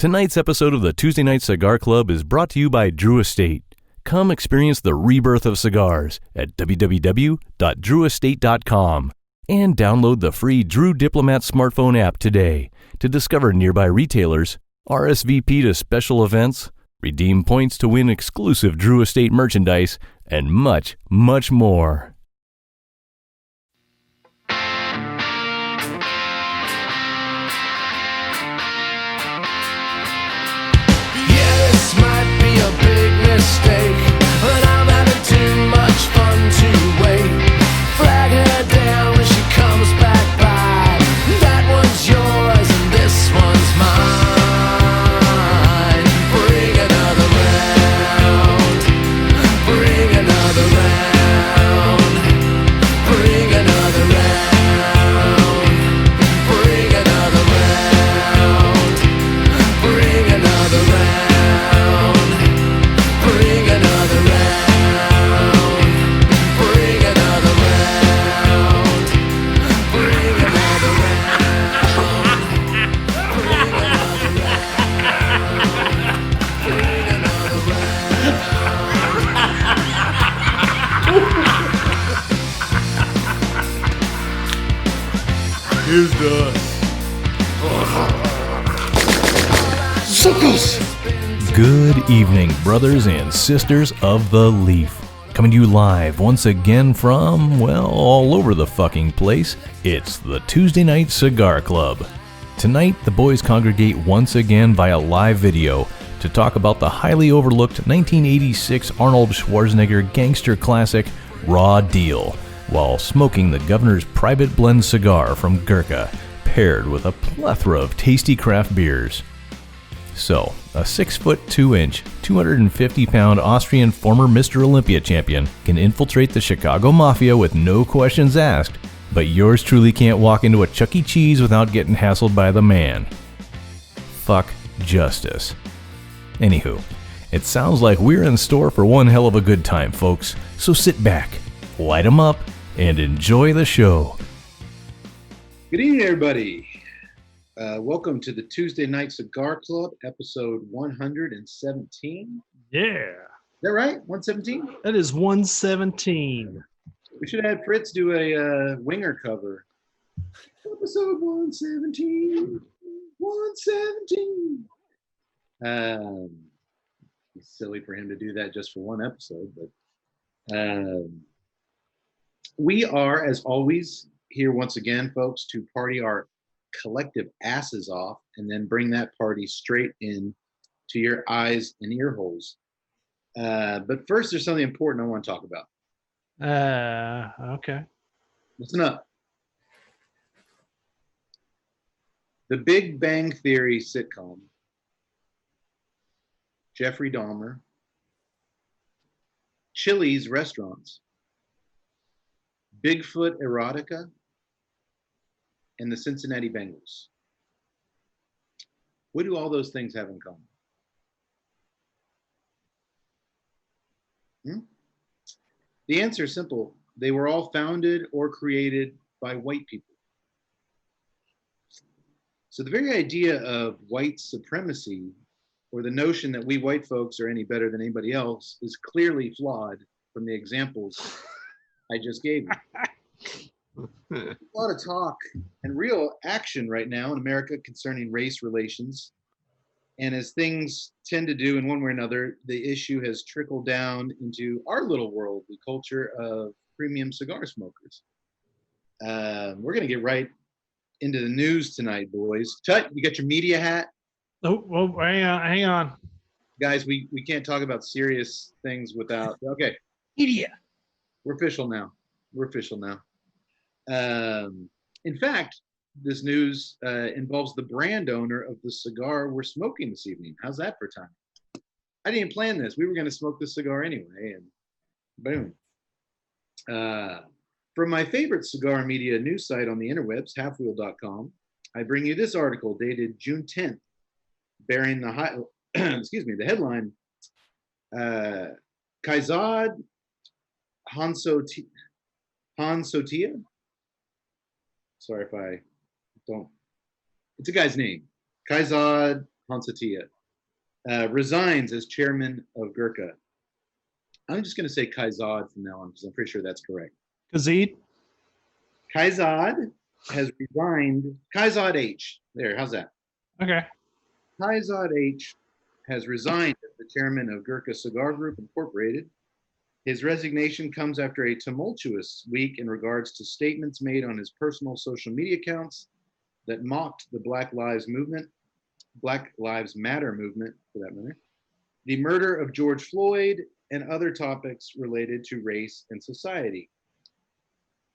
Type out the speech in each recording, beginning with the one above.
Tonight's episode of the Tuesday Night Cigar Club is brought to you by Drew Estate. Come experience the rebirth of cigars at www.drewestate.com and download the free Drew Diplomat smartphone app today to discover nearby retailers, RSVP to special events, redeem points to win exclusive Drew Estate merchandise, and much, much more. This might be a big mistake, but I'm having too much fun to wait. Flag her down when she comes back by. That one's yours and this one's mine. Bring another round. Bring another round. Bring another round. Bring another round. Bring another round. Bring another round. Bring another round. Bring another round. Bring another round. Bring another round. Here's the Suckles. Good evening, brothers and sisters of the Leaf. Coming to you live once again from, well, all over the fucking place. It's the Tuesday Night Cigar Club. Tonight, the boys congregate once again via live video to talk about the highly overlooked 1986 Arnold Schwarzenegger gangster classic, Raw Deal, while smoking the governor's private blend cigar from Gurkha, paired with a plethora of tasty craft beers. So, a 6'2", 250-pound Austrian former Mr. Olympia champion can infiltrate the Chicago Mafia with no questions asked, but yours truly can't walk into a Chuck E. Cheese without getting hassled by the man. Fuck justice. Anywho, it sounds like we're in store for one hell of a good time, folks, so sit back, light 'em up, and enjoy the show. Good evening, everybody. Welcome to the Tuesday Night Cigar Club, episode 117. Yeah, Is that right? 117? that is 117. We should have had Fritz do a winger cover. Episode 117. 117. It's silly for him to do that just for one episode, but we are, as always, here once again, folks, to party our collective asses off and then bring that party straight in to your eyes and ear holes. But first, there's something important I want to talk about. Okay. Listen up. The Big Bang Theory sitcom, Jeffrey Dahmer, Chili's restaurants, Bigfoot erotica, and the Cincinnati Bengals. What do all those things have in common? The answer is simple. They were all founded or created by white people. So the very idea of white supremacy, or the notion that we white folks are any better than anybody else, is clearly flawed from the examples I just gave you. A lot of talk and real action right now in America concerning race relations. And as things tend to do in one way or another, the issue has trickled down into our little world, the culture of premium cigar smokers. We're going to get right into the news tonight, boys. Tut, you got your media hat? Oh, hang on. Guys, we can't talk about serious things without... Okay. Media. We're official now. In fact, this news involves the brand owner of the cigar we're smoking this evening. How's that for time? I didn't plan this. We were going to smoke this cigar anyway, and boom. From my favorite cigar media news site on the interwebs, halfwheel.com, I bring you this article dated June 10th, bearing the the headline, Kaizad Hansotia. Sorry if I don't. It's a guy's name. Kaizad Hansatia, resigns as chairman of Gurkha. I'm just going to say Kaizad from now on because I'm pretty sure that's correct. Kazid? Kaizad has resigned. Kaizad H. There, how's that? Okay. Kaizad H. has resigned as the chairman of Gurkha Cigar Group Incorporated. His resignation comes after a tumultuous week in regards to statements made on his personal social media accounts that mocked the Black Lives Matter movement, for that matter, the murder of George Floyd, and other topics related to race and society.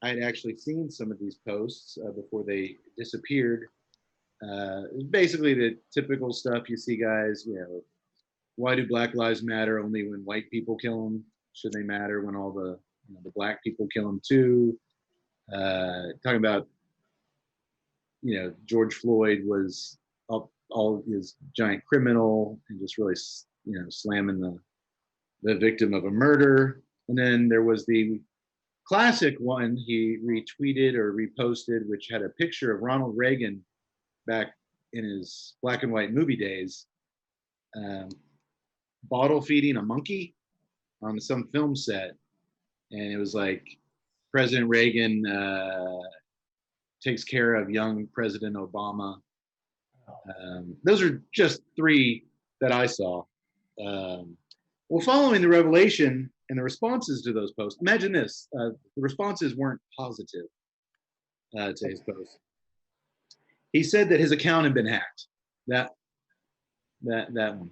I had actually seen some of these posts before they disappeared. Basically, the typical stuff you see, guys. Why do Black Lives matter only when white people kill them? Should they matter when all the black people kill them too? Talking about George Floyd was all his giant criminal and just really slamming the victim of a murder. And then there was the classic one he retweeted or reposted, which had a picture of Ronald Reagan back in his black and white movie days, bottle feeding a monkey on some film set. And it was like President Reagan takes care of young President Obama. Those are just three that I saw. Well, following the revelation and the responses to those posts, imagine this: the responses weren't positive to his post. He said that his account had been hacked. That one.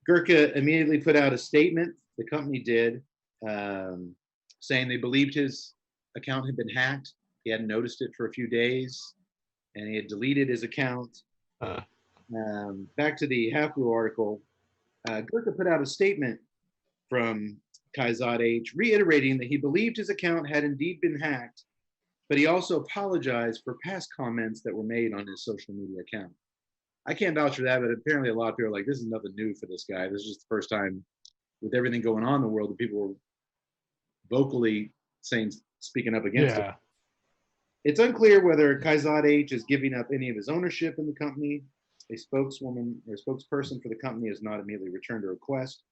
Gurkha immediately put out a statement. The company did, saying they believed his account had been hacked. He hadn't noticed it for a few days, and he had deleted his account. Back to the Half-Blue article, Gurkha put out a statement from Kaizad H, reiterating that he believed his account had indeed been hacked, but he also apologized for past comments that were made on his social media account. I can't vouch for that, but apparently a lot of people are like, this is nothing new for this guy. This is just the first time with everything going on in the world that people were vocally speaking up against it. It's unclear whether Kaizad H is giving up any of his ownership in the company. A spokeswoman or spokesperson for the company has not immediately returned a request.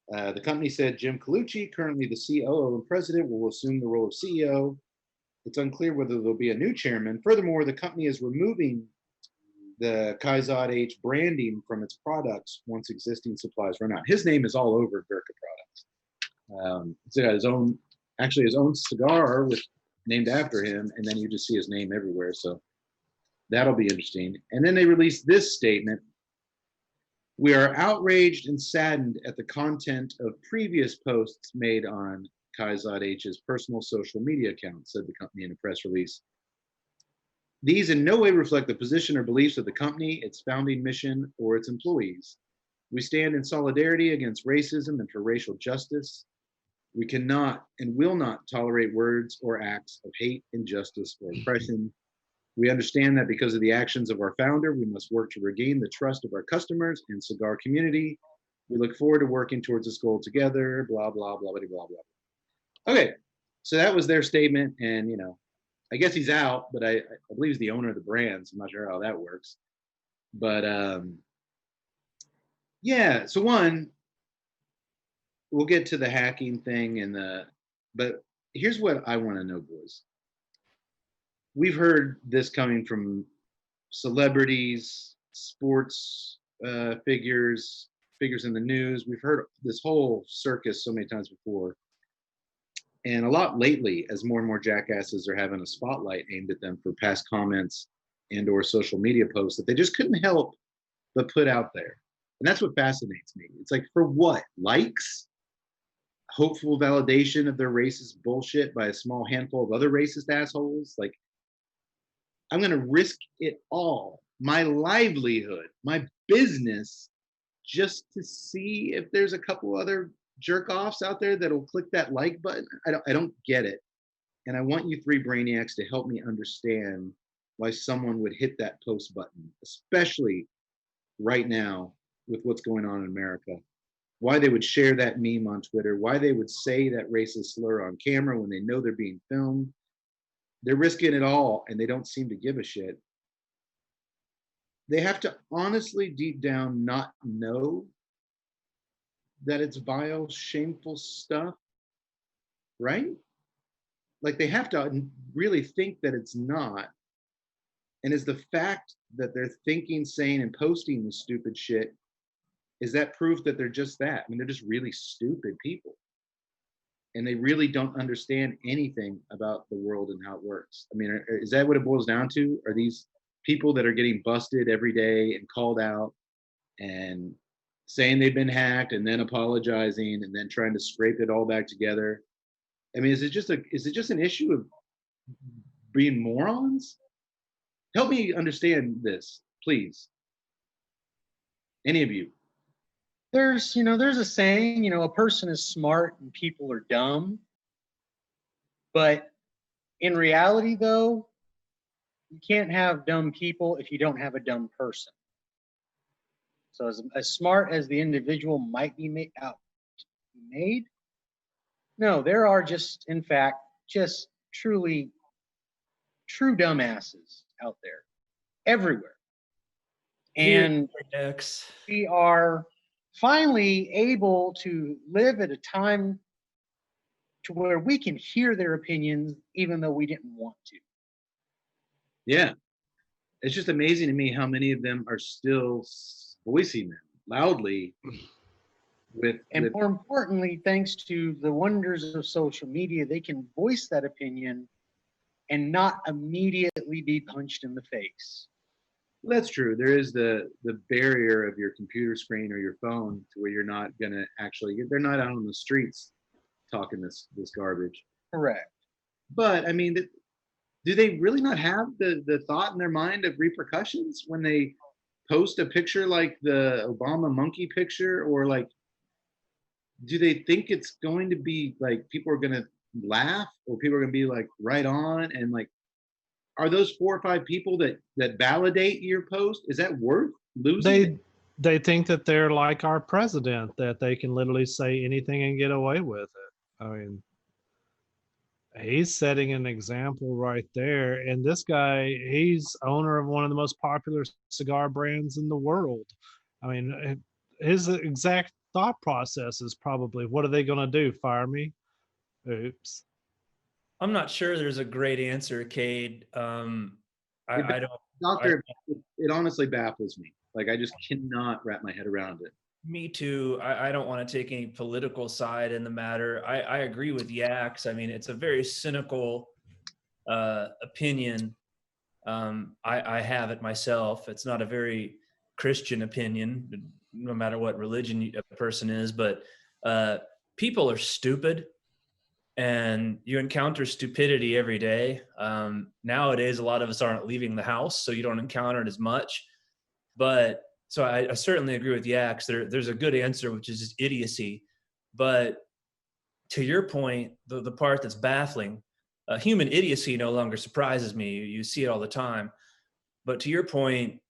The company said Jim Colucci, currently the COO and president, will assume the role of CEO. It's unclear whether there'll be a new chairman. Furthermore, the company is removing the Kaizad H branding from its products once existing supplies run out. His name is all over Gurkha products. It's got his own cigar named after him, and then you just see his name everywhere. So that'll be interesting. And then they released this statement: "We are outraged and saddened at the content of previous posts made on Kaizad H's personal social media account," said the company in a press release. "These in no way reflect the position or beliefs of the company, its founding mission, or its employees. We stand in solidarity against racism and for racial justice. We cannot and will not tolerate words or acts of hate, injustice, or oppression. We understand that because of the actions of our founder, we must work to regain the trust of our customers and cigar community. We look forward to working towards this goal together," blah, blah, blah, blah, blah, blah. Okay, so that was their statement. And, I guess he's out, but I believe he's the owner of the brand, so I'm not sure how that works. But yeah, so one, we'll get to the hacking thing but here's what I want to know, boys. We've heard this coming from celebrities, sports figures in the news. We've heard this whole circus so many times before. And a lot lately, as more and more jackasses are having a spotlight aimed at them for past comments and or social media posts that they just couldn't help but put out there. And that's what fascinates me. It's like, for what? Likes? Hopeful validation of their racist bullshit by a small handful of other racist assholes? Like, I'm going to risk it all, my livelihood, my business, just to see if there's a couple other jerk offs out there that'll click that like button. I don't get it. And I want you three brainiacs to help me understand why someone would hit that post button, especially right now with what's going on in America. Why they would share that meme on Twitter, why they would say that racist slur on camera when they know they're being filmed. They're risking it all and they don't seem to give a shit. they have to honestly deep down not know that it's vile, shameful stuff, right? Like they have to really think that it's not. And is the fact that they're thinking, saying, and posting this stupid shit, is that proof that they're just that? I mean, they're just really stupid people. And they really don't understand anything about the world and how it works. I mean, is that what it boils down to? Are these people that are getting busted every day and called out and saying they've been hacked and then apologizing and then trying to scrape it all back together? I mean, is it just an issue of being morons? Help me understand this, please. Any of you. There's a saying, a person is smart and people are dumb. But in reality, though, you can't have dumb people if you don't have a dumb person. So as smart as the individual might be made, no, there are just, in fact, just true dumbasses out there everywhere. And we are finally able to live at a time to where we can hear their opinions even though we didn't want to. Yeah. It's just amazing to me how many of them are still voicing them loudly more importantly, thanks to the wonders of social media, they can voice that opinion and not immediately be punched in the face. Well, that's true. There is the barrier of your computer screen or your phone to where you're not going to actually, they're not out on the streets talking this garbage. Correct. But I mean, do they really not have the thought in their mind of repercussions when they post a picture like the Obama monkey picture? Or like, do they think it's going to be like people are going to laugh or people are going to be like right on? And like, are those 4 or 5 people that validate your post? Is that worth losing? They think that they're like our president, that they can literally say anything and get away with it. I mean, he's setting an example right there. And this guy, he's owner of one of the most popular cigar brands in the world. I mean, his exact thought process is probably, what are they going to do? Fire me? Oops. I'm not sure there's a great answer, Cade. I don't. Doctor, it honestly baffles me. Like, I just cannot wrap my head around it. Me too. I don't want to take any political side in the matter. I agree with Yax. I mean, it's a very cynical opinion. I have it myself. It's not a very Christian opinion, no matter what religion a person is, but people are stupid. And you encounter stupidity every day. Nowadays, a lot of us aren't leaving the house, so you don't encounter it as much. But so I certainly agree with Yax. There's a good answer, which is just idiocy. But to your point, the part that's baffling, human idiocy no longer surprises me. You see it all the time. But to your point,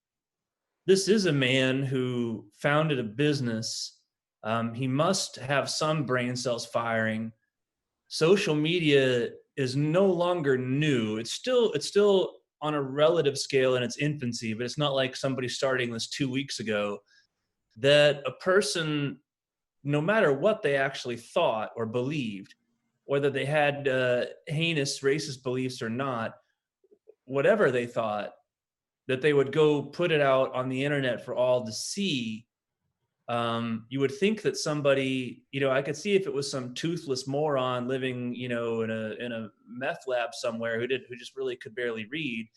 this is a man who founded a business. He must have some brain cells firing. Social media is no longer new. It's still on a relative scale in its infancy, but it's not like somebody starting this 2 weeks ago. That a person, no matter what they actually thought or believed, whether they had heinous racist beliefs or not, whatever they thought, that they would go put it out on the internet for all to see. You would think that somebody, I could see if it was some toothless moron living, in a meth lab somewhere who just really could barely read.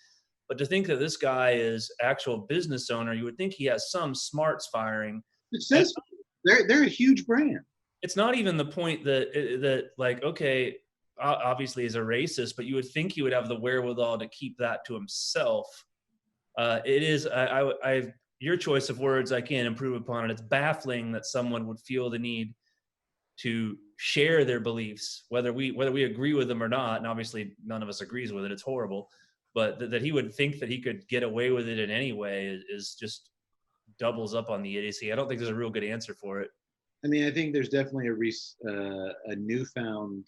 But to think that this guy is actual business owner, you would think he has some smarts firing. Successful. They're a huge brand. It's not even the point that like, okay, obviously he's a racist, but you would think he would have the wherewithal to keep that to himself. It is, your choice of words, I can't improve upon it. It's baffling that someone would feel the need to share their beliefs, whether we agree with them or not. And obviously none of us agrees with it. It's horrible. But that he would think that he could get away with it in any way is just doubles up on the idiocy. I don't think there's a real good answer for it. I mean, I think there's definitely a newfound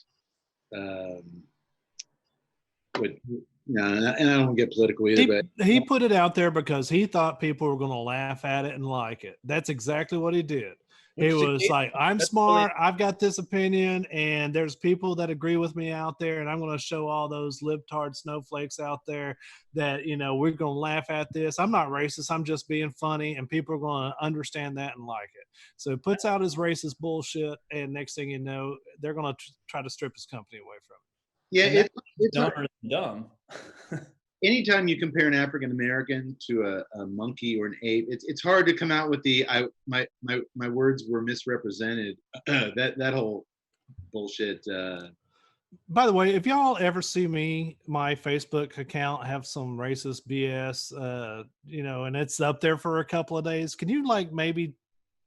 No, and I don't get political either, He put it out there because he thought people were going to laugh at it and like it. That's exactly what he did. He was like, I'm smart. I've got this opinion, and there's people that agree with me out there, and I'm going to show all those libtard snowflakes out there that, we're going to laugh at this. I'm not racist. I'm just being funny, and people are going to understand that and like it. So he puts out his racist bullshit, and next thing you know, they're going to try to strip his company away from him. yeah, it's dumber than dumb. Anytime you compare an African American to a monkey or an ape, it's hard to come out with my words were misrepresented. that whole bullshit. By the way, if y'all ever see my Facebook account have some racist BS, and it's up there for a couple of days, can you maybe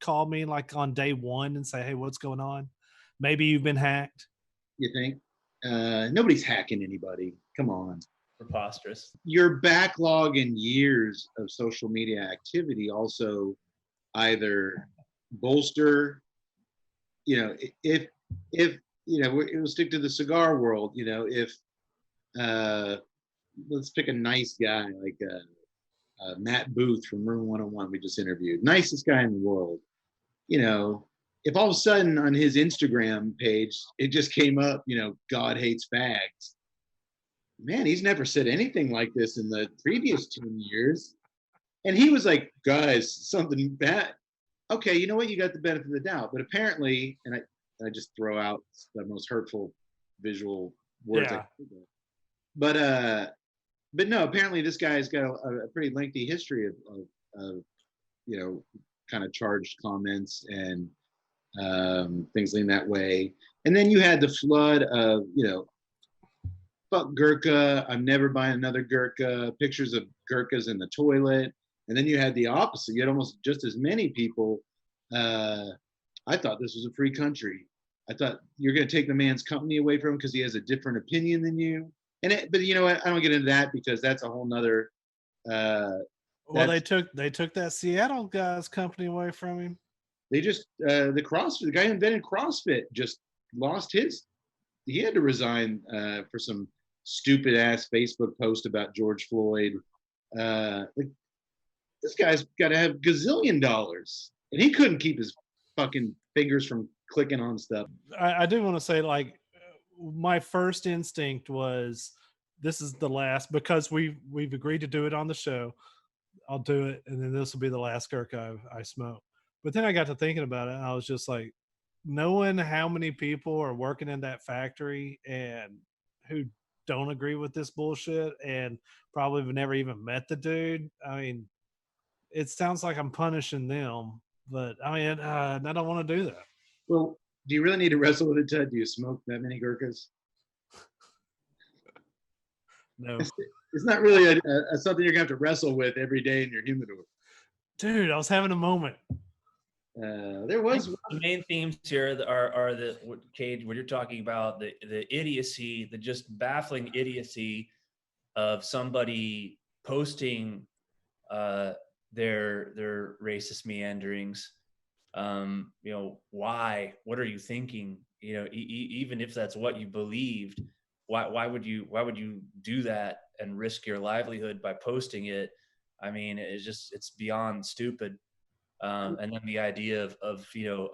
call me on day one and say, hey, what's going on? Maybe you've been hacked. You think? Nobody's hacking anybody. Come on. Preposterous. Your backlog in years of social media activity also either bolster, if we'll stick to the cigar world, if let's pick a nice guy like Matt Booth from Room 101 we just interviewed, nicest guy in the world, if all of a sudden on his Instagram page it just came up, God hates fags. Man, he's never said anything like this in the previous 10 years. And he was like, guys, something bad. Okay, you know what? You got the benefit of the doubt. But apparently, and I just throw out the most hurtful visual words. Yeah. But no, apparently this guy's got a pretty lengthy history of kind of charged comments and things lean that way. And then you had the flood of, fuck Gurkha, I'm never buying another Gurkha, pictures of Gurkhas in the toilet. And then you had the opposite. You had almost just as many people. I thought this was a free country. I thought you're going to take the man's company away from him because he has a different opinion than you. But you know what? I don't get into that because that's a whole nother. Well, they took that Seattle guy's company away from him. They just the guy who invented CrossFit just lost his. He had to resign for some stupid ass Facebook post about George Floyd. This guy's got to have gazillion dollars, and he couldn't keep his fucking fingers from clicking on stuff. I do want to say, my first instinct was, this is the last, because we've agreed to do it on the show. I'll do it, and then this will be the last Gurkha I smoke. But then I got to thinking about it, and I was just like, knowing how many people are working in that factory and who don't agree with this bullshit and probably have never even met the dude. I mean, it sounds like I'm punishing them, but I mean, I don't want to do that. Well, do you really need to wrestle with it, Ted? Do you smoke that many Gurkhas? No. It's not really something you're going to have to wrestle with every day in your humidor. Dude, I was having a moment. There was the main themes here are Cage, what you're talking about, the idiocy, the just baffling idiocy of somebody posting their racist meanderings. Why? What are you thinking? Even if that's what you believed, why would you do that and risk your livelihood by posting it? I mean, it's beyond stupid. And then the idea of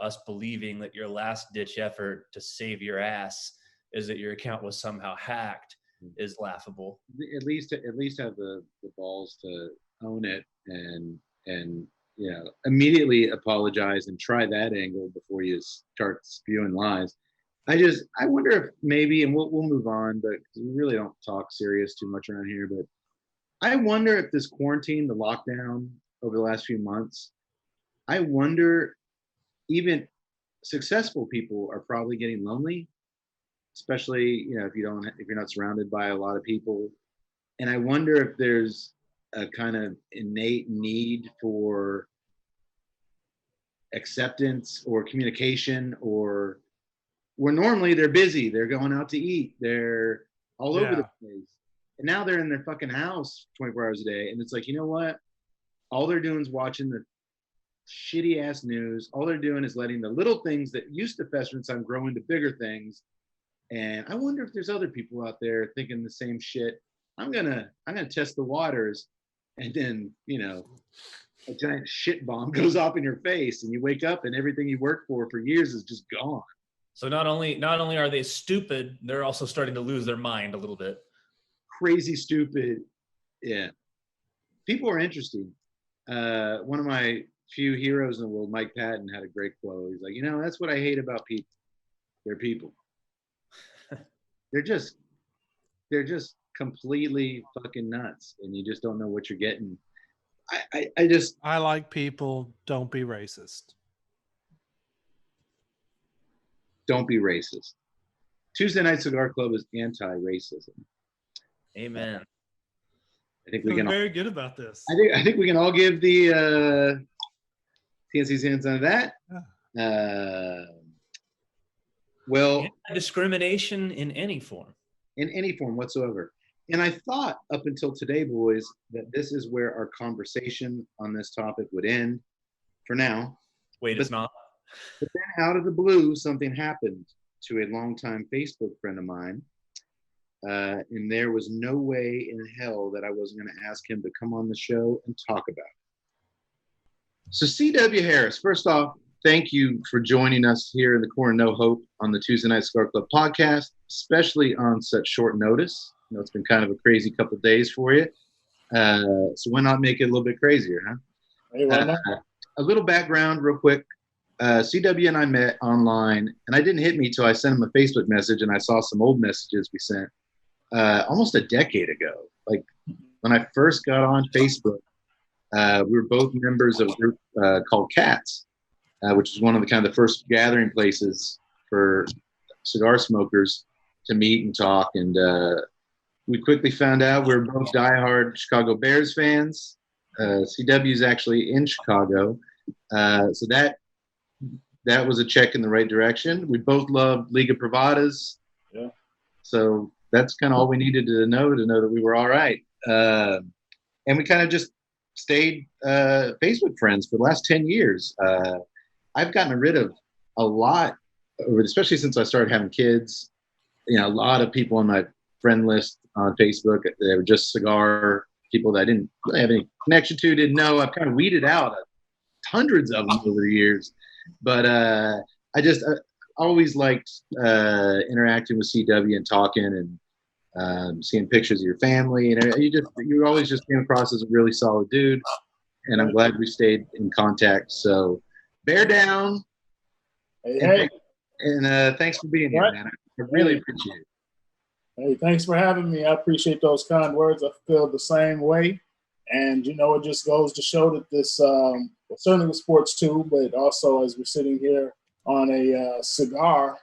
us believing that your last ditch effort to save your ass is that your account was somehow hacked is laughable. At least have the balls to own it and immediately apologize and try that angle before you start spewing lies. I wonder if maybe, and we'll move on, but we really don't talk serious too much around here, but I wonder if this quarantine, the lockdown over the last few months, I wonder even successful people are probably getting lonely, especially, if you're not surrounded by a lot of people. And I wonder if there's a kind of innate need for acceptance or communication, or where normally they're busy, they're going out to eat, they're all over the place. And now they're in their fucking house 24 hours a day. And it's like, you know what? All they're doing is watching the shitty ass news. All they're doing is letting the little things that used to fester inside grow into bigger things. And I wonder if there's other people out there thinking the same shit. I'm gonna test the waters, and then a giant shit bomb goes off in your face, and you wake up, and everything you worked for years is just gone. So not only are they stupid, they're also starting to lose their mind a little bit. Crazy stupid. Yeah, people are interesting. One of my few heroes in the world, Mike Patton, had a great quote. He's like, that's what I hate about people. They're people. they're just completely fucking nuts, and you just don't know what you're getting. I like people. Don't be racist. Don't be racist. Tuesday Night Cigar Club is anti-racism. Amen. I think we can very good about this. I think we can all give the TNC's hands on that. Well, discrimination in any form. In any form whatsoever. And I thought up until today, boys, that this is where our conversation on this topic would end for now. Wait, it's not. But then out of the blue, something happened to a longtime Facebook friend of mine. And there was no way in hell that I wasn't going to ask him to come on the show and talk about it. So C.W. Harris, first off, thank you for joining us here in the Corner No Hope on the Tuesday Night Cigar Club podcast, especially on such short notice. It's been kind of a crazy couple of days for you. So why not make it a little bit crazier, huh? Hey, why not? A little background real quick. CW and I met online, and I didn't hit me till I sent him a Facebook message, and I saw some old messages we sent almost a decade ago. Like when I first got on Facebook, we were both members of a group called Cats, which was one of the first gathering places for cigar smokers to meet and talk. And we quickly found out we were both diehard Chicago Bears fans. CW is actually in Chicago, so that was a check in the right direction. We both loved Liga Privadas. Yeah. So that's kind of all we needed to know that we were all right. And we kind of just stayed Facebook friends for the last 10 years. I've gotten rid of a lot, especially since I started having kids. A lot of people on my friend list on Facebook, they were just cigar people that I didn't really have any connection to, didn't know. I've kind of weeded out hundreds of them over the years. But I always liked interacting with CW and talking and seeing pictures of your family. And you always just came across as a really solid dude. And I'm glad we stayed in contact. So bear down. Hey. And thanks for being here, man. I really appreciate it. Hey, thanks for having me. I appreciate those kind words. I feel the same way. And, it just goes to show that this, certainly with sports too, but also as we're sitting here on a cigar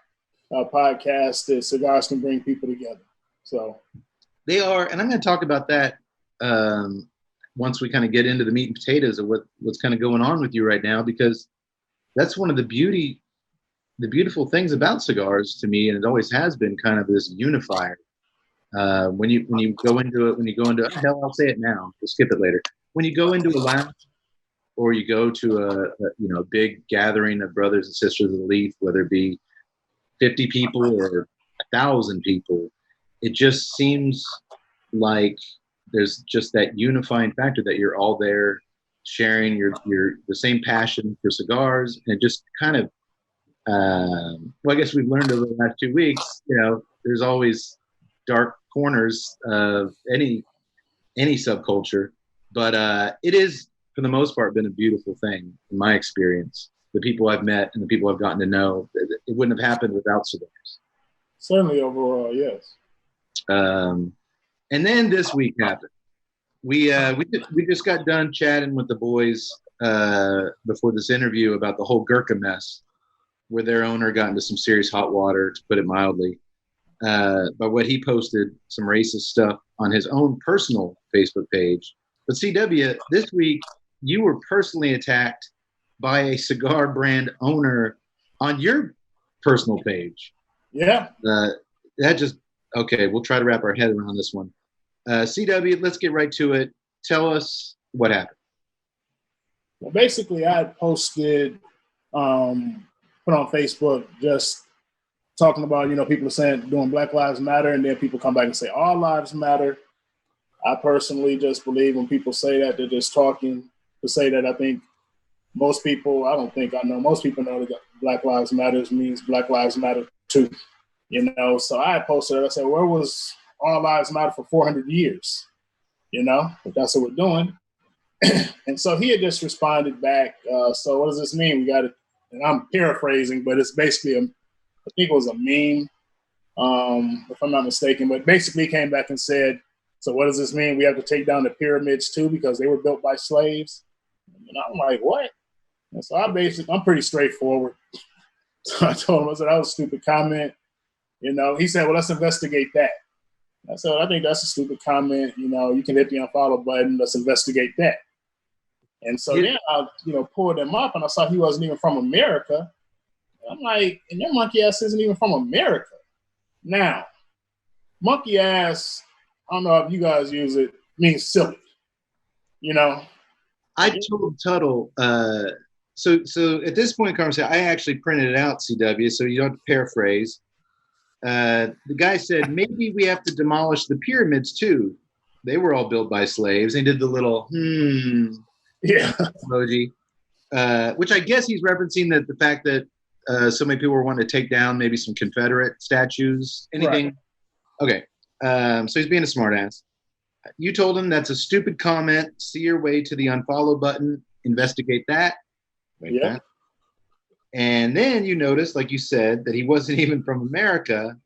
podcast, that cigars can bring people together. So they are. And I'm going to talk about that once we kind of get into the meat and potatoes of what's kind of going on with you right now, because that's one of the beautiful things about cigars to me, and it always has been kind of this unifier. When you go into hell, I'll say it now. We'll skip it later. When you go into a lounge, or you go to a big gathering of brothers and sisters of the Leaf, whether it be 50 people or 1,000 people, it just seems like there's just that unifying factor that you're all there sharing the same passion for cigars, and just kind of. I guess we've learned over the last 2 weeks, there's always dark corners of any subculture, but it is, for the most part, been a beautiful thing in my experience. The people I've met and the people I've gotten to know, it wouldn't have happened without cigars. Certainly overall, yes. And then this week happened. We just got done chatting with the boys before this interview about the whole Gurkha mess, where their owner got into some serious hot water, to put it mildly, by what he posted, some racist stuff on his own personal Facebook page. But CW, this week, you were personally attacked by a cigar brand owner on your personal page. Yeah. Okay, we'll try to wrap our head around this one. CW, let's get right to it. Tell us what happened. Well, basically, I had posted, put on Facebook, just talking about, people are saying doing Black Lives Matter, and then people come back and say all lives matter. I personally just believe when people say that, they're just talking to say that. I think most people, I don't think I know, most people know that Black Lives Matter means Black Lives Matter too. You know, so I posted it. I said, where was All Lives Matter for 400 years? You know, but that's what we're doing. And so he had just responded back. So what does this mean? We got it. And I'm paraphrasing, but it's basically, I think it was a meme, if I'm not mistaken. But basically came back and said, so what does this mean? We have to take down the pyramids too because they were built by slaves? And I'm like, what? And so I'm pretty straightforward. So I told him, I said, that was a stupid comment. You know, he said, well, let's investigate that. I said, I think that's a stupid comment. You know, you can hit the unfollow button. Let's investigate that. And so then I, pulled him up and I saw he wasn't even from America. And I'm like, and your monkey ass isn't even from America. Now, monkey ass, I don't know if you guys use it, means silly. You know? I told Tuttle, so at this point in the conversation, I actually printed it out, CW, so you don't have to paraphrase. The guy said, maybe we have to demolish the pyramids too. They were all built by slaves. They did the little emoji, which I guess he's referencing the fact that so many people were wanting to take down maybe some Confederate statues. Anything? Right. Okay. So he's being a smartass. You told him that's a stupid comment. See your way to the unfollow button. Investigate that. Like that. And then you noticed, like you said, that he wasn't even from America.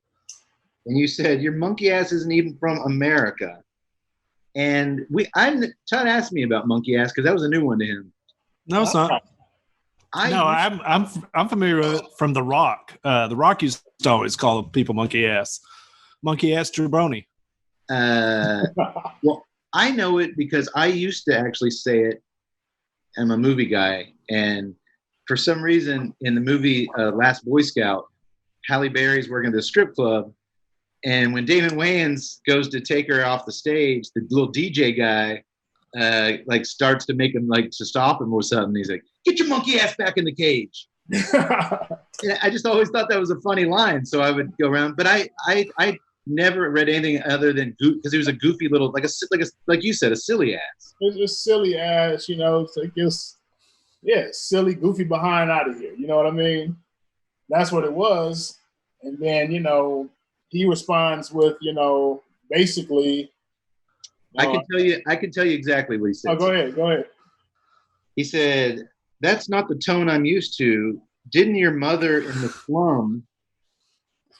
And you said, your monkey ass isn't even from America. And Todd asked me about monkey ass because that was a new one to him. No, it's not. I'm familiar with it from The Rock. The Rock used to always call people monkey ass. Monkey ass jabroni. Well, I know it because I used to actually say it. I'm a movie guy, and for some reason in the movie Last Boy Scout, Halle Berry's working at the strip club, and when Damon Wayans goes to take her off the stage, the little DJ guy starts to make him to stop him or something. He's like, "Get your monkey ass back in the cage." And I just always thought that was a funny line, so I would go around. But I never read anything other than because he was a goofy little like you said, a silly ass. It's silly ass, It's like silly, goofy behind out of here. You know what I mean? That's what it was. And then he responds with basically. I can tell you exactly what he said. Oh, go ahead. He said, "That's not the tone I'm used to. Didn't your mother in the slum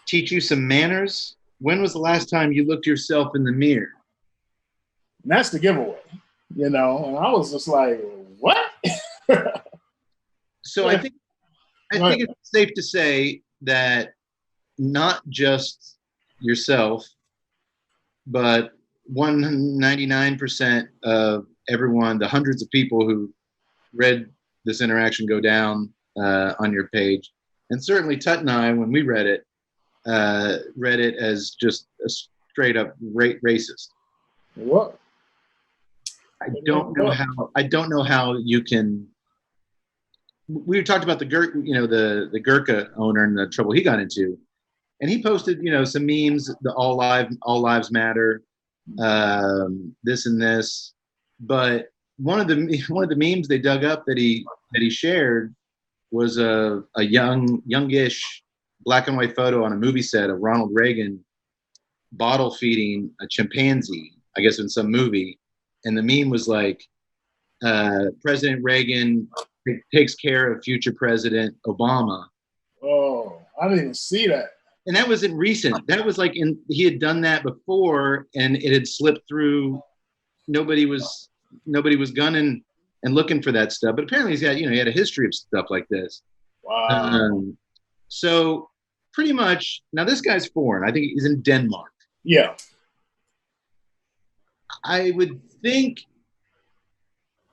teach you some manners? When was the last time you looked yourself in the mirror?" And that's the giveaway, And I was just like, what? So I think it's safe to say that not just yourself, but 199% of everyone, the hundreds of people who read this interaction go down on your page, and certainly Tut and I, when we read it as just a straight up racist. What? I don't know how you can. We talked about the Gurkha owner and the trouble he got into, and he posted some memes, the all lives matter, this and this, but one of the memes they dug up that he shared was a youngish black and white photo on a movie set of Ronald Reagan bottle feeding a chimpanzee, I guess in some movie. And the meme was like, President Reagan takes care of future President Obama. Oh, I didn't even see that. And that wasn't recent. That was he had done that before and it had slipped through. Nobody was gunning and looking for that stuff. But apparently he had a history of stuff like this. Wow. So pretty much, now this guy's foreign. I think he's in Denmark. Yeah. I would think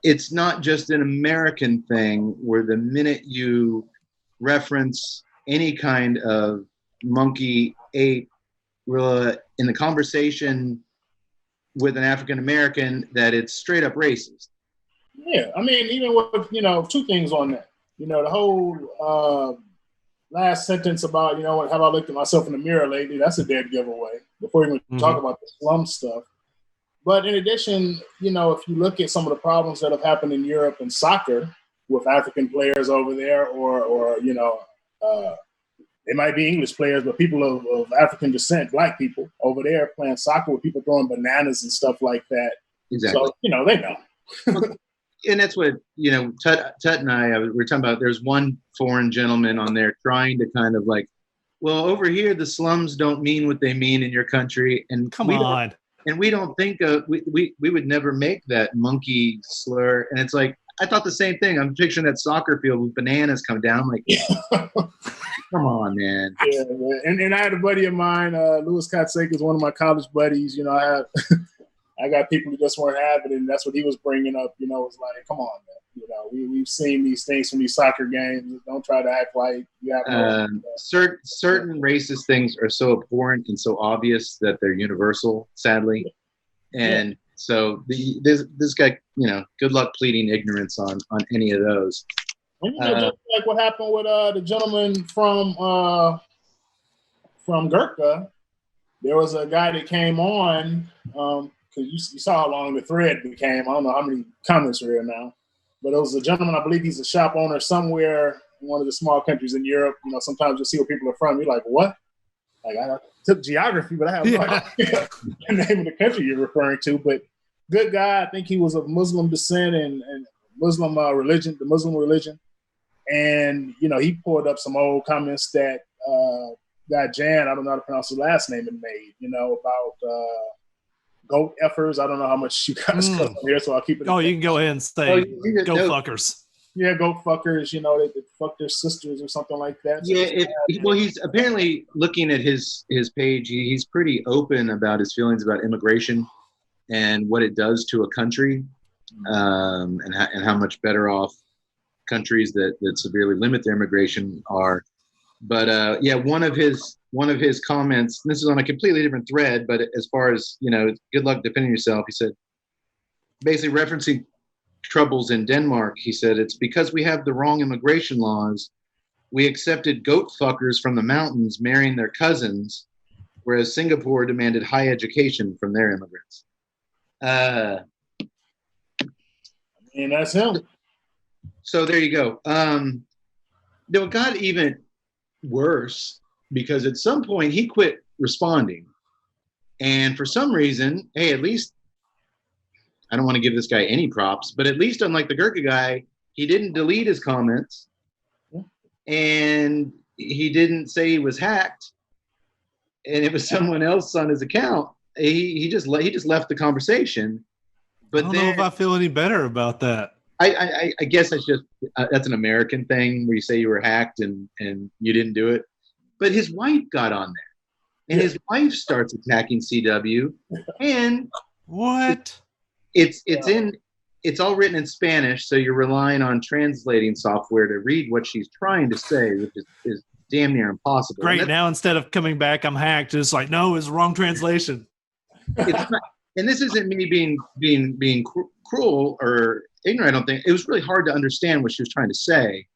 it's not just an American thing where the minute you reference any kind of monkey, ape, gorilla in the conversation with an African American, that it's straight up racist. Yeah, I mean, even with two things on that. The whole last sentence about have I looked at myself in the mirror lately? That's a dead giveaway. Before we even talk about the slum stuff, But in addition, if you look at some of the problems that have happened in Europe in soccer with African players over there, or they might be English players, but people of African descent, black people over there playing soccer with people throwing bananas and stuff like that. Exactly. So, they know. And that's what, Tut and I were talking about. There's one foreign gentleman on there trying to kind of like, well, over here, the slums don't mean what they mean in your country. And Come on. And we don't think we would never make that monkey slur. And it's like, I thought the same thing. I'm picturing that soccer field with bananas come down. I'm like, come on, man. Yeah, man. And I had a buddy of mine, Louis Kotsek is one of my college buddies. I got people who just weren't having it, and that's what he was bringing up. It's like, come on, man. We've seen these things from these soccer games. Don't try to act like you have certain racist things are so abhorrent and so obvious that they're universal, sadly. And so this guy, good luck pleading ignorance on any of those. And, just like what happened with the gentleman from Gurkha, there was a guy that came on. Because you saw how long the thread became. I don't know how many comments are here now. But it was a gentleman, I believe he's a shop owner somewhere in one of the small countries in Europe. Sometimes you'll see where people are from. You're like, what? Like, I took geography, but I have no idea the name of the country you're referring to. But good guy. I think he was of Muslim descent and Muslim religion, the Muslim religion. And, he pulled up some old comments that guy Jan, I don't know how to pronounce his last name, had made, about goat effers. I don't know how much you guys cut on here, so I'll keep it. Oh, you can go ahead and say goat fuckers. Yeah, goat fuckers. They fuck their sisters or something like that. So he's apparently looking at his page. He's pretty open about his feelings about immigration and what it does to a country, and how much better off countries that severely limit their immigration are. But one of his comments, and this is on a completely different thread, but as far as, good luck defending yourself, he said, basically referencing troubles in Denmark, he said, it's because we have the wrong immigration laws. We accepted goat fuckers from the mountains marrying their cousins, whereas Singapore demanded high education from their immigrants. And that's him. So there you go. It got even worse because at some point he quit responding. And for some reason, hey, at least, I don't want to give this guy any props, but at least unlike the Gurkha guy, he didn't delete his comments and he didn't say he was hacked and it was someone else on his account. He just left the conversation. But I don't know if I feel any better about that. I guess that's just that's an American thing where you say you were hacked and you didn't do it. But his wife got on there, and his wife starts attacking CW, and what? It's all written in Spanish, so you're relying on translating software to read what she's trying to say, which is damn near impossible. Great. Now instead of coming back, I'm hacked. It's like, no, it's wrong translation. It's not, and this isn't me being cruel or ignorant. I don't think it was really hard to understand what she was trying to say,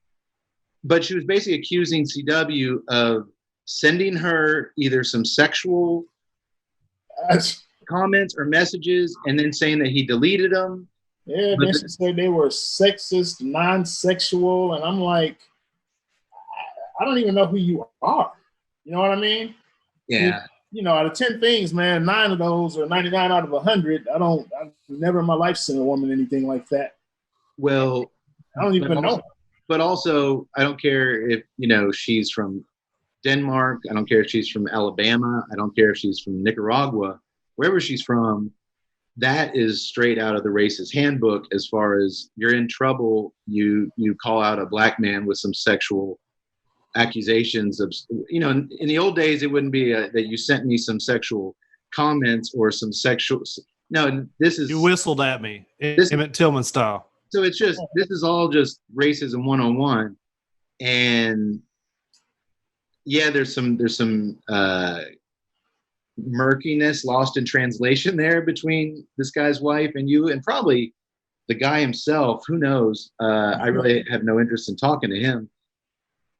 but she was basically accusing CW of sending her either some sexual comments or messages and then saying that he deleted them. Yeah, then she said they were sexist, non-sexual, and I'm like, I don't even know who you are. You know what I mean? Yeah. Out of 10 things, man, 9 of those or 99 out of 100, I've never in my life seen a woman anything like that. Well, I don't even know. But also, I don't care if, she's from Denmark. I don't care if she's from Alabama. I don't care if she's from Nicaragua. Wherever she's from, that is straight out of the racist handbook as far as you're in trouble, you call out a black man with some sexual accusations of, in the old days, it wouldn't be that you sent me some sexual comments or some sexual. No, this is. You whistled at me, Emmett Tillman style. So it's just, this is all just racism 101. And yeah, there's some murkiness lost in translation there between this guy's wife and you, and probably the guy himself. Who knows? I really have no interest in talking to him.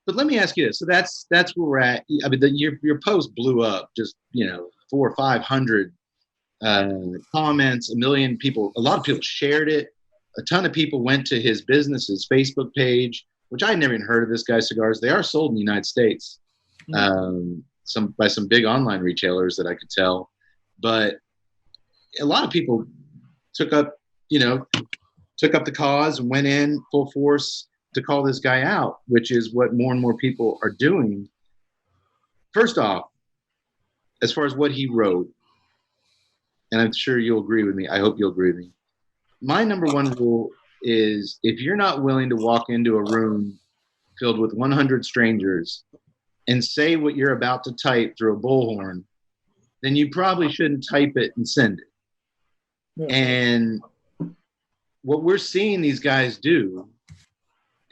But let me ask you this. So that's where we're at. I mean, your post blew up, just 400 or 500 comments, a lot of people shared it. A ton of people went to his business's Facebook page, which I had never even heard of this guy's cigars. They are sold in the United States, by some big online retailers that I could tell. But a lot of people took up the cause and went in full force to call this guy out, which is what more and more people are doing. First off, as far as what he wrote, and I'm sure you'll agree with me. I hope you'll agree with me. My number one rule is if you're not willing to walk into a room filled with 100 strangers and say what you're about to type through a bullhorn, then you probably shouldn't type it and send it. Yeah. And what we're seeing these guys do,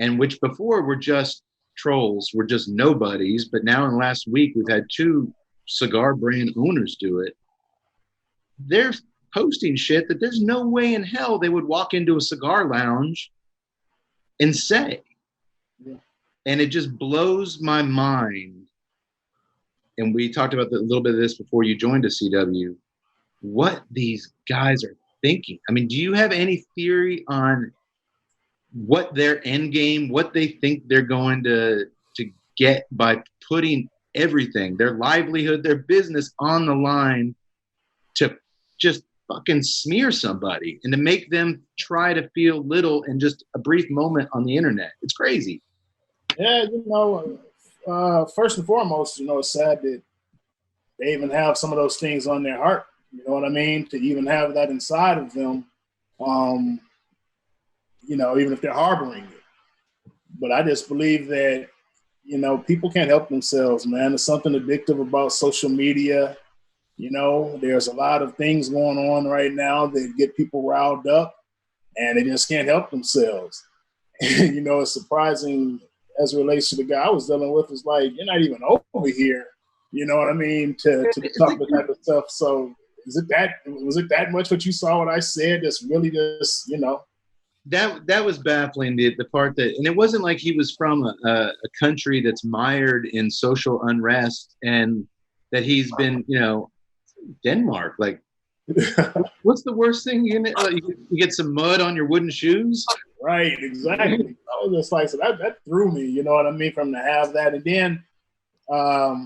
and which before were just trolls, were just nobodies, but now in the last week we've had 2 cigar brand owners do it. They're posting shit that there's no way in hell they would walk into a cigar lounge and say. Yeah. And it just blows my mind. And we talked about a little bit of this before you joined us, CW, what these guys are thinking. I mean, do you have any theory on what their end game, what they think they're going to get by putting everything, their livelihood, their business on the line to just fucking smear somebody and to make them try to feel little in just a brief moment on the internet? It's crazy. Yeah, first and foremost, it's sad that they even have some of those things on their heart. You know what I mean? To even have that inside of them, even if they're harboring it. But I just believe that, people can't help themselves, man. There's something addictive about social media. There's a lot of things going on right now that get people riled up and they just can't help themselves. And, it's surprising as it relates to the guy I was dealing with. It's like, you're not even over here, you know what I mean, to talk the type of stuff. So was it that much what you saw what I said that's really just, That was baffling, the part that, and it wasn't like he was from a country that's mired in social unrest and that he's been, Denmark. Like, what's the worst thing you get some mud on your wooden shoes? Right, exactly. I was just like, so that threw me, you know what I mean, from to have that. And then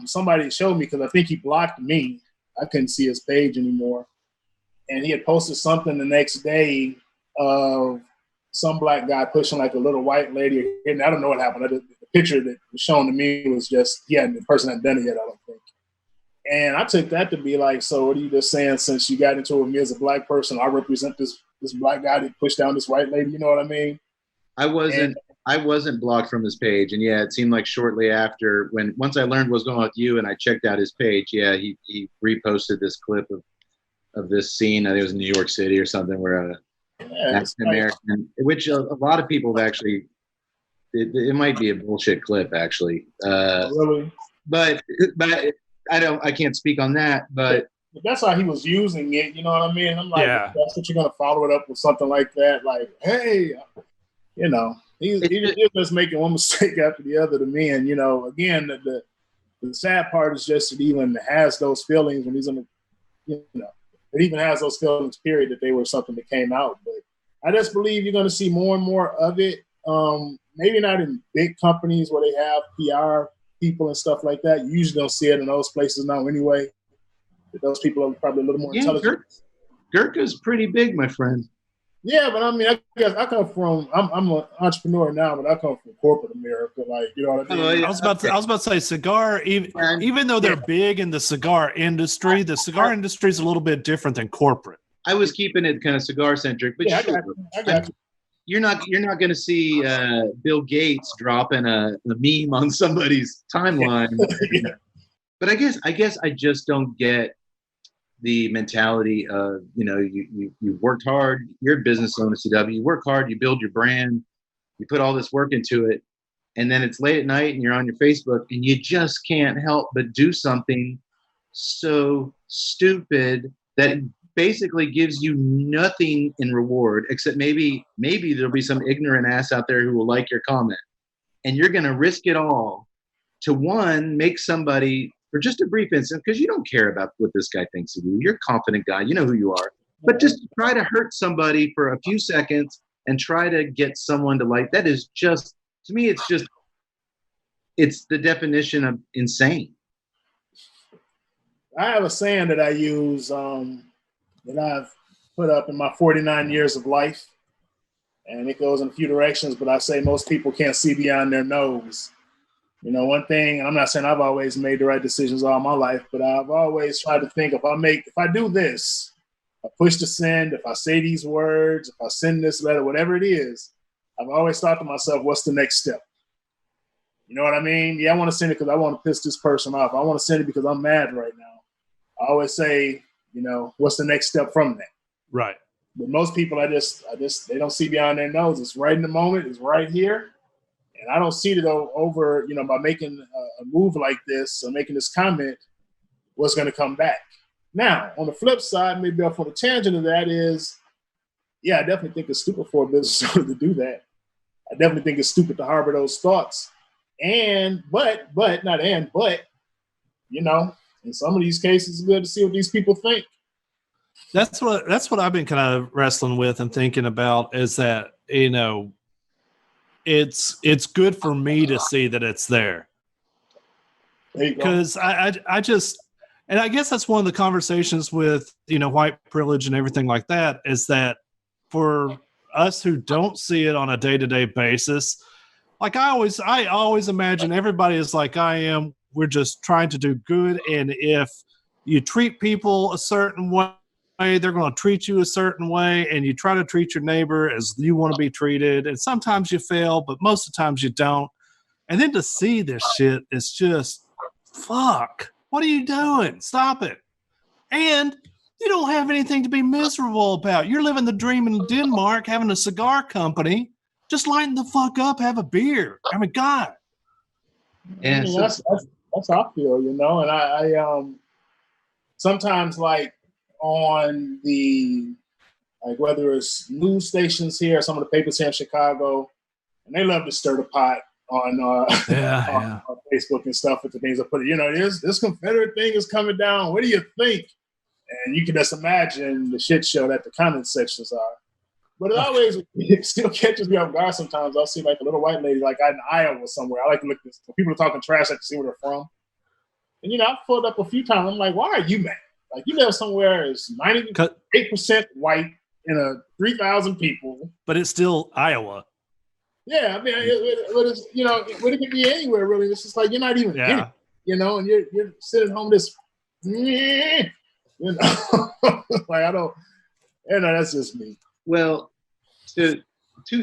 somebody showed me, because I think he blocked me. I couldn't see his page anymore. And he had posted something the next day of some black guy pushing like a little white lady. And I don't know what happened. The picture that was shown to me was just, the person hadn't done it yet, I don't think. And I took that to be like, so what are you just saying, since you got into it with me as a black person, I represent this black guy that pushed down this white lady, you know what I mean? I wasn't blocked from his page. And yeah, it seemed like shortly after, once I learned what was going on with you and I checked out his page, he reposted this clip of this scene. I think it was in New York City or something, where African American, which a lot of people have actually, it might be a bullshit clip actually. Really? But I can't speak on that, but that's how he was using it, you know what I mean? I'm like, that's what you're gonna follow it up with, something like that, like, hey, he's just making one mistake after the other to me. And again, the sad part is just that even has those feelings when he's in the, it even has those feelings, period, that they were something that came out. But I just believe you're going to see more and more of it. Maybe not in big companies where they have PR people and stuff like that. You usually don't see it in those places now anyway. Those people are probably a little more intelligent. Gurkha's pretty big, my friend. Yeah, but I mean, I guess I come from, I'm an entrepreneur now, but I come from corporate America, like, you know what I mean? I was about to say Cigar, even though they're big in the cigar industry, the cigar industry is a little bit different than corporate. I was keeping it kind of cigar centric, but I got you. You're not going to see Bill Gates dropping a meme on somebody's timeline. Yeah. But I guess I just don't get the mentality of, you worked hard, you're a business owner, CW, you work hard, you build your brand, you put all this work into it, and then it's late at night and you're on your Facebook and you just can't help but do something so stupid that basically gives you nothing in reward, except maybe there'll be some ignorant ass out there who will like your comment. And you're going to risk it all to, one, make somebody for just a brief instant, because you don't care about what this guy thinks of you. You're a confident guy. You know who you are. But just try to hurt somebody for a few seconds and try to get someone to like, that is just, to me, it's the definition of insane. I have a saying that I use that I've put up in my 49 years of life, and it goes in a few directions, but I say most people can't see beyond their nose. You know, one thing, I'm not saying I've always made the right decisions all my life, but I've always tried to think if I do this, I push the send, if I say these words, if I send this letter, whatever it is, I've always thought to myself, what's the next step? You know what I mean? Yeah, I want to send it because I want to piss this person off. I want to send it because I'm mad right now. I always say, you know, what's the next step from that? Right. But most people, they don't see beyond their nose. It's right in the moment. It's right here. And I don't see it over, you know, by making a move like this or making this comment, what's going to come back. Now, on the flip side, maybe off on the tangent of that is, yeah, I definitely think it's stupid for a business owner to do that. I definitely think it's stupid to harbor those thoughts. But, you know, in some of these cases, it's good to see what these people think. That's what I've been kind of wrestling with and thinking about is that, you know, it's good for me to see that it's there. Because I just, and I guess that's one of the conversations with, you know, white privilege and everything like that, is that for us who don't see it on a day-to-day basis, like I always imagine everybody is like I am. We're just trying to do good. And if you treat people a certain way, they're going to treat you a certain way, and you try to treat your neighbor as you want to be treated. And sometimes you fail, but most of the times you don't. And then to see this shit, it's just, fuck, what are you doing? Stop it. And you don't have anything to be miserable about. You're living the dream in Denmark, having a cigar company. Just lighten the fuck up, have a beer. I mean, God. I mean, that's how I feel, you know. And I sometimes, like, on the, like, whether it's news stations here, some of the papers here in Chicago, and they love to stir the pot on on Facebook and stuff with the things I put it. You know, this Confederate thing is coming down. What do you think? And you can just imagine the shit show that the comment sections are. But it still catches me off guard sometimes. I'll see like a little white lady like out in Iowa somewhere. I like to look this. When people are talking trash, I can see where they're from. And, you know, I've pulled up a few times. I'm like, why are you mad? Like, you live somewhere it's 98% white in a 3,000 people. But it's still Iowa. Yeah, I mean, it's, you know, it could be anywhere, really. It's just like, you're not even in it, you know, and you're sitting home this, you know, like, I don't, you know, that's just me. Well, two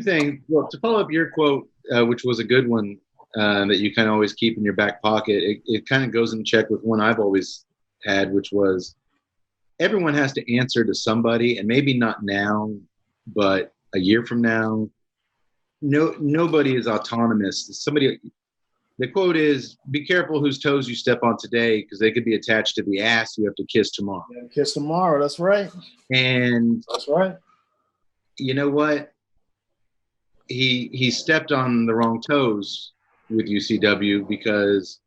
things. Well, to follow up your quote, which was a good one that you kind of always keep in your back pocket, it kind of goes in check with one I've always had, which was everyone has to answer to somebody, and maybe not now, but a year from now. Nobody is autonomous. The quote is, be careful whose toes you step on today, because they could be attached to the ass you have to kiss tomorrow. Yeah, kiss tomorrow, that's right. And that's right. You know what? He stepped on the wrong toes with UCW, because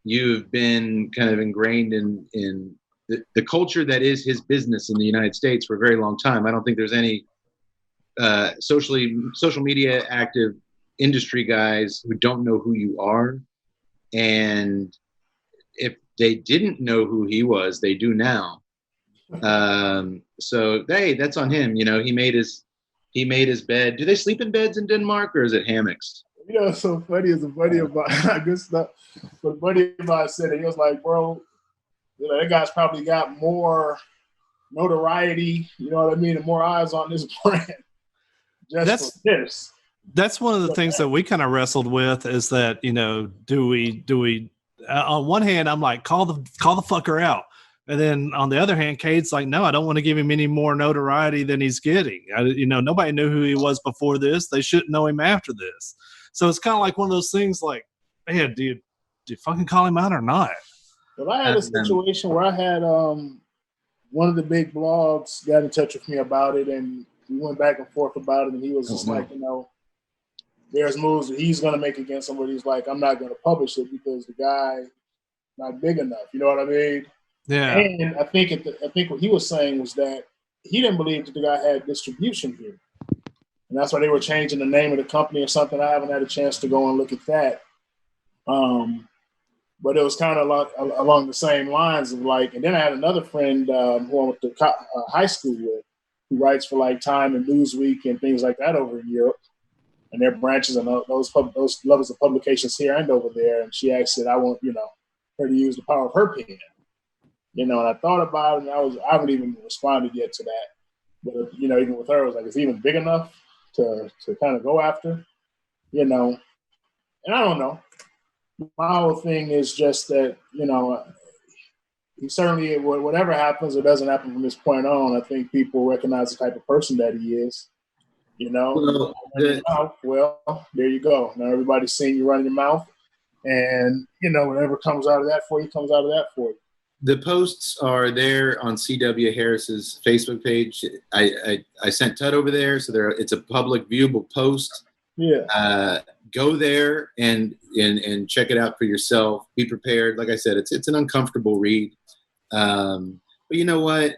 you've been kind of ingrained in the culture that is his business in the United States for a very long time. I don't think there's any social media active industry guys who don't know who you are. And if they didn't know who he was, they do now. So hey, that's on him. You know, he made his bed. Do they sleep in beds in Denmark, or is it hammocks? You know, what's so funny is a buddy about good stuff. But a buddy of mine said it. He was like, bro, you know, that guy's probably got more notoriety, you know what I mean, and more eyes on this brand. That's one of the things that we kind of wrestled with, is that, you know, do we on one hand, I'm like, call the fucker out. And then on the other hand, Cade's like, no, I don't want to give him any more notoriety than he's getting. You know, nobody knew who he was before this. They shouldn't know him after this. So it's kind of like one of those things like, man, do you fucking call him out or not? Well, I had a situation where I had one of the big blogs got in touch with me about it, and we went back and forth about it, and he was just like, you know, there's moves that he's going to make against somebody. He's like, I'm not going to publish it because the guy not big enough. You know what I mean? Yeah. And I think what he was saying was that he didn't believe that the guy had distribution here, and that's why they were changing the name of the company or something. I haven't had a chance to go and look at that. But it was kind of along the same lines of like, and then I had another friend who I went to high school with, who writes for like Time and Newsweek and things like that over in Europe, and their branches and those levels of publications here and over there. And she actually said, I want her to use the power of her pen. And I thought about it, and I haven't even responded yet to that. But even with her, I was like, it's even big enough to kind of go after, And I don't know. My whole thing is just that, he certainly, whatever happens or doesn't happen from this point on, I think people recognize the type of person that he is. Well, Well, there you go. Now everybody's seeing you run your mouth, and whatever comes out of that for you comes out of that for you. the posts are there on C.W. Harris's Facebook page. I sent Tud over there, so it's a public viewable post. Yeah. Go there and check it out for yourself. Be prepared. Like I said, it's an uncomfortable read. But you know what?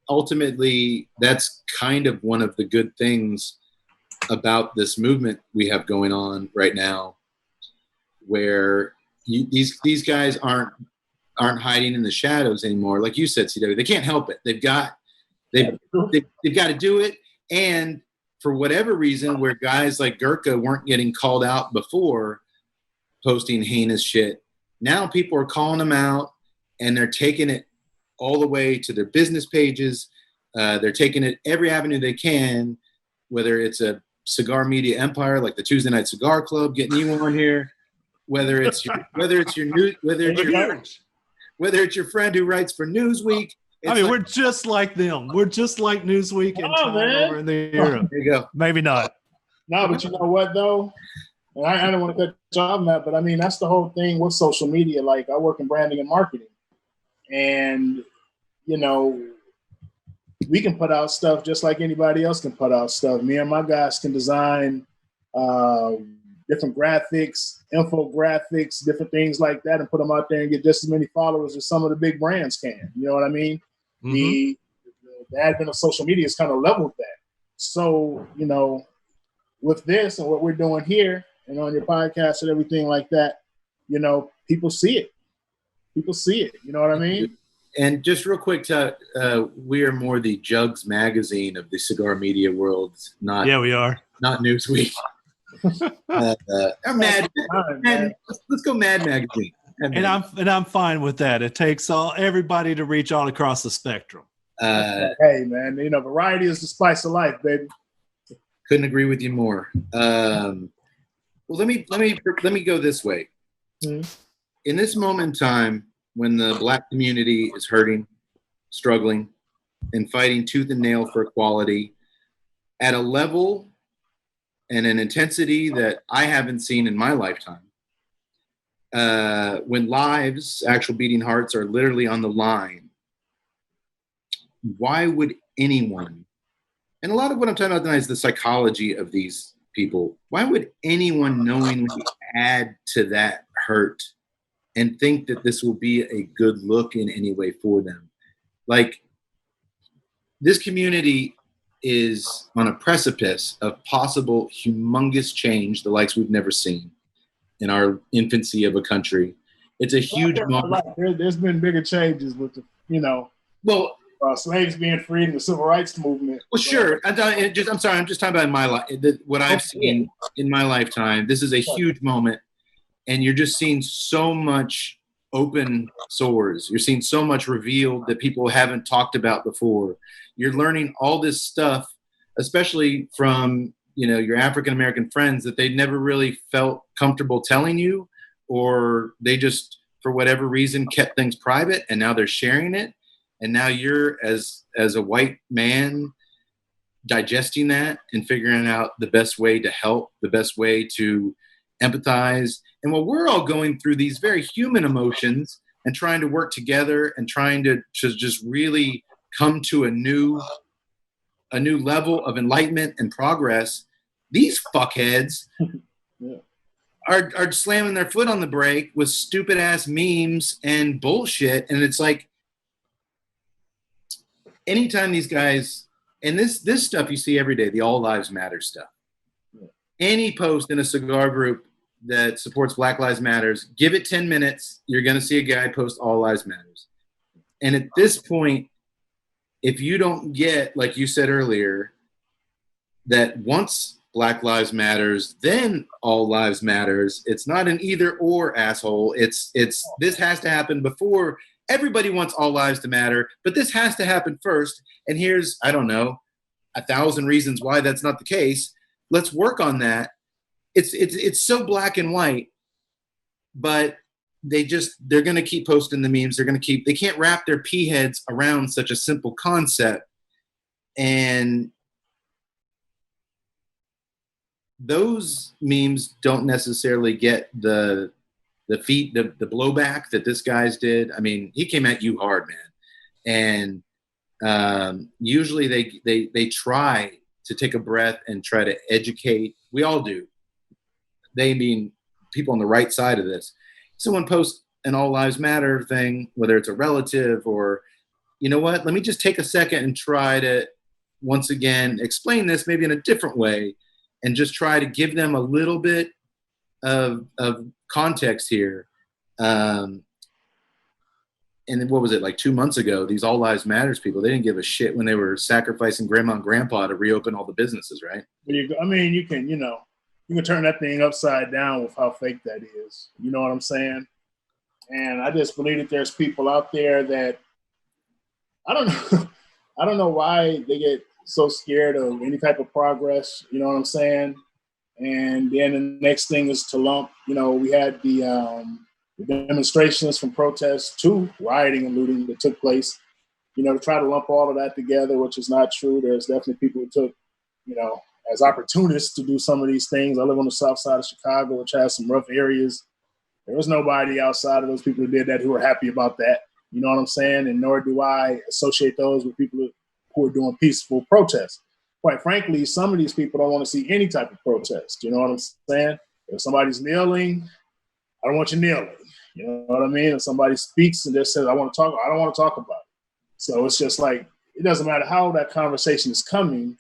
Ultimately, that's kind of one of the good things about this movement we have going on right now, where these guys aren't hiding in the shadows anymore. Like you said, CW, they can't help it. They've got to do it. And for whatever reason, where guys like Gurkha weren't getting called out before posting heinous shit, now people are calling them out, and they're taking it all the way to their business pages. They're taking it every avenue they can, whether it's a cigar media empire like the Tuesday Night Cigar Club getting you on here, whether it's your friend who writes for Newsweek. We're just like them. We're just like Newsweek and Time over in the Europe. There you go. Maybe not. No, but you know what though? And I don't want to cut you off on that, but I mean that's the whole thing with social media. Like I work in branding and marketing, and we can put out stuff just like anybody else can put out stuff. Me and my guys can design different graphics, infographics, different things like that, and put them out there and get just as many followers as some of the big brands can. You know what I mean? Mm-hmm. The advent of social media has kind of leveled that. So, with this and what we're doing here and on your podcast and everything like that, people see it. People see it. You know what I mean? And just real quick, we are more the Jugs magazine of the cigar media world. We are. Not Newsweek. Mad. Let's go Mad Magazine. And I'm fine with that. It takes everybody to reach all across the spectrum. Hey man, variety is the spice of life, baby. Couldn't agree with you more. Well, let me go this way. Mm-hmm. In this moment in time, when the Black community is hurting, struggling, and fighting tooth and nail for equality at a level and an intensity that I haven't seen in my lifetime, when lives, actual beating hearts, are literally on the line, why would anyone, and a lot of what I'm talking about tonight is the psychology of these people, why would anyone knowingly add to that hurt and think that this will be a good look in any way for them? Like, this community is on a precipice of possible humongous change, the likes we've never seen in our infancy of a country. It's a huge moment. There's been bigger changes with slaves being freed in the civil rights movement. Well, sure. I'm sorry. I'm just talking about my life. What I've seen in my lifetime. This is a huge moment, and you're just seeing so much open sores. You're seeing so much revealed that people haven't talked about before. You're learning all this stuff, especially from your African American friends, that they never really felt comfortable telling you, or they just, for whatever reason, kept things private, and now they're sharing it. And now you're, as a white man, digesting that and figuring out the best way to help, the best way to empathize. And while we're all going through these very human emotions and trying to work together and trying to just really come to a new level of enlightenment and progress, these fuckheads are slamming their foot on the brake with stupid ass memes and bullshit. And it's like, anytime these guys, and this stuff you see every day, the All Lives Matter stuff. Any post in a cigar group that supports Black Lives Matters, give it 10 minutes, you're going to see a guy post All Lives Matters. And at this point, if you don't get, like you said earlier, that once Black Lives Matters, then All Lives Matters, it's not an either or, asshole. It's this has to happen before. Everybody wants all lives to matter, but this has to happen first. And here's, I don't know, 1,000 reasons why that's not the case. Let's work on that. It's so black and white, but they're going to keep posting the memes. They can't wrap their pea heads around such a simple concept. And those memes don't necessarily get the blowback that this guy's did. I mean, he came at you hard, man. And usually they try to take a breath and try to educate. We all do. They mean people on the right side of this. Someone posts an All Lives Matter thing, whether it's a relative or, you know what, let me just take a second and try to, once again, explain this maybe in a different way and just try to give them a little bit of context here. And then what was it, like 2 months ago, these All Lives Matters people, they didn't give a shit when they were sacrificing grandma and grandpa to reopen all the businesses, right? I mean, you can turn that thing upside down with how fake that is. You know what I'm saying? And I just believe that there's people out there that, I don't know why they get so scared of any type of progress. You know what I'm saying? And then the next thing is to lump, we had the demonstrations from protests to rioting and looting that took place, to try to lump all of that together, which is not true. There's definitely people who took, as opportunists to do some of these things. I live on the south side of Chicago, which has some rough areas. There was nobody outside of those people who did that who were happy about that. You know what I'm saying? And nor do I associate those with people who are doing peaceful protests. Quite frankly, some of these people don't want to see any type of protest. You know what I'm saying? If somebody's kneeling, I don't want you kneeling. You know what I mean? If somebody speaks and just says, I don't want to talk about it. So it's just like, it doesn't matter how that conversation is coming.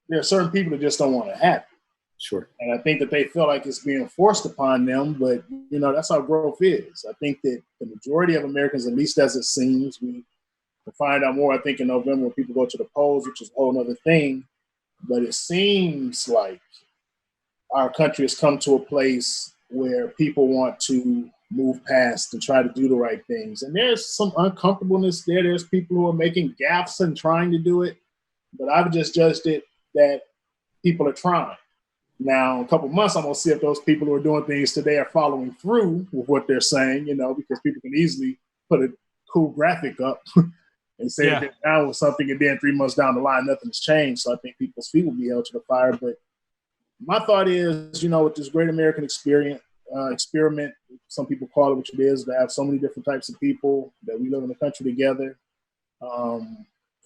There are certain people that just don't want to have it. Sure. And I think that they feel like it's being forced upon them, but that's how growth is. I think that the majority of Americans, at least as it seems, we will find out more, I think, in November when people go to the polls, which is a whole other thing. But it seems like our country has come to a place where people want to move past and try to do the right things. And there's some uncomfortableness there. There's people who are making gaffes and trying to do it. But I've just judged it that people are trying. Now, in a couple of months, I'm going to see if those people who are doing things today are following through with what they're saying, because people can easily put a cool graphic up and say that they're down with something, and then 3 months down the line, nothing's changed. So I think people's feet will be held to the fire. But my thought is, with this great American experiment, some people call it what it is, to have so many different types of people that we live in the country together.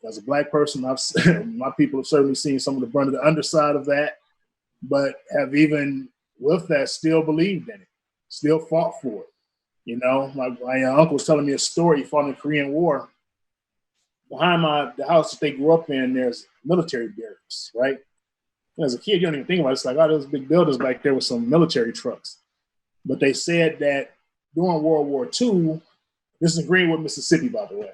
As a Black person, my people have certainly seen some of the brunt of the underside of that, but have even with that still believed in it, still fought for it. My uncle was telling me a story. He fought in the Korean War. Behind the house that they grew up in, there's military barracks, right? As a kid, you don't even think about it. It's like, those big buildings back there with some military trucks. But they said that during World War II, this is in Greenwood, Mississippi, by the way,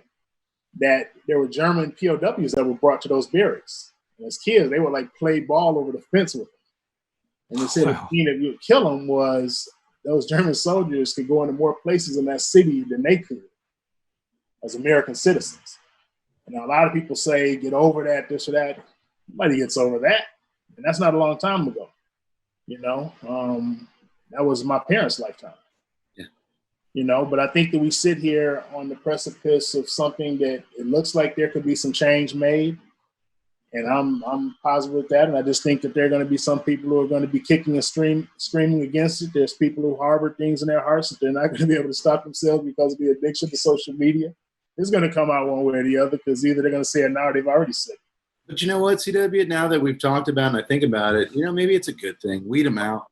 that there were German POWs that were brought to those barracks. And as kids, they would play ball over the fence with them. And they said the thing that would kill them was those German soldiers could go into more places in that city than they could as American citizens. And a lot of people say, get over that, this or that. Nobody gets over that. And that's not a long time ago. That was my parents' lifetime. Yeah. But I think that we sit here on the precipice of something that it looks like there could be some change made. And I'm positive with that. And I just think that there are going to be some people who are going to be kicking and screaming against it. There's people who harbor things in their hearts that they're not going to be able to stop themselves because of the addiction to social media. It's going to come out one way or the other, because either they're going to say it now or they've already said it. But you know what, CW, now that we've talked about and I think about it, maybe it's a good thing. Weed them out.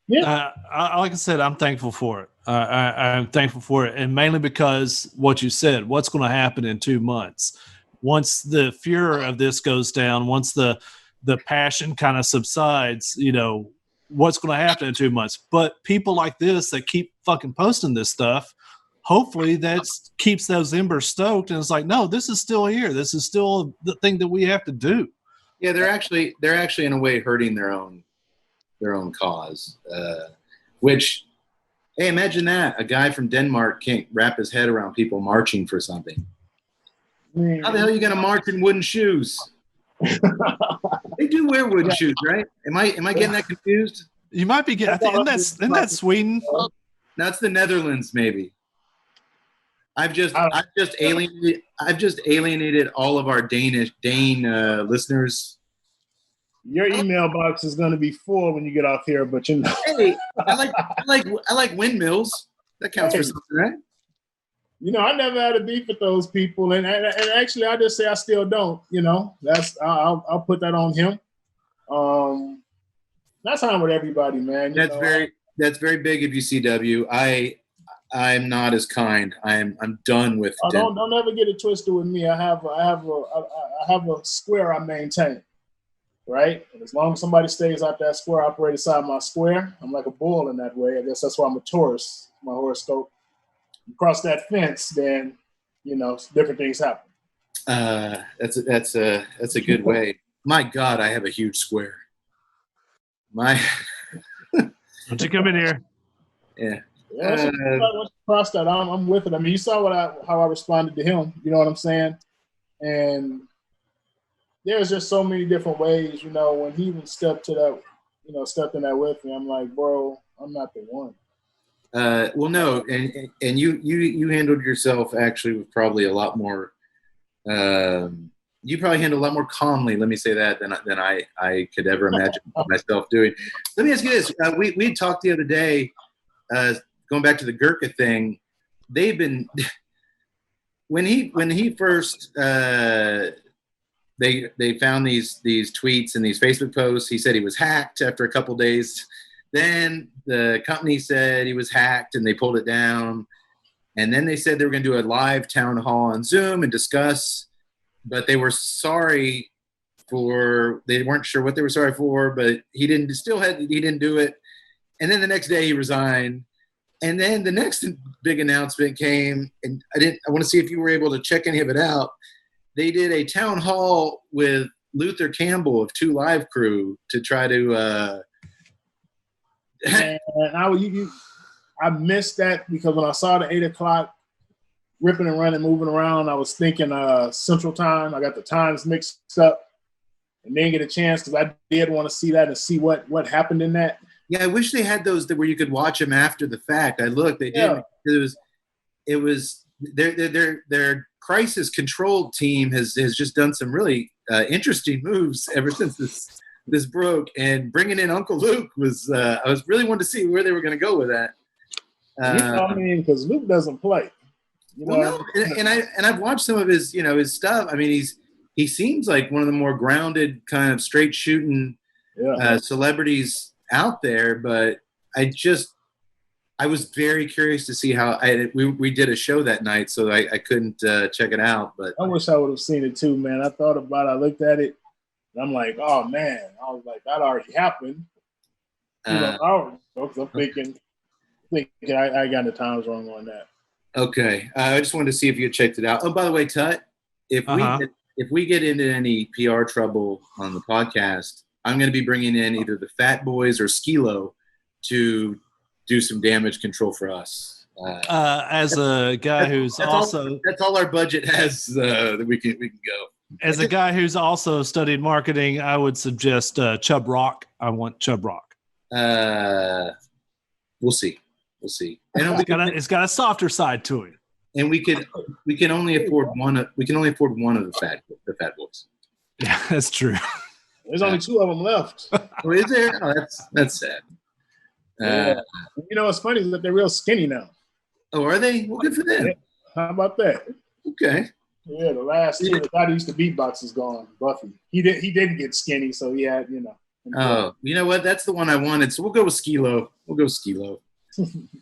Like I said, I'm thankful for it. I'm thankful for it, and mainly because what you said. What's going to happen in 2 months? Once the furor of this goes down, once the passion kind of subsides, what's going to happen in 2 months? But people like this that keep fucking posting this stuff, hopefully that keeps those embers stoked, and it's like, no, this is still here. This is still the thing that we have to do. Yeah, they're actually in a way hurting their own cause. Which, hey, imagine that a guy from Denmark can't wrap his head around people marching for something. How the hell are you gonna march in wooden shoes? They do wear wooden shoes, right? Am I getting that confused? You might be getting. I think isn't that Sweden? No, it's the Netherlands, maybe. I've just alienated all of our Dane listeners. Your email box is going to be full when you get off here, but Hey, I like windmills. That counts for something, right? I never had a beef with those people, and actually, I just say I still don't. That's I'll put that on him. That's fine with everybody, man. That's very big of UCW. I'm not as kind. I'm done with. Don't ever get it twisted with me. I have a square I maintain. Right? And as long as somebody stays out that square, operate inside my square, I'm like a bull in that way. I guess that's why I'm a Taurus, my horoscope. You cross that fence, then, different things happen. That's a good way. My God, I have a huge square. Don't you come in here? Yeah. Once you cross that, I'm with it. I mean, you saw how I responded to him. You know what I'm saying? And there's just so many different ways, when he even stepped in that with me, I'm like, bro, I'm not the one. Well, no, and you handled yourself actually with probably a lot more. You probably handled a lot more calmly. Let me say that than I could ever imagine myself doing. Let me ask you this: we talked the other day, going back to the Gurkha thing. They've been when he first. They found these tweets and these Facebook posts. He said he was hacked after a couple days. Then the company said he was hacked and they pulled it down. And then they said they were going to do a live town hall on Zoom and discuss, but they were sorry they weren't sure what they were sorry for, but he didn't do it. And then the next day he resigned. And then the next big announcement came, and I want to see if you were able to check any of it out. They did a town hall with Luther Campbell of 2 Live Crew to try to. And I missed that because when I saw the 8 o'clock ripping and running, moving around, I was thinking Central Time. I got the times mixed up and didn't get a chance because I did want to see that and see what happened in that. Yeah, I wish they had those where you could watch them after the fact. I looked, they did. It was their crisis control team has just done some really interesting moves ever since this broke, and bringing in Uncle Luke was I was really wanted to see where they were going to go with that. Because Luke doesn't play. I've watched some of his his stuff. I mean, he seems like one of the more grounded, kind of straight shooting celebrities out there. But I was very curious to see how we did a show that night, so I couldn't check it out. But I wish I would have seen it too, man. I thought about it. I looked at it, and I'm like, oh man. I was like, that already happened. I'm thinking I got the times wrong on that. Okay, I just wanted to see if you had checked it out. Oh, by the way, Tut, if we get into any PR trouble on the podcast, I'm going to be bringing in either the Fat Boys or Skilo to do some damage control for us. As a guy who's also that's all our budget has that we can go. As a guy who's also studied marketing, I would suggest Chub Rock. I want Chub Rock. We'll see. And it's got a softer side to it. And we can only afford one of the Fat Boys. Yeah, that's true. There's only 2 of them left. Oh, is there? Oh, that's sad. What's funny is that they're real skinny now. Oh, are they? Well, good for them. Yeah. How about that? Okay. Yeah, the last 2, the guy who used to beatbox is gone. Buffy. He didn't get skinny, so he had, Oh, you know what? That's the one I wanted. So we'll go with Skilo.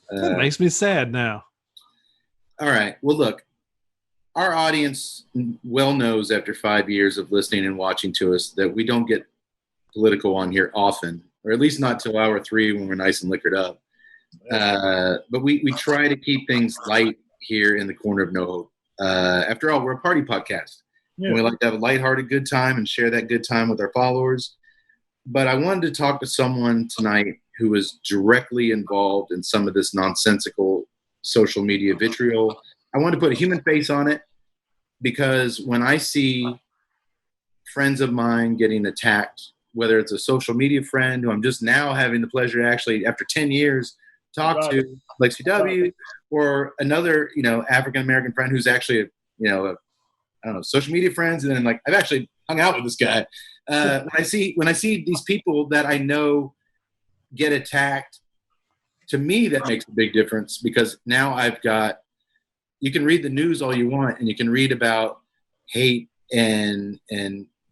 That makes me sad now. All right. Well, look, our audience well knows after 5 years of listening and watching to us that we don't get political on here often, or at least not till hour 3 when we're nice and liquored up. But we try to keep things light here in the corner of no hope. After all, we're a party podcast. Yeah. And we like to have a lighthearted good time and share that good time with our followers. But I wanted to talk to someone tonight who was directly involved in some of this nonsensical social media vitriol. I wanted to put a human face on it because when I see friends of mine getting attacked, whether it's a social media friend who I'm just now having the pleasure to actually, after 10 years, talk to, like CW, or another, African-American friend who's actually, I don't know, social media friends. And then I've actually hung out with this guy. When I see these people that I know get attacked, to me, that makes a big difference because now you can read the news all you want and you can read about hate and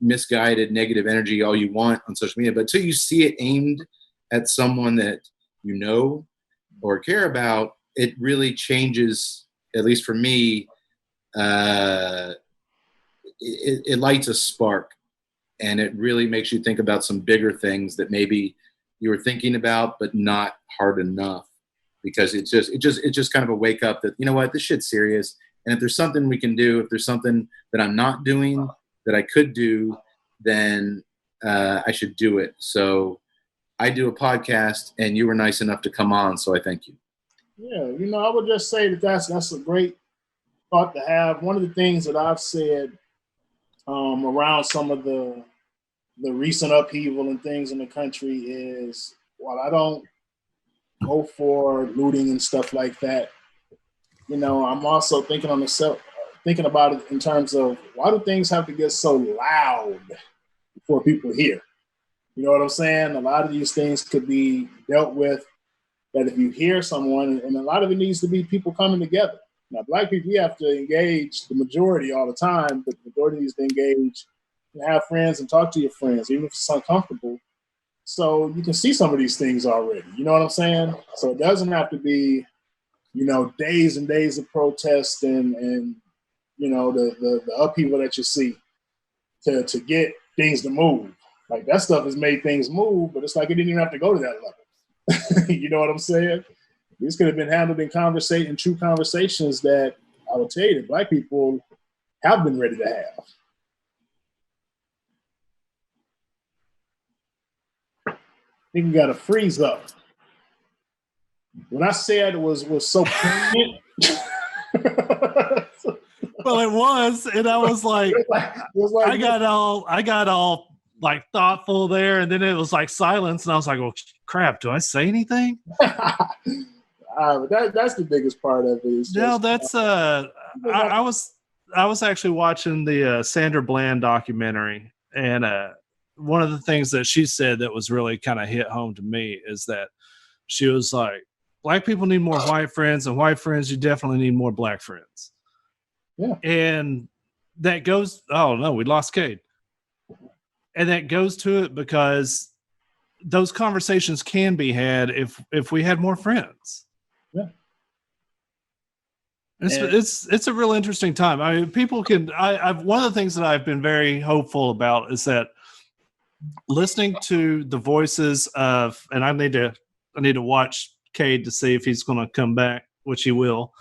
misguided negative energy all you want on social media. But until you see it aimed at someone that you know or care about, it really changes, at least for me, it lights a spark. And it really makes you think about some bigger things that maybe you were thinking about, but not hard enough, because it's just kind of a wake up that, you know what, this shit's serious. And if there's something we can do, if there's something that I'm not doing that I could do, then I should do it. So I do a podcast and you were nice enough to come on. So I thank you. Yeah. I would just say that's a great thought to have. One of the things that I've said around some of the recent upheaval and things in the country is, while I don't go for looting and stuff like that, I'm also thinking about it in terms of, why do things have to get so loud before people hear? You know what I'm saying? A lot of these things could be dealt with, that if you hear someone, and a lot of it needs to be people coming together. Now, Black people, we have to engage the majority all the time, but the majority needs to engage and have friends and talk to your friends, even if it's uncomfortable. So you can see some of these things already. You know what I'm saying? So it doesn't have to be, days and days of protest and the upheaval that you see to get things to move. Like, that stuff has made things move, but it's like it didn't even have to go to that level. You know what I'm saying? This could have been handled in true conversations that I would tell you that Black people have been ready to have. I think we got to freeze up. When I said it was so poignant. Well, it was, and I was like, I got all like thoughtful there, and then it was like silence, and I was like, well, crap, do I say anything? That's the biggest part of it. That's I was actually watching the Sandra Bland documentary, and one of the things that she said that was really kind of hit home to me is that she was like, Black people need more white friends, and white friends, you definitely need more Black friends. Yeah. And that goes, oh no, we lost Cade. And that goes to it because those conversations can be had if we had more friends. Yeah. It's a real interesting time. I mean, people can. I've one of the things that I've been very hopeful about is that listening to the voices of, and I need to watch Cade to see if he's going to come back, which he will,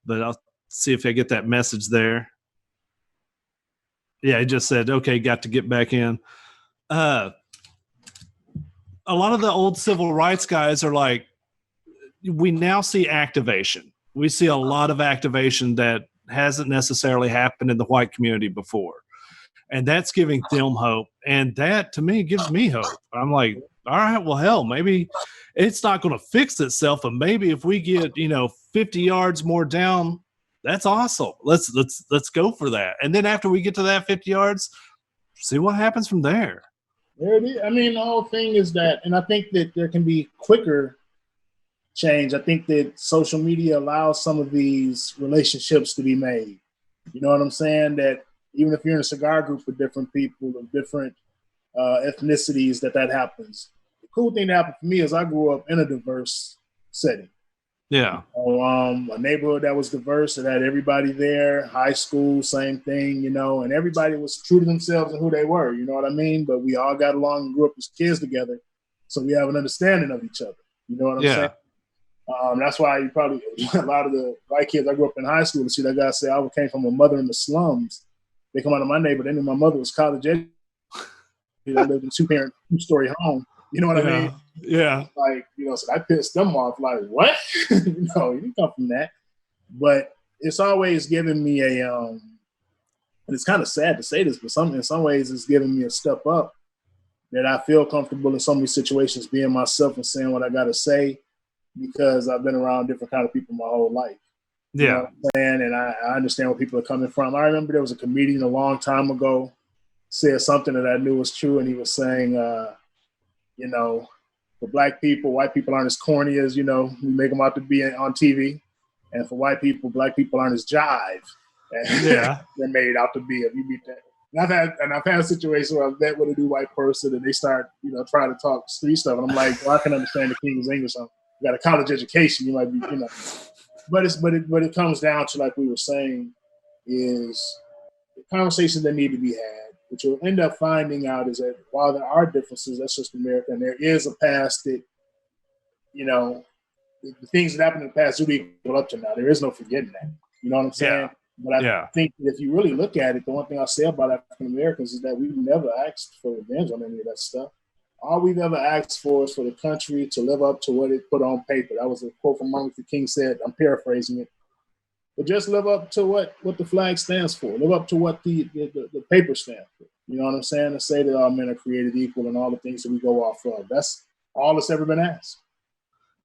but I'll see if I get that message there. Yeah, he just said, okay, got to get back in. A lot of the old civil rights guys are like, we now see activation. We see a lot of activation that hasn't necessarily happened in the white community before. And that's giving them hope. And that, to me, gives me hope. I'm like, all right, well, hell, maybe it's not going to fix itself, but maybe if we get, 50 yards more down, that's awesome. Let's go for that. And then after we get to that 50 yards, see what happens from there. There it is. I mean, the whole thing is that, and I think that there can be quicker change. I think that social media allows some of these relationships to be made. You know what I'm saying? That even if you're in a cigar group with different people of different ethnicities that happens. The cool thing that happened for me is I grew up in a diverse setting. Yeah. A neighborhood that was diverse, that had everybody there, high school, same thing, and everybody was true to themselves and who they were, you know what I mean? But we all got along and grew up as kids together, so we have an understanding of each other. You know what I'm saying? That's why you probably, a lot of the white kids I grew up in high school, to see that guy say, I came from a mother in the slums. They come out of my neighborhood, they knew my mother was college educated. I lived in a two-parent, two-story home. You know what I mean? Yeah. Like, so I pissed them off. Like, what? You come from that. But it's always given me and it's kind of sad to say this, but in some ways it's given me a step up that I feel comfortable in so many situations being myself and saying what I got to say, because I've been around different kind of people my whole life. Yeah. You know what I'm saying? And I understand where people are coming from. I remember there was a comedian a long time ago said something that I knew was true, and he was saying, for black people, white people aren't as corny as, we make them out to be on TV. And for white people, black people aren't as jive. Yeah. They're made out to be if you beat that. And I've had a situation where I've met with a new white person and they start, trying to talk street stuff. And I'm like, well, I can understand the King's English. You got a college education. You might be, but it comes down to, like we were saying, is the conversations that need to be had. What you'll end up finding out is that while there are differences, that's just America, and there is a past that, the things that happened in the past do equal up to now. There is no forgetting that. You know what I'm saying? Yeah. But I think that if you really look at it, the one thing I'll say about African Americans is that we've never asked for revenge on any of that stuff. All we've ever asked for is for the country to live up to what it put on paper. That was a quote from Martin Luther King said. I'm paraphrasing it. But just live up to what the flag stands for. Live up to what the paper stands for. You know what I'm saying? And say that all men are created equal and all the things that we go off of. That's all that's ever been asked.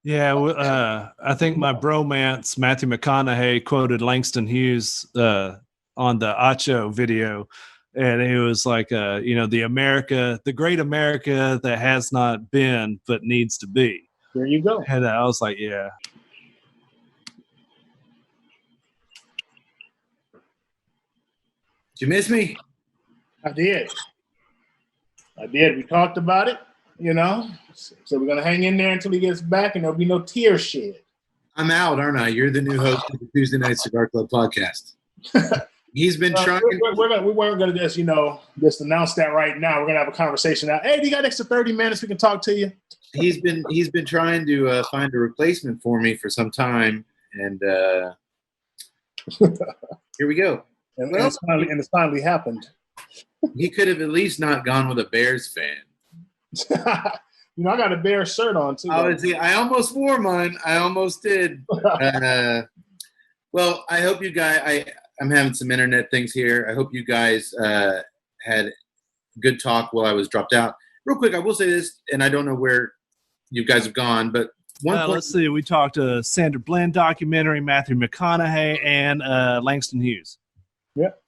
Yeah, I think my bromance, Matthew McConaughey, quoted Langston Hughes on the Acho video. And it was like, the great America that has not been but needs to be. There you go. And I was like, yeah. Did you miss me? I did. We talked about it, So we're going to hang in there until he gets back, and there'll be no tears shed. I'm out, aren't I? You're the new host of the Tuesday Night Cigar Club podcast. He's been trying. We weren't going to just announce that right now. We're going to have a conversation now. Hey, do you got extra 30 minutes we can talk to you? He's been trying to find a replacement for me for some time, and here we go. And it's finally happened. He could have at least not gone with a Bears fan. I got a Bears shirt on too. I almost wore mine. I almost did. Well, I hope you guys. I'm having some internet things here. I hope you guys had good talk while I was dropped out. Real quick, I will say this, and I don't know where you guys have gone, but let's see. We talked to Sandra Bland documentary, Matthew McConaughey, and Langston Hughes. Yep.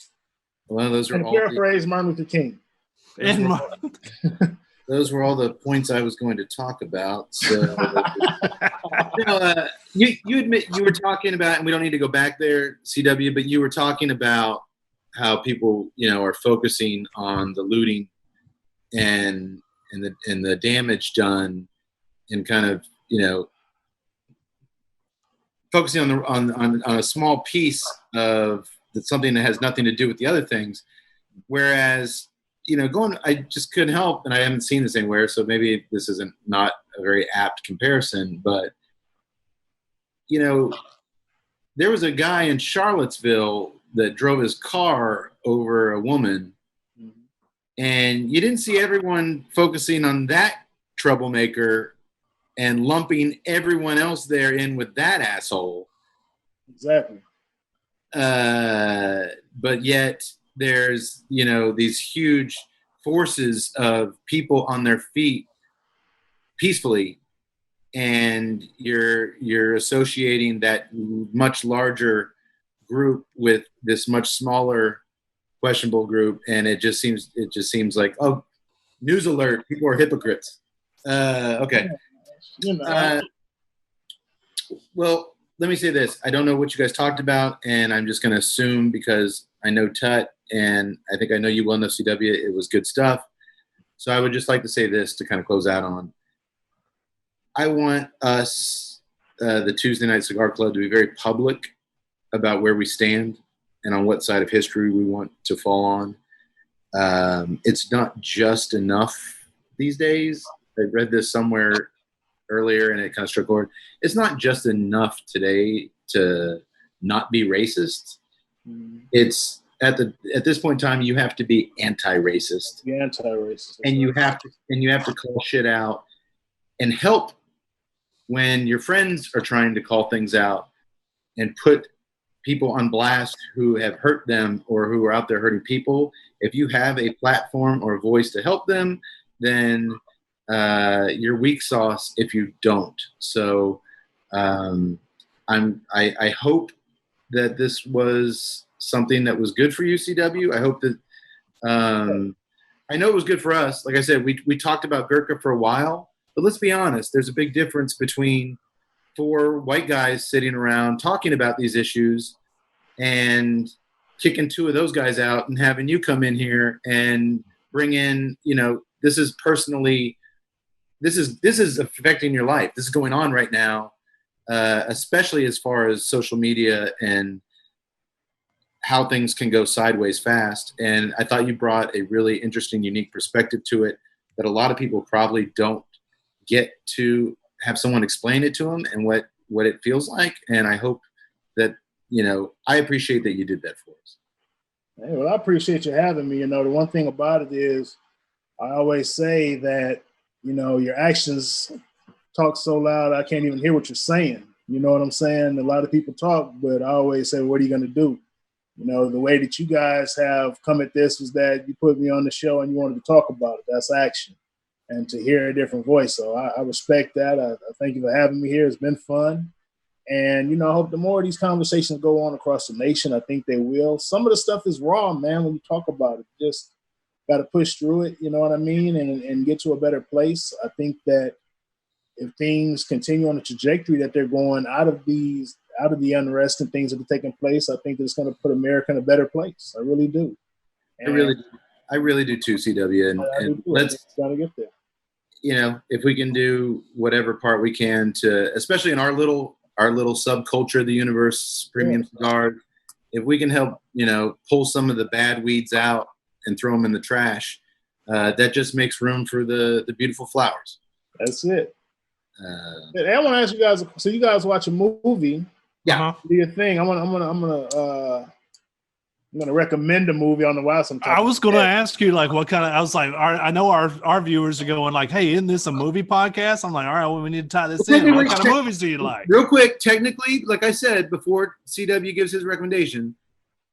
Well, those are all paraphrase Martin Luther King. Those were all the points I was going to talk about. So, you admit you were talking about, and we don't need to go back there, CW, but you were talking about how people, are focusing on the looting and the damage done, and kind of, focusing on a small piece of something that has nothing to do with the other things, whereas. I just couldn't help, and I haven't seen this anywhere, so maybe this isn't not a very apt comparison, but, there was a guy in Charlottesville that drove his car over a woman, and you didn't see everyone focusing on that troublemaker and lumping everyone else there in with that asshole. Exactly. But yet, there's, these huge forces of people on their feet peacefully, and you're associating that much larger group with this much smaller questionable group, and it just seems like, oh, news alert, people are hypocrites. Okay. Well, let me say this. I don't know what you guys talked about, and I'm just going to assume, because I know Tut, and I think I know you well enough, CW. It was good stuff. So I would just like to say this to kind of close out on. I want us, the Tuesday Night Cigar Club, to be very public about where we stand and on what side of history we want to fall on. It's not just enough these days. I read this somewhere earlier and it kind of struck chord. It's not just enough today to not be racist. It's at this point in time, you have to be anti-racist. Be anti-racist. And you have to call shit out and help when your friends are trying to call things out and put people on blast who have hurt them or who are out there hurting people. If you have a platform or a voice to help them, then you're weak sauce if you don't. So I hope that this was something that was good for UCW. I hope that I know it was good for us. Like I said, we talked about Gurkha for a while, but let's be honest. There's a big difference between 4 white guys sitting around talking about these issues and kicking 2 of those guys out and having you come in here and bring in, this is affecting your life. This is going on right now, especially as far as social media and how things can go sideways fast. And I thought you brought a really interesting, unique perspective to it that a lot of people probably don't get to have someone explain it to them and what it feels like. And I hope that, I appreciate that you did that for us. Hey, well, I appreciate you having me. The one thing about it is I always say that, your actions talk so loud, I can't even hear what you're saying. You know what I'm saying? A lot of people talk, but I always say, what are you going to do? The way that you guys have come at this was that you put me on the show and you wanted to talk about it. That's action. And to hear a different voice. So I respect that. I thank you for having me here. It's been fun. And, I hope the more of these conversations go on across the nation, I think they will. Some of the stuff is raw, man, when you talk about it. Just got to push through it, you know what I mean, and get to a better place. I think that if things continue on the trajectory that they're going out of the unrest and things that are taking place, I think that it's going to put America in a better place. I really do. And I really do too, CW. And let's gotta get there. If we can do whatever part we can to, especially in our little subculture of the universe, premium cigars, if we can help, pull some of the bad weeds out and throw them in the trash, that just makes room for the beautiful flowers. That's it. I want to ask you guys. So you guys watch a movie? Yeah. Do your thing. I'm gonna recommend a movie on the wild sometime. I was gonna ask you what kind of. I was like, I know our viewers are going like, hey, isn't this a movie podcast? I'm like, all right, well, we need to tie this in. What kind of movies do you like? Real quick, technically, like I said before, CW gives his recommendation.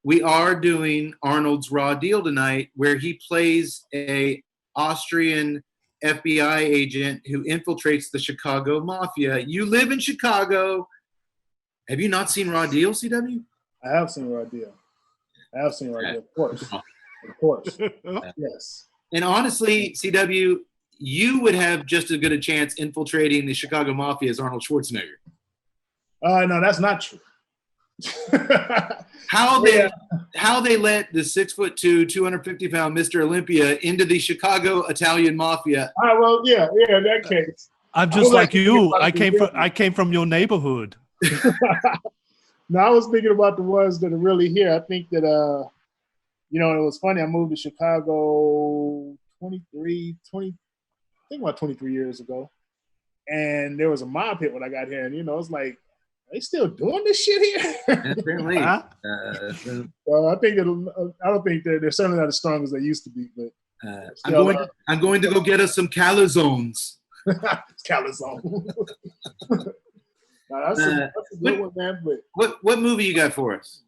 We are doing Arnold's Raw Deal tonight, where he plays a Austrian FBI agent who infiltrates the Chicago Mafia. You live in Chicago. Have you not seen Raw Deal, CW? I have seen Raw Deal. Of course. Of course. Yes. And honestly, CW, you would have just as good a chance infiltrating the Chicago Mafia as Arnold Schwarzenegger. No, that's not true. How they let the 6'2", 250-pound Mr. Olympia into the Chicago Italian Mafia? Well, yeah, in that case. I'm just like you. I came from your neighborhood. No, I was thinking about the ones that are really here. I think that it was funny. I moved to Chicago 23 years ago, and there was a mob hit when I got here, and it's like, they still doing this shit here? Apparently. Well, I don't think they're certainly not as strong as they used to be. But I'm going to go get us some calzones. Calzone. That's a good one, man. But what movie you got for us?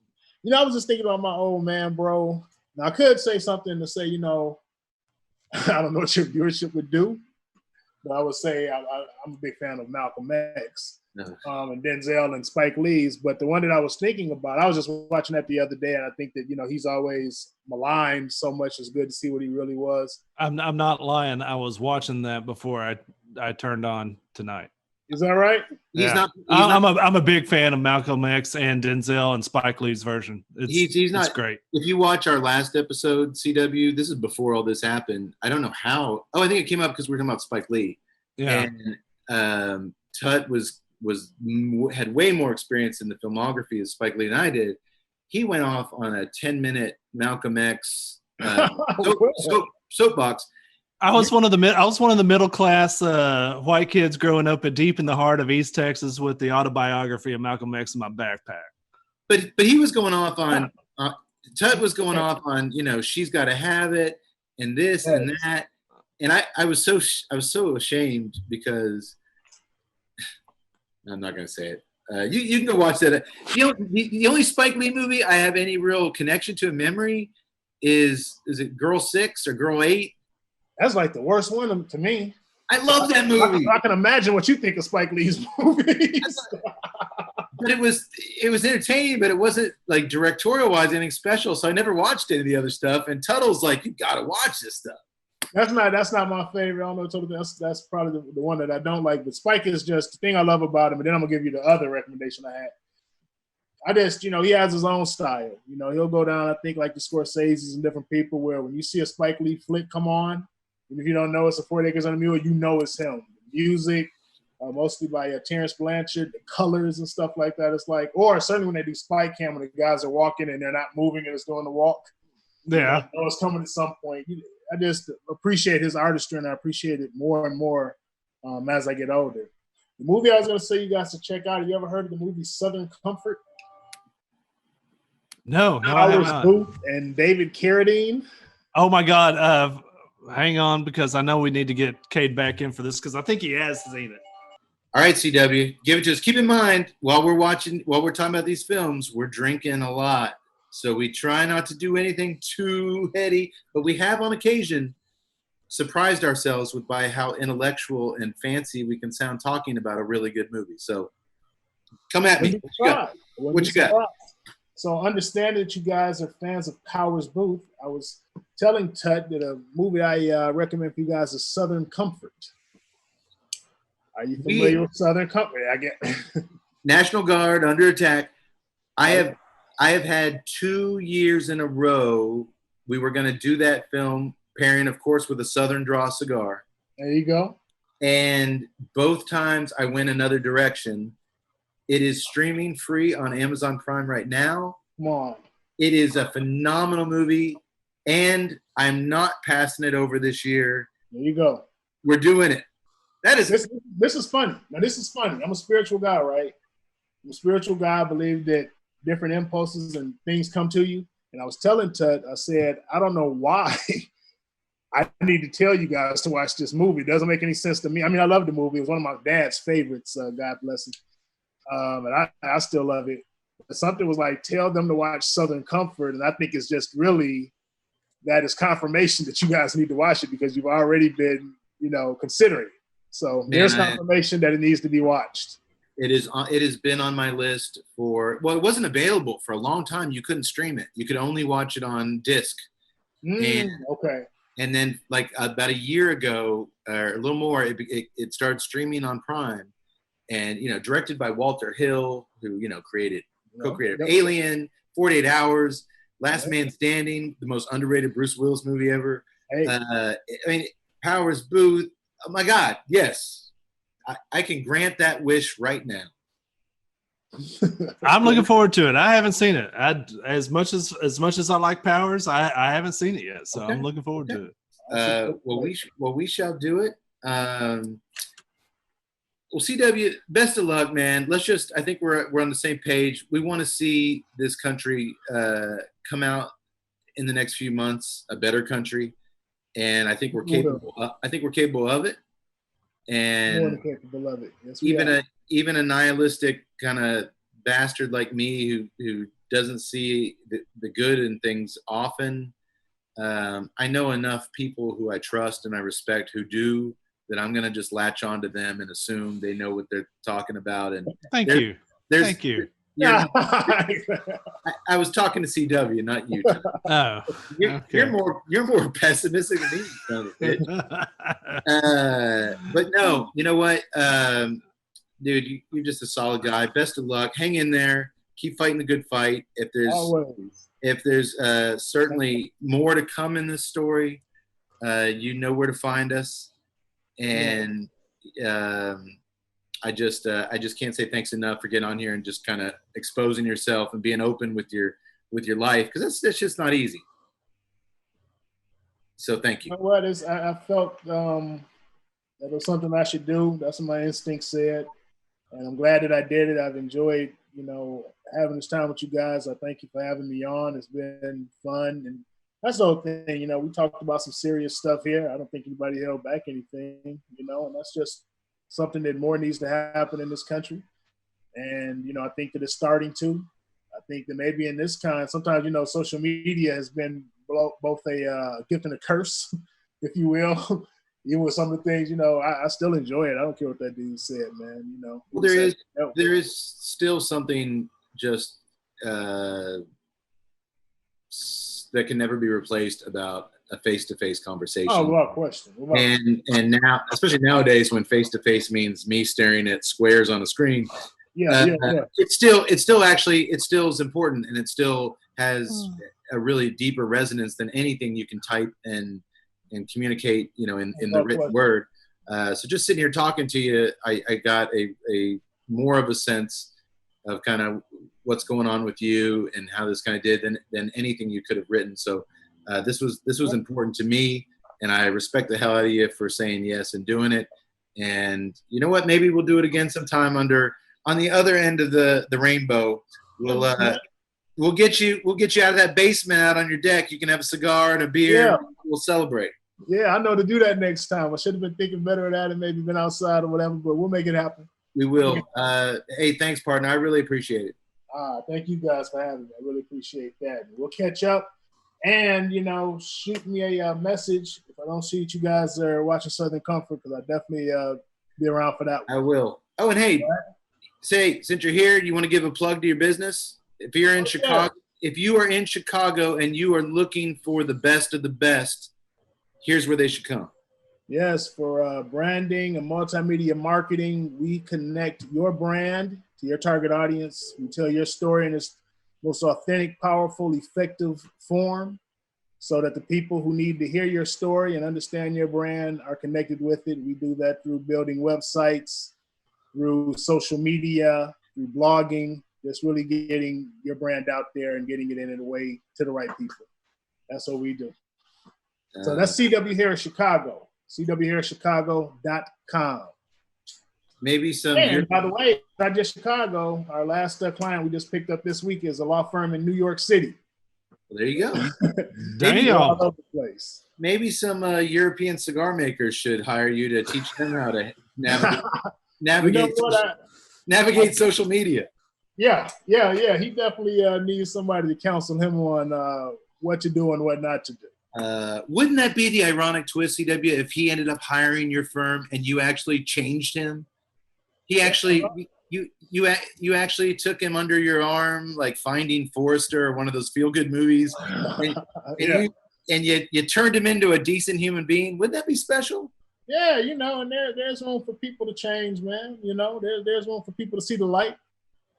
I was just thinking about my old man, bro. Now I could say something to say, I don't know what your viewership would do, but I would say I'm a big fan of Malcolm X. And Denzel and Spike Lee's, but the one that I was thinking about, I was just watching that the other day, and I think that he's always maligned so much. It's good to see what he really was. I'm not lying. I was watching that before I turned on tonight. Is that right? He's Yeah. not. He's I'm not. I'm a big fan of Malcolm X and Denzel and Spike Lee's version. He's not. It's great. If you watch our last episode, CW, this is before all this happened. I don't know how. Oh, I think it came up because we were talking about Spike Lee. Yeah. And Tut had way more experience in the filmography as Spike Lee than I did. He went off on a 10-minute Malcolm X soapbox. I was one of the middle class white kids growing up deep in the heart of East Texas with the autobiography of Malcolm X in my backpack. But he was going off on Tut was going off on, she's got to have it and this and that, and I was so ashamed because I'm not going to say it. You can go watch that. The only Spike Lee movie I have any real connection to in memory is it Girl 6 or Girl 8? That's like the worst one to me. I love that movie. I can imagine what you think of Spike Lee's movies. But it was entertaining, but it wasn't like directorial wise anything special. So I never watched any of the other stuff. And Tuttle's like, you gotta watch this stuff. That's not my favorite. I don't know. Totally, that's probably the one that I don't like. But Spike is just the thing I love about him. And then I'm gonna give you the other recommendation I had. I just, he has his own style. He'll go down, I think, like the Scorsese's and different people where when you see a Spike Lee flick come on, and if you don't know it's a 40 Acres on a Mule, it's him. The music, mostly by Terrence Blanchard, the colors and stuff like that. It's like, or certainly when they do Spike Cam, when the guys are walking and they're not moving and it's doing the walk. Yeah. It's coming at some point. I just appreciate his artistry, and I appreciate it more and more as I get older. The movie I was going to say you guys to check out, have you ever heard of the movie Southern Comfort? No, I have not. Booth and David Carradine. Oh my God. Hang on, because I know we need to get Cade back in for this because I think he has seen it. All right, CW, give it to us. Keep in mind, while we're talking about these films, we're drinking a lot. So we try not to do anything too heady, but we have on occasion surprised ourselves by how intellectual and fancy we can sound talking about a really good movie. So come at me. What you got? So understanding that you guys are fans of Powers Booth, I was telling Tut that a movie I recommend for you guys is Southern Comfort. Are you familiar with Southern Comfort? I get National Guard, Under Attack. I have had 2 years in a row. We were going to do that film, pairing, of course, with a Southern Draw cigar. There you go. And both times I went another direction. It is streaming free on Amazon Prime right now. Come on. It is a phenomenal movie, and I'm not passing it over this year. There you go. We're doing it. That is this is funny. Now, this is funny. I'm a spiritual guy, right? I'm a spiritual guy. I believe that different impulses and things come to you. And I was telling Tut, I said, I don't know why I need to tell you guys to watch this movie. It doesn't make any sense to me. I mean, I love the movie. It was one of my dad's favorites, God bless him. And I still love it. But something was like, tell them to watch Southern Comfort. And I think it's just really, that is confirmation that you guys need to watch it because you've already been, considering it. So there's confirmation that it needs to be watched. It has been on my list it wasn't available for a long time. You couldn't stream it. You could only watch it on disc. Okay. And then like about a year ago or a little more, it started streaming on Prime. And, directed by Walter Hill, who, co-created Alien, 48 Hours, Last Man Standing, the most underrated Bruce Willis movie ever. Hey. Powers Booth. Oh, my God. Yes. I can grant that wish right now. I'm looking forward to it. I haven't seen it. As much as I like Powers, I haven't seen it yet. So okay. I'm looking forward to it. We shall do it. Well, CW, best of luck, man. I think we're on the same page. We want to see this country come out in the next few months, a better country, and I think we're capable. I think we're capable of it. And more than capable of it. Yes, even a nihilistic kind of bastard like me who doesn't see the good in things often. I know enough people who I trust and I respect who do. That I'm going to just latch on to them and assume they know what they're talking about. And Thank you. I was talking to CW, not you. Oh, you're more pessimistic than me. But no, you know what? dude, you're just a solid guy. Best of luck. Hang in there. Keep fighting the good fight. Always. If there's certainly more to come in this story, you know where to find us. And I just can't say thanks enough for getting on here and just kind of exposing yourself and being open with your life, because that's just not easy. So thank you. You know what? I felt that it was something I should do. That's what my instinct said. And I'm glad that I did it. I've enjoyed, having this time with you guys. I thank you for having me on. It's been fun. And that's the whole thing. We talked about some serious stuff here. I don't think anybody held back anything, and that's just something that more needs to happen in this country. And, I think that it's starting to. I think that maybe in this kind, sometimes, social media has been both a gift and a curse, if you will. Even with some of the things, I still enjoy it. I don't care what that dude said, man. Well, there is still something just that can never be replaced about a face-to-face conversation. Oh, without question. And now, especially nowadays, when face-to-face means me staring at squares on a screen. Yeah. It still is important, and it still has a really deeper resonance than anything you can type and communicate, in the written word. So just sitting here talking to you, I got a more of a sense of kind of what's going on with you and how this kind of did than anything you could have written. So this was important to me, and I respect the hell out of you for saying yes and doing it. And you know what? Maybe we'll do it again sometime on the other end of the rainbow. We'll get you out of that basement, out on your deck. You can have a cigar and a beer. Yeah. We'll celebrate. Yeah, I know to do that next time. I should have been thinking better of that and maybe been outside or whatever, but we'll make it happen. We will. Hey, thanks, partner. I really appreciate it. Thank you guys for having me. I really appreciate that. We'll catch up and, shoot me a message if I don't see you guys are watching Southern Comfort, because I definitely be around for that one. I will. Oh, and hey, since you're here, do you want to give a plug to your business? If you're in Chicago, if you are in Chicago and you are looking for the best of the best, here's where they should come. Yes, for branding and multimedia marketing, we connect your brand to your target audience. We tell your story in its most authentic, powerful, effective form so that the people who need to hear your story and understand your brand are connected with it. We do that through building websites, through social media, through blogging, just really getting your brand out there and getting it in a way to the right people. That's what we do. So that's CW here in Chicago, CWHereInChicago.com. Maybe some. And by the way, not just Chicago, our last client we just picked up this week is a law firm in New York City. Well, there you go. Damn. All over the place. Maybe some European cigar makers should hire you to teach them how to navigate social media. Yeah. He definitely needs somebody to counsel him on what to do and what not to do. Wouldn't that be the ironic twist, CW, if he ended up hiring your firm and you actually changed him? He actually, you actually took him under your arm, like Finding Forrester or one of those feel-good movies, and you turned him into a decent human being. Wouldn't that be special? Yeah, and there's room for people to change, man. There's room for people to see the light.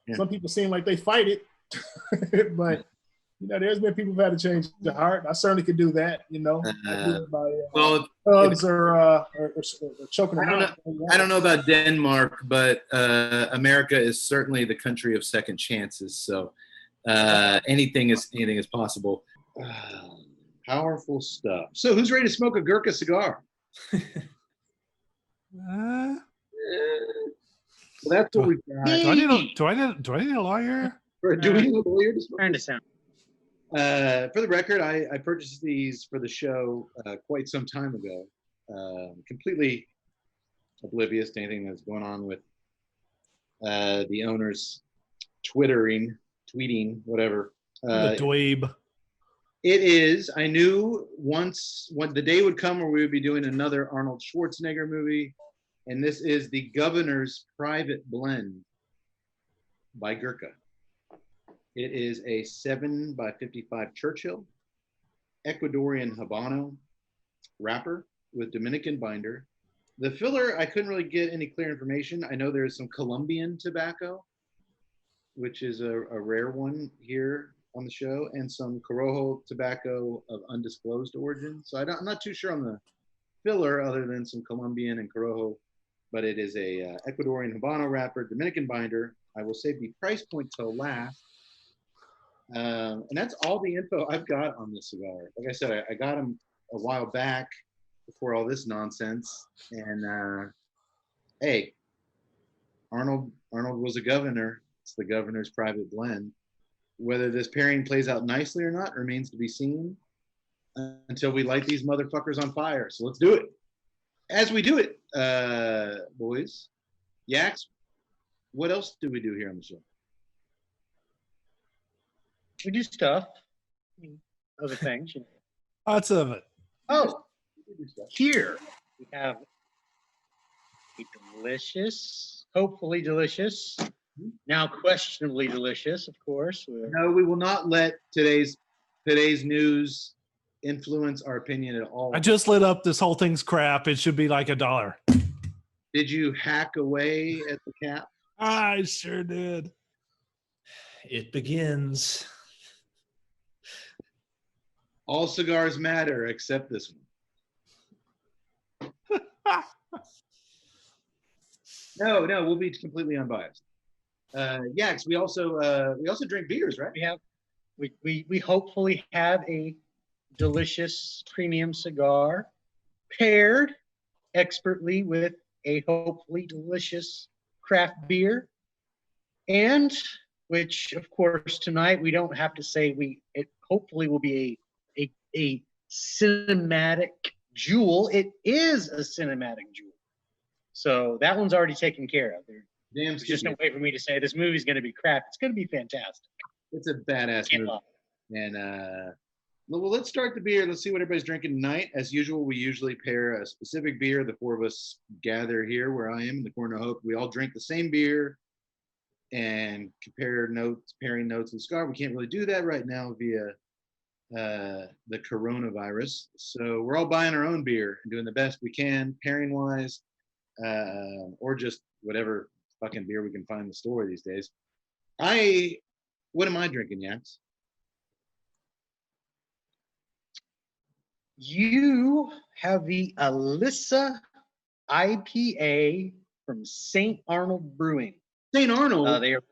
Yeah. Some people seem like they fight it, but there's been people who've had to change their heart. I certainly could do that, hugs or choking them out. I don't know about Denmark, but America is certainly the country of second chances. So anything is possible. Powerful stuff. So who's ready to smoke a Gurkha cigar? Well, that's what we got. Do I need a lawyer? Do we need a lawyer to smoke? Turn to sound. For the record, I purchased these for the show quite some time ago. Completely oblivious to anything that's going on with the owners tweeting, whatever. The dweeb. It is. I knew once when the day would come where we would be doing another Arnold Schwarzenegger movie, and this is the Governor's Private Blend by Gurkha. It is a 7x55 Churchill, Ecuadorian Habano wrapper with Dominican binder, The filler, I couldn't really get any clear information. I know there's some Colombian tobacco, which is a rare one here on the show, and some Corojo tobacco of undisclosed origin. So I'm not too sure on the filler other than some Colombian and Corojo, but it is a Ecuadorian Habano wrapper, Dominican binder. I will save the price point till last. And that's all the info I've got on this cigar. Like I said, I got them a while back before all this nonsense. And hey, Arnold was a governor. It's the governor's private blend. Whether this pairing plays out nicely or not remains to be seen until we light these motherfuckers on fire. So let's do it. As we do it, boys, Yaks, what else do we do here on the show? We do stuff. Other things. You know. Lots of it. Oh, here we have a delicious, hopefully delicious, now questionably delicious, of course. No, we will not let today's news influence our opinion at all. I just lit up. This whole thing's crap. It should be like $1. Did you hack away at the cap? I sure did. It begins. All cigars matter except this one. No, we'll be completely unbiased. Yaks, we also drink beers, right? We hopefully have a delicious premium cigar paired expertly with a hopefully delicious craft beer, and which of course tonight we don't have to say it hopefully will be a cinematic jewel. It is a cinematic jewel. So that one's already taken care of. There's just no way for me to say this movie's going to be crap. It's going to be fantastic. It's a badass movie. And well, let's start the beer. Let's see what everybody's drinking tonight. As usual, we usually pair a specific beer. The four of us gather here where I am in the corner of hope. We all drink the same beer and compare notes, pairing notes with cigar. We can't really do that right now via the coronavirus. So we're all buying our own beer and doing the best we can, pairing wise, or just whatever fucking beer we can find in the store these days. What am I drinking, Yaks? You have the Alyssa IPA from St. Arnold Brewing. St. Arnold? They are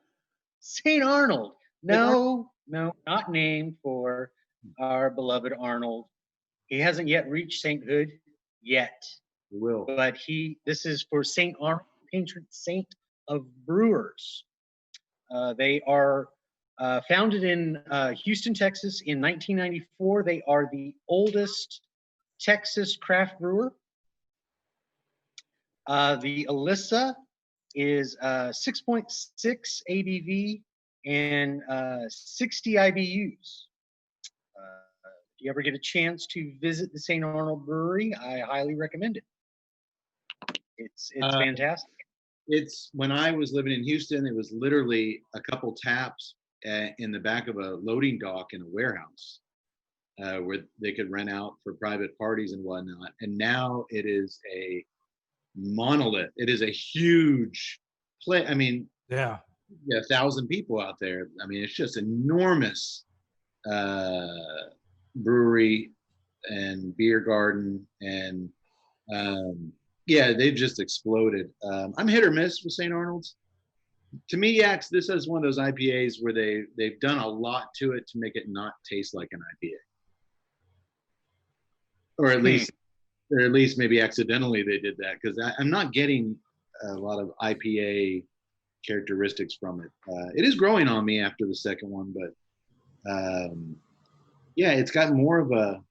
St. Arnold. No, not named for our beloved Arnold. He hasn't yet reached sainthood yet. He will. But this is for St. Arnold, patron saint of brewers. They are founded in Houston, Texas in 1994. They are the oldest Texas craft brewer. The Alyssa is 6.6 ABV and 60 IBUs. If you ever get a chance to visit the St. Arnold Brewery, I highly recommend it. It's fantastic. It's when I was living in Houston, it was literally a couple taps in the back of a loading dock in a warehouse where they could rent out for private parties and whatnot. And now it is a monolith. It is a huge place. I mean, yeah, 1,000 people out there. I mean, it's just enormous brewery and beer garden, and they've just exploded. I'm hit or miss with St. Arnold's. To me, Yaks, this is one of those IPAs where they've done a lot to it to make it not taste like an IPA, or at least maybe accidentally they did that, because I'm not getting a lot of IPA characteristics from it. It is growing on me after the second one, but it's got more of a.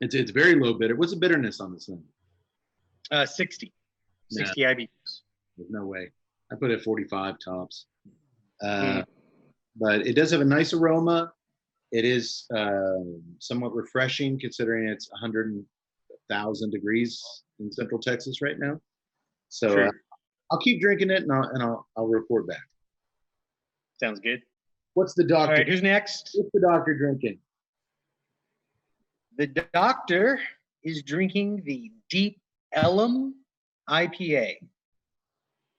It's very low bitter. What's the bitterness on this thing? 60 IBUs. There's no way. I put it 45 tops. But it does have a nice aroma. It is somewhat refreshing considering it's 100,000 degrees in Central Texas right now. So I'll keep drinking it and I'll report back. Sounds good. What's the doctor? All right, who's next? What's the doctor drinking? The doctor is drinking the Deep Ellum IPA.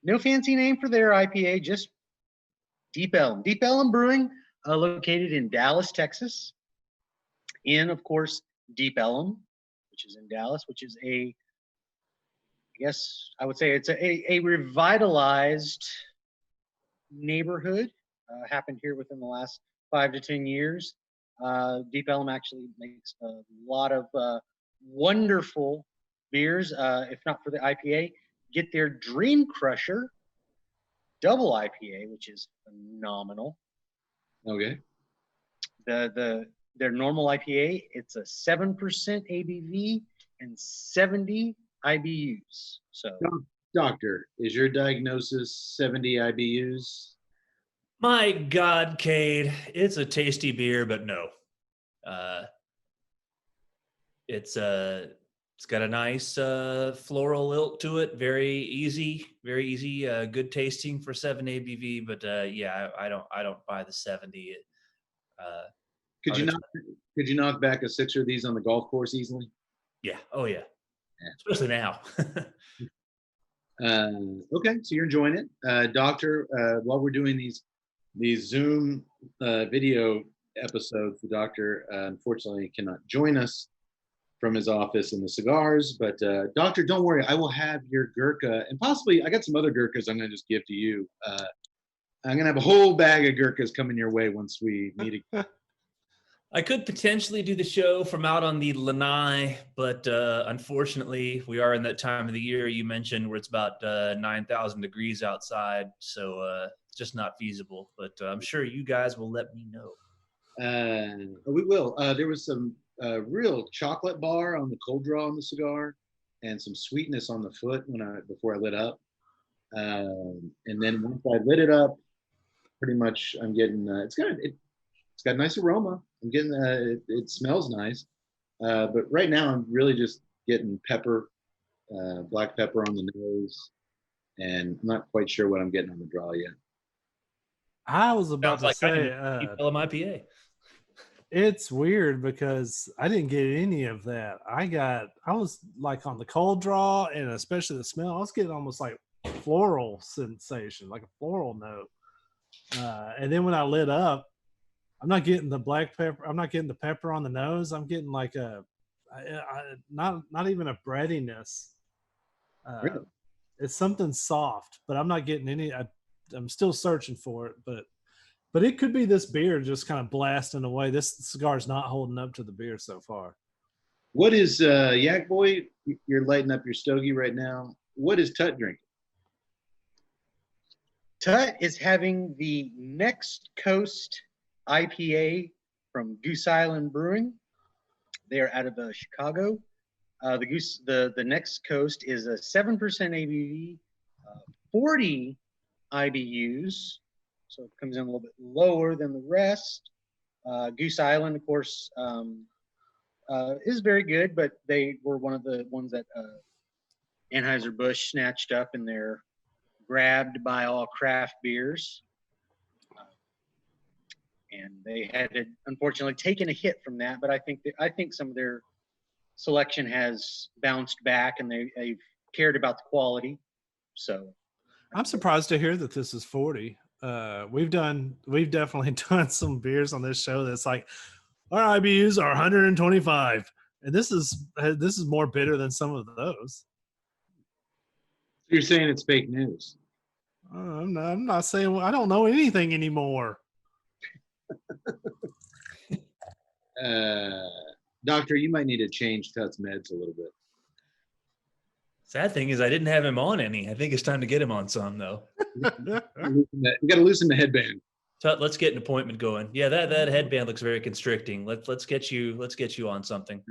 No fancy name for their IPA, just Deep Ellum. Deep Ellum Brewing, located in Dallas, Texas. Of course, Deep Ellum, which is in Dallas, which is I guess I would say it's a revitalized neighborhood. Happened here within the last 5 to 10 years. Deep Ellum actually makes a lot of wonderful beers. If not for the IPA, get their Dream Crusher double IPA, which is phenomenal. Okay. Their normal IPA, it's a 7% ABV and 70 IBUs. So, Doctor, is your diagnosis 70 IBUs? My God, Cade, it's a tasty beer, but no. It's got a nice floral lilt to it. Very easy, good tasting for 7 ABV. But yeah, I don't buy the 70. Could you knock back a 6 of these on the golf course easily? Yeah. Oh yeah. Especially now. Okay, so you're enjoying it, Doctor. While we're doing these Zoom video episodes, the Doctor unfortunately cannot join us from his office in the cigars. But Doctor, don't worry, I will have your Gurkha, and possibly I got some other Gurkhas I'm going to just give to you. I'm going to have a whole bag of Gurkhas coming your way once we meet again. I could potentially do the show from out on the lanai, but unfortunately, we are in that time of the year you mentioned where it's about 9,000 degrees outside, so it's just not feasible. But I'm sure you guys will let me know. We will. There was some real chocolate bar on the cold draw on the cigar, and some sweetness on the foot before I lit up. And then once I lit it up, pretty much I'm getting it's got a nice aroma. I'm getting it smells nice, but right now I'm really just getting pepper, black pepper on the nose, and I'm not quite sure what I'm getting on the draw yet. I was about Sounds to like say, Deep Ellum IPA. it's weird because I didn't get any of that. I was like on the cold draw, and especially the smell, I was getting almost like floral sensation, like a floral note. And then when I lit up, I'm not getting the black pepper. I'm not getting the pepper on the nose. I'm getting like not even a breadiness. Really? It's something soft, but I'm not getting any. I'm still searching for it, but it could be this beer just kind of blasting away. This cigar is not holding up to the beer so far. What is Yak Boy? You're lighting up your stogie right now. What is Tut drinking? Tut is having the Next Coast IPA from Goose Island Brewing. They are out of Chicago. The Next Coast is a 7% ABV, 40 IBUs, so it comes in a little bit lower than the rest. Goose Island, of course, is very good, but they were one of the ones that Anheuser-Busch snatched up in their grabbed by all craft beers. And they had unfortunately taken a hit from that, but I think some of their selection has bounced back, and they've cared about the quality. So I'm surprised to hear that this is 40. We've definitely done some beers on this show that's like our IBUs are 125, and this is more bitter than some of those. You're saying it's fake news. I'm not saying I don't know anything anymore. Doctor, you might need to change Tut's meds a little bit. Sad thing is I didn't have him on any. I think it's time to get him on some though. We got to loosen the headband. Tut, let's get an appointment going. Yeah, that headband looks very constricting. Let's get you on something.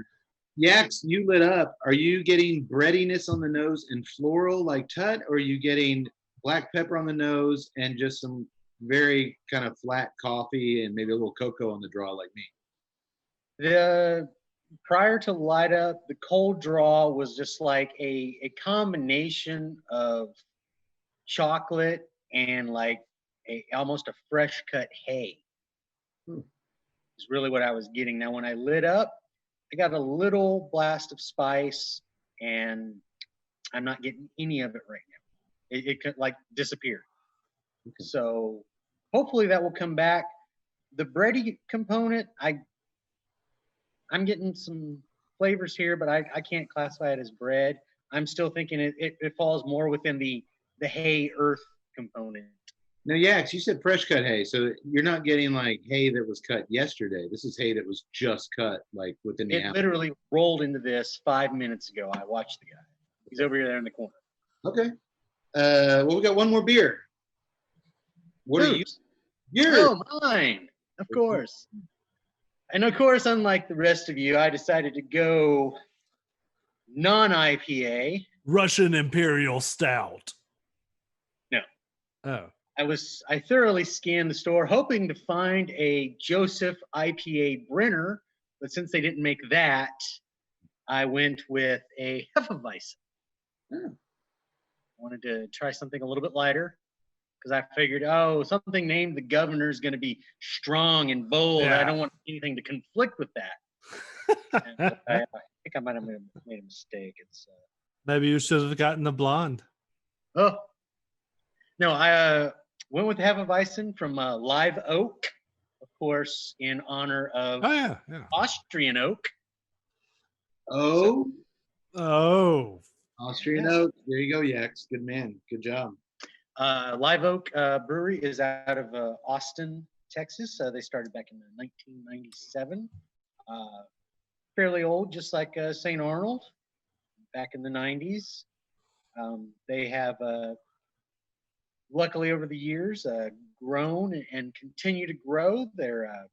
Yaks, you lit up. Are you getting breadiness on the nose and floral like Tut, or are you getting black pepper on the nose and just some very kind of flat coffee and maybe a little cocoa on the draw like me? Prior to light up, the cold draw was just like a combination of chocolate and like almost a fresh cut hay. Is really what I was getting. Now when I lit up, I got a little blast of spice and I'm not getting any of it right now. It could like disappear. Okay. So hopefully that will come back. The bready component, I'm getting some flavors here, but I can't classify it as bread. I'm still thinking it falls more within the hay earth component. Now, Yax, you said fresh cut hay, so you're not getting like hay that was cut yesterday. This is hay that was just cut like within the It hour. literally rolled into this 5 minutes ago. I watched the guy. He's over there in the corner. Okay. Well, we got one more beer. What are you? Oops. Yours. Oh, mine. Of course. And of course, unlike the rest of you, I decided to go non-IPA. Russian Imperial Stout. No. Oh. I thoroughly scanned the store hoping to find a Joseph IPA Brenner, but since they didn't make that, I went with a Hefeweizen. Oh. Wanted to try something a little bit lighter because I figured, something named the governor is going to be strong and bold. Yeah. I don't want anything to conflict with that. And I think I might have made a mistake. It's Maybe you should have gotten the blonde. no, I went with the Hefeweizen from Live Oak, of course, in honor of Oh yeah. Austrian oak. Oh, Austrian Yes. oak. There you go, Yax. Good man. Good job. Live Oak Brewery is out of Austin, Texas. They started back in 1997. Fairly old, just like St. Arnold back in the 90s. They have, luckily over the years, grown and continue to grow. They're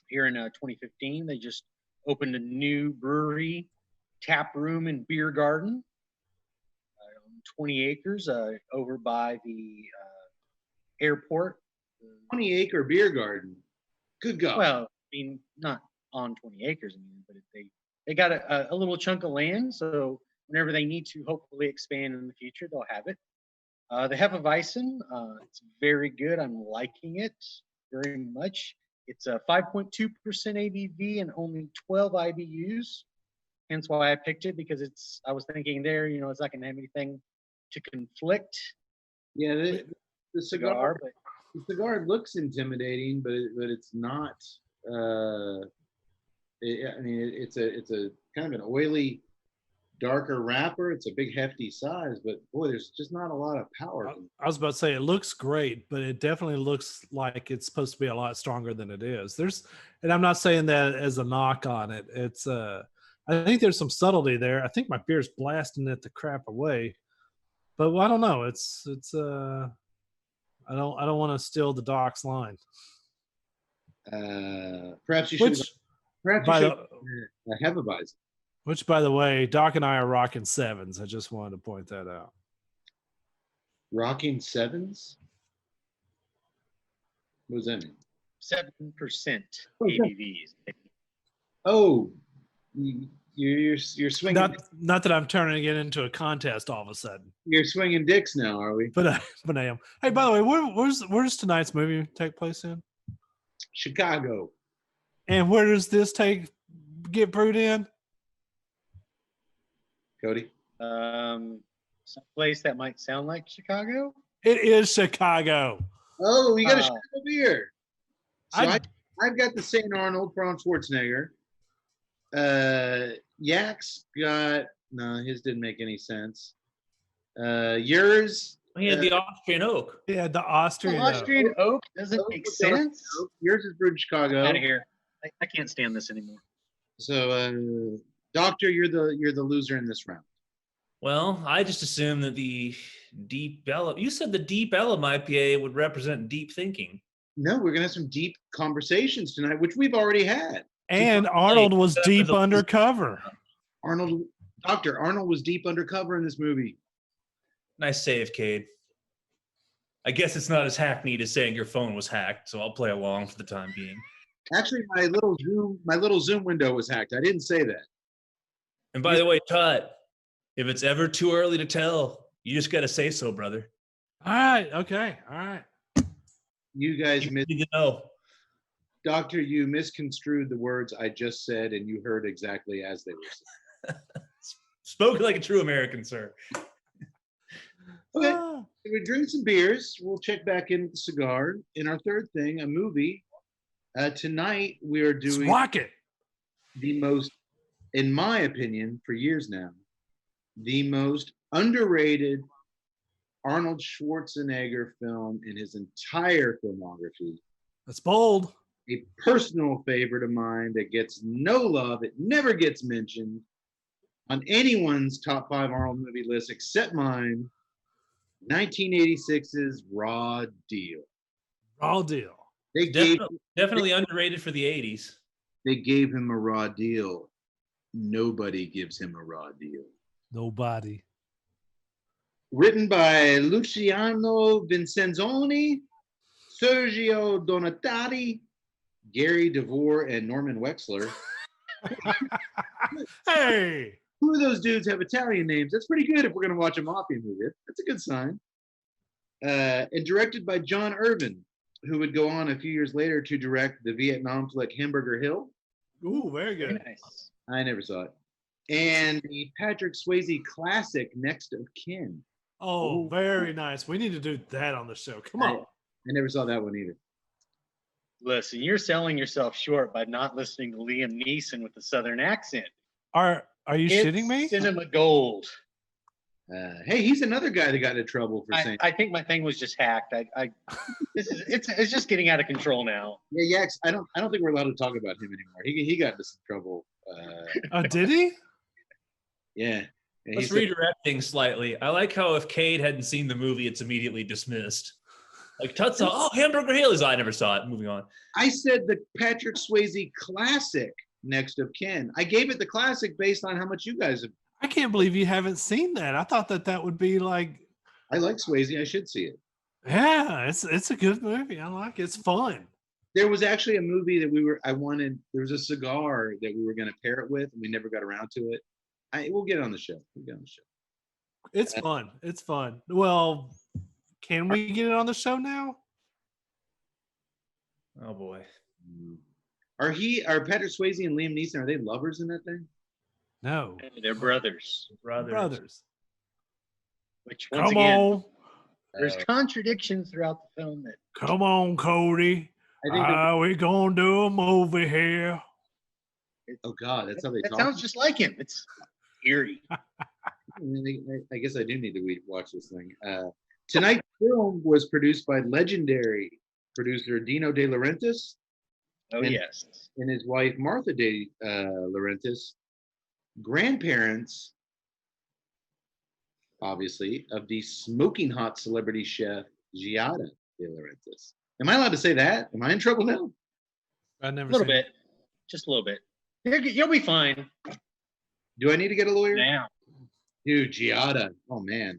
here in 2015. They just opened a new brewery, tap room, and beer garden. 20 acres over by the airport. 20-acre beer garden. Good God. Well, I mean, not on 20 acres, but they got a little chunk of land, so whenever they need to hopefully expand in the future, they'll have it. The Hefeweizen, it's very good. I'm liking it very much. It's a 5.2% ABV and only 12 IBUs. Hence why I picked it, because I was thinking there, it's not going to have anything to conflict. Yeah, the cigar. But The cigar looks intimidating, but it's not. It's a kind of an oily, darker wrapper. It's a big, hefty size, but boy, there's just not a lot of power. I was about to say it looks great, but it definitely looks like it's supposed to be a lot stronger than it is. And I'm not saying that as a knock on it. It's I think there's some subtlety there. I think my beer's blasting it the crap away, but I don't know. It's I don't want to steal the Doc's line. Perhaps you should. Perhaps you should have a Hefeweizen. Which, by the way, Doc and I are rocking 7s. I just wanted to point that out. Rocking 7s? What does that mean? 7% ABVs. Oh, you're swinging. Not that I'm turning it into a contest all of a sudden. You're swinging dicks now, are we? But I am. Hey, by the way, where's tonight's movie take place in? Chicago. And where does this get brewed in? Cody? Some place that might sound like Chicago. It is Chicago. Oh, we got a Chicago beer. So I- I've got the St. Arnold from Schwarzenegger. Yak's got his didn't make any sense. Yours. He had the Austrian oak. Yeah, the Austrian. Austrian oak doesn't make sense. Yours is brewed in Chicago. Out of here. I can't stand this anymore. So, Doctor, you're the loser in this round. Well, I just assumed that the Deep Ellum. You said the Deep Ellum IPA would represent deep thinking. No, we're gonna have some deep conversations tonight, which we've already had. And Arnold was deep undercover. Dr. Arnold was deep undercover in this movie. Nice save, Cade. I guess it's not as hackneyed as saying your phone was hacked, so I'll play along for the time being. Actually, my little Zoom window was hacked. I didn't say that. And by the way, Tut, if it's ever too early to tell, you just got to say so, brother. All right. Okay. All right. You guys You need to know. Doctor, you misconstrued the words I just said, and you heard exactly as they were said. Spoken like a true American, sir. Okay. Ah, We drink some beers. We'll check back in with the cigar. In our third thing, a movie. Tonight we are doing Rocket. the most, in my opinion, for years now, the most underrated Arnold Schwarzenegger film in his entire filmography. That's bold. A personal favorite of mine that gets no love. It never gets mentioned on anyone's top 5 Arnold movie list except mine. 1986's Raw Deal. Raw deal. They gave Definitely underrated for the 80s. they gave him a raw deal. Nobody gives him a raw deal. Nobody. Written by Luciano Vincenzoni, Sergio Donatati, Gary DeVore, and Norman Wexler. Hey. 2 of those dudes have Italian names. That's pretty good if we're going to watch a mafia movie. That's a good sign. And directed by John Irvin, who would go on a few years later to direct the Vietnam flick Hamburger Hill. Ooh, very Very good. nice. I never saw it. And the Patrick Swayze classic Next of Kin. Oh, very nice. We need to do that on the show. Come on. I never saw that one either. Listen, you're selling yourself short by not listening to Liam Neeson with the Southern accent. Are you It's shitting me? Cinema gold. Hey, he's another guy that got into trouble for saying. I think my thing was just hacked. It's just getting out of control now. Yeah, Yax. I don't think we're allowed to talk about him anymore. He got into some trouble. Did he? Yeah. Let's redirect things slightly. I like how if Cade hadn't seen the movie, it's immediately dismissed. Like Tutsa, oh, Hamburger Hill is. I never saw it. Moving on. I said the Patrick Swayze classic Next of Kin. I gave it the classic based on how much you guys have. I can't believe you haven't seen that. I thought that would be like, I like Swayze. I should see it. yeah, it's a good movie. I like it. It's fun. There was actually a movie that I wanted. There was a cigar that we were going to pair it with, and we never got around to it. We'll get it on the show. It's fun. It's fun. Well, can we get it on the show now? Oh boy. Are Patrick Swayze and Liam Neeson, are they lovers in that thing? No. They're brothers. Brothers. Which once Come again, on. there's contradictions throughout the film that Come on, Cody. I think We gonna do a movie here. oh God, that's how they that talk. sounds just like him. It's eerie. I guess I do need to watch this thing. Tonight's film was produced by legendary producer Dino De Laurentiis Oh And- yes. and his wife Martha De Laurentiis, grandparents, obviously, of the smoking hot celebrity chef Giada De Laurentiis. Am I allowed to say that? Am I in trouble now? I A never little seen bit. Just a little bit. You'll be fine Do I need to get a lawyer? now. Dude, Giada. Oh man.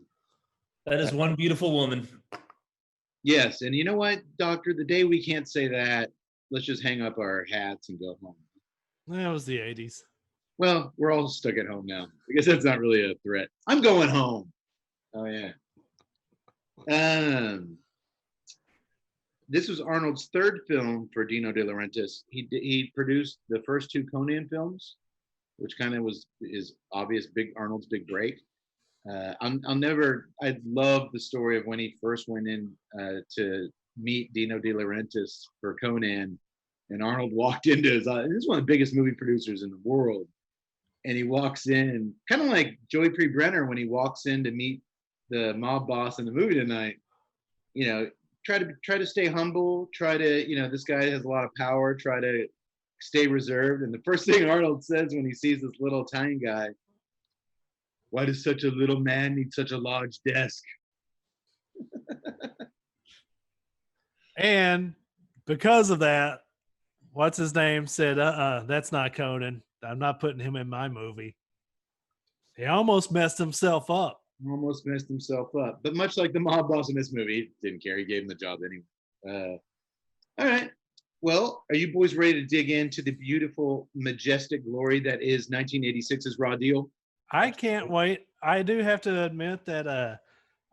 That is one beautiful woman. Yes, and you know what, Doctor? The day we can't say that, let's just hang up our hats and go home. That was the 80s. Well, we're all stuck at home now. I guess that's not really a threat. I'm going home. Oh yeah. This was Arnold's third film for Dino De Laurentiis. He produced the first two Conan films, which kind of was his obvious Arnold's big break. I love the story of when he first went in to meet Dino De Laurentiis for Conan, and Arnold walked into his. This is one of the biggest movie producers in the world, and he walks in, kind of like Joey Pre-Brenner when he walks in to meet the mob boss in the movie tonight. You know, try to stay humble. Try to, this guy has a lot of power. Try to stay reserved. And the first thing Arnold says when he sees this little Italian guy, why does such a little man need such a large desk? And because of that, what's his name said, that's not Conan. I'm not putting him in my movie. He almost messed himself up. Almost messed himself up. But much like the mob boss in this movie, he didn't care. He gave him the job anyway. All right. Well, are you boys ready to dig into the beautiful, majestic glory that is 1986's Raw Deal? I can't wait. I do have to admit that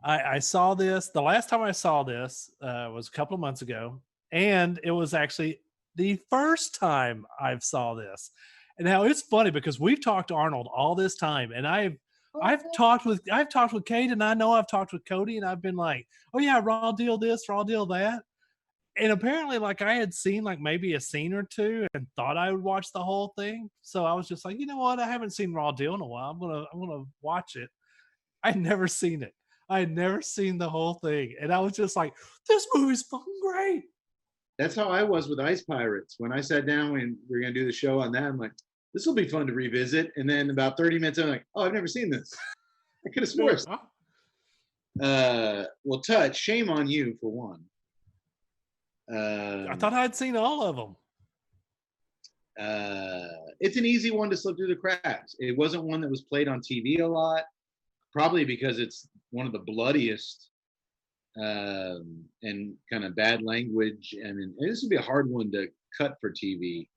I saw this. The last time I saw this was a couple of months ago. And it was actually the first time I saw this. And now it's funny because we've talked to Arnold all this time. And I've I've talked with Kate, and I know I've talked with Cody, and I've been like, oh yeah, raw deal this, raw deal that. And apparently, like, I had seen like maybe a scene or two and thought I would watch the whole thing. So I was just like, you know what? I haven't seen Raw Deal in a while. I'm gonna watch it. I'd never seen it. I had never seen the whole thing. And I was just like, this movie's fucking great. That's how I was with Ice Pirates. When I sat down and we were going to do the show on that, I'm like, this will be fun to revisit. And then about 30 minutes, I'm like, oh, I've never seen this. I could have sworn. Well, Touch, shame on you for one. I thought I'd seen all of them. It's an easy one to slip through the cracks. It wasn't one that was played on TV a lot, probably because it's one of the bloodiest and kind of bad language. I mean, this would be a hard one to cut for TV.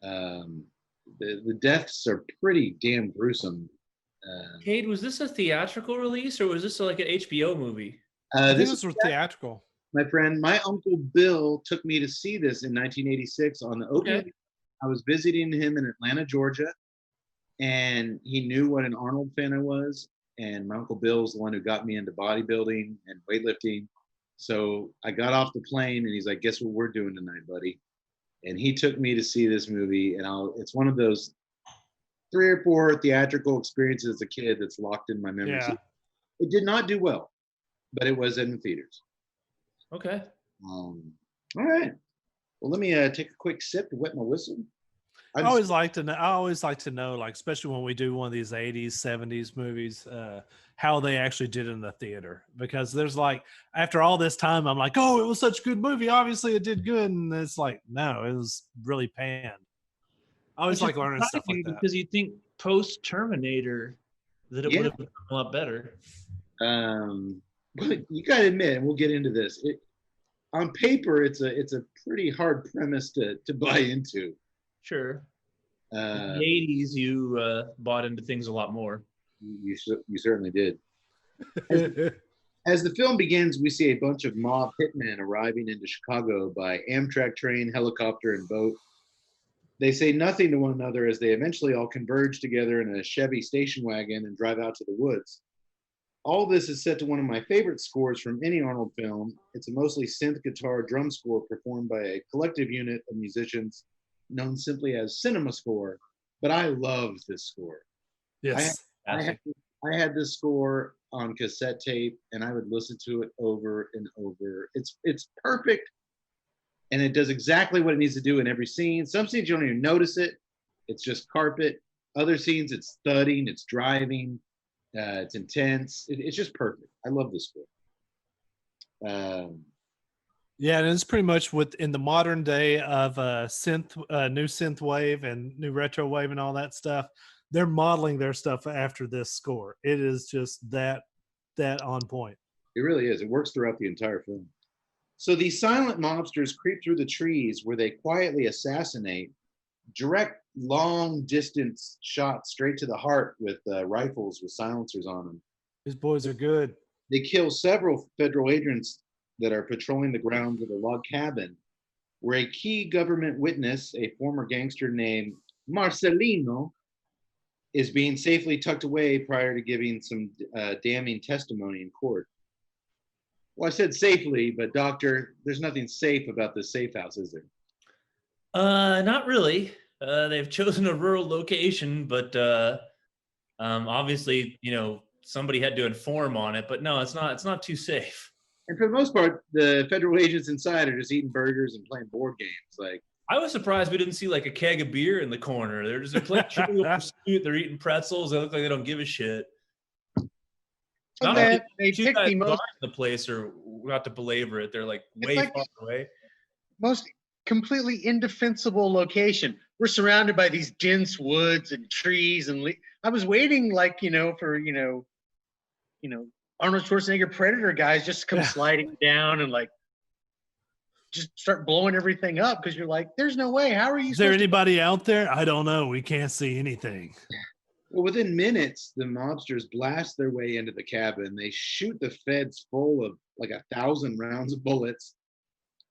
The deaths are pretty damn gruesome. Cade, was this a theatrical release or was this like an HBO movie? This was theatrical. My friend, my Uncle Bill took me to see this in 1986 on the opening. Okay. I was visiting him in Atlanta, Georgia, and he knew what an Arnold fan I was. And my Uncle Bill was the one who got me into bodybuilding and weightlifting. So I got off the plane and he's like, guess what we're doing tonight, buddy? And he took me to see this movie. And it's one of those 3 or 4 theatrical experiences as a kid that's locked in my memory. Yeah. It did not do well, but it was in the theaters. Okay. All right. Well, let me take a quick sip to wet my whistle. I always like to know, like, especially when we do one of these 80s, 70s movies, how they actually did in the theater. Because there's like, after all this time, I'm like, oh, it was such a good movie. Obviously it did good. And it's like, no, it was really panned. I always like learning stuff like that. Because you think post Terminator that it would have been a lot better. But you got to admit, and we'll get into this. On paper, it's a pretty hard premise to buy into. Sure. In the 80s, you bought into things a lot more. You certainly did. As the film begins, we see a bunch of mob hitmen arriving into Chicago by Amtrak train, helicopter, and boat. They say nothing to one another as they eventually all converge together in a Chevy station wagon and drive out to the woods. All this is set to one of my favorite scores from any Arnold film. It's a mostly synth guitar drum score performed by a collective unit of musicians known simply as Cinema Score. But I love this score. Yes. I had this score on cassette tape and I would listen to it over and over. It's perfect. And it does exactly what it needs to do in every scene. Some scenes you don't even notice it. It's just carpet. Other scenes it's thudding, it's driving. It's intense. It's just perfect. I love this score. Yeah, and it's pretty much in the modern day of new synth wave and new retro wave and all that stuff. They're modeling their stuff after this score. It is just that on point. It really is. It works throughout the entire film. So these silent mobsters creep through the trees where they quietly assassinate, direct long distance shots straight to the heart with rifles with silencers on them. These boys are good. They kill several federal agents that are patrolling the grounds of a log cabin where a key government witness, a former gangster named Marcelino, is being safely tucked away prior to giving some damning testimony in court. Well, I said safely, but doctor, there's nothing safe about this safe house, is there? Not really. They've chosen a rural location, but obviously, somebody had to inform on it. But no, it's not too safe. And for the most part, the federal agents inside are just eating burgers and playing board games. Like, I was surprised we didn't see like a keg of beer in the corner. They're playing Trivial Pursuit. They're eating pretzels. They look like they don't give a shit. And Not then they two picked guys the most, in the place, or not to belabor it, they're like way like far away. most completely indefensible location. We're surrounded by these dense woods and trees and I was waiting for Arnold Schwarzenegger Predator guys just come sliding down and just start blowing everything up because you're like, there's no way. How are you? Is there anybody out there? I don't know. We can't see anything. Well, within minutes, the mobsters blast their way into the cabin. They shoot the feds full of like 1,000 rounds of bullets.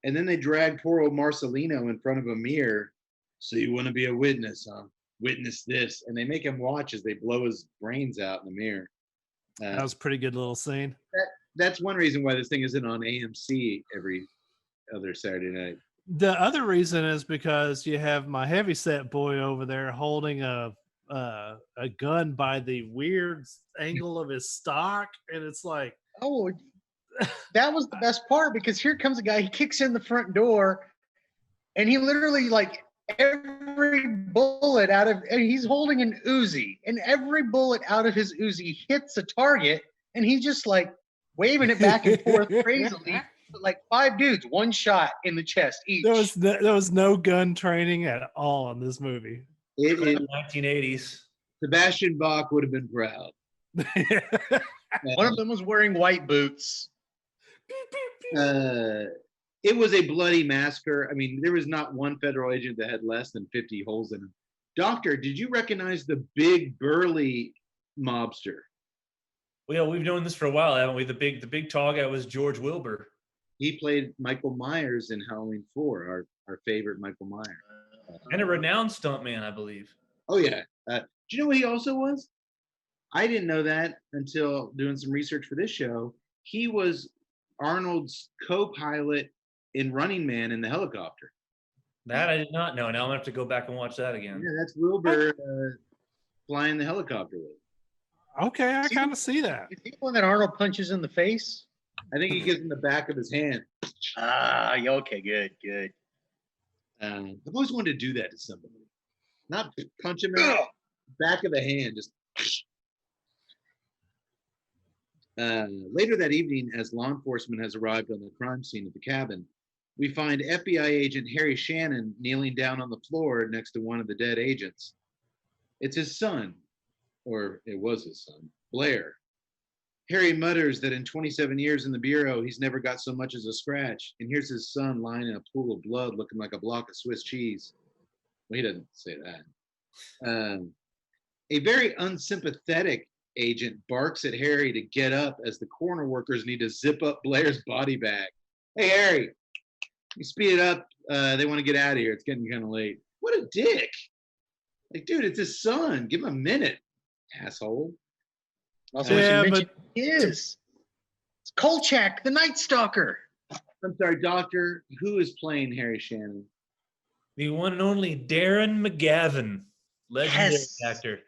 And then they drag poor old Marcelino in front of a mirror. So you want to be a witness, huh? witness this, and they make him watch as they blow his brains out in the mirror. That was a pretty good little scene. That's one reason why this thing isn't on AMC every other Saturday night. The other reason is because you have my heavyset boy over there holding a gun by the weird angle of his stock, and it's like, Oh, that was the best part because here comes a guy. He kicks in the front door, and he literally like every bullet out of. And he's holding an Uzi, and every bullet out of his Uzi hits a target, and he's just like waving it back and forth crazily. Like 5 dudes, 1 shot in the chest each. there was no gun training at all in this movie. It is 1980s. Sebastian Bach would have been proud. One of them was wearing white boots. It was a bloody massacre. I mean, there was not one federal agent that had less than 50 holes in him. Doctor, did you recognize the big our mobster? Well, we've known this for a while, haven't we? The big tall guy was George Wilbur. He played Michael Myers in Halloween 4, our favorite Michael Myers. And a renowned stuntman, I believe. Oh, yeah. Do you know what he also was? I didn't know that until doing some research for this show. He was Arnold's co-pilot in Running Man in the helicopter. That I did not know. Now I'm going to have to go back and watch that again. Yeah, that's Wilbur flying the helicopter with. Okay, I kind of see that. Is he the one that Arnold punches in the face? I think he gets in the back of his hand. Ah, okay, good. I've always wanted to do that to somebody. Not punch him in the back of the hand, just. Later that evening, as law enforcement has arrived on the crime scene at the cabin, we find FBI agent Harry Shannon kneeling down on the floor next to one of the dead agents. It's his son, or it was his son, Blair. Harry mutters that in 27 years in the Bureau, he's never got so much as a scratch, and here's his son lying in a pool of blood looking like a block of Swiss cheese. Well, he doesn't say that. A very unsympathetic agent barks at Harry to get up as the corner workers need to zip up Blair's body bag. Hey, Harry, you speed it up. They want to get out of here. It's getting kind of late. What a dick. Like, dude, it's his son. Give him a minute, asshole. Also, Yeah, but it's Kolchak, the Night Stalker. I'm sorry, Doctor. Who is playing Harry Shannon? The one and only Darren McGavin, legendary actor.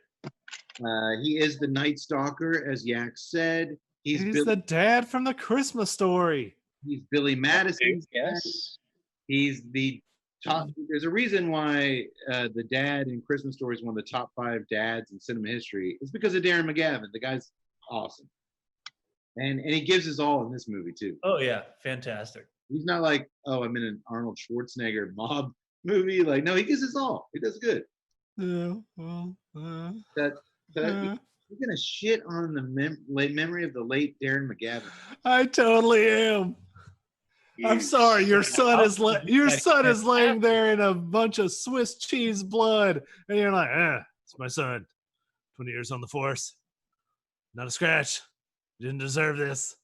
He is the Night Stalker, as Yak said. He's the dad from the Christmas Story. He's Billy Madison's dad. Yes. He's the top. There's a reason why the dad in Christmas Story is one of the top 5 dads in cinema history. It's because of Darren McGavin. The guy's awesome, and he gives his all in this movie too. Oh yeah, fantastic. He's not like, oh, I'm in an Arnold Schwarzenegger mob movie. Like, no, he gives his all. He does good. Yeah, well, You're gonna shit on the memory of the late Darren McGavin. I totally am. I'm sorry. Your son is laying there in a bunch of Swiss cheese blood, and you're like, it's my son. 20 years on the force, not a scratch. You didn't deserve this.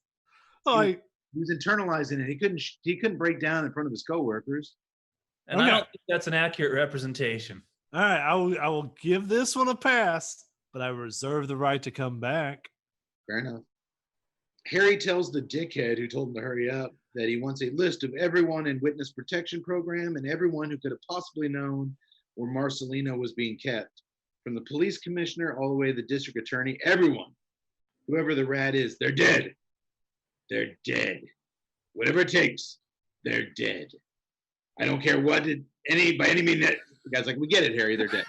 Like, he was internalizing it. He couldn't break down in front of his coworkers. And I don't think that's an accurate representation. All right, I will give this one a pass, but I reserve the right to come back. Fair enough. Harry tells the dickhead who told him to hurry up that he wants a list of everyone in witness protection program and everyone who could have possibly known where Marcelino was being kept. From the police commissioner all the way to the district attorney, everyone, whoever the rat is, they're dead. They're dead. Whatever it takes, they're dead. I don't care what by any means. The guy's like, we get it, Harry, they're dead.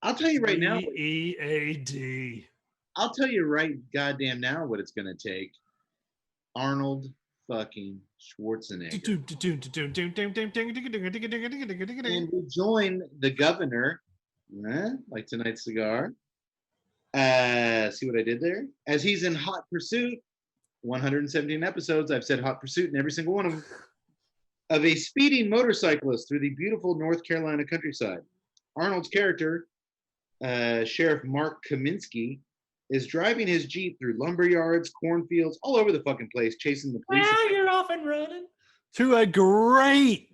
I'll tell you right now. EAD. I'll tell you right goddamn now what it's gonna take. Arnold fucking Schwarzenegger. And we join the governor, like tonight's cigar. See what I did there? As he's in hot pursuit, 117 episodes, I've said hot pursuit in every single one of them, of a speeding motorcyclist through the beautiful North Carolina countryside. Arnold's character, Sheriff Mark Kaminsky, is driving his Jeep through lumber yards, cornfields, all over the fucking place, chasing the police. Well, you're off and running. to a great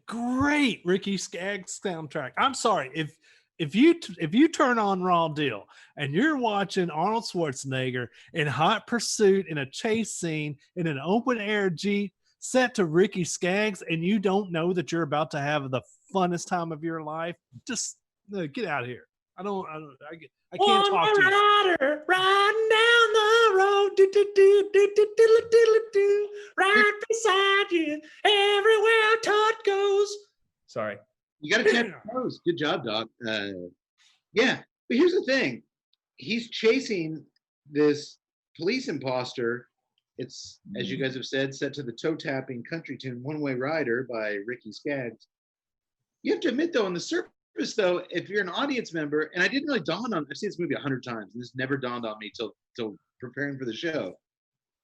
Ricky Skaggs soundtrack. I'm sorry if you turn on Raw Deal and you're watching Arnold Schwarzenegger in hot pursuit in a chase scene in an open air Jeep set to Ricky Skaggs and you don't know that you're about to have the funnest time of your life, just get out of here. I can't talk to you. Rider riding down the road, right beside you, everywhere Todd goes. Sorry. You got to tap your toes. Good job, Doc. Yeah, but here's the thing. He's chasing this police imposter. It's, as you guys have said, set to the toe-tapping country tune One Way Rider by Ricky Skaggs. You have to admit, though, on the surface, though, if you're an audience member, and I didn't really dawn on, I've seen this movie 100 times, and this never dawned on me till preparing for the show.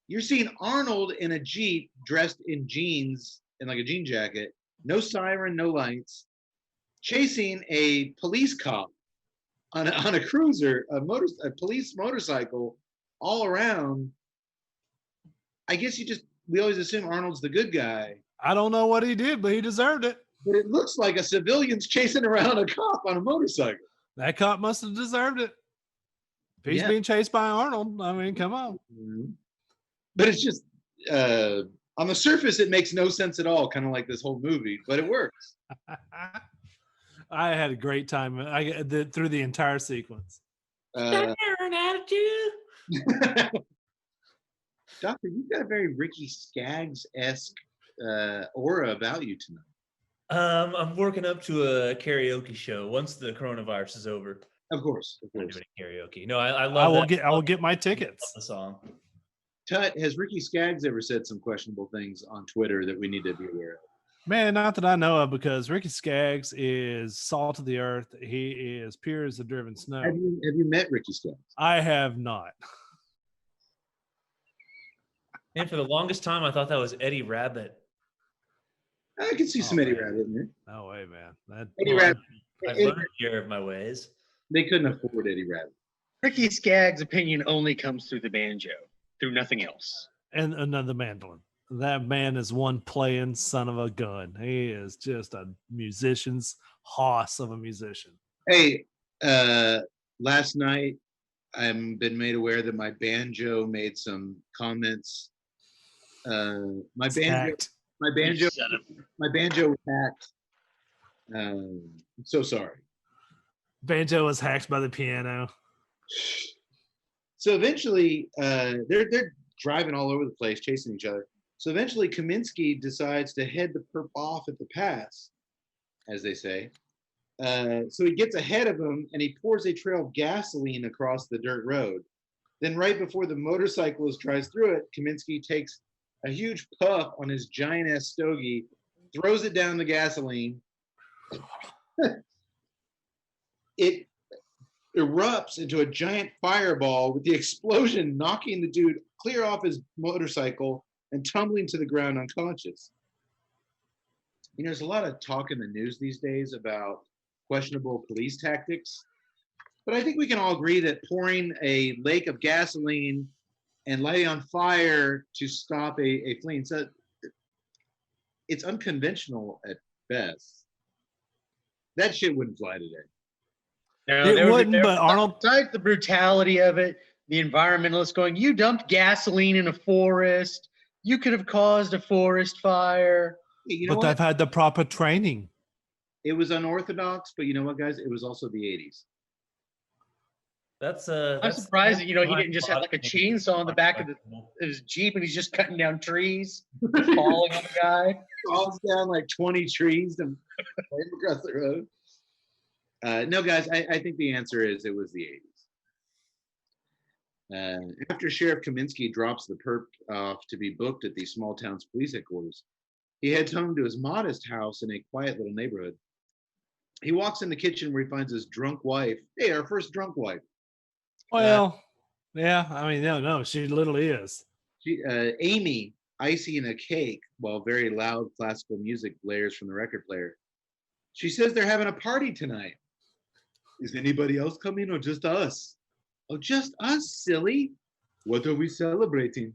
You're seeing Arnold in a Jeep dressed in jeans and like a jean jacket, no siren, no lights, chasing a police cop on a cruiser, a police motorcycle all around. I guess we always assume Arnold's the good guy. I don't know what he did, but he deserved it. But it looks like a civilian's chasing around a cop on a motorcycle. That cop must have deserved it. If he's being chased by Arnold, I mean, come on. Mm-hmm. But it's just, on the surface, it makes no sense at all, kind of like this whole movie, but it works. I had a great time through the entire sequence. Staring at you. Doctor, you've got a very Ricky Skaggs-esque aura about you tonight. I'm working up to a karaoke show once the coronavirus is over. Of course. I'm doing karaoke. No, I love I will get my tickets. The song. Tut, has Ricky Skaggs ever said some questionable things on Twitter that we need to be aware of? Man, not that I know of, because Ricky Skaggs is salt of the earth. He is pure as the driven snow. Have you met Ricky Skaggs? I have not. And for the longest time, I thought that was Eddie Rabbit. I can see some Eddie Rabbit in there. No way, man. Eddie Rabbit. I've learned care of my ways. They couldn't afford Eddie Rabbit. Ricky Skaggs' opinion only comes through the banjo, through nothing else. And another mandolin. That man is one playing son of a gun. He is just a musician's hoss of a musician. Hey, last night I've been made aware that my banjo made some comments. My banjo was hacked. I'm so sorry. Banjo was hacked by the piano. So eventually, they're driving all over the place, chasing each other. So eventually, Kaminsky decides to head the perp off at the pass, as they say. So he gets ahead of him, and he pours a trail of gasoline across the dirt road. Then right before the motorcyclist drives through it, Kaminsky takes a huge puff on his giant-ass stogie, throws it down the gasoline. It erupts into a giant fireball, with the explosion knocking the dude clear off his motorcycle and tumbling to the ground unconscious. You know, there's a lot of talk in the news these days about questionable police tactics, but I think we can all agree that pouring a lake of gasoline and lighting on fire to stop a fleeing, so it's unconventional at best. That shit wouldn't fly today. No, It wouldn't, but Arnold. Besides the brutality of it, the environmentalists going, you dumped gasoline in a forest. You could have caused a forest fire. You know But they've what? had the proper training. It was unorthodox, but you know what, guys? It was also the 80s. I'm surprised that, he didn't just have like a chainsaw on the back of his Jeep and he's just cutting down trees, falling on the guy. Falls down like 20 trees and across the road. No, guys, I think the answer is it was the 80s. After Sheriff Kaminsky drops the perp off to be booked at the small town's police headquarters, he heads home to his modest house in a quiet little neighborhood. He walks in the kitchen where he finds his drunk wife. Hey, our first drunk wife. Well, yeah, I mean, no, she literally is. Amy icing a cake while very loud classical music blares from the record player. She says they're having a party tonight. Is anybody else coming or just us? Oh, just us, silly. What are we celebrating?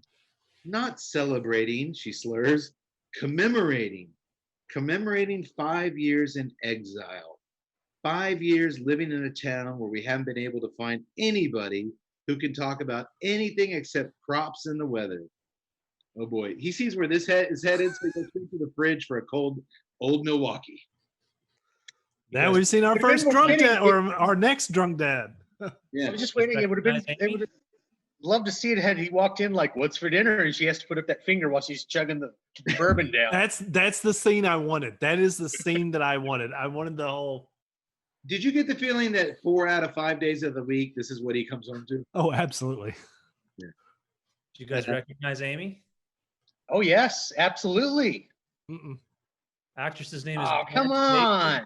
Not celebrating, she slurs. commemorating 5 years in exile, 5 years living in a town where we haven't been able to find anybody who can talk about anything except crops and the weather. Oh boy, he sees where his head is, so he goes straight to the fridge for a cold old Milwaukee. Now we've seen our first drunk dad, or our next drunk dad. Yeah, I was just waiting. It would have been. They would have loved to see it had he walked in like, "What's for dinner?" and she has to put up that finger while she's chugging the bourbon down. That's the scene I wanted. That is the scene that I wanted. I wanted the whole. Did you get the feeling that 4 out of 5 days of the week, this is what he comes home to? Oh, absolutely. Do you guys recognize Amy? Oh yes, absolutely. Mm-mm. Actress's name is. Oh come on!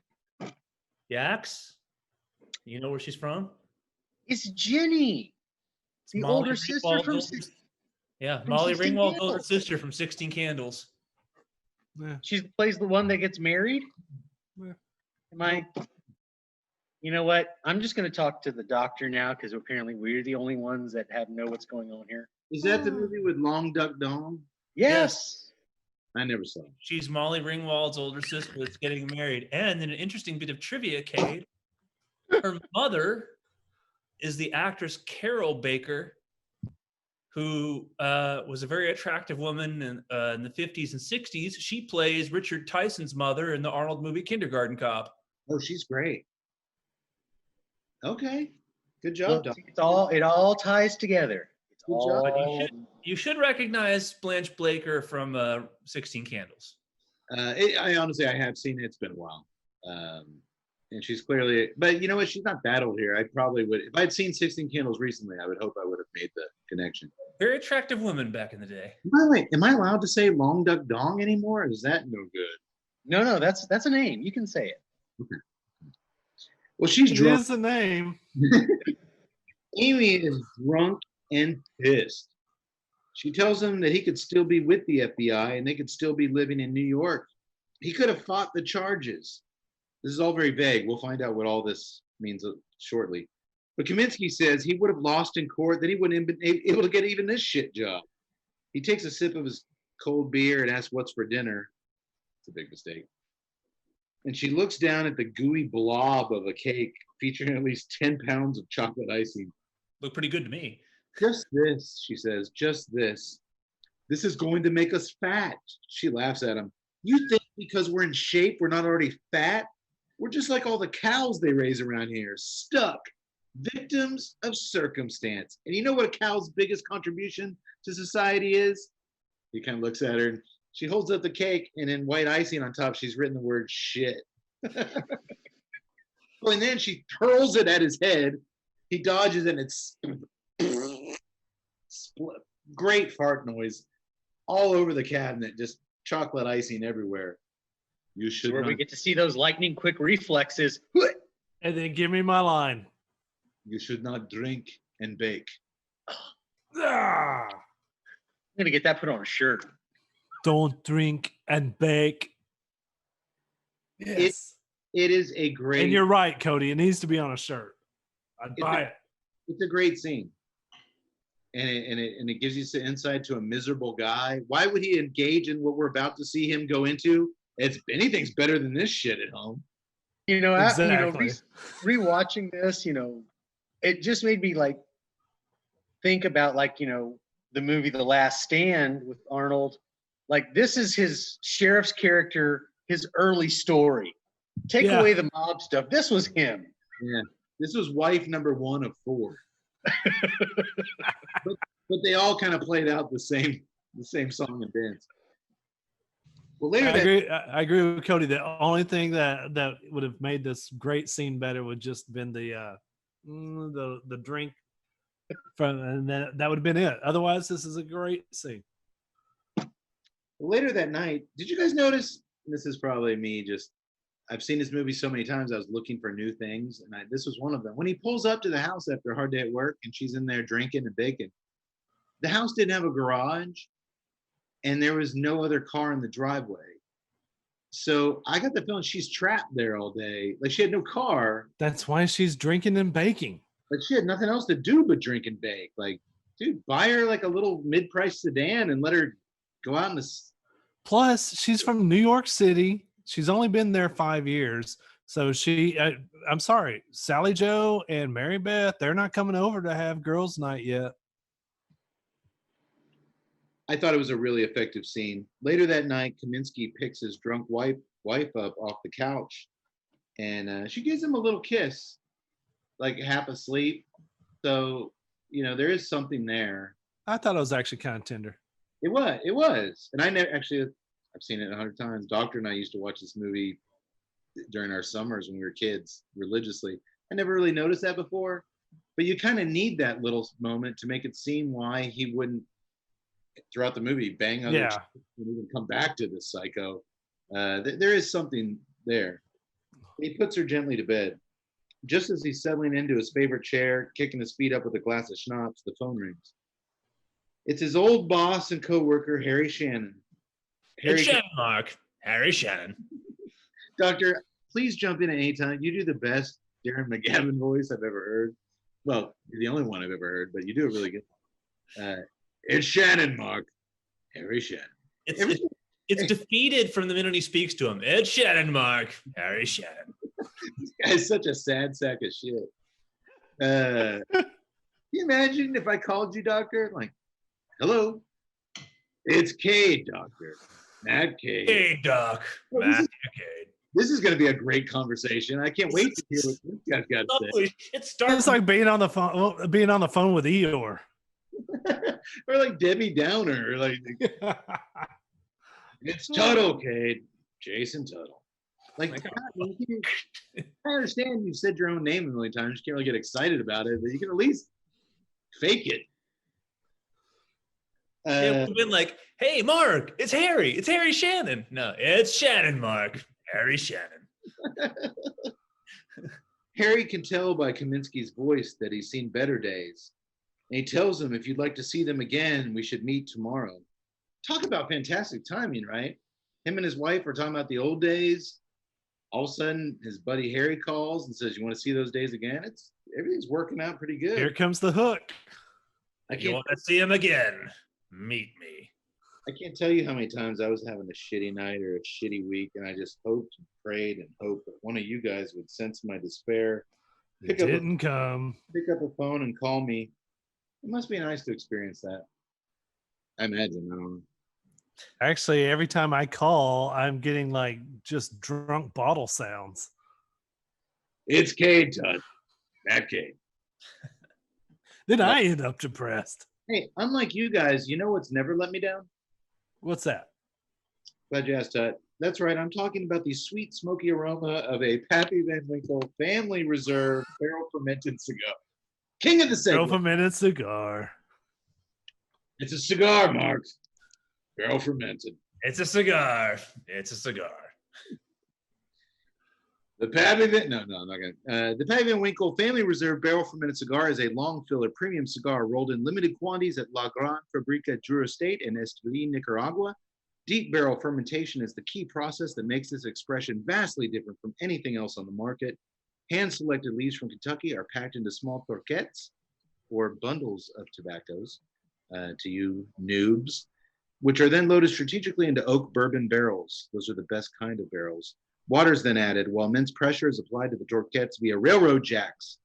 Yax. You know where she's from? It's Jenny, the Molly older sister Ringwald's from. older- Yeah, from Molly 16 Ringwald's older Candles. sister from 16 Candles. Yeah. She plays the one that gets married. Yeah. Am I? You know what? I'm just going to talk to the doctor now because apparently we're the only ones that know what's going on here. Is that the movie with Long Duck Dong? Yes. I never saw it. She's Molly Ringwald's older sister that's getting married. And in an interesting bit of trivia, Kate, her mother is the actress Carol Baker, who was a very attractive woman in the 50s and 60s. She plays Richard Tyson's mother in the Arnold movie Kindergarten Cop. Oh, she's great. Okay, good Look, job, Doc. it all ties together. It's Good all. job. You should recognize Blanche Blaker from 16 Candles. I honestly, I have seen it. It's been a while, and she's clearly. But you know what? She's not that old here. I probably would, if I'd seen 16 Candles recently, I would hope I would have made the connection. Very attractive woman back in the day. By the way, am I allowed to say Long Duck Dong anymore? Is that no good? No, that's a name. You can say it. Okay. Well, she's It drunk. is the name. Amy is drunk and pissed. She tells him that he could still be with the FBI and they could still be living in New York. He could have fought the charges. This is all very vague. We'll find out what all this means shortly. But Kaminsky says he would have lost in court, that he wouldn't have been able to get even this shit job. He takes a sip of his cold beer and asks what's for dinner. It's a big mistake. And she looks down at the gooey blob of a cake featuring at least 10 pounds of chocolate icing. Look pretty good to me. Just this, she says, just this. This is going to make us fat. She laughs at him. You think because we're in shape, we're not already fat? We're just like all the cows they raise around here, stuck, victims of circumstance. And you know what a cow's biggest contribution to society is? He kind of looks at her and she holds up the cake, and in white icing on top, she's written the word shit. Well, and then she hurls it at his head. He dodges it, and it's great fart noise all over the cabinet, just chocolate icing everywhere. You should Where not, we get to see those lightning quick reflexes. And then give me my line. you should not drink and bake. Ah, I'm gonna get that put on a shirt. don't drink and bake. Yes. It is a great. And you're right, Cody. It needs to be on a shirt. I'd buy it. It's a great scene, and it gives you some insight to a miserable guy. Why would he engage in what we're about to see him go into? It's anything's better than this shit at home. You know, Exactly. rewatching this, it just made me like think about the movie The Last Stand with Arnold. Like this is his sheriff's character, his early story. Take Yeah. away the mob stuff. This was him. Yeah, this was wife number 1 of 4. but they all kind of played out the same song and dance. Well, later I agree with Cody. The only thing that would have made this great scene better would just been the drink, and then that would have been it. Otherwise, this is a great scene. later that night, did you guys notice? This is probably me. I've seen this movie so many times. I was looking for new things, and this was one of them. When he pulls up to the house after a hard day at work, and she's in there drinking and baking, the house didn't have a garage, and there was no other car in the driveway. So I got the feeling she's trapped there all day. Like she had no car. That's why she's drinking and baking. Like she had nothing else to do but drink and bake. Like, dude, buy her like a little mid-priced sedan and let her go out in the Plus, she's from New York City. She's only been there 5 years. So I'm sorry, Sally Joe and Mary Beth, they're not coming over to have girls' night yet. I thought it was a really effective scene. Later that night, Kaminsky picks his drunk wife up off the couch, and she gives him a little kiss, like half asleep. So, there is something there. I thought it was actually kind of tender. It was. And I never actually, I've seen it 100 times. Doctor and I used to watch this movie during our summers when we were kids religiously. I never really noticed that before, but you kind of need that little moment to make it seem why he wouldn't, throughout the movie, bang other chicks and even come back to this psycho. There is something there. He puts her gently to bed. Just as he's settling into his favorite chair, kicking his feet up with a glass of schnapps, the phone rings. It's his old boss and co-worker, Harry Shannon. It's Shannon, Mark. Harry Shannon. Doctor, please jump in at any time. You do the best Darren McGavin voice I've ever heard. Well, you're the only one I've ever heard, but you do it really good. It's Shannon, Mark. Harry Shannon. It's defeated from the minute he speaks to him. It's Shannon, Mark. Harry Shannon. This guy's such a sad sack of shit. Can you imagine if I called you, Doctor? Like, hello, it's Cade, Doctor. Matt Cade. Hey, Doc. Matthew Cade. This is going to be a great conversation. I can't wait to hear what this guy's got to say. It's like being on the phone with Eeyore. Or like Debbie Downer. Like, it's Tuttle, Cade. Jason Tuttle. Like, God, I understand you've said your own name a million times. You can't really get excited about it, but you can at least fake it. It would have been like, hey, Mark, it's Harry. It's Harry Shannon. No, it's Shannon, Mark. Harry Shannon. Harry can tell by Kaminsky's voice that he's seen better days. And he tells him, if you'd like to see them again, we should meet tomorrow. Talk about fantastic timing, right? Him and his wife are talking about the old days. All of a sudden, his buddy Harry calls and says, you want to see those days again? Everything's working out pretty good. Here comes the hook. You want to see him again? Meet me. I can't tell you how many times I was having a shitty night or a shitty week, and I just hoped and prayed and hoped that one of you guys would sense my despair. It didn't come. Pick up a phone and call me. It must be nice to experience that. I imagine. I don't know. Actually, every time I call, I'm getting like just drunk bottle sounds. It's Cade, Todd. That Cade. Then I end up depressed. Hey, unlike you guys, you know what's never let me down? What's that? Glad you asked, Todd. That's right. I'm talking about the sweet, smoky aroma of a Pappy Van Winkle Family Reserve barrel fermented cigar. King of the segment. Barrel fermented cigar. It's a cigar, Mark. Barrel fermented. It's a cigar. It's a cigar. The Pappy Van... No, I'm not going to. The Pappy Van Winkle Family Reserve Barrel Fermented Cigar is a long filler premium cigar rolled in limited quantities at La Gran Fabrica Drew Estate in Estelí, Nicaragua. Deep barrel fermentation is the key process that makes this expression vastly different from anything else on the market. Hand-selected leaves from Kentucky are packed into small torquettes, or bundles of tobaccos, to you noobs, which are then loaded strategically into oak bourbon barrels. Those are the best kind of barrels. Water is then added while immense pressure is applied to the torquettes via railroad jacks.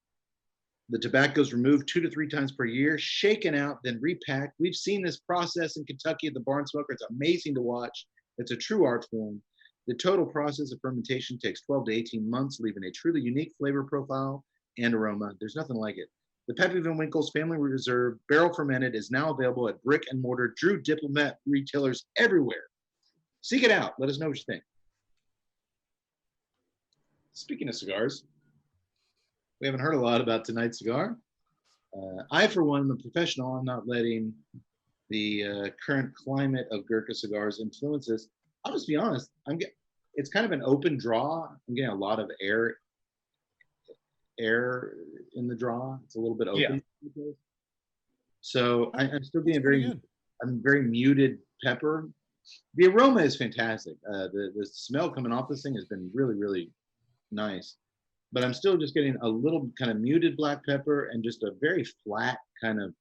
The tobacco is removed 2 to 3 times per year, shaken out, then repacked. We've seen this process in Kentucky at the Barn Smoker. It's amazing to watch. It's a true art form. The total process of fermentation takes 12 to 18 months, leaving a truly unique flavor profile and aroma. There's nothing like it. The Pappy Van Winkle's Family Reserve Barrel Fermented is now available at brick and mortar Drew Diplomat retailers everywhere. Seek it out. Let us know what you think. Speaking of cigars, we haven't heard a lot about tonight's cigar. I, for one, am a professional. I'm not letting the current climate of Gurkha cigars influence this. I'll just be honest. It's kind of an open draw. I'm getting a lot of air in the draw. It's a little bit open. Yeah. So I'm still being very muted pepper. The aroma is fantastic. The smell coming off this thing has been really, really nice. But I'm still just getting a little kind of muted black pepper and just a very flat kind of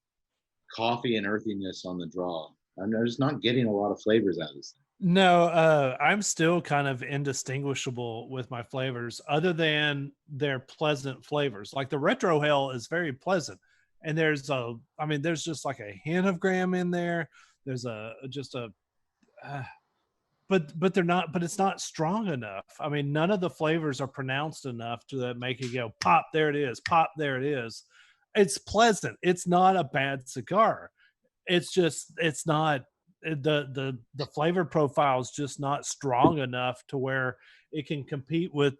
coffee and earthiness on the draw. I'm just not getting a lot of flavors out of this thing. No, I'm still kind of indistinguishable with my flavors, other than their pleasant flavors. Like the retro hell is very pleasant, and there's just like a hint of graham in there. There's but they're not. But it's not strong enough. I mean, none of the flavors are pronounced enough to make it go pop. There it is. Pop. There it is. It's pleasant. It's not a bad cigar. It's not the flavor profile is just not strong enough to where it can compete with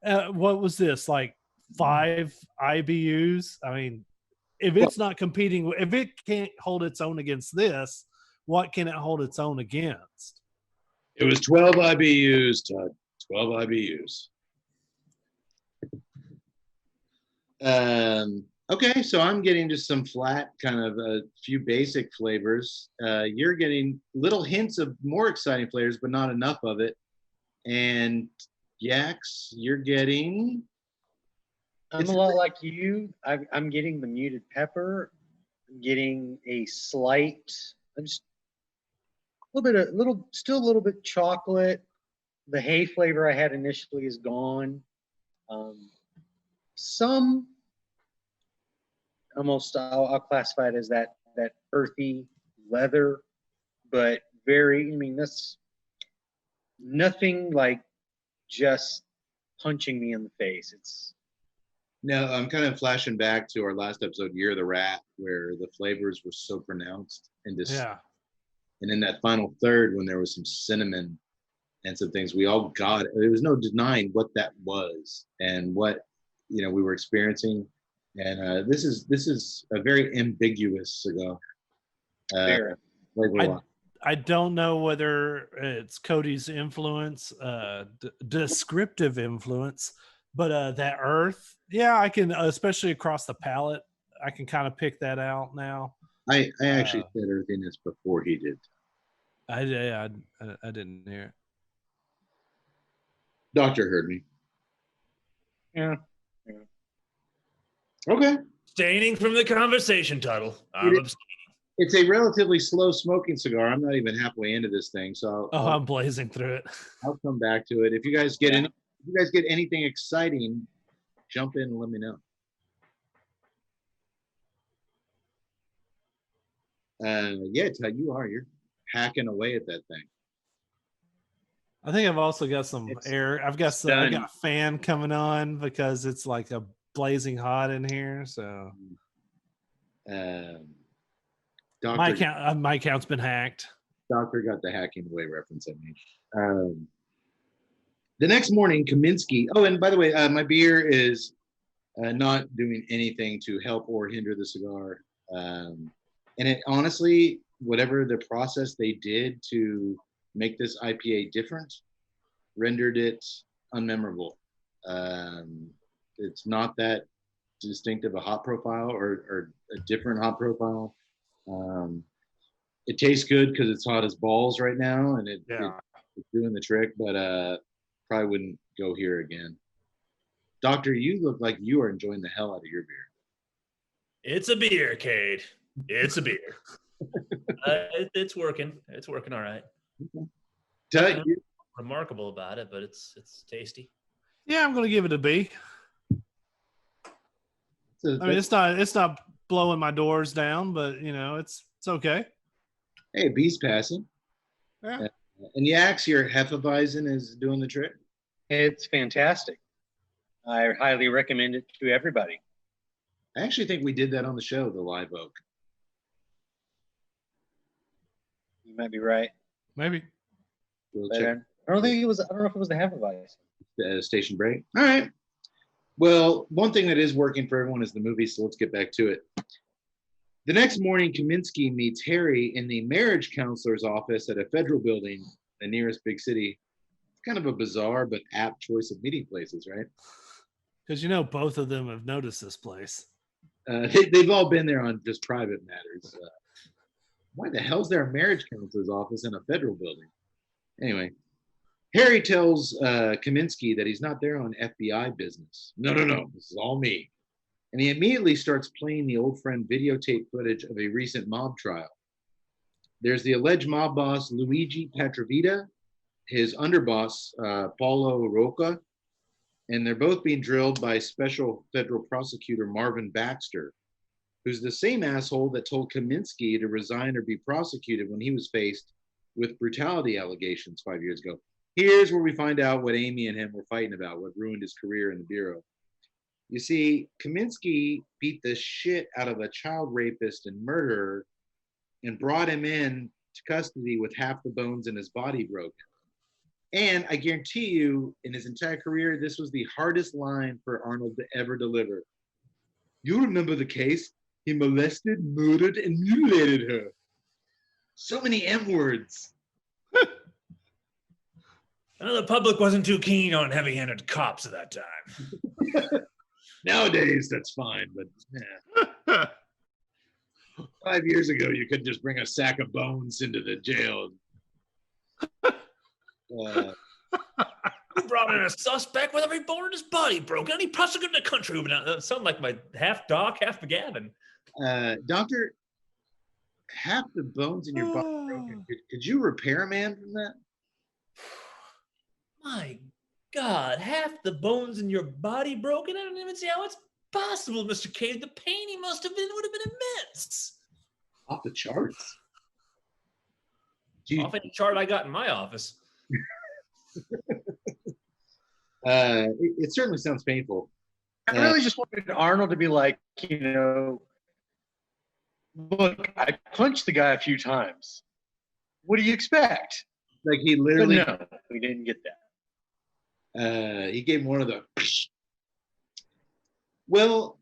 what was this, like 5 IBUs? I mean, if it's not competing, if it can't hold its own against this, what can it hold its own against? It was 12 IBUs, Todd. 12 IBUs. Okay, so I'm getting just some flat, kind of a few basic flavors. You're getting little hints of more exciting flavors, but not enough of it. And Yax, you're getting. I'm a lot like you. I'm getting the muted pepper. I'm getting a slight. I'm just still a little bit chocolate. The hay flavor I had initially is gone. Some almost I'll classify it as that earthy leather, but very. I mean, that's nothing like just punching me in the face. It's No, I'm kind of flashing back to our last episode, Year of the Rat, where the flavors were so pronounced and and in that final third, when there was some cinnamon and some things, we all got it. There was no denying what that was and what we were experiencing. And this is a very ambiguous cigar. I don't know whether it's Cody's influence, descriptive influence, but that earth, I can, especially across the palate, I can kind of pick that out now. I actually said earthiness before he did. I didn't hear it. Doctor heard me. Yeah. Okay. Abstaining from the conversation, Tuttle. I'm abstaining. It's a relatively slow smoking cigar. I'm not even halfway into this thing, so I'm blazing through it. I'll come back to it. If you guys get anything exciting, jump in and let me know. Todd, you're hacking away at that thing. I think I've also got some air. I got a fan coming on because it's like a blazing hot in here. So, my account's been hacked. Doctor got the hacking away reference at me. The next morning, Kaminsky. Oh, and by the way, my beer is not doing anything to help or hinder the cigar. And it honestly, whatever the process they did to make this IPA different, rendered it unmemorable. It's not that distinctive a hop profile or a different hop profile. It tastes good because it's hot as balls right now, and it's doing the trick, but probably wouldn't go here again. Doctor, you look like you are enjoying the hell out of your beer. It's a beer, Cade. It's a beer. It's working. It's working all right. Okay. Remarkable about it, but it's tasty. Yeah, I'm going to give it a B. I mean, it's not blowing my doors down, but it's okay. Hey, B's passing. Yeah. And Yax, your Hefeweizen is doing the trick. It's fantastic. I highly recommend it to everybody. I actually think we did that on the show, the Live Oak. You might be right. Maybe. We'll check. I don't know if it was the Hefeweizen. Station break. All right. Well, one thing that is working for everyone is the movie, so let's get back to it. The next morning, Kaminsky meets Harry in the marriage counselor's office at a federal building, the nearest big city. It's kind of a bizarre but apt choice of meeting places, right? Because both of them have noticed this place. They've all been there on just private matters. Why the hell's there a marriage counselor's office in a federal building? Anyway, Harry tells Kaminsky that he's not there on FBI business. No, this is all me. And he immediately starts playing the old friend videotape footage of a recent mob trial. There's the alleged mob boss Luigi Petrovita, his underboss Paulo Rocca, and they're both being drilled by special federal prosecutor Marvin Baxter, who's the same asshole that told Kaminsky to resign or be prosecuted when he was faced with brutality allegations 5 years ago. Here's where we find out what Amy and him were fighting about, what ruined his career in the Bureau. You see, Kaminsky beat the shit out of a child rapist and murderer and brought him in to custody with half the bones in his body broken. And I guarantee you, in his entire career, this was the hardest line for Arnold to ever deliver. You remember the case? He molested, murdered, and mutilated her. So many M words. I know the public wasn't too keen on heavy-handed cops at that time. Nowadays, that's fine, but yeah. 5 years ago, you could just bring a sack of bones into the jail. You brought in a suspect with every bone in his body broken. Any prosecutor in the country would not sound like my half Doc, half McGavin. Doctor, half the bones in your body broken. Could you repair a man from that? My God, half the bones in your body broken? I don't even see how it's possible, Mr. Cave. The pain he must have been would have been immense. Off the charts. Off any chart I got in my office. It certainly sounds painful. I really just wanted Arnold to be like, look, I punched the guy a few times. What do you expect? Like he literally. But no, we didn't get that. He gave him one of the. Well,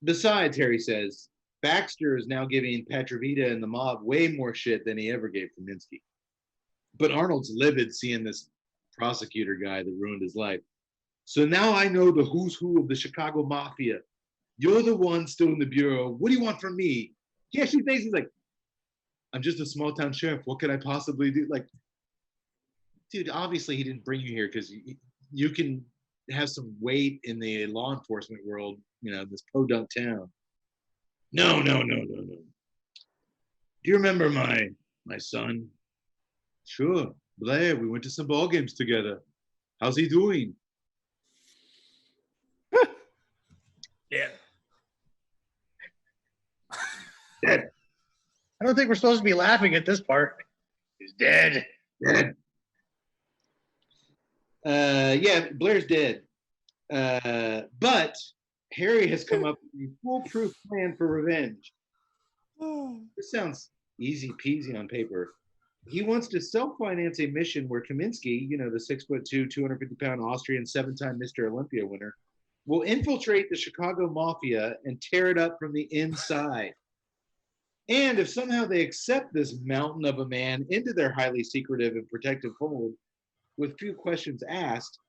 besides, Harry says, Baxter is now giving Petrovita and the mob way more shit than he ever gave Kaminsky. But Arnold's livid seeing this prosecutor guy that ruined his life. So now I know the who's who of the Chicago Mafia. You're the one still in the Bureau. What do you want from me? He actually thinks, he's like, I'm just a small town sheriff. What could I possibly do? Like, dude, obviously he didn't bring you here because you can have some weight in the law enforcement world, this podunk town. No. Do you remember my son? Sure, Blair. We went to some ball games together. How's he doing? Yeah. Dead. I don't think we're supposed to be laughing at this part. He's dead. Dead. Yeah, Blair's dead. But Harry has come up with a foolproof plan for revenge. This sounds easy peasy on paper. He wants to self-finance a mission where Kaminsky, the 6'2", 250-pound Austrian 7-time Mr. Olympia winner, will infiltrate the Chicago Mafia and tear it up from the inside. And if somehow they accept this mountain of a man into their highly secretive and protective fold with few questions asked,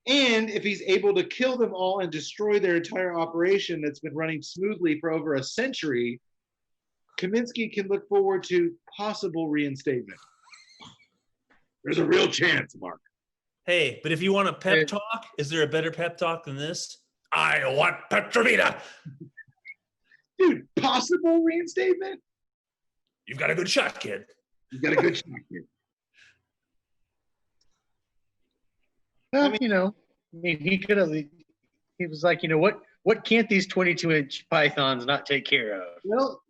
and if he's able to kill them all and destroy their entire operation that's been running smoothly for over a century, Kaminsky can look forward to possible reinstatement. There's a real chance, Mark. Hey, but if you want a pep talk, is there a better pep talk than this? I want Petrovita. Dude, possible reinstatement? You've got a good shot, kid. You got a good shot, kid. Well, he could have. He was like, what can't these 22-inch pythons not take care of? Well,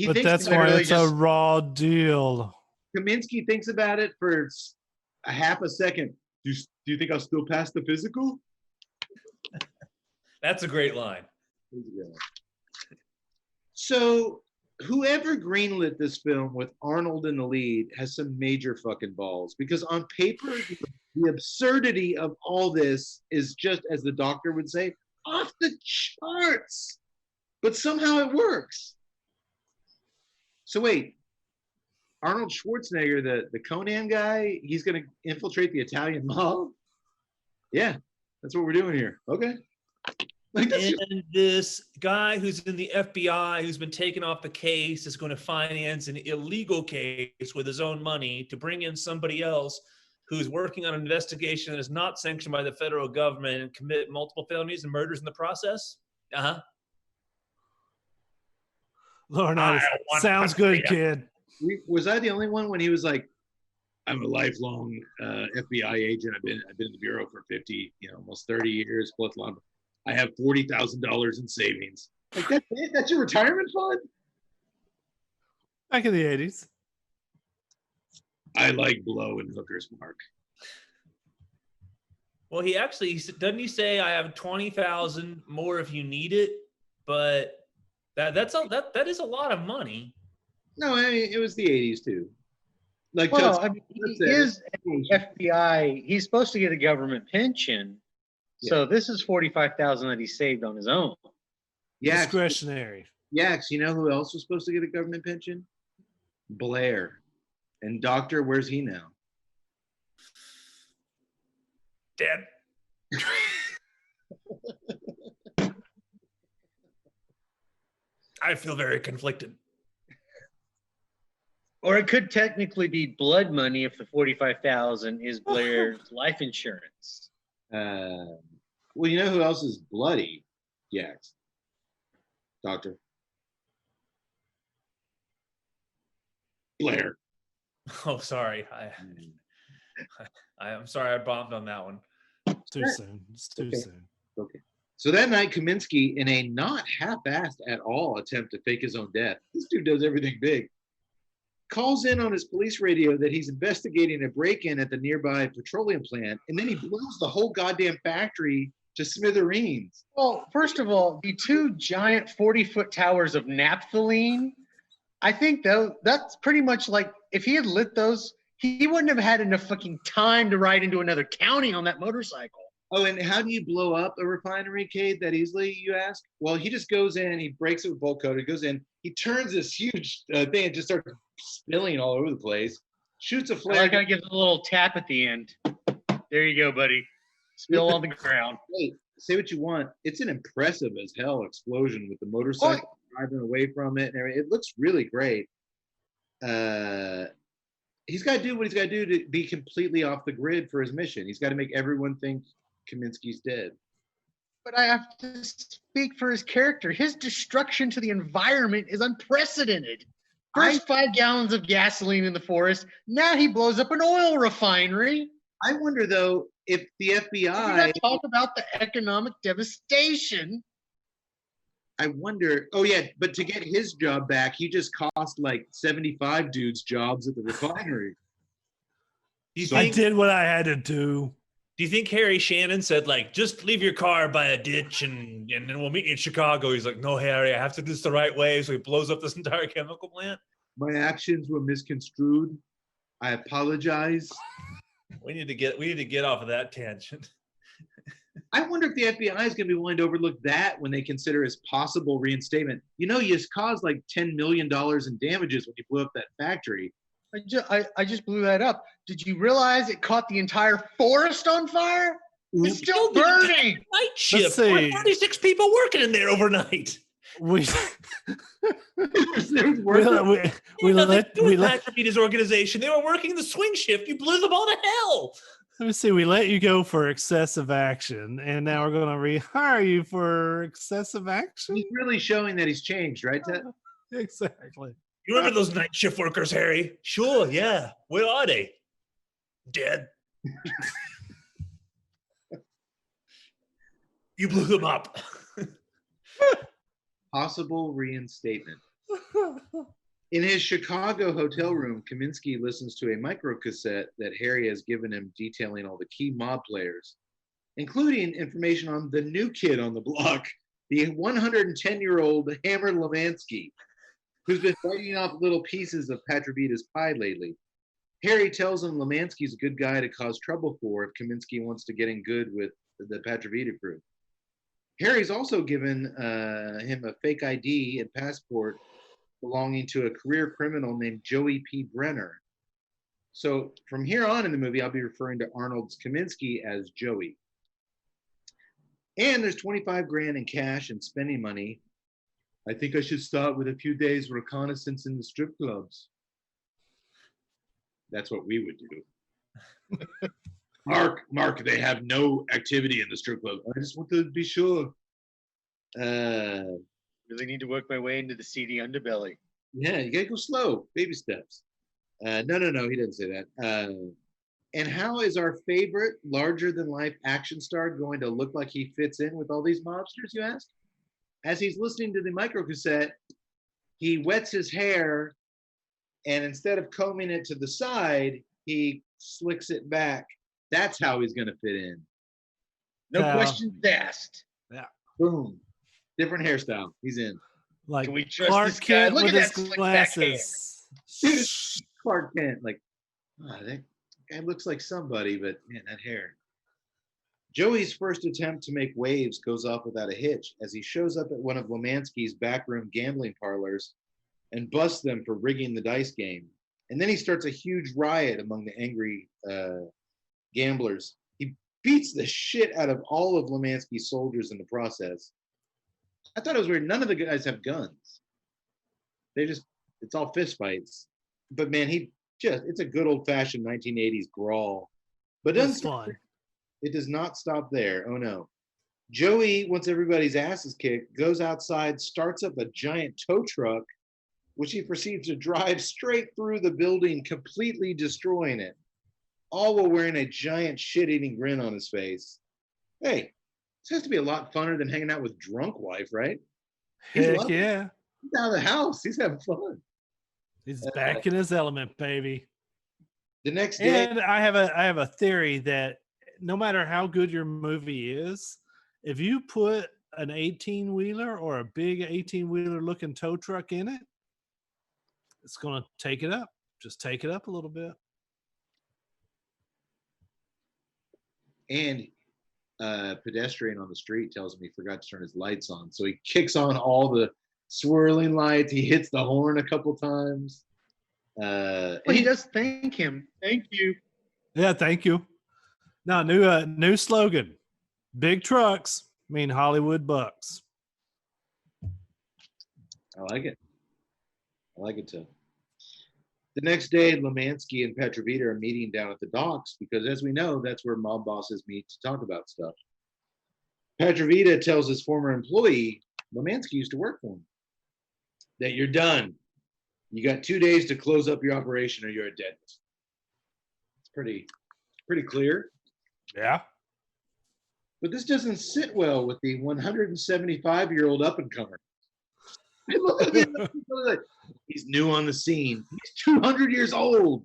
but that's why it's a raw deal. Kaminsky thinks about it for a half a second. Do you think I'll still pass the physical? That's a great line. So whoever greenlit this film with Arnold in the lead has some major fucking balls, because on paper, the absurdity of all this is just, as the doctor would say, off the charts. But somehow it works. So wait, Arnold Schwarzenegger, the Conan guy, he's going to infiltrate the Italian mob? Yeah, that's what we're doing here. Okay. And this guy who's in the FBI, who's been taken off the case, is going to finance an illegal case with his own money to bring in somebody else who's working on an investigation that is not sanctioned by the federal government and commit multiple felonies and murders in the process? Lord, sounds good, kid. Was I the only one when he was like, I'm a lifelong FBI agent. I've been in the bureau for 50, almost 30 years. Plus, I have $40,000 in savings. Like that's your retirement fund? Back in the 80s. I like blow and hookers, Mark. Well, he actually doesn't he say I have 20,000 more if you need it, but that is a lot of money. No, I mean, it was the 80s too. Like, well, I mean, he is FBI. He's supposed to get a government pension. So this is 45,000 that he saved on his own. Yeah, discretionary. Yax, you know who else was supposed to get a government pension? Blair. And Doctor, where's he now? Dead. I feel very conflicted. Or it could technically be blood money if the 45,000 is Blair's life insurance. Well, you know who else is bloody? Yax. Doctor. Blair. Oh, sorry. I'm sorry I bombed on that one. Too soon. It's too soon. Okay. So that night, Kaminsky, in a not half-assed at all attempt to fake his own death, this dude does everything big, calls in on his police radio that he's investigating a break-in at the nearby petroleum plant, and then he blows the whole goddamn factory to smithereens. Well, first of all, the two giant 40-foot towers of naphthalene, I think that's pretty much like if he had lit those, he wouldn't have had enough fucking time to ride into another county on that motorcycle. Oh, and how do you blow up a refinery, Cade, that easily, you ask? Well, he just goes in, he breaks it with bolt coat, he goes in, he turns this huge thing and just starts spilling all over the place, shoots a flare. I like how he gives a little tap at the end. There you go, buddy. Spill on the ground. Hey, say what you want. It's an impressive as hell explosion with the motorcycle driving away from it and everything. It looks really great. He's got to do what he's got to do to be completely off the grid for his mission. He's got to make everyone think Kaminsky's dead. But I have to speak for his character. His destruction to the environment is unprecedented. First 5 gallons of gasoline in the forest. Now he blows up an oil refinery. I wonder, though, if the FBI... talk about the economic devastation. I wonder... Oh, yeah, but to get his job back, he just cost like 75 dudes jobs at the refinery. I did what I had to do. Do you think Harry Shannon said, like, just leave your car by a ditch and then we'll meet you in Chicago? He's like, no, Harry, I have to do this the right way. So he blows up this entire chemical plant. My actions were misconstrued. I apologize. We need to get off of that tangent. I wonder if the FBI is going to be willing to overlook that when they consider his possible reinstatement. You know, you caused like $10 million in damages when you blew up that factory. I just blew that up. Did you realize it caught the entire forest on fire? It's still burning. Night shift. 36 people working in there overnight. We let his organization. They were working the swing shift. You blew them all to hell. Let me see. We let you go for excessive action, and now we're going to rehire you for excessive action. He's really showing that he's changed, right, Ted? Exactly. You remember those night shift workers, Harry? Sure, yeah. Where are they? Dead. You blew them up. Possible reinstatement. In his Chicago hotel room, Kaminsky listens to a microcassette that Harry has given him detailing all the key mob players, including information on the new kid on the block, the 110-year-old Hammer Lemansky, who's been biting off little pieces of Petrovita's pie lately. Harry tells him Lemansky's a good guy to cause trouble for if Kaminsky wants to get in good with the Petrovita crew. Harry's also given him a fake ID and passport belonging to a career criminal named Joey P. Brenner. So from here on in the movie, I'll be referring to Arnold's Kaminsky as Joey. And there's 25 grand in cash and spending money. I think I should start with a few days reconnaissance in the strip clubs. That's what we would do. Mark, they have no activity in the strip club. I just want to be sure. Really need to work my way into the seedy underbelly. Yeah, you gotta go slow, baby steps. No, he didn't say that. And how is our favorite larger than life action star going to look like he fits in with all these mobsters, you ask? As he's listening to the micro cassette, he wets his hair, and instead of combing it to the side, he slicks it back. That's how he's going to fit in. No Yeah. questions asked. Yeah. Boom. Different hairstyle. He's in. Like Can we trust Clark this guy? Kent Look with at his that slick back hair. glasses. Clark Kent, like, that guy looks like somebody, but man, that hair. Joey's first attempt to make waves goes off without a hitch as he shows up at one of Lomansky's backroom gambling parlors and busts them for rigging the dice game. And then he starts a huge riot among the angry gamblers. He beats the shit out of all of Lomansky's soldiers in the process. I thought it was weird. None of the guys have guns. It's all fist fights. But man, it's a good old fashioned 1980s brawl. But It's fun. it does not stop there. Oh no. Joey, once everybody's ass is kicked, goes outside, starts up a giant tow truck, which he proceeds to drive straight through the building, completely destroying it, all while wearing a giant shit-eating grin on his face. Hey, this has to be a lot funner than hanging out with drunk wife, right? Heck yeah. He's out of the house. He's having fun. He's back in his element, baby. The next day, And I have a theory that no matter how good your movie is, if you put an 18-wheeler or a big 18-wheeler looking tow truck in it, it's going to take it up. Just take it up a little bit. and pedestrian on the street tells him he forgot to turn his lights on. So he kicks on all the swirling lights. He hits the horn a couple times. Well, he does thank him. Thank you. Yeah, thank you. Now, new slogan. Big trucks mean Hollywood bucks. I like it. I like it too. The next day, Lomansky and Petrovita are meeting down at the docks because, as we know, that's where mob bosses meet to talk about stuff. Petrovita tells his former employee, Lomansky used to work for him, that you're done. You got 2 days to close up your operation or you're a dead. It's pretty clear. Yeah. But this doesn't sit well with the 175-year-old up-and-comer. Look at him. He's new on the scene. He's 200 years old.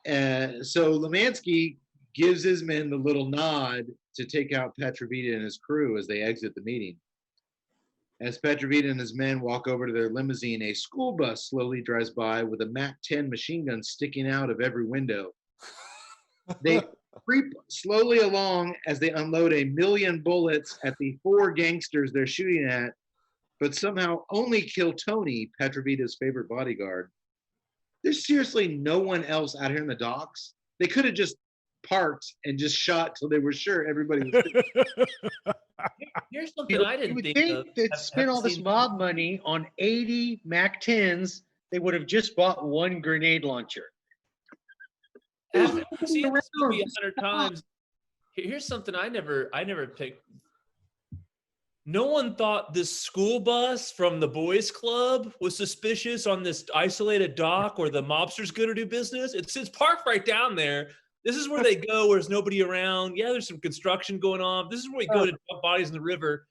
So Lomansky gives his men the little nod to take out Petrovita and his crew as they exit the meeting. As Petrovita and his men walk over to their limousine, a school bus slowly drives by with a MAC-10 machine gun sticking out of every window. They creep slowly along as they unload 1,000,000 bullets at the 4 gangsters they're shooting at, but somehow only kill Tony, Petrovita's favorite bodyguard. There's seriously no one else out here in the docks. They could have just parked and just shot till they were sure everybody was. Here's something I You didn't would think think of. they'd Have- spend have all this seen- mob money on 80 MAC-10s. They would have just bought one grenade launcher. I've seen this around, movie just 100 times. Here's something I never picked. No one thought this school bus from the boys club was suspicious on this isolated dock where the mobsters go to do business. It's parked right down there. This is where they go where there's nobody around. Yeah, there's some construction going on. This is where we go to dump bodies in the river.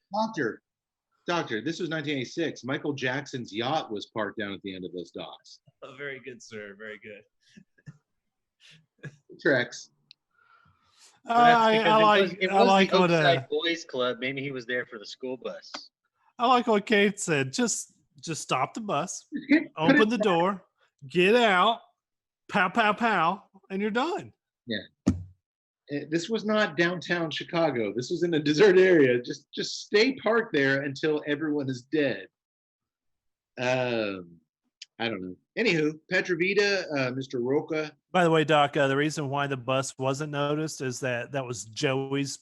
Doctor, this was 1986. Michael Jackson's yacht was parked down at the end of those docks. Oh, very good, sir. Very good. Tracks. I like it I was like the what Oakside Boys Club. Maybe he was there for the school bus. I like what Kate said. Just stop the bus, Put open it- the door, get out, pow pow pow, and you're done. This was not downtown Chicago. This was in a desert area. Just stay parked there until everyone is dead. I don't know. Anywho, Petrovita, Mr. Roca. By the way, Doc, the reason why the bus wasn't noticed is that was Joey's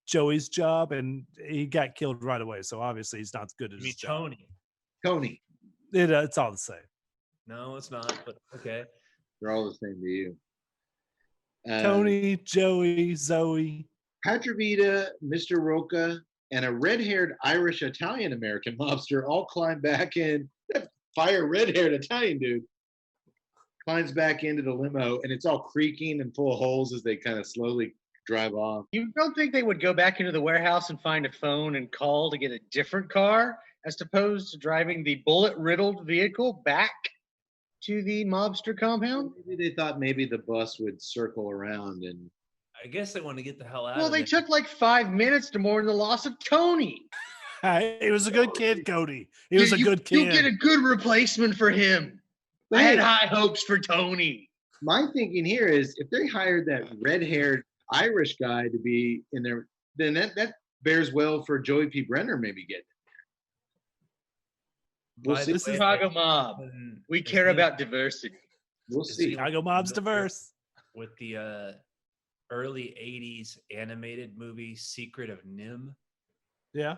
Joey's job, and he got killed right away. So obviously, he's not as good You at mean his job. Tony. It's all the same. No, it's not. But okay. They're all the same to you. Tony, Joey, Zoe. Petrovita, Mr. Roca, and a red-haired Irish Italian American mobster all climb back in. That fire red-haired Italian dude climbs back into the limo, and it's all creaking and full of holes as they kind of slowly drive off. You don't think they would go back into the warehouse and find a phone and call to get a different car as opposed to driving the bullet-riddled vehicle back to the mobster compound? Maybe they thought maybe the bus would circle around and. I guess they want to get the hell out Well, of they there. took like 5 minutes to mourn the loss of Tony. He was a good kid, Cody. He was a good kid. You get a good replacement for him. I had high hopes for Tony. My thinking here is if they hired that red-haired Irish guy to be in there, then that bears well for Joey P. Brenner maybe getting it. We'll By see. the The way, Chicago mob. We is care he- about diversity. We'll is see. he Chicago mob's diverse. with the early 80s animated movie Secret of Nim. Yeah.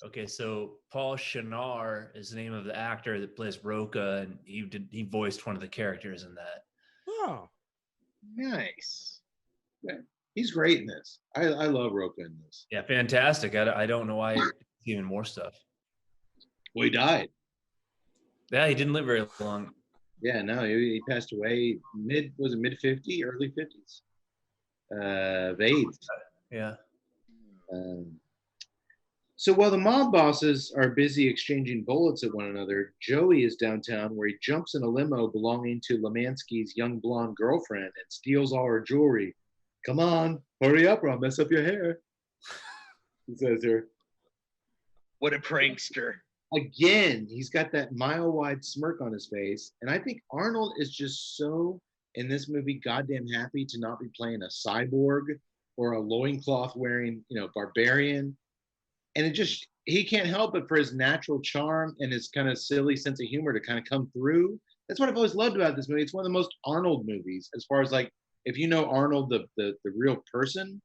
Okay, so Paul Shinar is the name of the actor that plays Roca, and he voiced one of the characters in that. Oh. Nice. He's great in this. I love Roca in this. Yeah, fantastic. I don't know why even more stuff. Well, he died. Yeah, he didn't live very long. Yeah, no, he passed away mid 50, early 50s. Of AIDS. Yeah. So while the mob bosses are busy exchanging bullets at one another, Joey is downtown where he jumps in a limo belonging to Lemansky's young blonde girlfriend and steals all her jewelry. Come on, hurry up or I'll mess up your hair, he says to her. What a prankster. Again, he's got that mile-wide smirk on his face. And I think Arnold is just so, in this movie, goddamn happy to not be playing a cyborg or a loincloth-wearing, barbarian. And he can't help but for his natural charm and his kind of silly sense of humor to kind of come through. That's what I've always loved about this movie. It's one of the most Arnold movies, as far as like, if you know Arnold, the real person,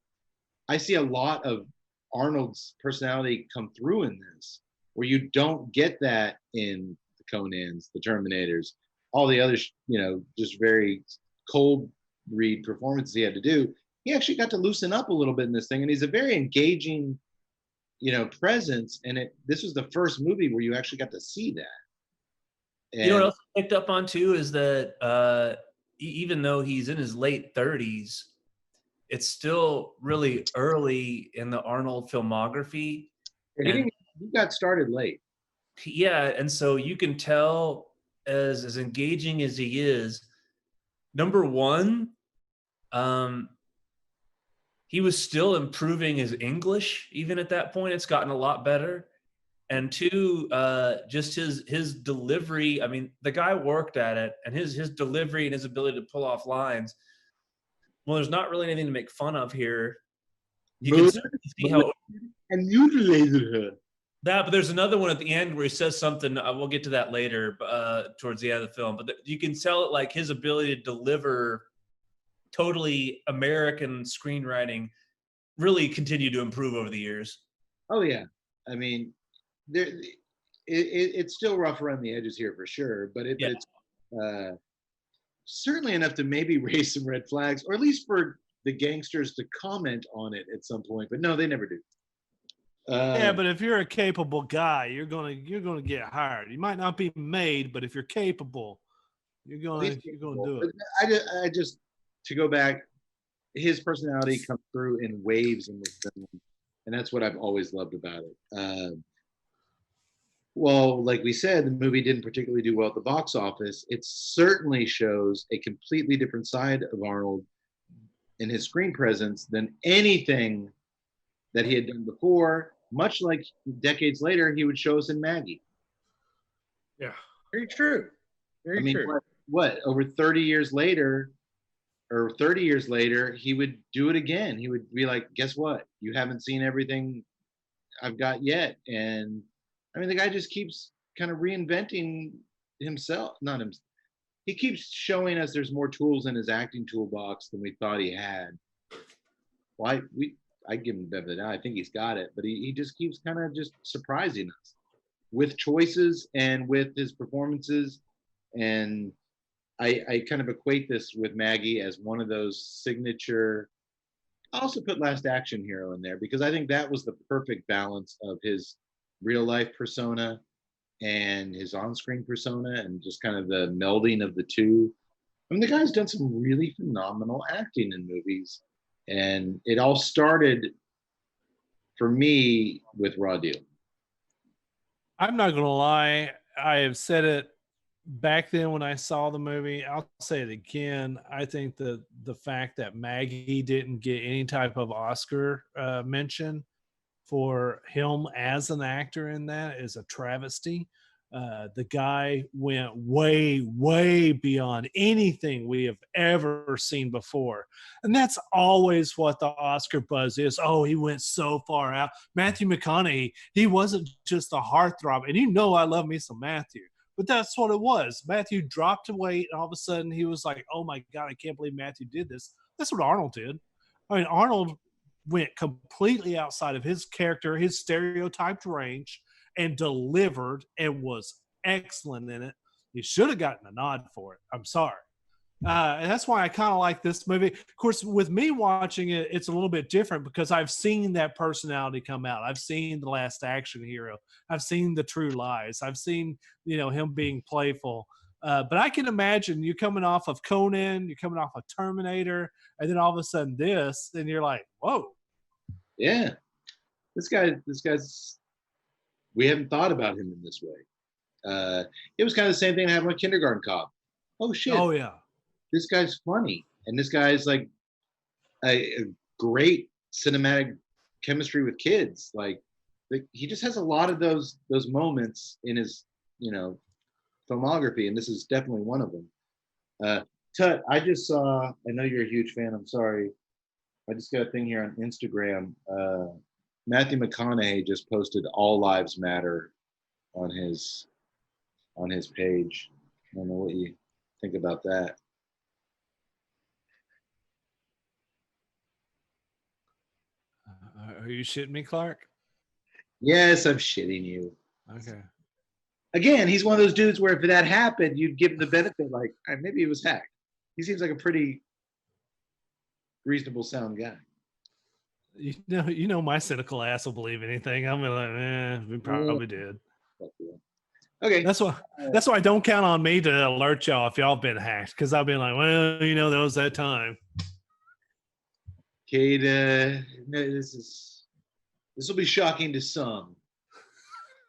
I see a lot of Arnold's personality come through in this, where you don't get that in the Conans, the Terminators, all the other, just very cold read performances he had to do. He actually got to loosen up a little bit in this thing, and he's a very engaging, presence. And this was the first movie where you actually got to see that. And You know what else I picked up on too is that even though he's in his late 30s, it's still really early in the Arnold filmography. he got started late. Yeah, and so you can tell as engaging as he is, number one, he was still improving his English even at that point. It's gotten a lot better. And two, just his delivery. I mean, the guy worked at it, and his delivery and his ability to pull off lines. Well, there's not really anything to make fun of here. You can certainly see how. And mutilated her. But there's another one at the end where he says something. We'll get to that later, towards the end of the film. But you can tell it like his ability to deliver totally American screenwriting really continued to improve over the years. Oh yeah, I mean, it's still rough around the edges here for sure, but it's certainly enough to maybe raise some red flags, or at least for the gangsters to comment on it at some point. But no, they never do. Yeah, but if you're a capable guy, you're gonna get hired. You might not be made, but if you're capable, you're gonna do it. I just to go back, his personality comes through in waves in this film, and that's what I've always loved about it. Well, like we said, the movie didn't particularly do well at the box office. It certainly shows a completely different side of Arnold in his screen presence than anything that he had done before. Much like decades later, he would show us in Maggie. Yeah. Very true. Very true. What, over 30 years later, or 30 years later, he would do it again. He would be like, guess what? You haven't seen everything I've got yet. And I mean, the guy just keeps kind of reinventing himself. Not him. He keeps showing us there's more tools in his acting toolbox than we thought he had. Well, I give him the benefit of the doubt. I think he's got it, but he just keeps kind of just surprising us with choices and with his performances. And I kind of equate this with Maggie as one of those signature I also put Last Action Hero in there because I think that was the perfect balance of his real life persona and his on-screen persona, and just kind of the melding of the two. I mean, the guy's done some really phenomenal acting in movies, and it all started for me with Raw Deal. I'm not going to lie. I have said it back then when I saw the movie. I'll say it again. I think the fact that Maggie didn't get any type of Oscar mention for him as an actor in that is a travesty. The guy went way, way beyond anything we have ever seen before. And that's always what the Oscar buzz is. Oh, he went so far out. Matthew McConaughey, he wasn't just a heartthrob. And you know I love me some Matthew. But that's what it was. Matthew dropped weight, and all of a sudden he was like, oh my God, I can't believe Matthew did this. That's what Arnold did. I mean, Arnold went completely outside of his character, his stereotyped range, and delivered and was excellent in it. He should have gotten a nod for it. I'm sorry. And that's why I kind of like this movie. Of course, with me watching it, it's a little bit different because I've seen that personality come out. I've seen The Last Action Hero. I've seen The True Lies. I've seen, him being playful. But I can imagine you coming off of Conan, you're coming off of Terminator, and then all of a sudden this, and you're like, whoa. Yeah. This guy's, we haven't thought about him in this way. It was kind of the same thing that happened with Kindergarten Cop. Oh, shit. Oh, yeah. This guy's funny. And this guy's like a great cinematic chemistry with kids. Like he just has a lot of those moments in his, filmography. And this is definitely one of them. Tut, I just saw, I know you're a huge fan. I'm sorry. I just got a thing here on Instagram. Matthew McConaughey just posted "All Lives Matter" on his page. I don't know what you think about that. Are you shitting me, Clark? Yes, I'm shitting you. Okay. Again, he's one of those dudes where if that happened, you'd give him the benefit, like maybe it was hacked. He seems like a pretty reasonable sound guy. You know, my cynical ass will believe anything. I'm like, we probably did. Okay. That's why don't count on me to alert y'all if y'all been hacked, because I've been like, well, there was that time. Kate, this will be shocking to some.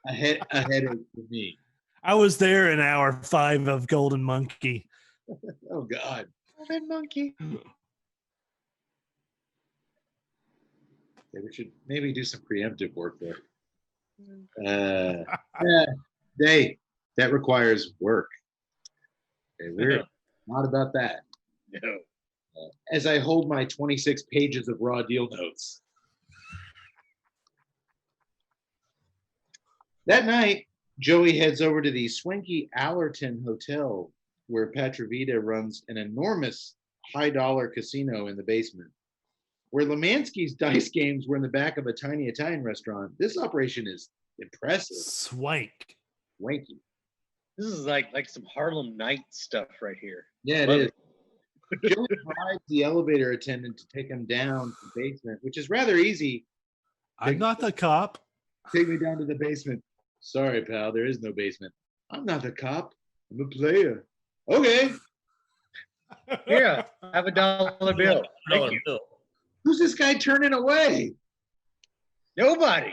Ahead of me. I was there in hour 5 of Golden Monkey. Oh God. Golden Monkey. Yeah, we should maybe do some preemptive work there. That requires work. Okay, we're not about that. No. As I hold my 26 pages of Raw Deal notes. That night, Joey heads over to the swanky Allerton Hotel, where Petrovita runs an enormous high-dollar casino in the basement. Where Lemansky's dice games were in the back of a tiny Italian restaurant, this operation is impressive. Swanky. This is like some Harlem Night stuff right here. Yeah, it is. Joey bribes the elevator attendant to take him down to the basement, which is rather easy. I'm not the cop. Take me down to the basement. Sorry, pal, there is no basement. I'm not the cop. I'm a player. Okay. Here, have a $1 bill. Thank you. Who's this guy turning away? Nobody.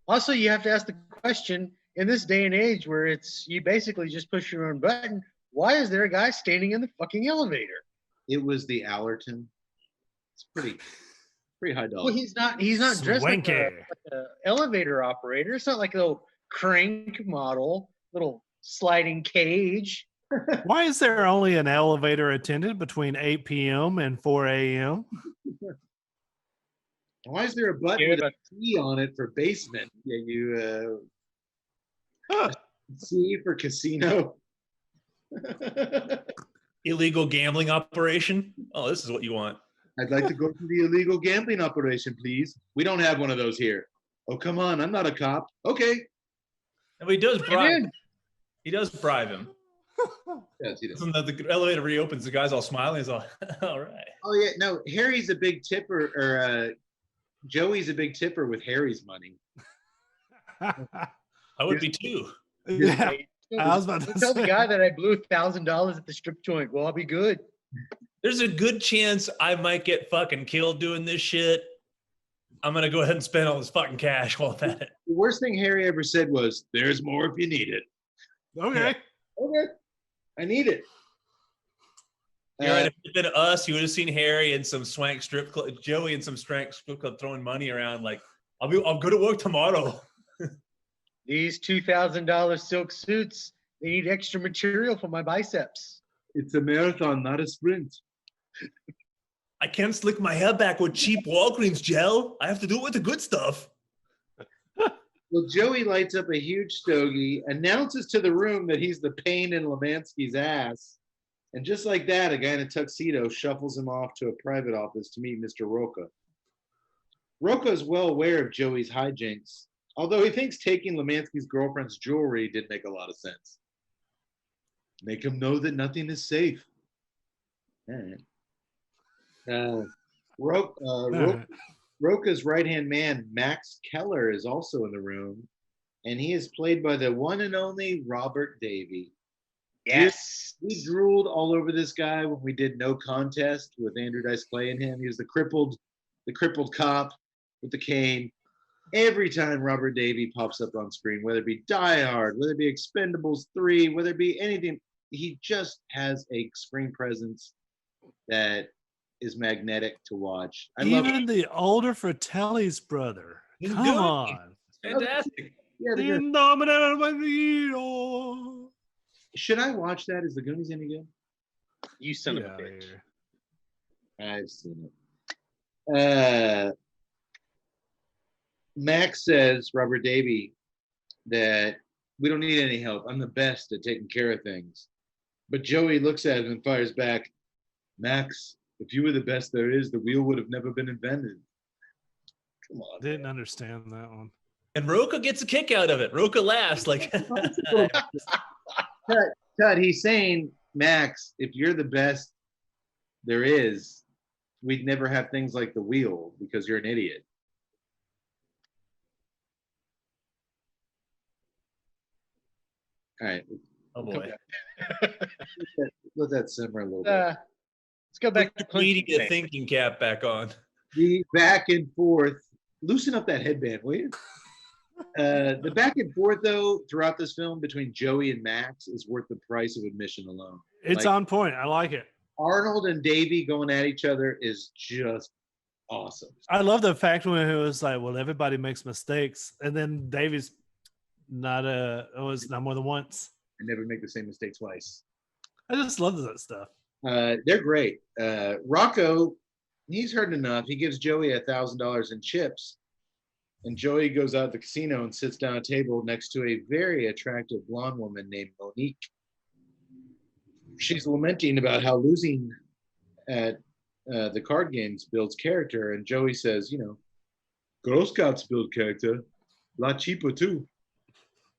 Also, you have to ask the question, in this day and age where you basically just push your own button, why is there a guy standing in the fucking elevator? It was the Allerton. It's pretty high dollar. Well, he's not dressed like a elevator operator. It's not like a little crank model, little sliding cage. Why is there only an elevator attendant between 8 p.m. and 4 a.m.? Why is there a button with a C on it for basement? Yeah, C for casino. Illegal gambling operation. Oh, this is what you want. I'd like to go to the illegal gambling operation, please. We don't have one of those here. Oh, come on. I'm not a cop. Okay. And he does bribe. He does bribe him. Yes, he does. And the elevator reopens, the guy's all smiling. He's all, all right. Oh yeah, no, Harry's a big tipper, or Joey's a big tipper with Harry's money. I would be too. Yeah, I was about to Tell the say. guy that I blew $1,000 at the strip joint. Well, I'll be good. There's a good chance I might get fucking killed doing this shit. I'm gonna go ahead and spend all this fucking cash while I'm at it. The worst thing Harry ever said was, "There's more if you need it." Okay. Okay, I need it. You're right. If it had been us, you would have seen Harry and some swank strip club, Joey and some swank strip club throwing money around. Like, I'm good at work tomorrow. These $2,000 silk suits, they need extra material for my biceps. It's a marathon, not a sprint. I can't slick my hair back with cheap Walgreens gel. I have to do it with the good stuff. Well, Joey lights up a huge stogie, announces to the room that he's the pain in Lemansky's ass. And just like that, a guy in a tuxedo shuffles him off to a private office to meet Mr. Roca. Roca is well aware of Joey's hijinks, although he thinks taking Lemansky's girlfriend's jewelry did make a lot of sense. Make him know that nothing is safe. All right. Roca's right-hand man, Max Keller, is also in the room, and he is played by the one and only Robert Davey. Yes. We drooled all over this guy when we did No Contest with Andrew Dice Clay and him. He was the crippled cop with the cane. Every time Robert Davey pops up on screen, whether it be Die Hard, whether it be Expendables 3, whether it be anything, he just has a screen presence that is magnetic to watch. Even the older Fratelli's brother. He's Come good. on. Fantastic. Yeah, they're good. Indomitable. Should I watch that? Is the Goonies any good? You son of Get a outta bitch. here. I've seen it. Max says, Robert Davey, that we don't need any help. I'm the best at taking care of things. But Joey looks at him and fires back, Max, if you were the best there is, the wheel would have never been invented. Come on. Didn't understand that one. And Roca gets a kick out of it. Roca laughs like, Cut, he's saying, Max, if you're the best there is, we'd never have things like the wheel because you're an idiot. All right. oh boy. Let that simmer a little bit. Let's go back to We need to punching get a thinking cap back on. The back and forth. Loosen up that headband, will you? The back and forth, though, throughout this film between Joey and Max is worth the price of admission alone. It's on point. I like it. Arnold and Davey going at each other is just awesome. I love the fact when it was like, well, everybody makes mistakes. And then Davy's it was not more than once. I never make the same mistake twice. I just love that stuff. They're great. Rocco, he's heard enough. He gives Joey $1,000 in chips. And Joey goes out to the casino and sits down at a table next to a very attractive blonde woman named Monique. She's lamenting about how losing at the card games builds character. And Joey says, Girl Scouts build character. La cheaper, too.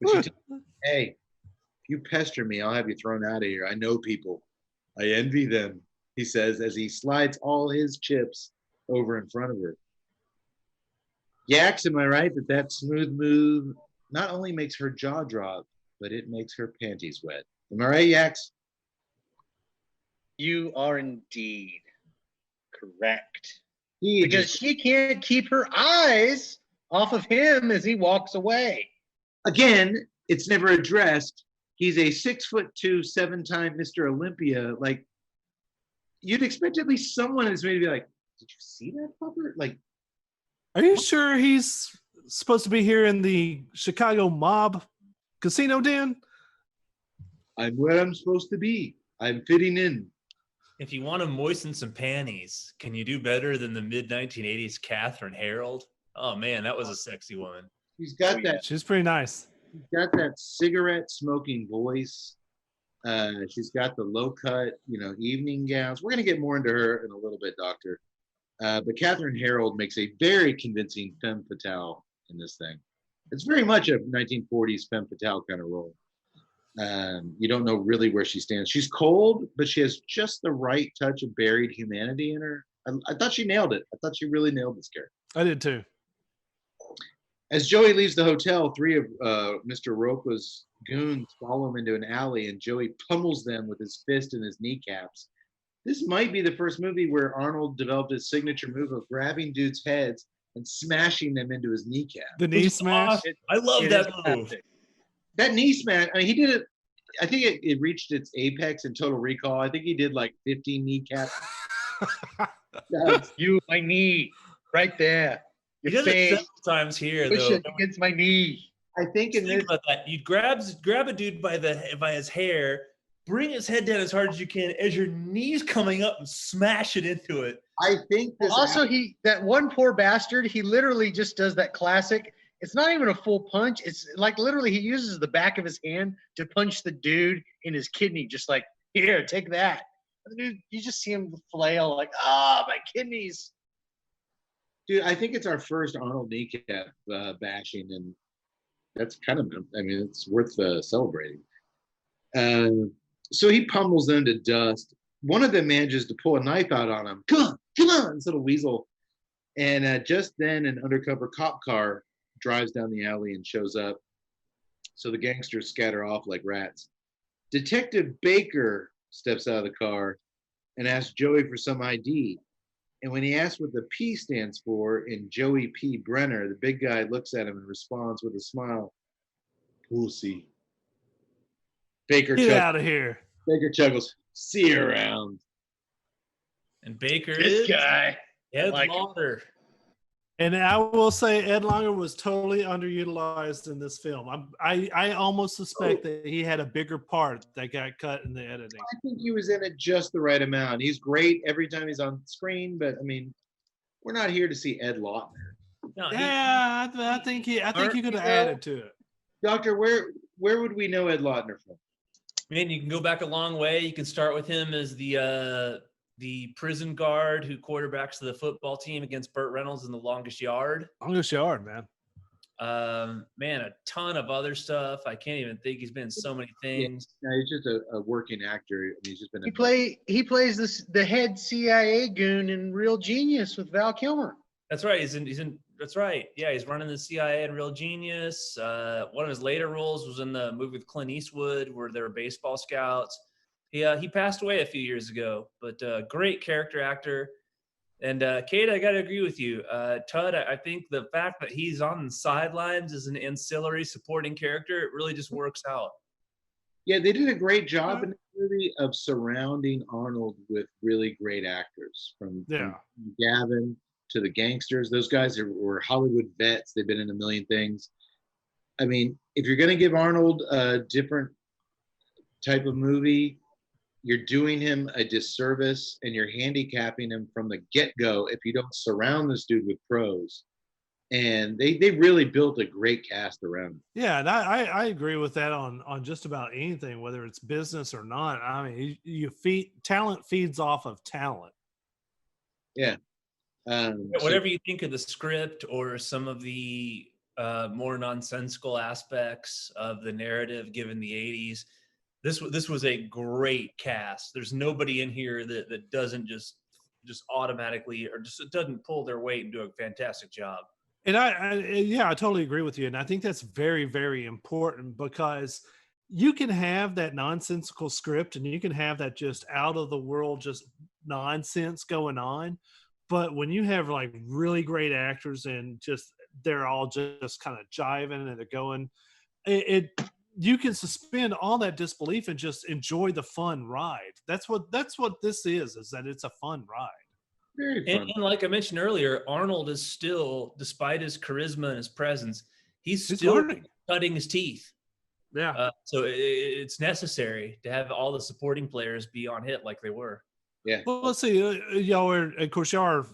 But she tells him, hey, if you pester me, I'll have you thrown out of here. I know people. I envy them, he says, as he slides all his chips over in front of her. Yax, am I right that smooth move not only makes her jaw drop, but it makes her panties wet? Am I right, Yax? You are indeed correct. He Because she can't keep her eyes off of him as he walks away. Again, it's never addressed. He's a 6'2", 7-time Mr. Olympia. Like, you'd expect at least someone is maybe like, did you see that fucker? Like, Are you sure he's supposed to be here in the Chicago mob casino den? I'm where I'm supposed to be. I'm fitting in. If you want to moisten some panties, can you do better than the mid-1980s Catherine Harold? Oh man, that was a sexy woman. He's got that. She's pretty nice. She's got that cigarette smoking voice. She's got the low cut, evening gowns. We're gonna get more into her in a little bit, Doctor. But Catherine Harold makes a very convincing femme fatale in this thing. It's very much a 1940s femme fatale kind of role. You don't know really where she stands. She's cold, but she has just the right touch of buried humanity in her. I thought she nailed it. I thought she really nailed this character. I did too. As Joey leaves the hotel, three of Mr. Rocha's goons follow him into an alley, and Joey pummels them with his fist and his kneecaps. This might be the first movie where Arnold developed his signature move of grabbing dudes' heads and smashing them into his kneecap. The knee smash. I love that move. That knee smash, I mean, he did it. I think it reached its apex in Total Recall. I think he did like 15 kneecaps. You, my knee, right there. He Your does it face. several times here, Push though. it against my knee. I think in Think this, about that. You grab a dude by his hair, bring his head down as hard as you can, as your knee's coming up, and smash it into it. I think this Also, that one poor bastard, he literally just does that classic. It's not even a full punch. It's like literally he uses the back of his hand to punch the dude in his kidney, just like, here, take that. And the dude, you just see him flail like, my kidneys. dude, I think it's our first Arnold kneecap bashing, and that's kind of, I mean, it's worth celebrating. So he pummels them to dust. One of them manages to pull a knife out on him. Come on, this little weasel. And just then, an undercover cop car drives down the alley and shows up. So the gangsters scatter off like rats. Detective Baker steps out of the car and asks Joey for some ID. And when he asks what the P stands for in Joey P. Brenner, the big guy looks at him and responds with a smile. Pussy. Baker Get out of here. Baker chuckles. See you around. And Baker This is guy. Ed like Longer. And I will say Ed Longer was totally underutilized in this film. I almost suspect that he had a bigger part that got cut in the editing. I think he was in it just the right amount. He's great every time he's on screen, but I mean, we're not here to see Ed Lautner. No, Yeah, I think he could have added to it. Doctor, where would we know Ed Lautner from? Man, you can go back a long way. You can start with him as the prison guard who quarterbacks the football team against Burt Reynolds in The Longest Yard. Longest Yard, man. Man, a ton of other stuff. I can't even think. He's been in so many things. Yeah, he's just a working actor. I mean, he's just been. He plays the head CIA goon in Real Genius with Val Kilmer. That's right. He's in. That's right. Yeah, he's running the CIA in Real Genius. One of his later roles was in the movie with Clint Eastwood, where they were baseball scouts. He passed away a few years ago, but great character actor. And Kate, I got to agree with you. Tud, I think the fact that he's on the sidelines as an ancillary supporting character, it really just works out. Yeah, they did a great job in the movie of surrounding Arnold with really great actors, from Gavin to the gangsters. Those guys were Hollywood vets. They've been in a million things. I mean, if you're going to give Arnold a different type of movie, you're doing him a disservice and you're handicapping him from the get-go if you don't surround this dude with pros. And they really built a great cast around him. Yeah, and I agree with that on just about anything, whether it's business or not. I mean, talent feeds off of talent. Yeah. Whatever you think of the script or some of the more nonsensical aspects of the narrative given the 80s, this was a great cast. There's nobody in here that doesn't just automatically or just doesn't pull their weight and do a fantastic job. And I totally agree with you. And I think that's very, very important, because you can have that nonsensical script and you can have that just out of the world, just nonsense going on. But when you have like really great actors and just, they're all just kind of jiving and they're going, you can suspend all that disbelief and just enjoy the fun ride. That's what this is that it's a fun ride. Very fun. And like I mentioned earlier, Arnold is still, despite his charisma and his presence, he's still learning. cutting his teeth. Yeah. So it's necessary to have all the supporting players be on hit like they were. Yeah. Well, let's see. Y'all are, of course, y'all are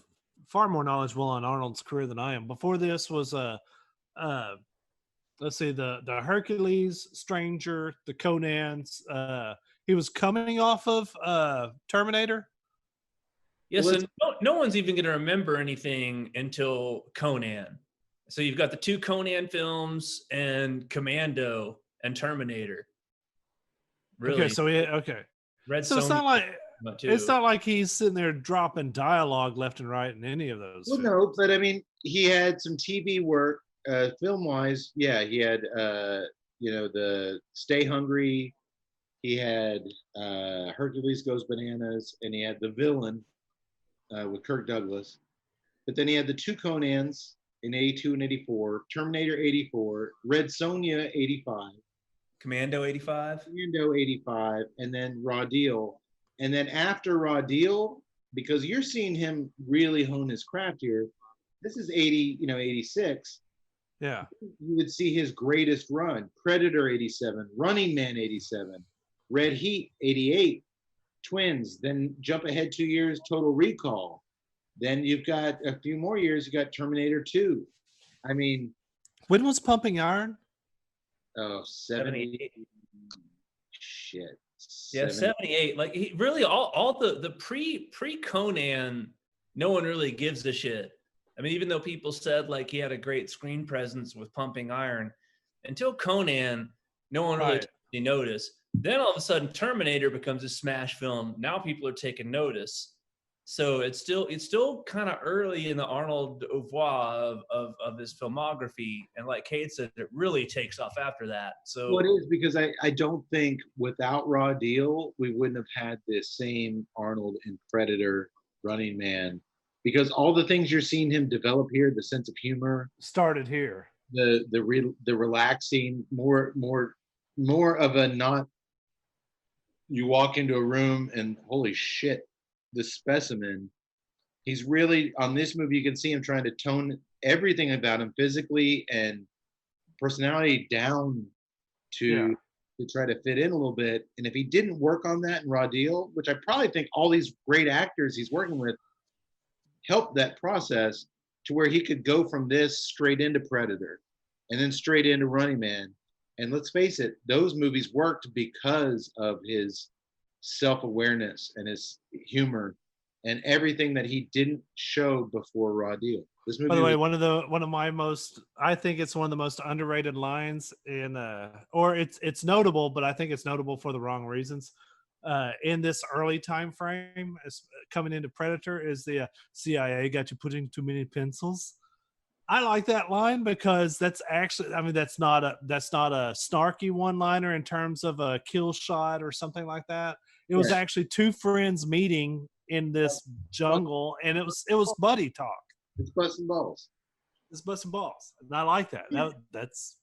far more knowledgeable on Arnold's career than I am. Before this was let's see, the Hercules, Stranger, the Conans. He was coming off of Terminator. Yes, and no one's even going to remember anything until Conan. So you've got the two Conan films and Commando and Terminator. really. Okay, so okay. Red So it's Sonja not like too. it's not like he's sitting there dropping dialogue left and right in any of those. Well, films. no, but I mean, he had some TV work, film wise. Yeah, he had, the Stay Hungry. He had Hercules Goes Bananas, and he had The Villain with Kirk Douglas. But then he had the two Conans in 82 and 84, Terminator 84, Red Sonja 85, Commando 85. Commando 85, and then Raw Deal. And then after Raw Deal, because you're seeing him really hone his craft here, this is 80, 86. Yeah. You would see his greatest run: Predator 87, Running Man 87, Red Heat 88, Twins. Then jump ahead 2 years, Total Recall. Then you've got a few more years, you got Terminator 2. I mean, When was Pumping Iron? 70. Shit. Yeah, 78. Like he really all the pre Conan, no one really gives a shit. I mean, even though people said like he had a great screen presence with Pumping Iron, until Conan, no one really took any notice. Then all of a sudden, Terminator becomes a smash film. Now people are taking notice. So it's still kind of early in the Arnold oeuvre of his filmography, and like Kate said, it really takes off after that. So well, it is, because I don't think without Raw Deal we wouldn't have had this same Arnold in Predator, Running Man, because all the things you're seeing him develop here, the sense of humor started here, the relaxing, more of a, not you walk into a room and holy shit, the specimen. He's really, on this movie, you can see him trying to tone everything about him physically and personality down to try to fit in a little bit. And if he didn't work on that in Raw Deal, which I probably think all these great actors he's working with helped that process, to where he could go from this straight into Predator and then straight into Running Man. And let's face it, those movies worked because of his self-awareness and his humor and everything that he didn't show before Raw Deal. This movie, by the way, I think it's one of the most underrated lines in or it's notable, but I think it's notable for the wrong reasons. In this early time frame, as coming into Predator, is the CIA got you putting too many pencils. I like that line because that's actually, I mean, that's not a snarky one-liner in terms of a kill shot or something like that. It was actually two friends meeting in this jungle, and it was buddy talk. It's busting balls. It's busting balls, and I like that. That's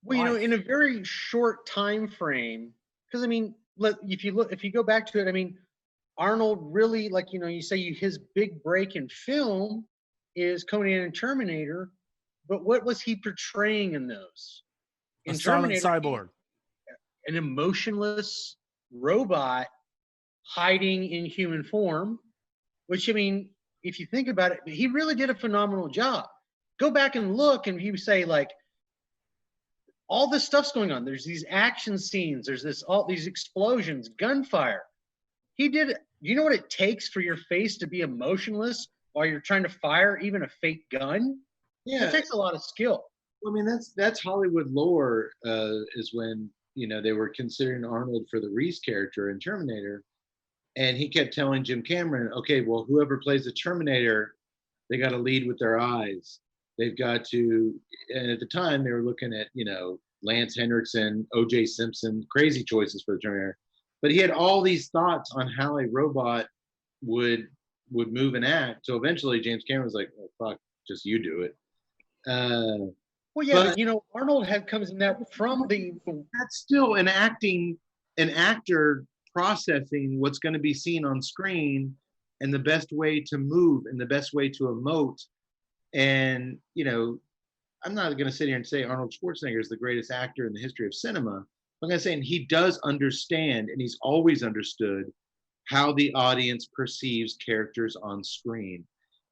well, in a very short time frame, because I mean, if you go back to it, I mean, Arnold really, like, you say his big break in film is Conan and Terminator, but what was he portraying in those? In Terminator, cyborg, an emotionless robot hiding in human form, which, I mean, if you think about it, he really did a phenomenal job. Go back and look, and you say, like, all this stuff's going on. There's these action scenes. There's all these explosions, gunfire. He did it. You know what it takes for your face to be emotionless while you're trying to fire even a fake gun? Yeah, it takes a lot of skill. I mean, that's Hollywood lore. Is when they were considering Arnold for the Reese character in Terminator, and he kept telling Jim Cameron, okay, well, whoever plays the Terminator, they got to lead with their eyes. They've got to, and at the time they were looking at, Lance Henriksen, O.J. Simpson, crazy choices for the Terminator. But he had all these thoughts on how a robot would move and act. So eventually James Cameron was like, oh, fuck, just you do it. Well, yeah, but, Arnold comes in that from the. That's still an actor processing what's going to be seen on screen and the best way to move and the best way to emote. And, I'm not going to sit here and say Arnold Schwarzenegger is the greatest actor in the history of cinema. I'm going to say he does understand, and he's always understood, how the audience perceives characters on screen.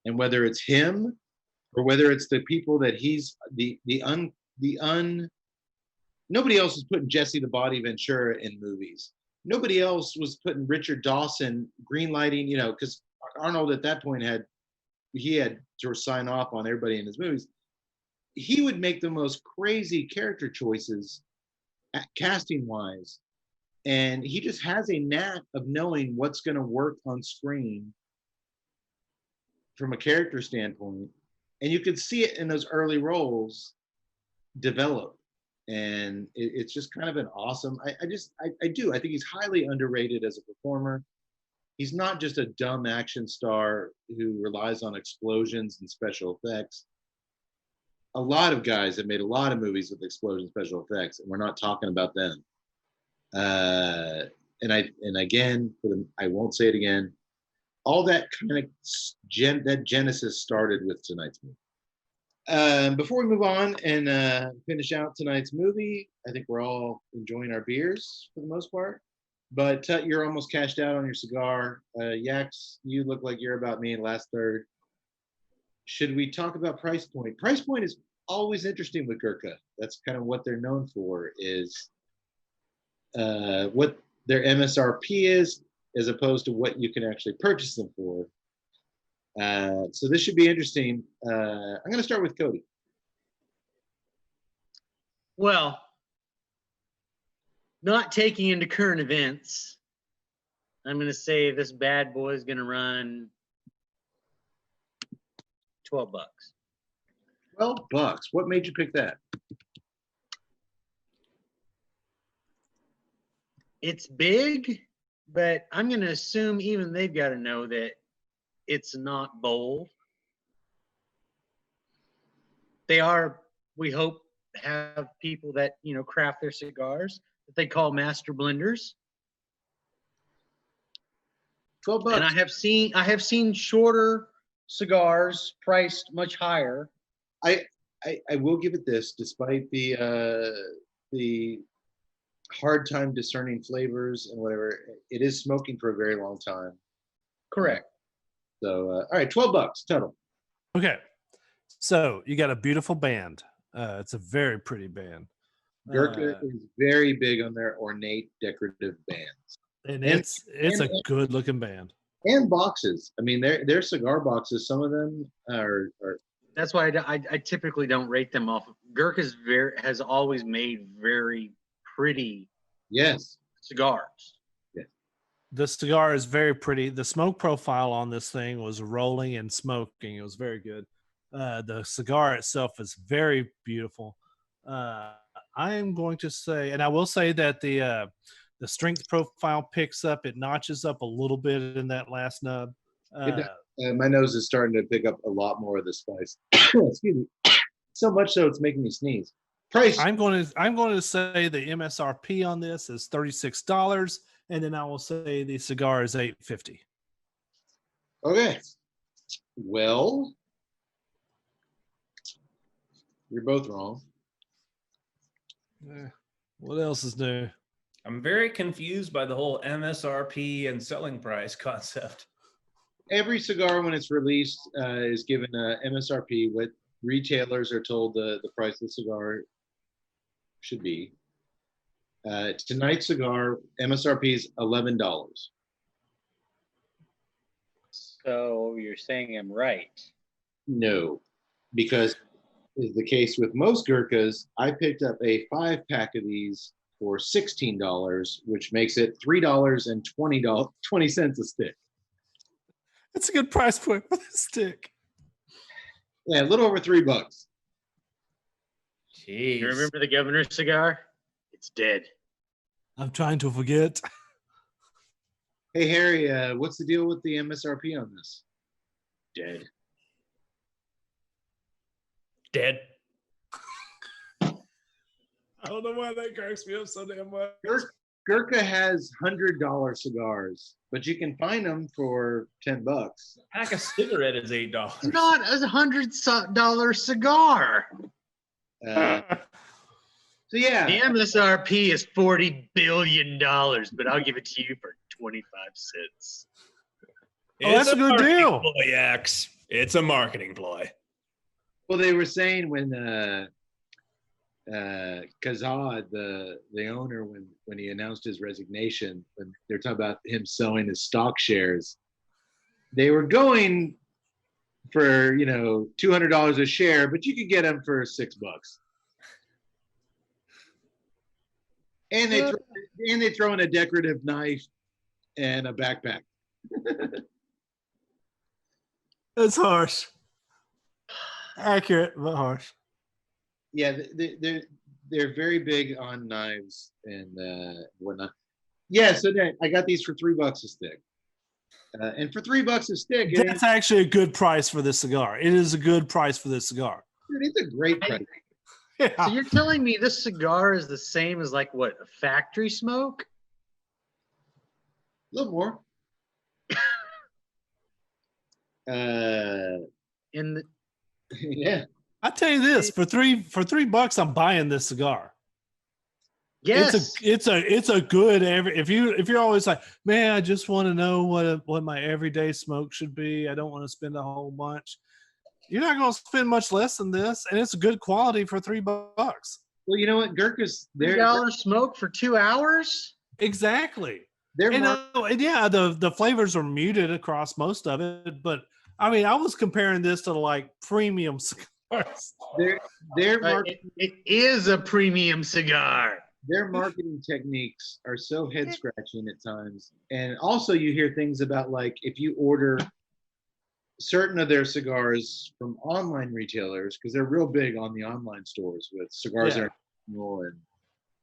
And whether it's him or whether it's the people that he's nobody else is putting Jesse the Body Ventura in movies. Nobody else was putting Richard Dawson greenlighting, because Arnold at that point had to sign off on everybody in his movies. He would make the most crazy character choices, casting wise, And he just has a knack of knowing what's going to work on screen from a character standpoint. And you could see it in those early roles develop. And it's just kind of an awesome, I do. I think he's highly underrated as a performer. He's not just a dumb action star who relies on explosions and special effects. A lot of guys have made a lot of movies with explosion special effects, and we're not talking about them. And again, I won't say it again. All that kind of that genesis started with tonight's movie. Before we move on and finish out tonight's movie, I think we're all enjoying our beers for the most part. But Tut, you're almost cashed out on your cigar. Yax, you look like you're about me in last third. Should we talk about price point? Price point is always interesting with Gurkha. That's kind of what they're known for, is what their MSRP is, as opposed to what you can actually purchase them for. So this should be interesting. I'm going to start with Cody. Well, not taking into current events, I'm going to say this bad boy is going to run $12. $12. What made you pick that? It's big, but I'm going to assume even they've got to know that it's not bold. They are, we hope, have people that, you know, craft their cigars that they call master blenders. $12. And I have seen shorter cigars priced much higher. I will give it this, despite the hard time discerning flavors and whatever, it is smoking for a very long time. Correct. So, all right, $12 total. Okay. So you got a beautiful band. It's a very pretty band. Gurkha is very big on their ornate decorative bands. And it's a good looking band. And boxes. I mean, their cigar boxes, some of them are That's why I typically don't rate them off. Gurkha's has always made very pretty cigars. Yes. The cigar is very pretty. The smoke profile on this thing was rolling and smoking. It was very good. The cigar itself is very beautiful. I am going to say, and I will say that the strength profile picks up. It notches up a little bit in that last nub. My nose is starting to pick up a lot more of the spice. Excuse me. So much so it's making me sneeze. Price. I'm going to say the MSRP on this is $36, and then I will say the cigar is $8.50. Okay. Well, you're both wrong. What else is new? I'm very confused by the whole MSRP and selling price concept. Every cigar, when it's released, is given a MSRP. What retailers are told the price of the cigar should be. Tonight's cigar MSRP is $11. So you're saying I'm right? No, because is the case with most Gurkhas. I picked up a 5-pack of these for $16, which makes it $3.20 a stick. It's a good price point for the stick. Yeah, a little over $3. Jeez. You remember the governor's cigar? It's dead. I'm trying to forget. Hey Harry, what's the deal with the MSRP on this? Dead. Dead. I don't know why that cracks me up so damn much. Gurkha has $100 cigars, but you can find them for $10. A pack of cigarette is $8. It's not a $100 cigar. So yeah, The MSRP is $40 billion, but I'll give it to you for 25 cents. Oh, that's a good deal. Ploy, X. It's a marketing ploy. well, they were saying when Kazad, the owner, when he announced his resignation, when they're talking about him selling his stock shares, they were going for $200 a share, but you could get them for $6. And they throw in a decorative knife and a backpack. That's harsh. Accurate, but harsh. Yeah, they're very big on knives and whatnot. Yeah, so then I got these for $3 a stick. And for $3 a stick, That's actually a good price for this cigar. It is a good price for this cigar. dude, it's a great price. Yeah. So you're telling me this cigar is the same as like what, a factory smoke? A little more. In the, Yeah. I tell you this, for $3, I'm buying this cigar. yes. It's a good if you're always like, man, I just want to know what my everyday smoke should be. I don't want to spend a whole bunch. You're not going to spend much less than this, and it's good quality for $3. Well, you know what? Gurkha's $3 smoke for 2 hours? Exactly. they're And yeah, the flavors are muted across most of it, but I mean, I was comparing this to like premium cigars. It is a premium cigar. their marketing techniques are so head scratching at times. And also you hear things about like if you order certain of their cigars from online retailers, because they're real big on the online stores with Cigars International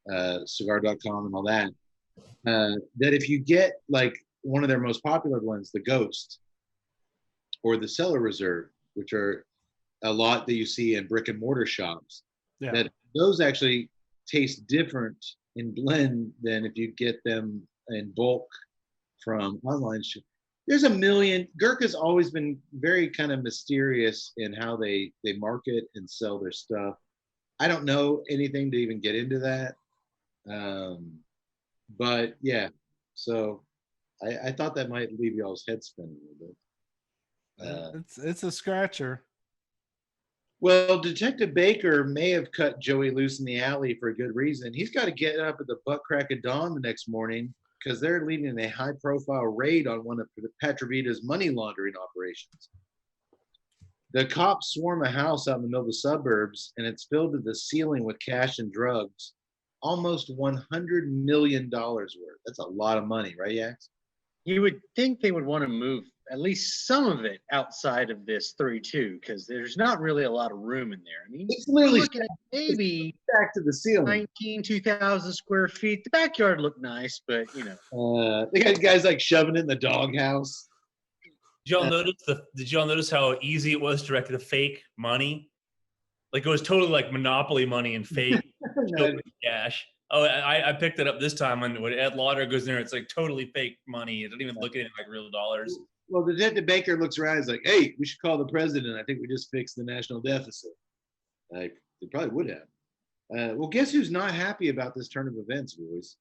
and cigar.com and all that, that if you get like one of their most popular blends, the Ghost or the Cellar Reserve, which are a lot that you see in brick and mortar shops, that those actually taste different in blend than if you get them in bulk from online. There's a million. Gurkha's always been very kind of mysterious in how they market and sell their stuff. I don't know anything to even get into that. But yeah, so I thought that might leave y'all's head spinning a little bit. It's a scratcher. Well, Detective Baker may have cut Joey loose in the alley for a good reason. He's got to get up at the butt crack of dawn the next morning because they're leading a high-profile raid on one of Petrovita's money laundering operations. The cops swarm a house out in the middle of the suburbs, and it's filled to the ceiling with cash and drugs. Almost $100 million worth. That's a lot of money, right, Yax? You would think they would want to move at least some of it outside of this 3-2 because there's not really a lot of room in there. I mean, it's literally looking at maybe back to the ceiling. 2,000 square feet. The backyard looked nice, but you know. They got guys like shoving it in the doghouse. Did y'all notice how easy it was to wreck the fake money? Like it was totally like monopoly money and fake cash. Oh, I picked it up this time when Ed Lauder goes in there. It's like totally fake money. It doesn't even look at it like real dollars. Well, Detective Baker looks around. He's like, "Hey, we should call the president. I think we just fixed the national deficit." Like they probably would have. Well, guess who's not happy about this turn of events, boys?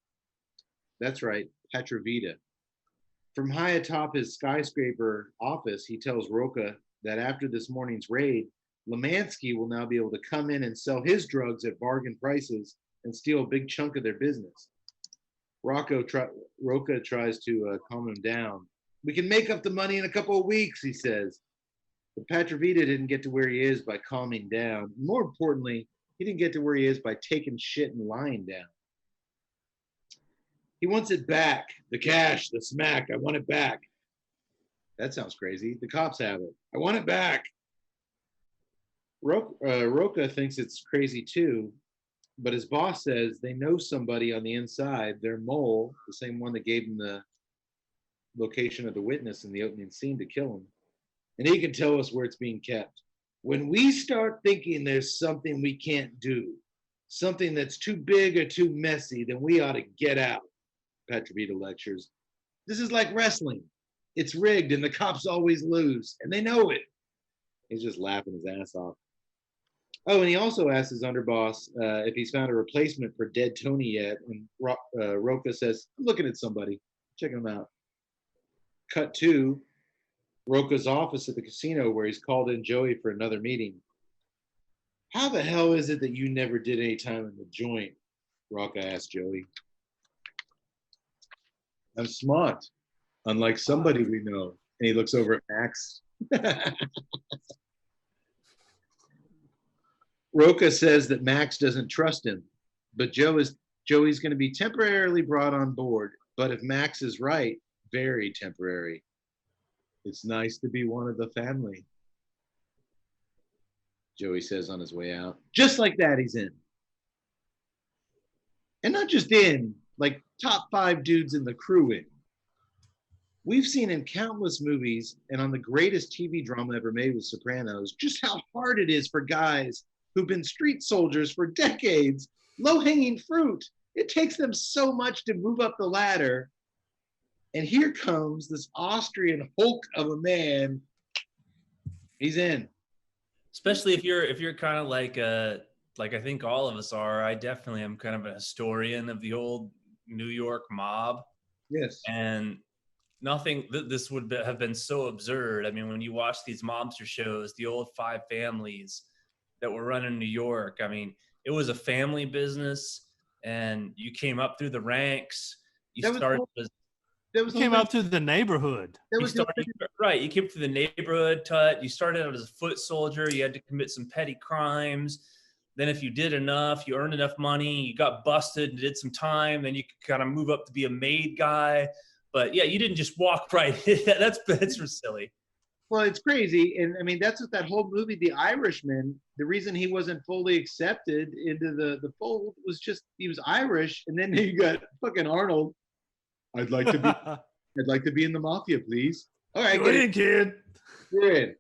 That's right, Petrovita. From high atop his skyscraper office, he tells Roca that after this morning's raid, Lemansky will now be able to come in and sell his drugs at bargain prices and steal a big chunk of their business. Roca tries to calm him down. "We can make up the money in a couple of weeks," he says. But Petrovita didn't get to where he is by calming down. More importantly, he didn't get to where he is by taking shit and lying down. He wants it back. The cash, the smack. I want it back. That sounds crazy. The cops have it. I want it back. Roca thinks it's crazy too, but his boss says they know somebody on the inside, their mole, the same one that gave him the location of the witness in the opening scene to kill him, and he can tell us where it's being kept. When we start thinking there's something we can't do, something that's too big or too messy, then we ought to get out, Petrovita lectures. This is like wrestling. It's rigged and the cops always lose, and they know it. He's just laughing his ass off. Oh, and he also asks his underboss if he's found a replacement for dead Tony yet, and Roca says, "I'm looking at somebody. Check him out." Cut to Roca's office at the casino where he's called in Joey for another meeting. "How the hell is it that you never did any time in the joint?" Roca asked Joey. "I'm smart, unlike somebody we know." And he looks over at Max. Roca says that Max doesn't trust him, but Joe is Joey's going to be temporarily brought on board, but if Max is right, very temporary. It's nice to be one of the family, Joey says on his way out. Just like that, he's in. And not just in, like top 5 dudes in the crew in. We've seen in countless movies and on the greatest TV drama ever made with Sopranos, just how hard it is for guys who've been street soldiers for decades, low-hanging fruit. It takes them so much to move up the ladder. And here comes this Austrian Hulk of a man. He's in. Especially if you're kind of like I think all of us are. I definitely am kind of a historian of the old New York mob. Yes. And nothing, this would have been so absurd. I mean, when you watch these mobster shows, the old 5 families that were running New York, I mean, it was a family business, and you came up through the ranks. You started as came up to the neighborhood. Right. You came to the neighborhood, Tut. You started out as a foot soldier. You had to commit some petty crimes. Then if you did enough, you earned enough money, you got busted and did some time, then you could kind of move up to be a made guy. But yeah, you didn't just walk right in. That's silly. Well, it's crazy. And I mean, that's what that whole movie, The Irishman, the reason he wasn't fully accepted into the fold was just he was Irish. And then you got fucking Arnold. I'd like to be in the mafia, please. All right, get in, kid. You're in.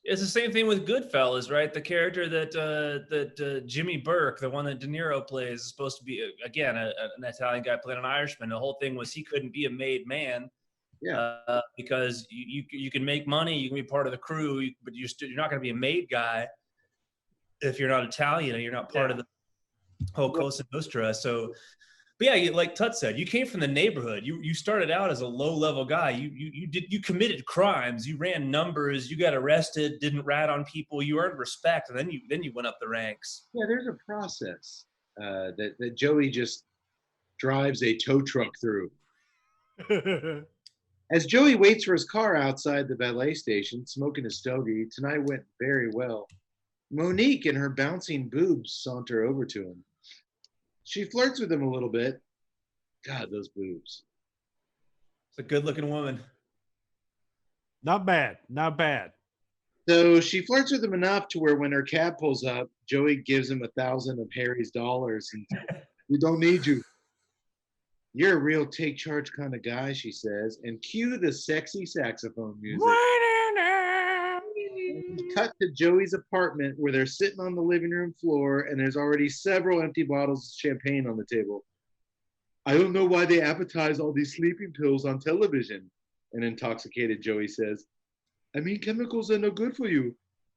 It's the same thing with Goodfellas, right? The character that Jimmy Burke, the one that De Niro plays, is supposed to be, again, an Italian guy playing an Irishman. The whole thing was he couldn't be a made man, because you can make money, you can be part of the crew, but you're not going to be a made guy if you're not Italian and you're not part of the whole Cosa Nostra. So, but yeah, like Tut said, you came from the neighborhood. You started out as a low-level guy. You committed crimes. You ran numbers. You got arrested. Didn't rat on people. You earned respect, and then you went up the ranks. Yeah, there's a process that Joey just drives a tow truck through. As Joey waits for his car outside the valet station, smoking a stogie, tonight went very well. Monique and her bouncing boobs saunter over to him. She flirts with him a little bit. God, those boobs. It's a good-looking woman. Not bad. Not bad. So she flirts with him enough to where when her cab pulls up, Joey gives him 1,000 of Harry's dollars. And we don't need you. You're a real take charge kind of guy, she says. And cue the sexy saxophone music. Cut to Joey's apartment where they're sitting on the living room floor and there's already several empty bottles of champagne on the table. I don't know why they advertise all these sleeping pills on television, an intoxicated Joey says. I mean, chemicals are no good for you.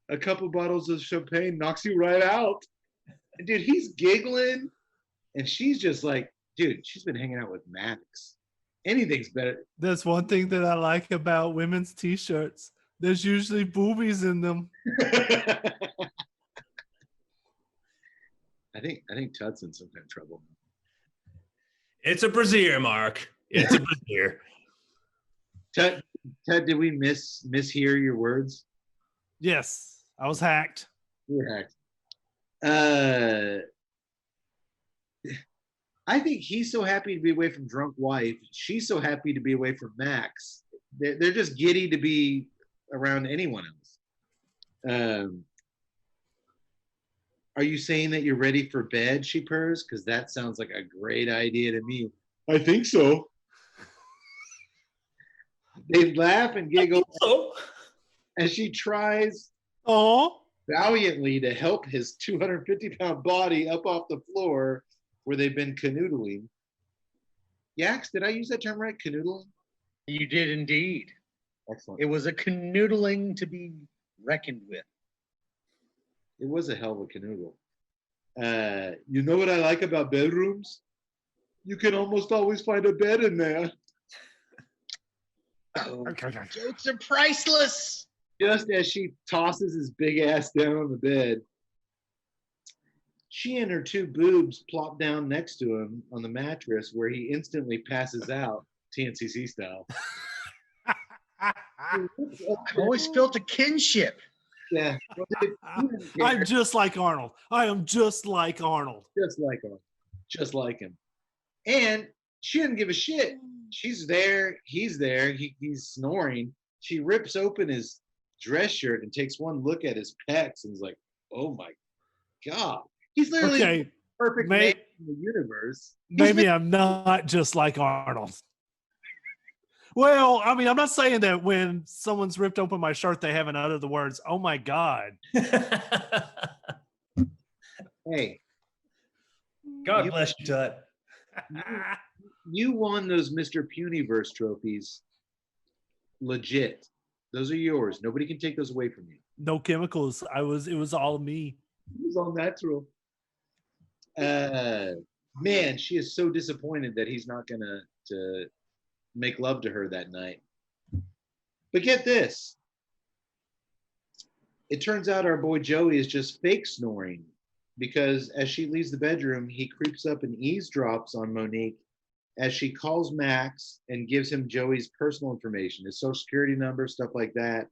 A couple bottles of champagne knocks you right out. And dude, he's giggling and she's just like, dude, she's been hanging out with Maddox. Anything's better. That's one thing that I like about women's t-shirts. There's usually boobies in them. I think Tud's in some kind of trouble. It's a brassiere, Mark. It's a brassiere. Tud, did we mishear your words? Yes, I was hacked. You were hacked. I think he's so happy to be away from drunk wife. She's so happy to be away from Max. They're just giddy to be around anyone else. Are you saying that you're ready for bed, she purrs? Because that sounds like a great idea to me. I think so. They laugh and giggle as she tries valiantly to help his 250-pound body up off the floor where they've been canoodling. Yax, did I use that term right? Canoodling? You did indeed. Excellent. It was a canoodling to be reckoned with. It was a hell of a canoodle. You know what I like about bedrooms? You can almost always find a bed in there. Jokes are priceless. Just as she tosses his big ass down on the bed, she and her 2 boobs plop down next to him on the mattress where he instantly passes out, TNCC style. I've always felt a kinship. Yeah. I'm just like Arnold. I am just like Arnold. Just like him. Just like him. And she doesn't give a shit. She's there. He's there. He's snoring. She rips open his dress shirt and takes one look at his pecs and is like, "Oh my god, he's literally the Okay, perfect man in the universe." maybe I'm not just like Arnold. Well, I mean, I'm not saying that when someone's ripped open my shirt, they haven't uttered the words, "Oh my god." Hey, God bless you, Tut. you won those Mr. Puniverse trophies. Legit. Those are yours. Nobody can take those away from you. No chemicals. It was all me. It was all natural. Man, she is so disappointed that he's not gonna to make love to her that night. But get this. It turns out our boy Joey is just fake snoring because as she leaves the bedroom, he creeps up and eavesdrops on Monique as she calls Max and gives him Joey's personal information, his social security number, stuff like that.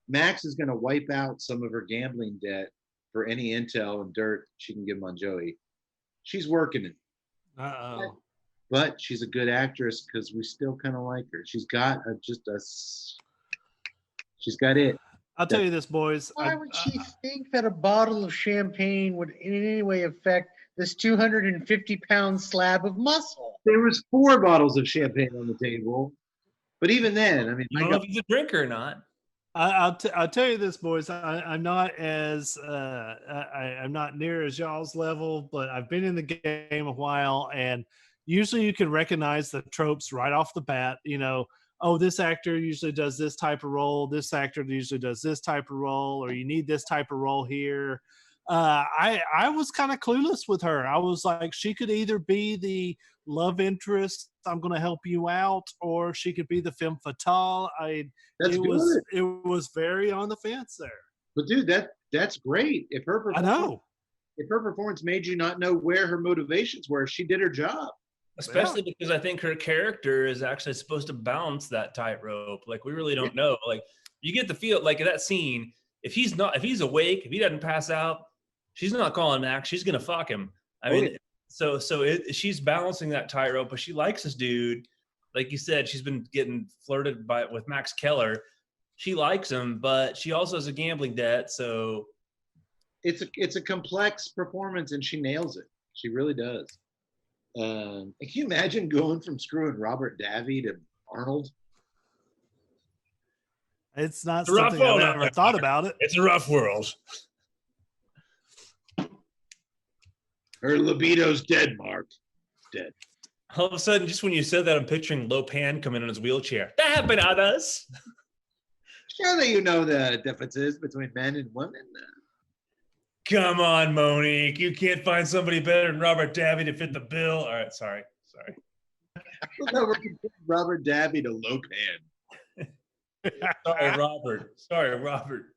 Max is going to wipe out some of her gambling debt for any intel and dirt she can give him on Joey. She's working it. Uh-oh. But she's a good actress because we still kind of like her. She's got she's got it. I'll tell you this, boys. Why would she think that a bottle of champagne would in any way affect this 250-pound slab of muscle? There was 4 bottles of champagne on the table. But even then, I mean, I don't know if he's a drinker or not. I'll tell you this, boys. I'm not as I'm not near as y'all's level, but I've been in the game a while, and usually you can recognize the tropes right off the bat. You know, oh, this actor usually does this type of role. This actor usually does this type of role, or you need this type of role here. I was kind of clueless with her. I was like, she could either be the love interest, I'm going to help you out, or she could be the femme fatale. That's it good. was very on the fence there. But dude, that's great. If her performance made you not know where her motivations were, she did her job. Especially because I think her character is actually supposed to balance that tightrope. Like we really don't know. Like you get the feel like in that scene, if he's awake, if he doesn't pass out, she's not calling Max. She's gonna fuck him. I mean, she's balancing that tightrope, but she likes this dude. Like you said, she's been getting flirted with Max Keller. She likes him, but she also has a gambling debt. So it's a complex performance, and she nails it. She really does. Can you imagine going from screwing Robert Davi to Arnold? It's not something I've ever thought about it. It's a rough world. Her libido's dead, Mark. Dead. All of a sudden, just when you said that, I'm picturing Lopan coming in his wheelchair. That happened to others. Surely you know the differences between men and women. Come on, Monique. You can't find somebody better than Robert Davi to fit the bill. All right, sorry. Robert Davi to Lopan. Sorry, Robert.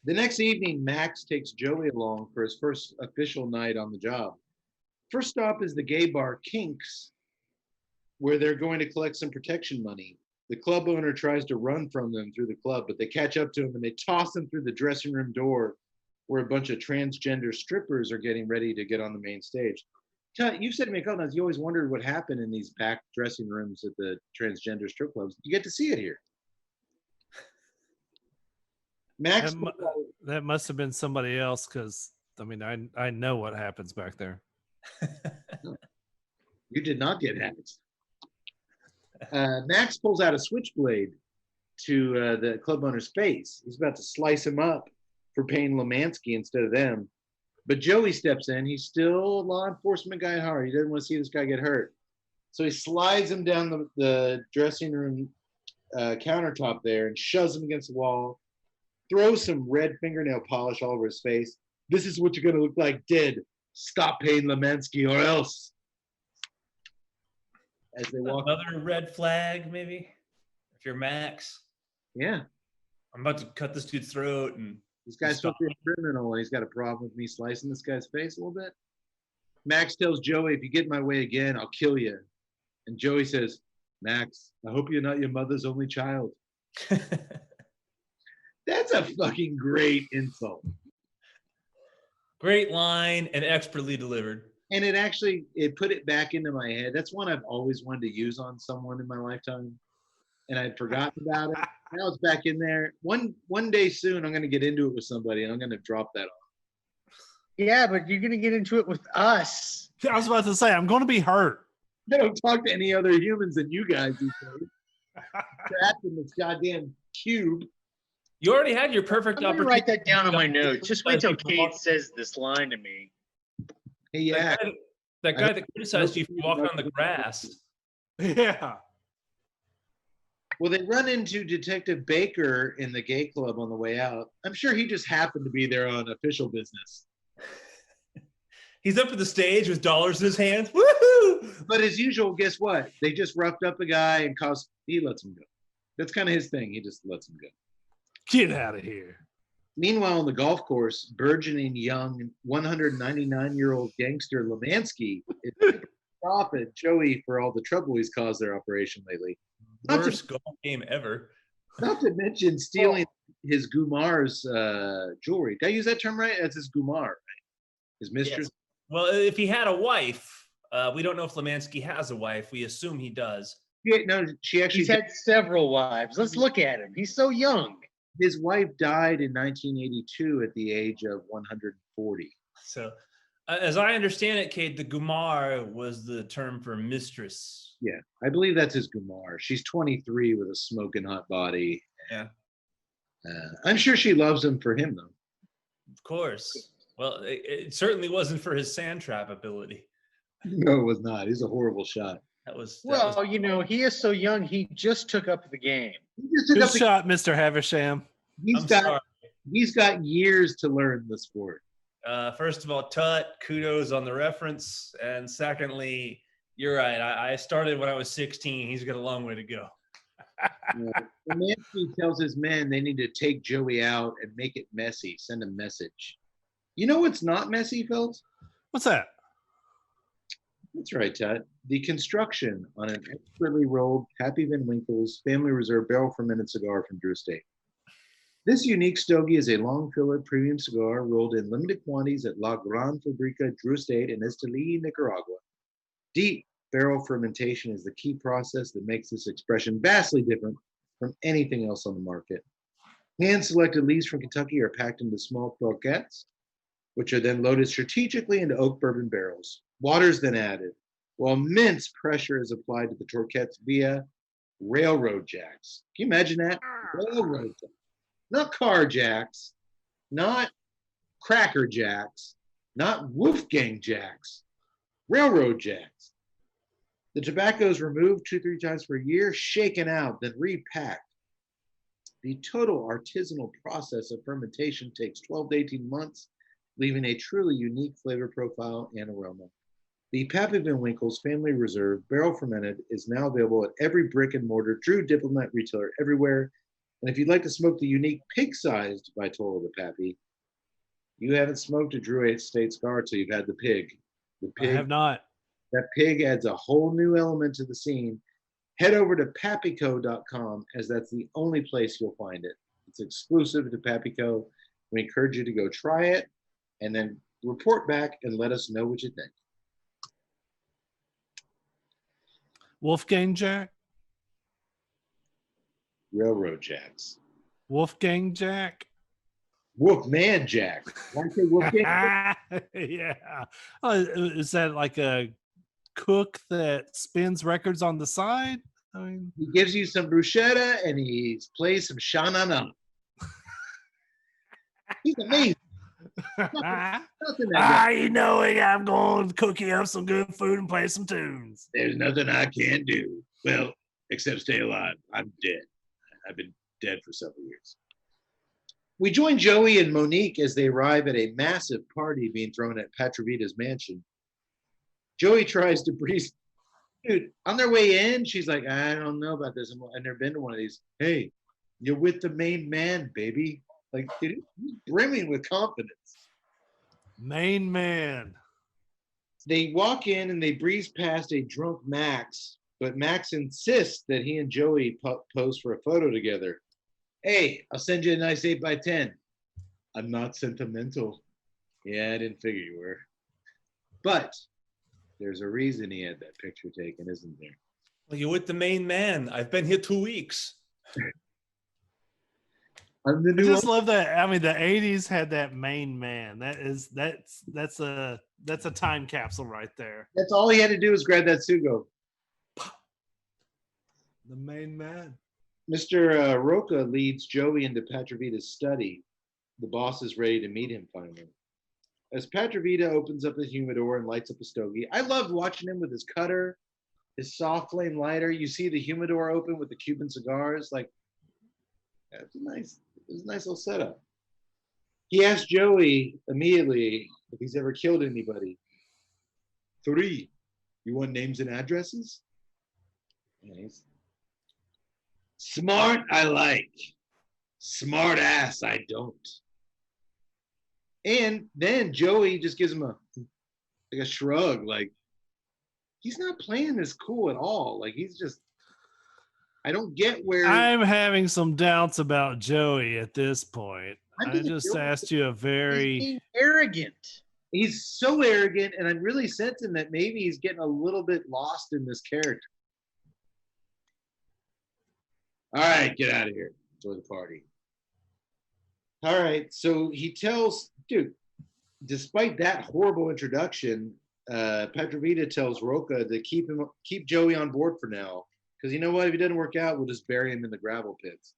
The next evening, Max takes Joey along for his first official night on the job. First stop is the gay bar Kinks, where they're going to collect some protection money. The club owner tries to run from them through the club, but they catch up to him and they toss him through the dressing room door where a bunch of transgender strippers are getting ready to get on the main stage. You've said to me a couple times, you always wondered what happened in these back dressing rooms at the transgender strip clubs. You get to see it here. Max, that must have been somebody else because, I mean, I know what happens back there. You did not get hacked. Max pulls out a switchblade to the club owner's face. He's about to slice him up for paying Lemansky instead of them. But Joey steps in. He's still a law enforcement guy at heart. He doesn't want to see this guy get hurt. So he slides him down the dressing room countertop there and shoves him against the wall, throws some red fingernail polish all over his face. This is what you're going to look like dead. Stop paying Lemansky or else. As they walk. Another red flag, maybe? If you're Max. Yeah. I'm about to cut this dude's throat. And this guy's supposed to be a criminal, and he's got a problem with me slicing this guy's face a little bit. Max tells Joey, if you get in my way again, I'll kill you. And Joey says, Max, I hope you're not your mother's only child. That's a fucking great insult. Great line and expertly delivered. And it put it back into my head. That's one I've always wanted to use on someone in my lifetime, and I'd forgotten about it. Now it's back in there. One day soon, I'm going to get into it with somebody, and I'm going to drop that on. Yeah, but you're gonna get into it with us. I was about to say, I'm going to be hurt. I don't talk to any other humans than you guys these days. Trapped in this goddamn cube. You already had your perfect I'm gonna opportunity. write that down on my notes. Just wait till Kate says this line to me. Hey, yeah. That guy that criticized you for walking on the grass. Yeah. Well, they run into Detective Baker in the gay club on the way out. I'm sure he just happened to be there on official business. He's up at the stage with dollars in his hands. Woohoo! But as usual, guess what? They just roughed up a guy and he lets him go. That's kind of his thing. He just lets him go. Get out of here. Meanwhile, on the golf course, burgeoning young 199-year-old gangster Lemansky is off at Joey for all the trouble he's caused their operation lately. Worst golf game ever. Not to mention stealing his Gumar's jewelry. Did I use that term right? That's his Gumar, right? His mistress. Yes. Well, if he had a wife, we don't know if Lemansky has a wife. We assume he does. Yeah, no, she actually. He's had several wives. Let's look at him. He's so young. His wife died in 1982 at the age of 140. So, as I understand it, Kate, the Gumar was the term for mistress. Yeah, I believe that's his Gumar. She's 23 with a smoking hot body. Yeah. I'm sure she loves him for him, though. Of course. Well, it certainly wasn't for his sand trap ability. No, it was not. He's a horrible shot. Well, you know, he is so young. He just took up the game. Good shot, Mr. Haversham. He's got years to learn the sport. First of all, Tut, kudos on the reference. And secondly, you're right. I started when I was 16. He's got a long way to go. Nancy tells his men they need to take Joey out and make it messy. Send a message. You know what's not messy, Phelps? What's that? That's right, Tut. The construction on an expertly rolled Pappy Van Winkle's Family Reserve barrel fermented cigar from Drew Estate. This unique stogie is a long filler premium cigar rolled in limited quantities at La Gran Fabrica Drew Estate in Esteli, Nicaragua. Deep barrel fermentation is the key process that makes this expression vastly different from anything else on the market. Hand-selected leaves from Kentucky are packed into small croquettes, which are then loaded strategically into oak bourbon barrels. Water is then added, while immense pressure is applied to the torquettes via railroad jacks. Can you imagine that? Railroad jacks. Not car jacks, not cracker jacks, not Wolfgang jacks, railroad jacks. The tobacco is removed 2-3 times per year, shaken out, then repacked. The total artisanal process of fermentation takes 12 to 18 months, leaving a truly unique flavor profile and aroma. The Pappy Van Winkle's Family Reserve Barrel Fermented is now available at every brick and mortar Drew Diplomat retailer everywhere. And if you'd like to smoke the unique pig-sized Vitola the Pappy, you haven't smoked a Drew Estate cigar till you've had the pig. The pig. I have not. That pig adds a whole new element to the scene. Head over to pappyco.com, as that's the only place you'll find it. It's exclusive to Pappyco. We encourage you to go try it and then report back and let us know what you think. Wolfgang Jack? Railroad jacks. Wolfgang Jack? Wolfman Jack. Why say Wolfgang? Yeah. Oh, is that like a cook that spins records on the side? I mean, He gives you some bruschetta and he plays some sha-na-na. He's amazing. you know it. I'm going to cook you up some good food and play some tunes. There's nothing I can't do. Well, except stay alive. I'm dead. I've been dead for several years. We join Joey and Monique as they arrive at a massive party being thrown at Petrovita's mansion. Joey tries to breeze. Dude, on their way in, she's like, I don't know about this. I've never been to one of these. Hey, you're with the main man, baby. Like, dude, he's brimming with confidence. Main man. They walk in and they breeze past a drunk Max, but Max insists that he and Joey pose for a photo together. Hey, I'll send you a nice 8x10. I'm not sentimental. Yeah, I didn't figure you were. But There's a reason he had that picture taken, isn't there? Well, you're with the main man. I've been here 2 weeks. I'm the I new just love that. I mean, the '80s had that main man. That's a time capsule right there. That's all he had to do was grab that suit, go. The main man. Mr. Roca leads Joey into Petrovita's study. The boss is ready to meet him finally. As Petrovita opens up his humidor and lights up a stogie, I loved watching him with his cutter, his soft flame lighter. You see the humidor open with the Cuban cigars. Like, that's a nice little setup. He asks Joey immediately if he's ever killed anybody. 3. You want names and addresses? Nice. Smart, I like. Smart ass, I don't. And then Joey just gives him a shrug, like he's not playing this cool at all. Like he's just, I don't get where I'm having some doubts about Joey at this point. I'm I being just Joey. asked you a He's very being arrogant. He's so arrogant, and I'm really sensing that maybe he's getting a little bit lost in this character. All right, get out of here. Enjoy the party. All right, so he tells, dude, despite that horrible introduction, Petrovita tells Roca to keep Joey on board for now. Because you know what? If it doesn't work out, we'll just bury him in the gravel pits.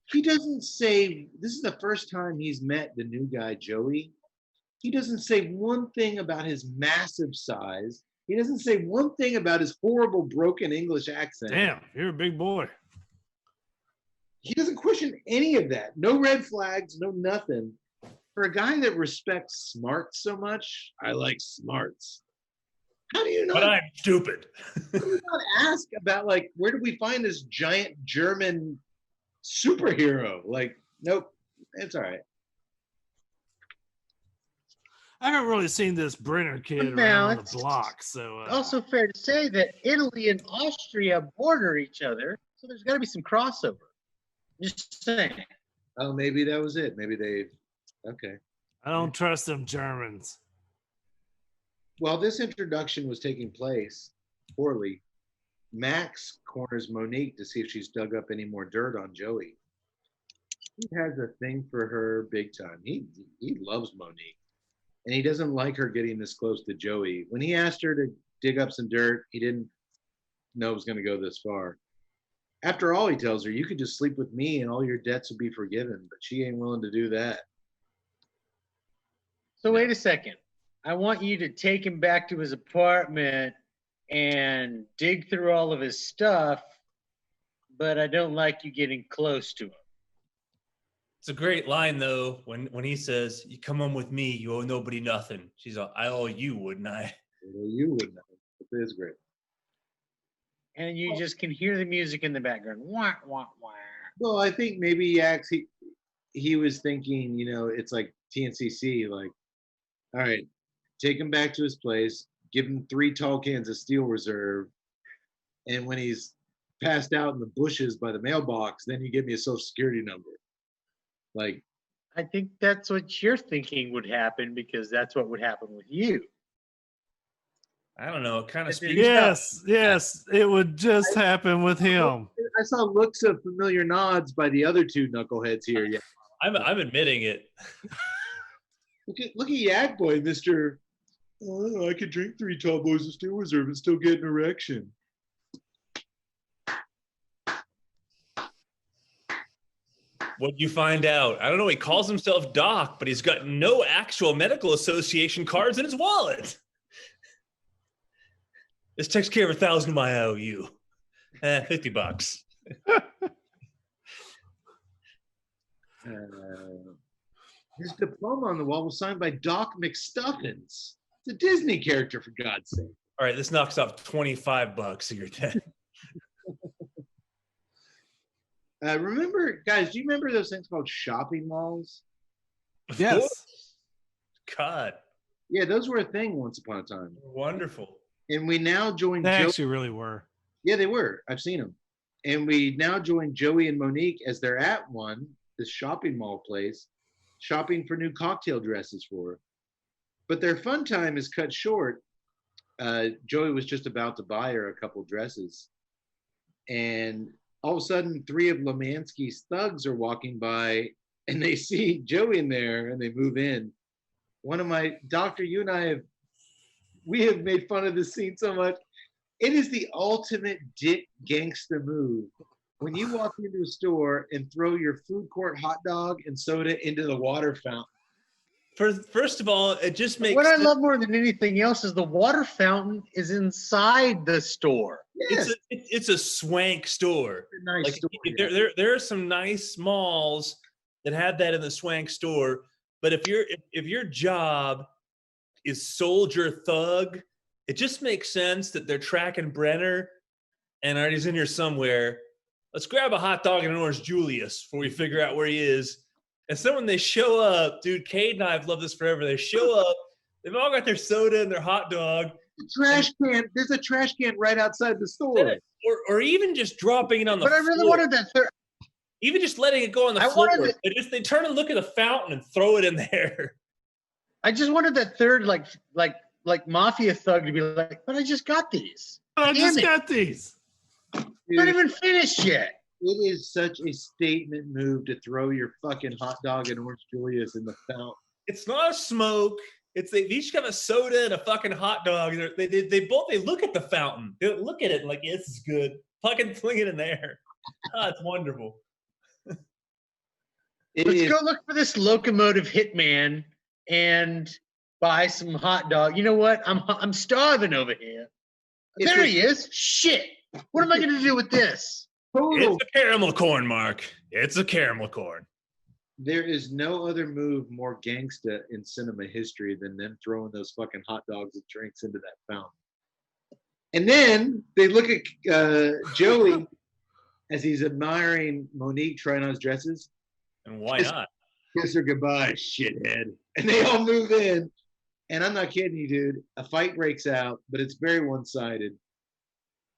He doesn't say, this is the first time he's met the new guy, Joey. He doesn't say one thing about his massive size. He doesn't say one thing about his horrible broken English accent. damn. You're a big boy. He doesn't question any of that. No red flags, no nothing. For a guy that respects smarts so much, I like smarts. How do you not? But I'm stupid. How do you not ask about, like, where do we find this giant German superhero? Like, nope, it's all right. I haven't really seen this Brenner kid Now, around it's the block, so Also fair to say that Italy and Austria border each other, so there's got to be some crossover. Just saying. Oh, maybe that was it. Maybe they, okay. I don't trust them Germans. While this introduction was taking place poorly, Max corners Monique to see if she's dug up any more dirt on Joey. He has a thing for her big time. He loves Monique. And he doesn't like her getting this close to Joey. When he asked her to dig up some dirt, he didn't know it was going to go this far. After all, he tells her, you could just sleep with me and all your debts would be forgiven. But she ain't willing to do that. So wait a second. I want you to take him back to his apartment and dig through all of his stuff, but I don't like you getting close to him. It's a great line though when he says, "You come home with me, you owe nobody nothing." She's like, "I owe you, wouldn't I?" Well, you would know. It is great. And you just can hear the music in the background. Wah, wah, wah. Well, I think maybe he was thinking, you know, it's like TNCC, like, all right, take him back to his place, give him 3 tall cans of Steel Reserve, and when he's passed out in the bushes by the mailbox, then you give me a social security number. Like, I think that's what you're thinking would happen because that's what would happen with you. I don't know. It kind of speaks. Yes, it would just happen with him. I saw looks of familiar nods by the other 2 knuckleheads here. Yeah, I'm admitting it. look at Yak Boy, Mr. Oh, I could drink 3 tall boys of Steel Reserve and still get an erection. What'd you find out? I don't know. He calls himself Doc, but he's got no actual medical association cards in his wallet. This takes care of 1,000 of my IOU. $50. His diploma on the wall was signed by Doc McStuffins. It's a Disney character, for God's sake. All right, this knocks off $25 so you're dead. Remember, guys, do you remember those things called shopping malls? Yes. God. Yeah, those were a thing once upon a time. Wonderful. And we now join They Joey. actually really were. Yeah, they were. I've seen them. And we now join Joey and Monique as they're at this shopping mall place, shopping for new cocktail dresses for her. But their fun time is cut short Joey was just about to buy her a couple dresses, and all of a sudden, three of Lemansky's thugs are walking by, and they see Joey in there, and they move in. One of my doctor, you and I we have made fun of this scene so much. It is the ultimate dick gangsta move. When you walk into a store and throw your food court hot dog and soda into the water fountain. First of all, it just makes What I love more than anything else is the water fountain is inside the store. Yes. It's a swank store. It's a nice Like store. there are some nice malls that have that in the swank store, but if your job is soldier thug, it just makes sense that they're tracking Brenner and he's in here somewhere. Let's grab a hot dog and an orange Julius before we figure out where he is. And so when they show up, dude, Cade and I have loved this forever. They show up, they've all got their soda and their hot dog. Trash can. There's a trash can right outside the store. Or even just dropping it on the floor. But I really wanted that third. Even just letting it go on the floor. They turn and look at the fountain and throw it in there. I just wanted that third, like mafia thug to be like, but I just got these. I just got these. Not even finished yet. It is such a statement move to throw your fucking hot dog and orange Julius in the fountain. It's not a smoke. They each have a soda and a fucking hot dog. They look at the fountain. They look at it like, yeah, this is good. Fucking fling it in there. Oh, it's wonderful. Let's go look for this locomotive hitman and buy some hot dog. You know what? I'm starving over here. There he is. Shit. What am I going to do with this? It's a caramel corn, Mark. It's a caramel corn. There is no other move more gangsta in cinema history than them throwing those fucking hot dogs and drinks into that fountain. And then they look at Joey as he's admiring Monique trying on his dresses. And why not? Kiss her goodbye, shithead. And they all move in. And I'm not kidding you, dude. A fight breaks out, but it's very one-sided.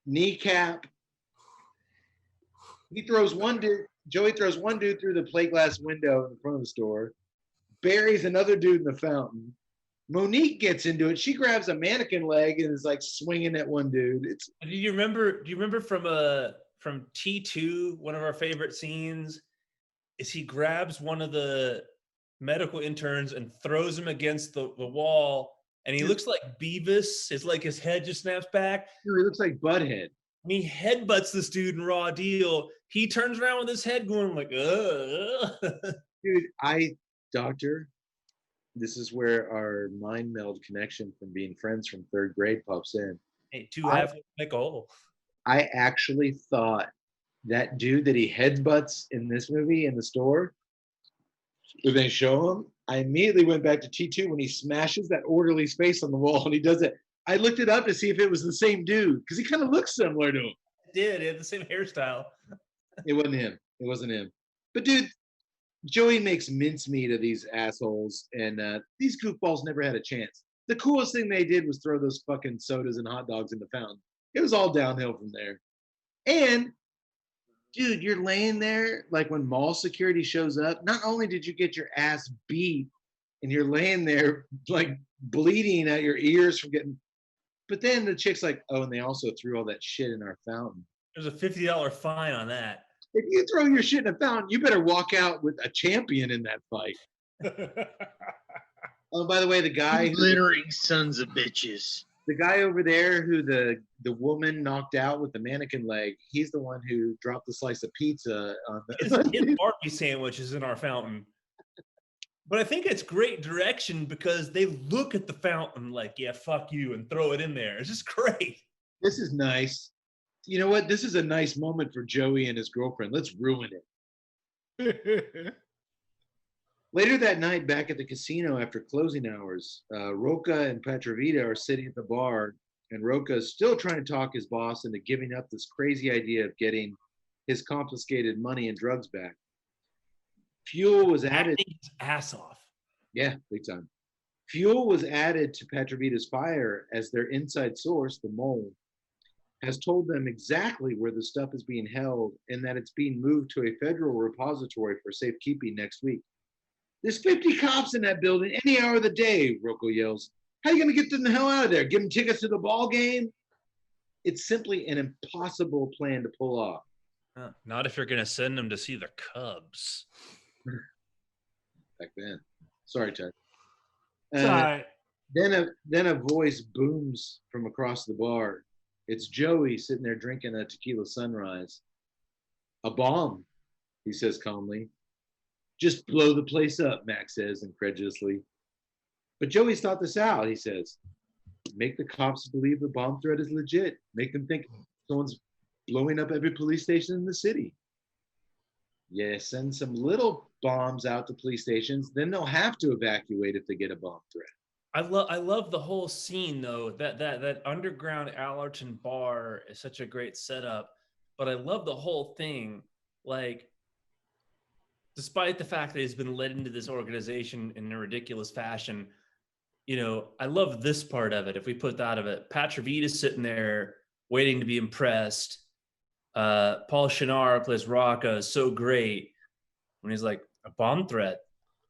Kneecap. Joey throws one dude through the plate glass window in the front of the store, buries another dude in the fountain. Monique gets into it. She grabs a mannequin leg and is like swinging at one dude. Do you remember from T2, one of our favorite scenes, is he grabs one of the medical interns and throws him against the wall, and he looks like Beavis. It's like his head just snaps back. He looks like Butthead. He headbutts this dude in Raw Deal. He turns around with his head going like, ugh. Dude, Doctor, this is where our mind meld connection from being friends from third grade pops in. Hey, two half make a hole. I actually thought that dude that he headbutts in this movie in the store, when they show him, I immediately went back to T2 when he smashes that orderly's face on the wall and he does it. I looked it up to see if it was the same dude because he kind of looks similar to him. It did. He had the same hairstyle. It wasn't him. It wasn't him. But dude, Joey makes mincemeat of these assholes, and these goofballs never had a chance. The coolest thing they did was throw those fucking sodas and hot dogs in the fountain. It was all downhill from there. And dude, you're laying there like when mall security shows up. Not only did you get your ass beat, and you're laying there like bleeding at your ears from getting. But then the chick's like, oh, and they also threw all that shit in our fountain. There's a $50 fine on that. If you throw your shit in a fountain, you better walk out with a champion in that fight. Oh, by the way, the guy Glittering sons of bitches. The guy over there who the woman knocked out with the mannequin leg, he's the one who dropped the slice of pizza on the his Barbie sandwiches in our fountain. But I think it's great direction because they look at the fountain like, yeah, fuck you, and throw it in there. It's just great. This is nice. You know what? This is a nice moment for Joey and his girlfriend. Let's ruin it. Later that night, back at the casino after closing hours, Roca and Petrovita are sitting at the bar, and Roca is still trying to talk his boss into giving up this crazy idea of getting his confiscated money and drugs back. Fuel was added. His ass off. Yeah, big time. Fuel was added to Petrovita's fire as their inside source, the mole, has told them exactly where the stuff is being held and that it's being moved to a federal repository for safekeeping next week. There's 50 cops in that building any hour of the day, Rocco yells. How are you going to get them the hell out of there? Give them tickets to the ball game? It's simply an impossible plan to pull off. Not if you're going to send them to see the Cubs. Back then. Sorry, Ted. It's all right. Then a voice booms from across the bar. It's Joey sitting there drinking a tequila sunrise. A bomb, he says calmly. Just blow the place up, Max says incredulously. But Joey's thought this out, he says. Make the cops believe the bomb threat is legit. Make them think someone's blowing up every police station in the city. Yeah, send some little bombs out to police stations, then they'll have to evacuate if they get a bomb threat. I love the whole scene though. That underground Allerton bar is such a great setup, but I love the whole thing. Like, despite the fact that he's been led into this organization in a ridiculous fashion, you know, I love this part of it. If we put that of it, Patrick is sitting there waiting to be impressed. Paul Shinar plays Rocca, is so great when he's like, a bomb threat.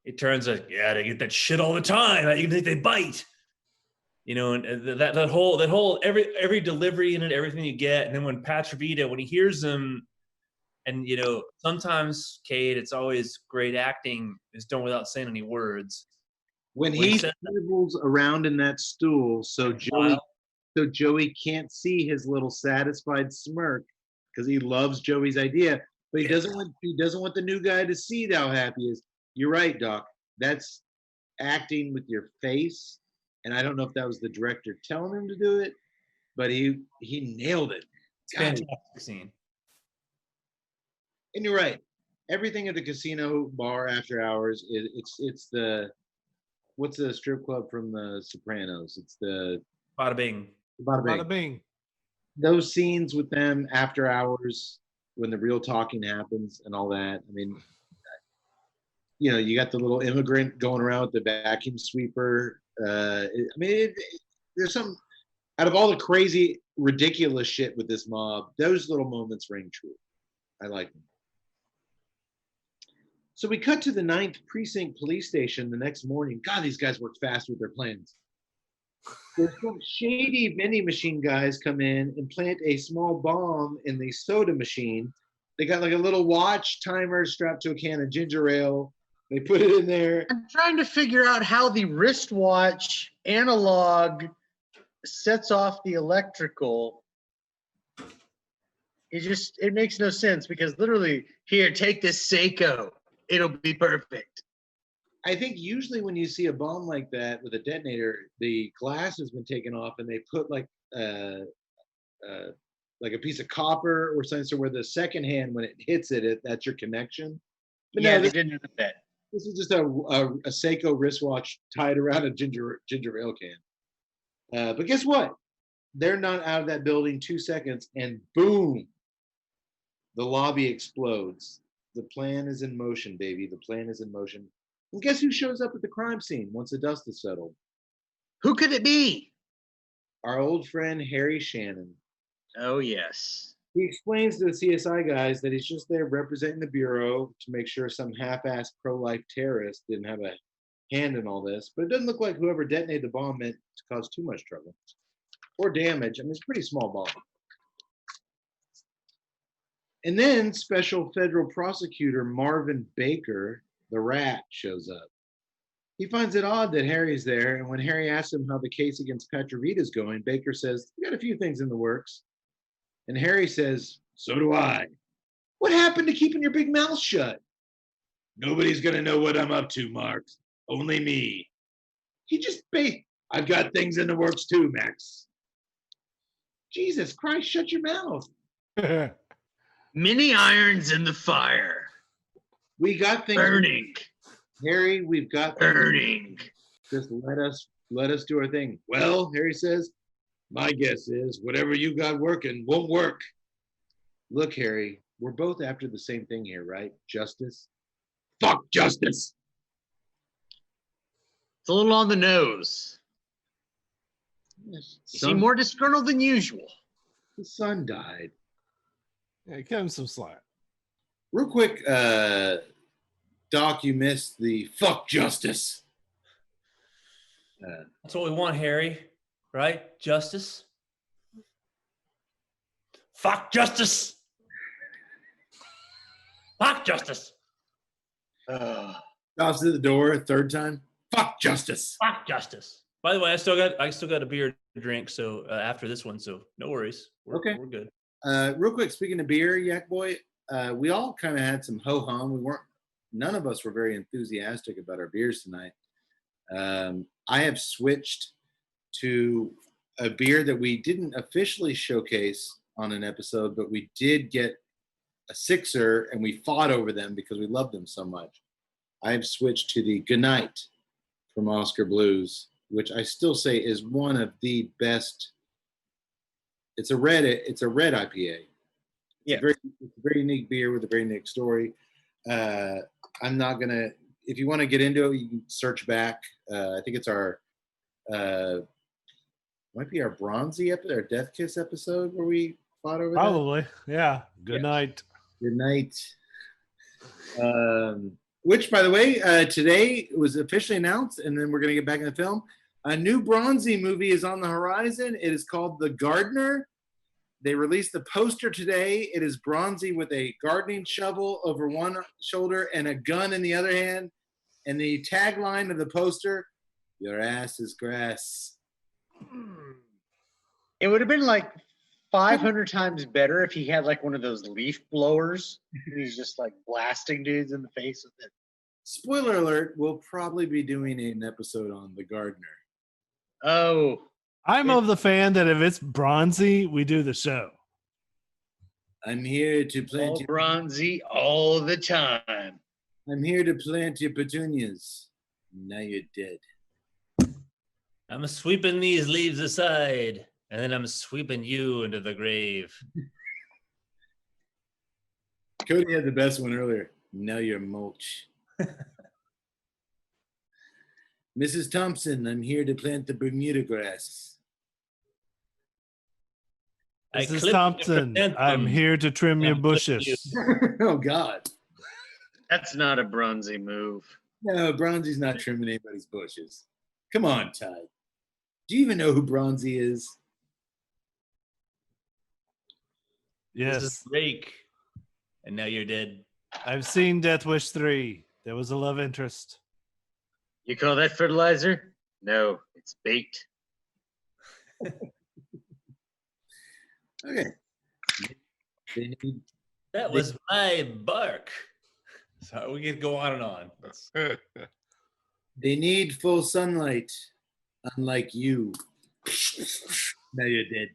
It turns out, yeah, they get that shit all the time. You think they bite, you know, and that whole every delivery in it, everything you get. And then when Patrick, when he hears them, and you know, sometimes Cade, it's always great acting is done without saying any words. When he swivels around in that stool, so Joey can't see his little satisfied smirk because he loves Joey's idea, but he doesn't want the new guy to see how happy he is. You're right, Doc. That's acting with your face, and I don't know if that was the director telling him to do it, but he nailed it. Fantastic scene. And you're right. Everything at the casino bar after hours, it's the what's the strip club from The Sopranos? It's the Bada Bing. Bada bing. Those scenes with them after hours when the real talking happens and all that. I mean, you know, you got the little immigrant going around with the vacuum sweeper. There's some, out of all the crazy, ridiculous shit with this mob, those little moments ring true. I like them. So we cut to the 9th Precinct Police Station the next morning. God, these guys work fast with their plans. There's some shady vending machine guys come in and plant a small bomb in the soda machine. They got like a little watch timer strapped to a can of ginger ale. They put it in there. I'm trying to figure out how the wristwatch analog sets off the electrical. It makes no sense because literally, here, take this Seiko. It'll be perfect. I think usually when you see a bomb like that with a detonator, the glass has been taken off and they put like a piece of copper or something, so where the second hand, when it hits it, that's your connection. But yeah, no, they didn't do that. This is just a Seiko wristwatch tied around a ginger ale can. But guess what? They're not out of that building 2 seconds, and boom, the lobby explodes. The plan is in motion, baby. The plan is in motion. And guess who shows up at the crime scene once the dust is settled? Who could it be? Our old friend Harry Shannon. Oh, yes. He explains to the CSI guys that he's just there representing the Bureau to make sure some half-assed pro-life terrorist didn't have a hand in all this. But it doesn't look like whoever detonated the bomb meant to cause too much trouble or damage. I mean, it's a pretty small bomb. And then Special Federal Prosecutor Marvin Baker, the rat, shows up. He finds it odd that Harry's there, and when Harry asks him how the case against Petrovita's going, Baker says, "We got a few things in the works." And Harry says, "So do I." "What happened to keeping your big mouth shut?" "Nobody's going to know what I'm up to, Mark. Only me." I've got things in the works too, Max. Jesus Christ, shut your mouth. Many irons in the fire. We got things burning. Harry, we've got burning. Just let us do our thing. Well, Harry says, my guess is whatever you got working won't work. Look, Harry, we're both after the same thing here, right? Justice. Fuck justice. It's a little on the nose. You seem more disgruntled than usual. The son died. Yeah, give him some slack. Real quick, Doc, you missed the fuck justice. That's what we want, Harry. Right? Justice. Fuck justice. Fuck justice. Stops at the door a third time. Fuck justice. Fuck justice. By the way, I still got a beer to drink. So after this one, so no worries. Okay. We're good. Real quick, speaking of beer, Yak Boy, we all kind of had some ho hum. None of us were very enthusiastic about our beers tonight. I have switched to a beer that we didn't officially showcase on an episode, but we did get a sixer and we fought over them because we love them so much. I have switched to the Goodnight from Oscar Blues, which I still say is one of the best. It's a red IPA. Yeah. It's a very unique beer with a very unique story. I'm not gonna. If you want to get into it, you can search back. I think it's our might be our Bronzy episode, our Death Kiss episode where we fought over that. Probably. Yeah. Good Yeah. night. Good night. Which, by the way, today was officially announced, and then we're going to get back in the film. A new Bronzy movie is on the horizon. It is called The Gardener. They released the poster today. It is Bronzy with a gardening shovel over one shoulder and a gun in the other hand. And the tagline of the poster, "Your ass is grass." It would have been like 500 times better if he had like one of those leaf blowers. And he's just like blasting dudes in the face with it. Spoiler alert, we'll probably be doing an episode on The Gardener. Oh, I'm of the fan that if it's Bronzy, we do the show. I'm here to all plant your, bronzy all the time. I'm here to plant your petunias. Now you're dead. I'm sweeping these leaves aside, and then I'm sweeping you into the grave. Cody had the best one earlier. Now you're mulch. Mrs. Thompson, I'm here to plant the Bermuda grass. I Mrs. clipped Thompson, your I'm here to trim your I'm clipping bushes. Oh, God. That's not a bronzy move. No, Bronzy's not trimming anybody's bushes. Come on, Ty. Do you even know who Bronzy is? This is Yes. Rake, and now you're dead. I've seen Death Wish 3. There was a love interest. You call that fertilizer? No, it's bait. Okay. They need, That was my bark. So we could go on and on. they need full sunlight, unlike you. Now you're dead.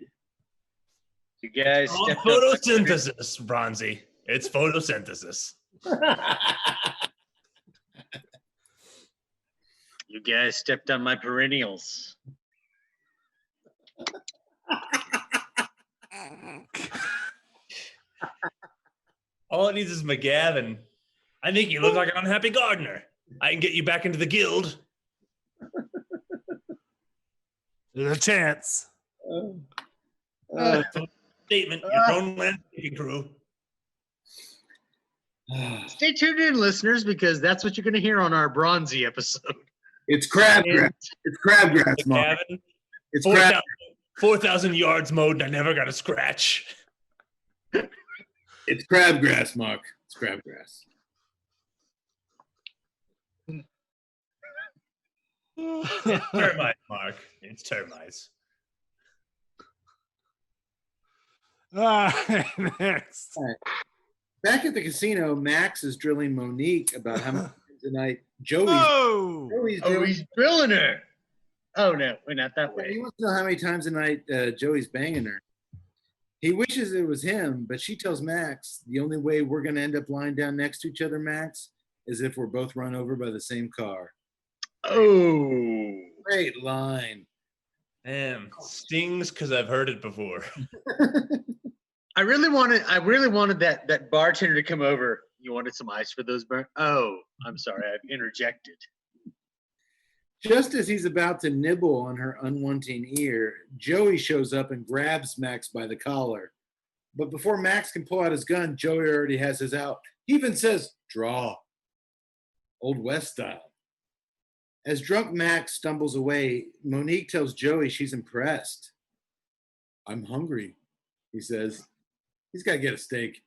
You guys Oh, stepped up. photosynthesis, Bronzy. It's photosynthesis. You guys stepped on my perennials. All it needs is McGavin. I think you look like an unhappy gardener. I can get you back into the guild. There's a chance. Statement, your own landscaping crew. Stay tuned in, listeners, because that's what you're going to hear on our bronzy episode. It's crabgrass. It's crabgrass, Mark. McGavin, It's crab. 4,000 yards mowed and I never got a scratch. It's crabgrass, Mark. It's crabgrass. It's termites, Mark. It's termites. All right, next. Back at the casino, Max is drilling Monique about how much tonight. Joey's Oh, drilling. He's drilling her. Oh, no, we're not that He way. wants to know how many times a night Joey's banging her. He wishes it was him, but she tells Max the only way we're going to end up lying down next to each other, Max, is if we're both run over by the same car. Oh. Great line. Damn, stings because I've heard it before. I really wanted that bartender to come over. You wanted some ice for those burn? Oh, I'm sorry, I've interjected. Just as he's about to nibble on her unwanting ear, Joey shows up and grabs Max by the collar. But before Max can pull out his gun, Joey already has his out. He even says, "Draw." Old West style. As drunk Max stumbles away, Monique tells Joey she's impressed. I'm hungry, he says. He's got to get a steak.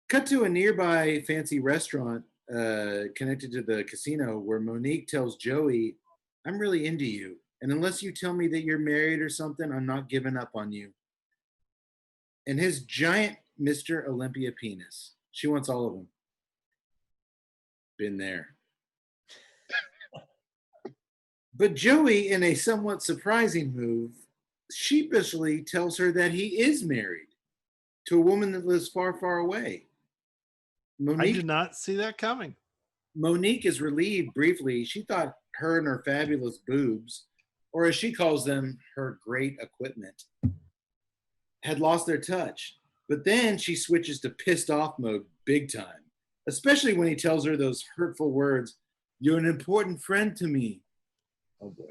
Cut to a nearby fancy restaurant connected to the casino where Monique tells Joey, I'm really into you. And unless you tell me that you're married or something, I'm not giving up on you. And his giant Mr. Olympia penis. She wants all of them. Been there. But Joey, in a somewhat surprising move, sheepishly tells her that he is married to a woman that lives far, far away. I did not see that coming. Monique is relieved briefly. She thought her and her fabulous boobs, or as she calls them, her great equipment, had lost their touch. But then she switches to pissed off mode big time, especially when he tells her those hurtful words, you're an important friend to me. Oh boy.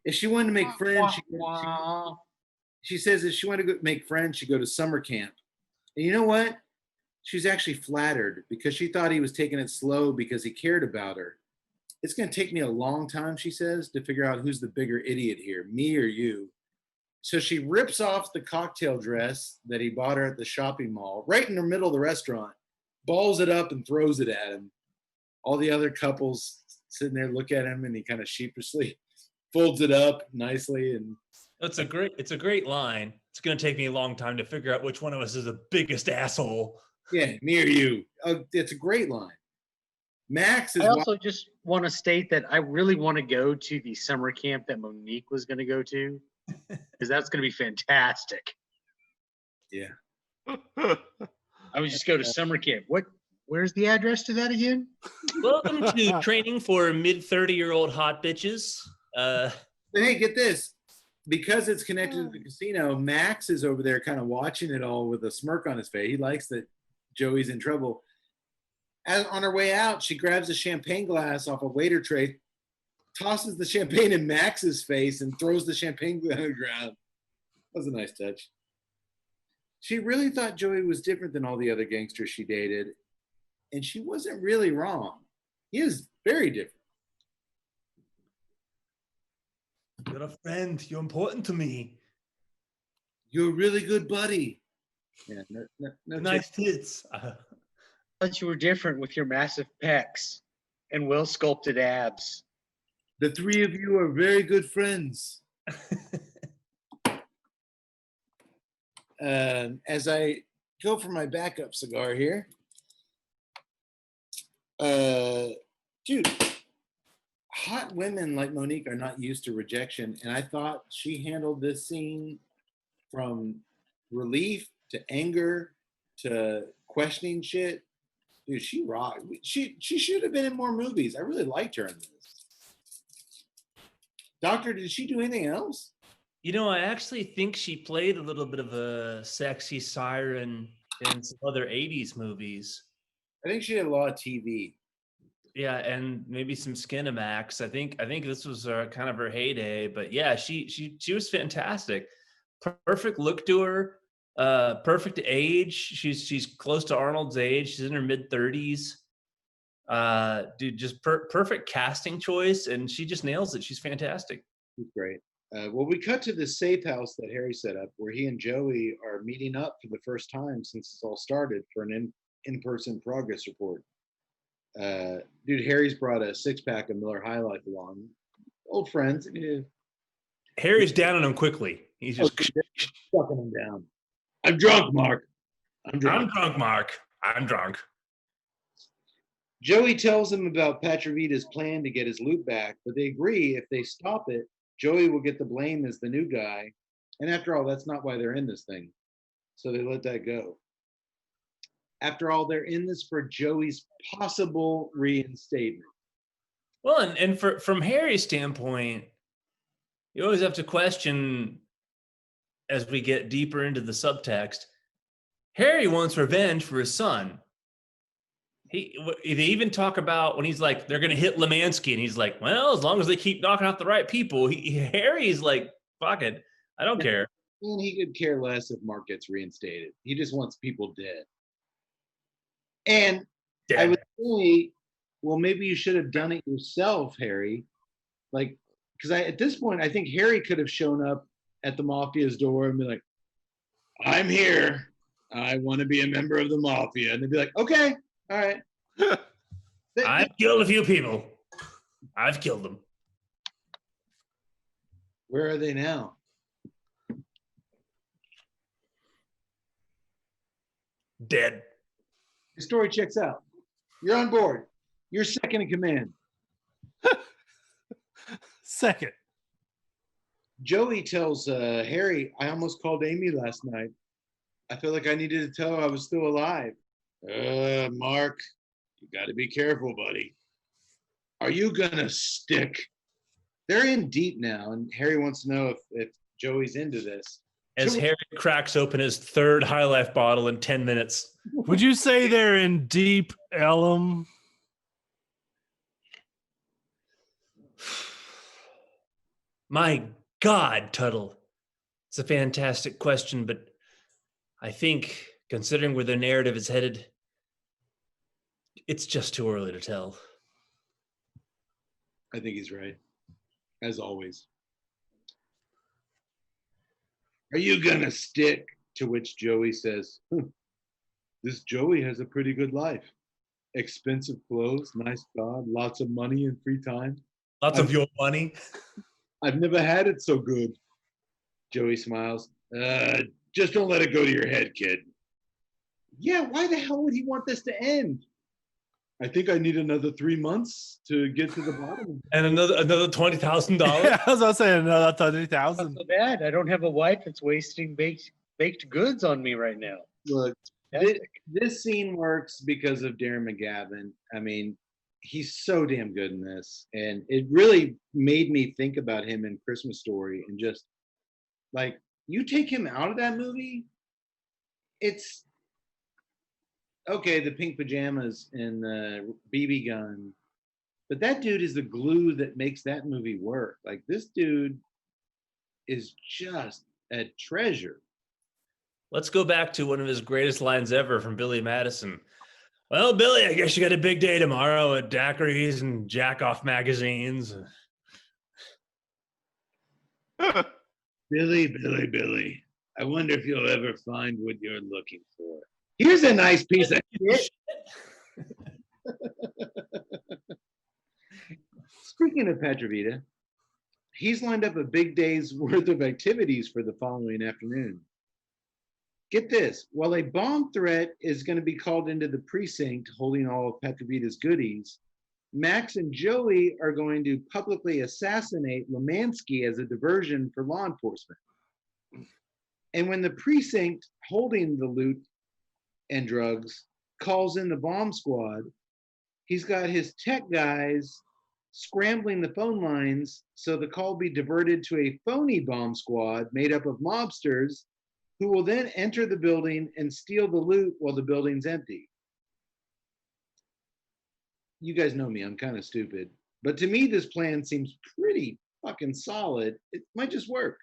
If she wanted to make friends, she says if she wanted to make friends, she'd go to summer camp. And you know what? She's actually flattered because she thought he was taking it slow because he cared about her. It's going to take me a long time, she says, to figure out who's the bigger idiot here, me or you. So she rips off the cocktail dress that he bought her at the shopping mall, right in the middle of the restaurant, balls it up and throws it at him. All the other couples sitting there look at him, and he kind of sheepishly folds it up nicely. And it's a great line. It's going to take me a long time to figure out which one of us is the biggest asshole. Yeah, me or you. It's a great line. Max is. I also just want to state that I really want to go to the summer camp that Monique was going to go to, because that's going to be fantastic. Yeah. I would just go to summer camp. Where's the address to that again? Welcome to training for mid-30-year-old hot bitches. Hey, get this. Because it's connected to the casino, Max is over there kind of watching it all with a smirk on his face. He likes that Joey's in trouble. On her way out, she grabs a champagne glass off a waiter tray, tosses the champagne in Max's face, and throws the champagne on the ground. That was a nice touch. She really thought Joey was different than all the other gangsters she dated, and she wasn't really wrong. He is very different. You're a friend. You're important to me. You're a really good buddy. Yeah, no nice tits. I thought you were different with your massive pecs and well-sculpted abs. The three of you are very good friends. As I go for my backup cigar here, dude, hot women like Monique are not used to rejection, and I thought she handled this scene from relief to anger to questioning shit. Dude, she rocked. She should have been in more movies. I really liked her in this. Doctor, did she do anything else? You know, I actually think she played a little bit of a sexy siren in some other 80s movies. I think she did a lot of TV. Yeah, and maybe some Skinamax. I think this was kind of her heyday. But yeah, she was fantastic. Perfect look to her. Perfect age. She's close to Arnold's age. She's in her mid-30s. Dude, just perfect casting choice, and she just nails it. She's fantastic. She's great. Well, we cut to the safe house that Harry set up, where he and Joey are meeting up for the first time since this all started for an in-person progress report. Dude, Harry's brought a 6-pack of Miller High Life along. Old friends. Harry's down on him quickly. He's just sucking him down. I'm drunk, Mark. I'm drunk, Mark. I'm drunk. Joey tells him about Petrovita's plan to get his loot back, but they agree if they stop it, Joey will get the blame as the new guy. And after all, that's not why they're in this thing. So they let that go. After all, they're in this for Joey's possible reinstatement. Well, and from Harry's standpoint, you always have to question, as we get deeper into the subtext, Harry wants revenge for his son. They even talk about when he's like, they're going to hit Lemansky, and he's like, well, as long as they keep knocking out the right people. Harry's like, fuck it, I don't care. And he could care less if Mark gets reinstated. He just wants people dead. And I would say well, maybe you should have done it yourself, Harry. Like, because at this point, I think Harry could have shown up at the mafia's door and be like, I'm here. I want to be a member of the mafia. And they'd be like, okay, all right. I've killed a few people. I've killed them. Where are they now? Dead. The story checks out. You're on board. You're second in command. Second. Joey tells Harry, I almost called Amy last night. I feel like I needed to tell her I was still alive. Mark, you got to be careful, buddy. Are you going to stick? They're in deep now, and Harry wants to know if Joey's into this. As Harry cracks open his third High Life bottle in 10 minutes. Would you say they're in deep Ellum? My God, Tuttle. It's a fantastic question, but I think, considering where the narrative is headed, it's just too early to tell. I think he's right, as always. Are you going to stick? To which Joey says, this Joey has a pretty good life. Expensive clothes, nice job, lots of money and free time. Lots of your money. I've never had it so good. Joey smiles. Just don't let it go to your head, kid. Yeah, why the hell would he want this to end? I think I need another 3 months to get to the bottom. And another $20,000. Yeah, I was about to say another 30,000. Not so bad. I don't have a wife that's wasting baked goods on me right now. Look, this scene works because of Darren McGavin. I mean, he's so damn good in this. And it really made me think about him in Christmas Story and just like, you take him out of that movie, it's okay, the pink pajamas and the BB gun, but that dude is the glue that makes that movie work. Like, this dude is just a treasure. Let's go back to one of his greatest lines ever from Billy Madison. Well, Billy, I guess you got a big day tomorrow at daiquiris and jack-off magazines. Billy, I wonder if you'll ever find what you're looking for. Here's a nice piece of shit. Speaking of Petrovita, he's lined up a big day's worth of activities for the following afternoon. Get this, while a bomb threat is going to be called into the precinct holding all of Petrovita's goodies, Max and Joey are going to publicly assassinate Lemansky as a diversion for law enforcement. And when the precinct holding the loot and drugs calls in the bomb squad, he's got his tech guys scrambling the phone lines so the call be diverted to a phony bomb squad made up of mobsters who will then enter the building and steal the loot while the building's empty. You guys know me, I'm kind of stupid. But to me, this plan seems pretty fucking solid. It might just work.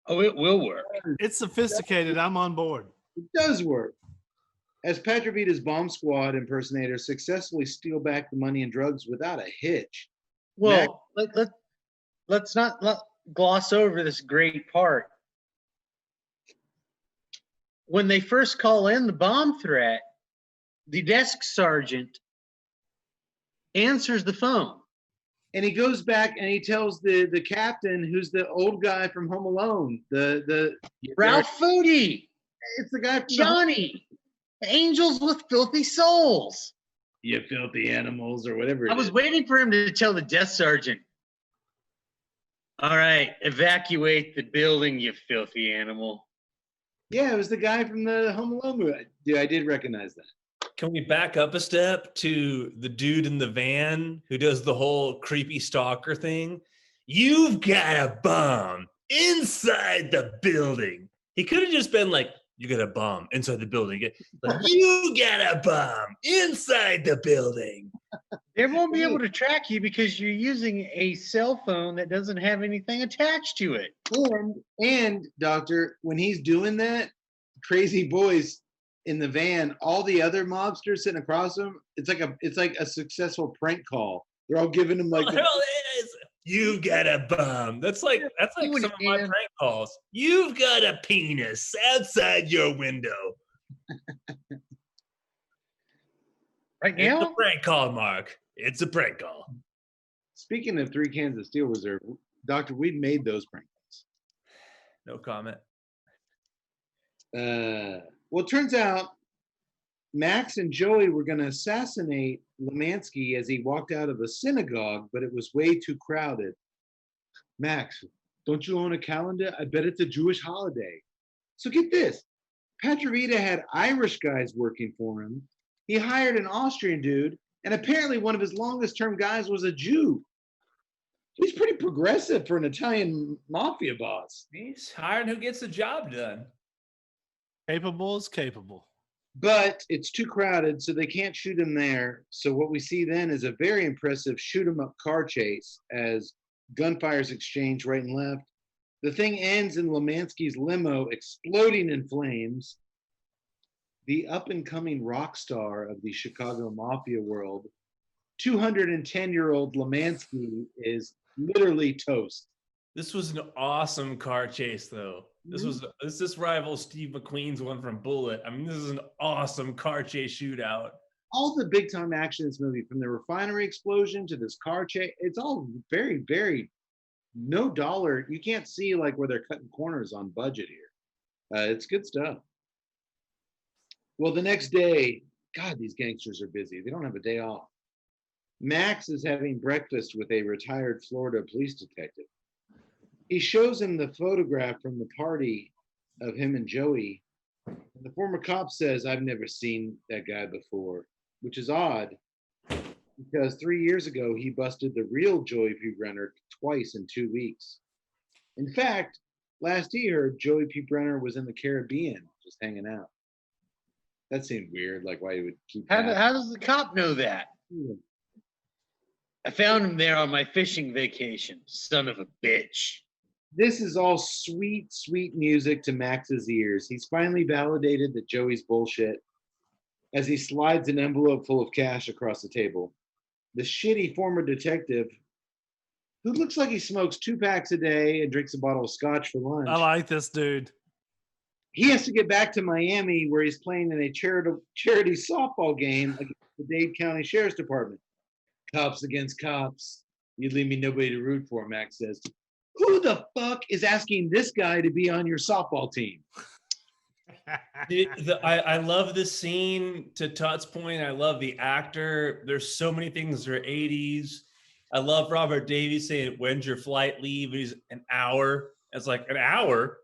Oh, it will work. It's sophisticated. I'm on board. It does work. As Petrovita's bomb squad impersonators successfully steal back the money and drugs without a hitch. Well, let's not gloss over this great part. When they first call in the bomb threat, the desk sergeant answers the phone. And he goes back and he tells the captain, who's the old guy from Home Alone, the Ralph Foodie. It's the guy from Johnny. Angels with filthy souls. You filthy animals, or whatever. I was waiting for him to tell the desk sergeant, all right, evacuate the building, you filthy animal. Yeah, it was the guy from the Home Alone movie. Dude, I did recognize that. Can we back up a step to the dude in the van who does the whole creepy stalker thing? You've got a bomb inside the building. He could have just been like, you got a bomb inside the building. Like, you got a bomb inside the building. They won't be able to track you because you're using a cell phone that doesn't have anything attached to it. And Doctor, when he's doing that, crazy voice in the van, all the other mobsters sitting across him, it's like a successful prank call. They're all giving him like What the hell is you've got a bum? That's like some of my prank calls. You've got a penis outside your window. Right It's a now? prank call, Mark. It's a prank call. Speaking of 3 cans of Steel Reserve, Dr. Weed made those prank calls. No comment. Well, it turns out Max and Joey were going to assassinate Lemansky as he walked out of a synagogue, but it was way too crowded. Max, don't you own a calendar? I bet it's a Jewish holiday. So get this. Petrovita had Irish guys working for him. He hired an Austrian dude, and apparently one of his longest-term guys was a Jew. He's pretty progressive for an Italian mafia boss. He's hiring who gets the job done. Capable is capable. But it's too crowded, so they can't shoot him there. So what we see then is a very impressive shoot-'em-up car chase as gunfire's exchanged right and left. The thing ends in Lemansky's limo exploding in flames. The up-and-coming rock star of the Chicago mafia world, 210-year-old Lemansky, is literally toast. This was an awesome car chase, though. This rivals Steve McQueen's one from Bullet. I mean, this is an awesome car chase shootout. All the big time action in this movie, from the refinery explosion to this car chase, it's all very, very no dollar. You can't see like where they're cutting corners on budget here. It's good stuff. Well, the next day, God, these gangsters are busy. They don't have a day off. Max is having breakfast with a retired Florida police detective. He shows him the photograph from the party of him and Joey. And the former cop says, I've never seen that guy before, which is odd because 3 years ago, he busted the real Joey P. Brenner twice in 2 weeks. In fact, last he heard, Joey P. Brenner was in the Caribbean just hanging out. That seemed weird, like why he would keep How does the cop know that? I found him there on my fishing vacation, son of a bitch. This is all sweet, sweet music to Max's ears. He's finally validated that Joey's bullshit as he slides an envelope full of cash across the table. The shitty former detective, who looks like he smokes 2 packs a day and drinks a bottle of scotch for lunch. I like this dude. He has to get back to Miami where he's playing in a charity softball game against the Dade County Sheriff's Department. Cops against cops. You leave me nobody to root for, Max says. Who the fuck is asking this guy to be on your softball team? I love this scene. To Todd's point, I love the actor. There's so many things that are 80s. I love Robert Davies saying, when's your flight leave? And he's an hour. It's like, an hour?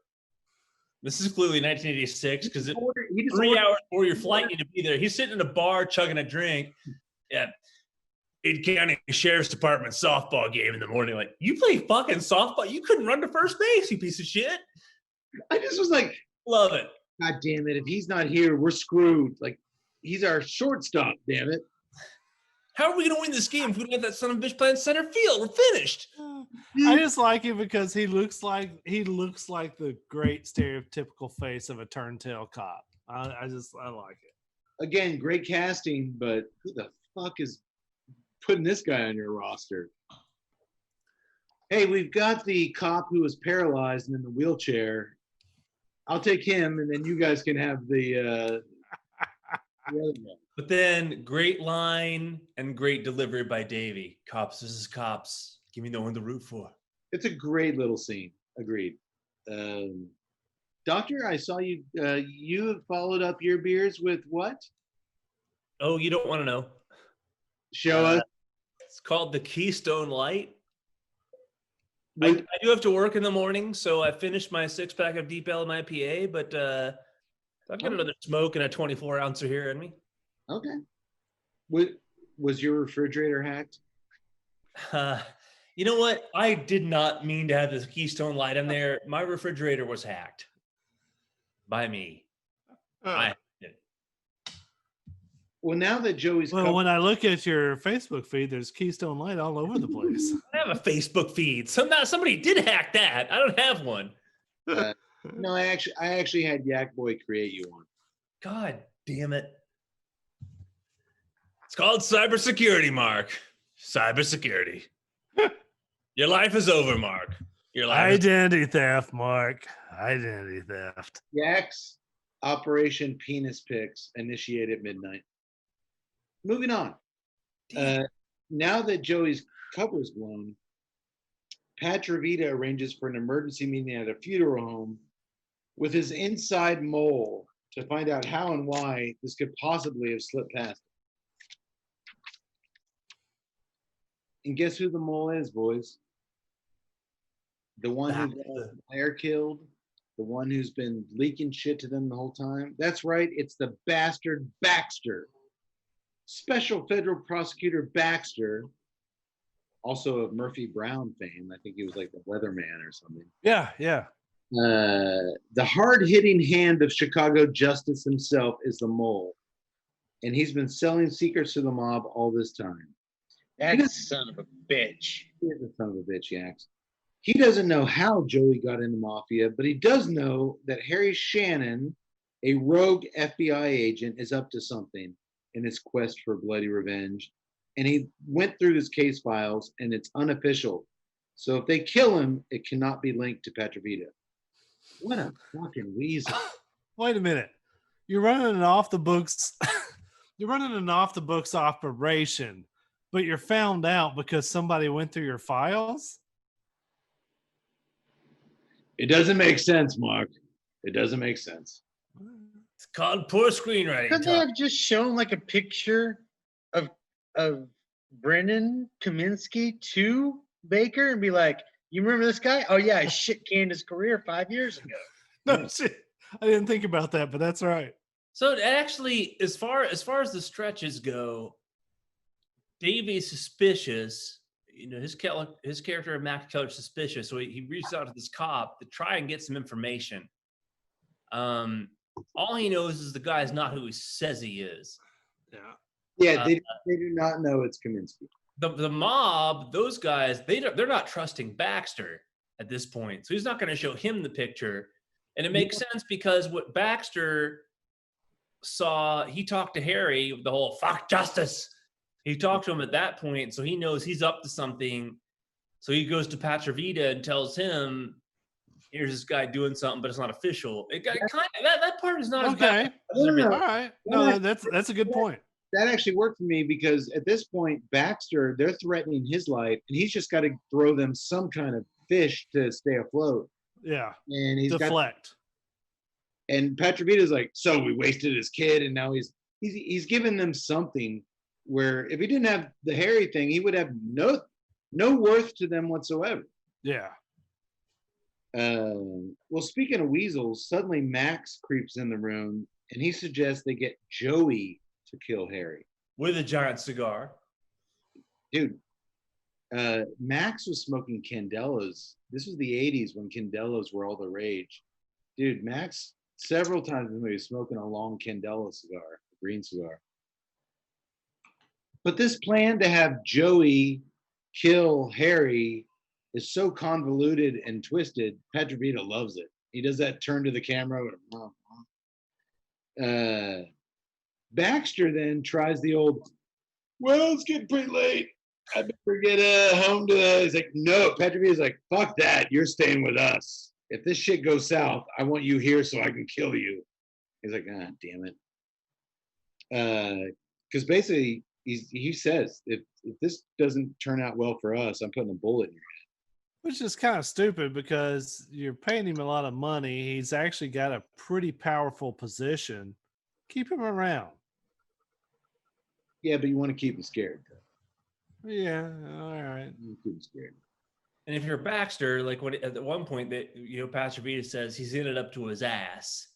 This is clearly 1986 because 3 hours before your flight, you need to be there. He's sitting in a bar chugging a drink. Yeah. Dade County Sheriff's Department softball game in the morning. Like, you play fucking softball? You couldn't run to first base, you piece of shit. I just was like, love it. God damn it. If he's not here, we're screwed. Like, he's our shortstop, damn it. How are we going to win this game if we don't have that son of a bitch playing center field? We're finished. I just like him because he looks like the great stereotypical face of a turntail cop. I like it. Again, great casting, but who the fuck is putting this guy on your roster? Hey, we've got the cop who was paralyzed and in the wheelchair. I'll take him, and then you guys can have the other one. But then, great line and great delivery by Davey. Cops, this is cops. Give me no one to root for. It's a great little scene. Agreed. Doctor, I saw you. You have followed up your beers with what? Oh, you don't want to know. Show us. It's called the Keystone Light. I do have to work in the morning, so I finished my 6-pack of Deep Elm IPA, but I've got another smoke and a 24-ouncer here in me. Okay. Was your refrigerator hacked? You know what? I did not mean to have this Keystone Light in there. My refrigerator was hacked by me. I hacked it. Well, now that Joey's when I look at your Facebook feed, there's Keystone Light all over the place. I have a Facebook feed. Somebody did hack that. I don't have one. No, I actually had Yak Boy create you one. God damn it. It's called cybersecurity, Mark. Cybersecurity. Your life is over, Mark. Your life is Identity theft, Mark. Identity theft. Jack's Operation Penis Picks initiate at midnight. Moving on. Now that Joey's cover's blown, Patravita arranges for an emergency meeting at a funeral home with his inside mole to find out how and why this could possibly have slipped past him. And guess who the mole is, boys? The one who got Blair killed, the one who's been leaking shit to them the whole time. That's right, it's the bastard Baxter. Special federal prosecutor Baxter, also of Murphy Brown fame. I think he was like the weatherman or something. Yeah. The hard-hitting hand of Chicago justice himself is the mole. And he's been selling secrets to the mob all this time. That's a son of a bitch. He is a son of a bitch, Yax. He doesn't know how Joey got into Mafia, but he does know that Harry Shannon, a rogue FBI agent, is up to something in his quest for bloody revenge. And he went through his case files, and it's unofficial. So if they kill him, it cannot be linked to Petrovita. What a fucking weasel. Wait a minute. You're running an off the books. You're running an off the books operation, but you're found out because somebody went through your files? It doesn't make sense, Mark. It doesn't make sense. It's called poor screenwriting. Could they have just shown like a picture of Brennan Kaminsky to Baker and be like, you remember this guy? Oh yeah, I shit canned his career 5 years ago. No shit. I didn't think about that, but that's right. So actually, as far as the stretches go, Davy's suspicious. You know, his character of Max Keller's suspicious, so he reaches out to this cop to try and get some information. All he knows is the guy's not who he says he is. Yeah, they do not know it's Kaminsky. The mob, those guys, they're not trusting Baxter at this point, so he's not going to show him the picture, and it makes sense because what Baxter saw, he talked to Harry the whole "fuck justice." He talked to him at that point, so he knows he's up to something. So he goes to Petrovita and tells him, "Here's this guy doing something, but it's not official." That part is not okay. As bad. All right. No, that's a good point. That actually worked for me because at this point, Baxter, they're threatening his life, and he's just got to throw them some kind of fish to stay afloat. Yeah. And he's deflect. And Petrovita's like, so we wasted his kid, and now he's given them something where if he didn't have the Harry thing, he would have no worth to them whatsoever. Yeah. Well, speaking of weasels, suddenly Max creeps in the room, and he suggests they get Joey to kill Harry with a giant cigar. Dude, Max was smoking Candelas. This was the 80s when Candelas were all the rage. Dude, Max several times in the movie smoking a long Candela cigar, a green cigar. But this plan to have Joey kill Harry is so convoluted and twisted. Petrovita loves it. He does that turn to the camera. Baxter then tries the old, well, it's getting pretty late. I better get home to the. He's like, no. Petrovita's like, fuck that. You're staying with us. If this shit goes south, I want you here so I can kill you. He's like, ah, damn it. Because basically, he says, if this doesn't turn out well for us, I'm putting a bullet in your head. Which is kind of stupid because you're paying him a lot of money. He's actually got a pretty powerful position. Keep him around. Yeah, but you want to keep him scared. Yeah, all right. You keep him scared. And if you're Baxter, like at one point that Pastor Vita says he's in it up to his ass.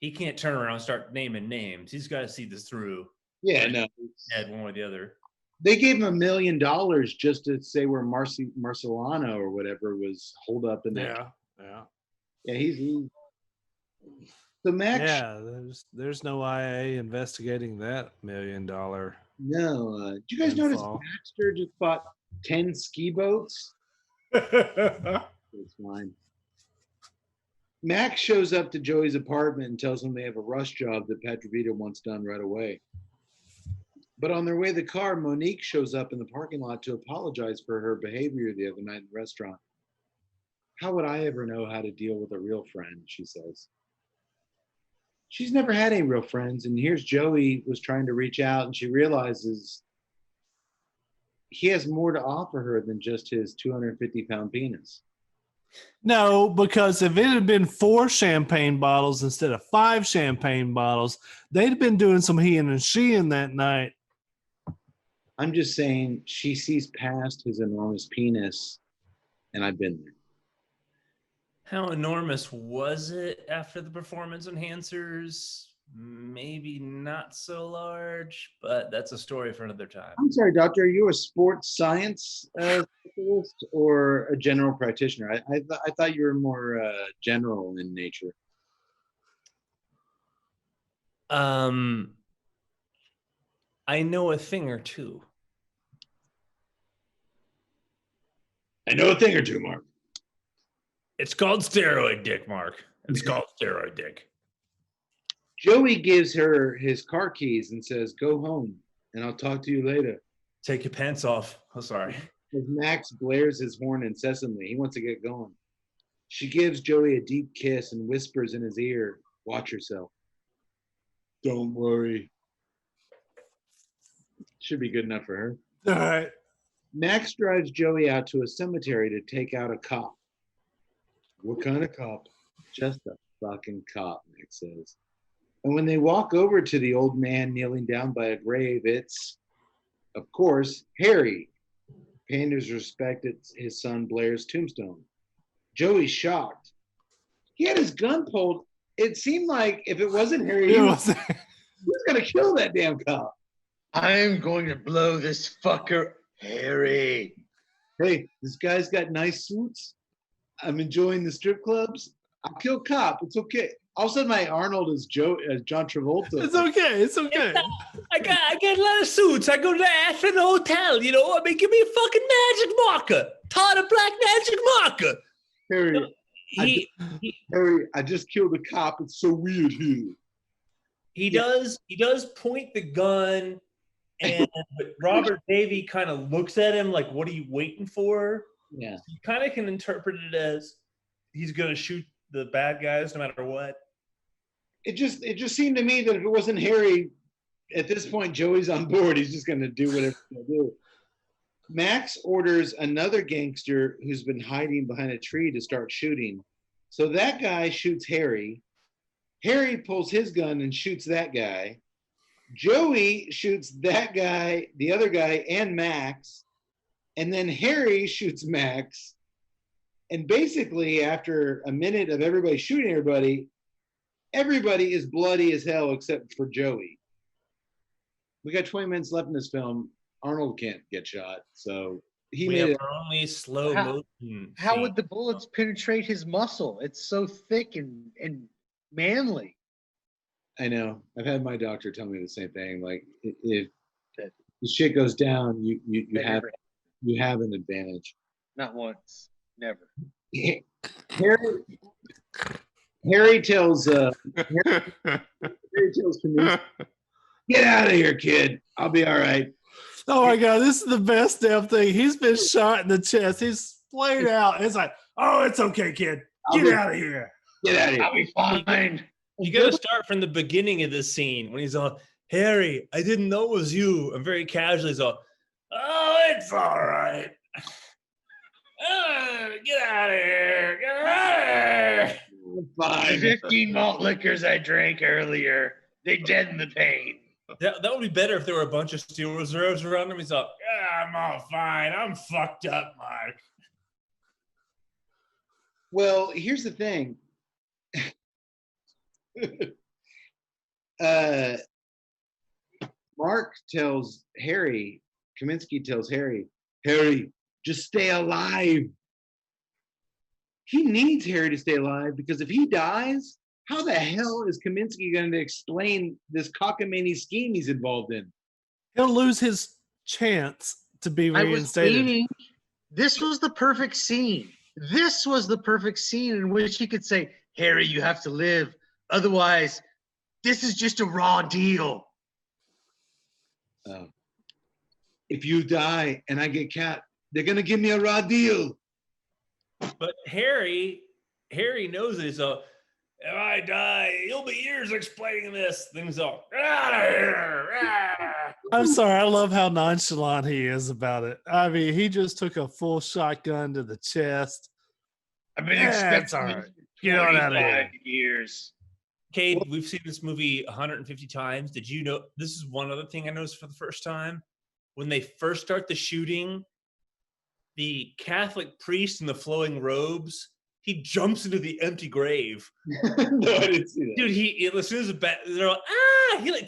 He can't turn around and start naming names. He's got to see this through. Yeah, no. Head one or the other. They gave him $1 million just to say where Marcelano or whatever was holed up in there. Yeah. He's so Max. Yeah, there's no IA investigating that $1 million. No. Did you guys notice Baxter just bought 10 ski boats? It's fine. Max shows up to Joey's apartment and tells him they have a rush job that Petrovita wants done right away. But on their way to the car, Monique shows up in the parking lot to apologize for her behavior the other night in the restaurant. How would I ever know how to deal with a real friend, she says. She's never had any real friends, and here's Joey was trying to reach out, and she realizes he has more to offer her than just his 250-pound penis. No, because if it had been 4 champagne bottles instead of 5 champagne bottles, they'd have been doing some he and sheing that night. I'm just saying she sees past his enormous penis, and I've been there. How enormous was it after the performance enhancers? Maybe not so large, but that's a story for another time. I'm sorry, doctor, are you a sports science specialist or a general practitioner? I thought you were more general in nature. I know a thing or two. I know a thing or two, Mark. It's called steroid dick, Mark. It's called steroid dick. Joey gives her his car keys and says, go home, and I'll talk to you later. Take your pants off. Oh, sorry. As Max blares his horn incessantly, he wants to get going. She gives Joey a deep kiss and whispers in his ear, watch yourself. Don't worry. Should be good enough for her. All right. Max drives Joey out to a cemetery to take out a cop. What kind of cop? Just a fucking cop, Max says. And when they walk over to the old man kneeling down by a grave, it's, of course, Harry, paying his respect at his son Blair's tombstone. Joey's shocked. He had his gun pulled. It seemed like if it wasn't Harry, he was going to kill that damn cop. I'm going to blow this fucker, Harry. Hey, this guy's got nice suits. I'm enjoying the strip clubs. I'll kill cop. It's okay. All of a sudden, my Arnold is John Travolta. It's okay. It's okay. I got a lot of suits. I go to the Ashland Hotel, you know. I mean, give me a fucking magic marker. Todd a black magic marker. Harry, Harry, I just killed a cop. It's so weird here. He does point the gun, and Robert Davey kind of looks at him like, what are you waiting for? Yeah. So you kind of can interpret it as he's going to shoot the bad guys no matter what. It just seemed to me that if it wasn't Harry, at this point, Joey's on board. He's just going to do whatever he's going to do. Max orders another gangster who's been hiding behind a tree to start shooting. So that guy shoots Harry. Harry pulls his gun and shoots that guy. Joey shoots that guy, the other guy, and Max. And then Harry shoots Max. And basically, after a minute of everybody shooting everybody is bloody as hell except for Joey. We got 20 minutes left in this film. Arnold can't get shot, so we have our only slow motion. How would the bullets penetrate his muscle? It's so thick and manly. I know. I've had my doctor tell me the same thing. Like, if the shit goes down, you have an advantage. Not once, never. Harry tells Kaminsky, get out of here, kid. I'll be all right. Oh my God, this is the best damn thing. He's been shot in the chest. He's splayed out. It's like, oh, it's okay, kid. Get out of here. Get out of here. I'll be fine. You got to start from the beginning of the scene when he's all, Harry, I didn't know it was you. And very casually he's all, oh, it's all right. Get out of here. Get out of here. The 15 malt liquors I drank earlier, they deaden the pain. That would be better if there were a bunch of steel reserves around him. He's like, yeah, I'm all fine. I'm fucked up, Mark. Well, here's the thing. Mark tells Harry, Kaminsky tells Harry, just stay alive. He needs Harry to stay alive because if he dies, how the hell is Kaminsky going to explain this cockamamie scheme he's involved in? He'll lose his chance to be reinstated. This was the perfect scene. This was the perfect scene in which he could say, Harry, you have to live. Otherwise, this is just a raw deal. If you die and I get cat, they're gonna give me a raw deal. But Harry knows it. So if I die, you'll be years explaining this. Then he's all, "Get out of here." I'm sorry. I love how nonchalant he is about it. I mean, he just took a full shotgun to the chest. I've been It's expecting all this right. for Get on out of 45 here. years. Cade, we've seen this movie 150 times. Did you know this is one other thing I noticed for the first time? When they first start the shooting, the Catholic priest in the flowing robes, he jumps into the empty grave. No, I didn't see that. Dude, as soon as they're like,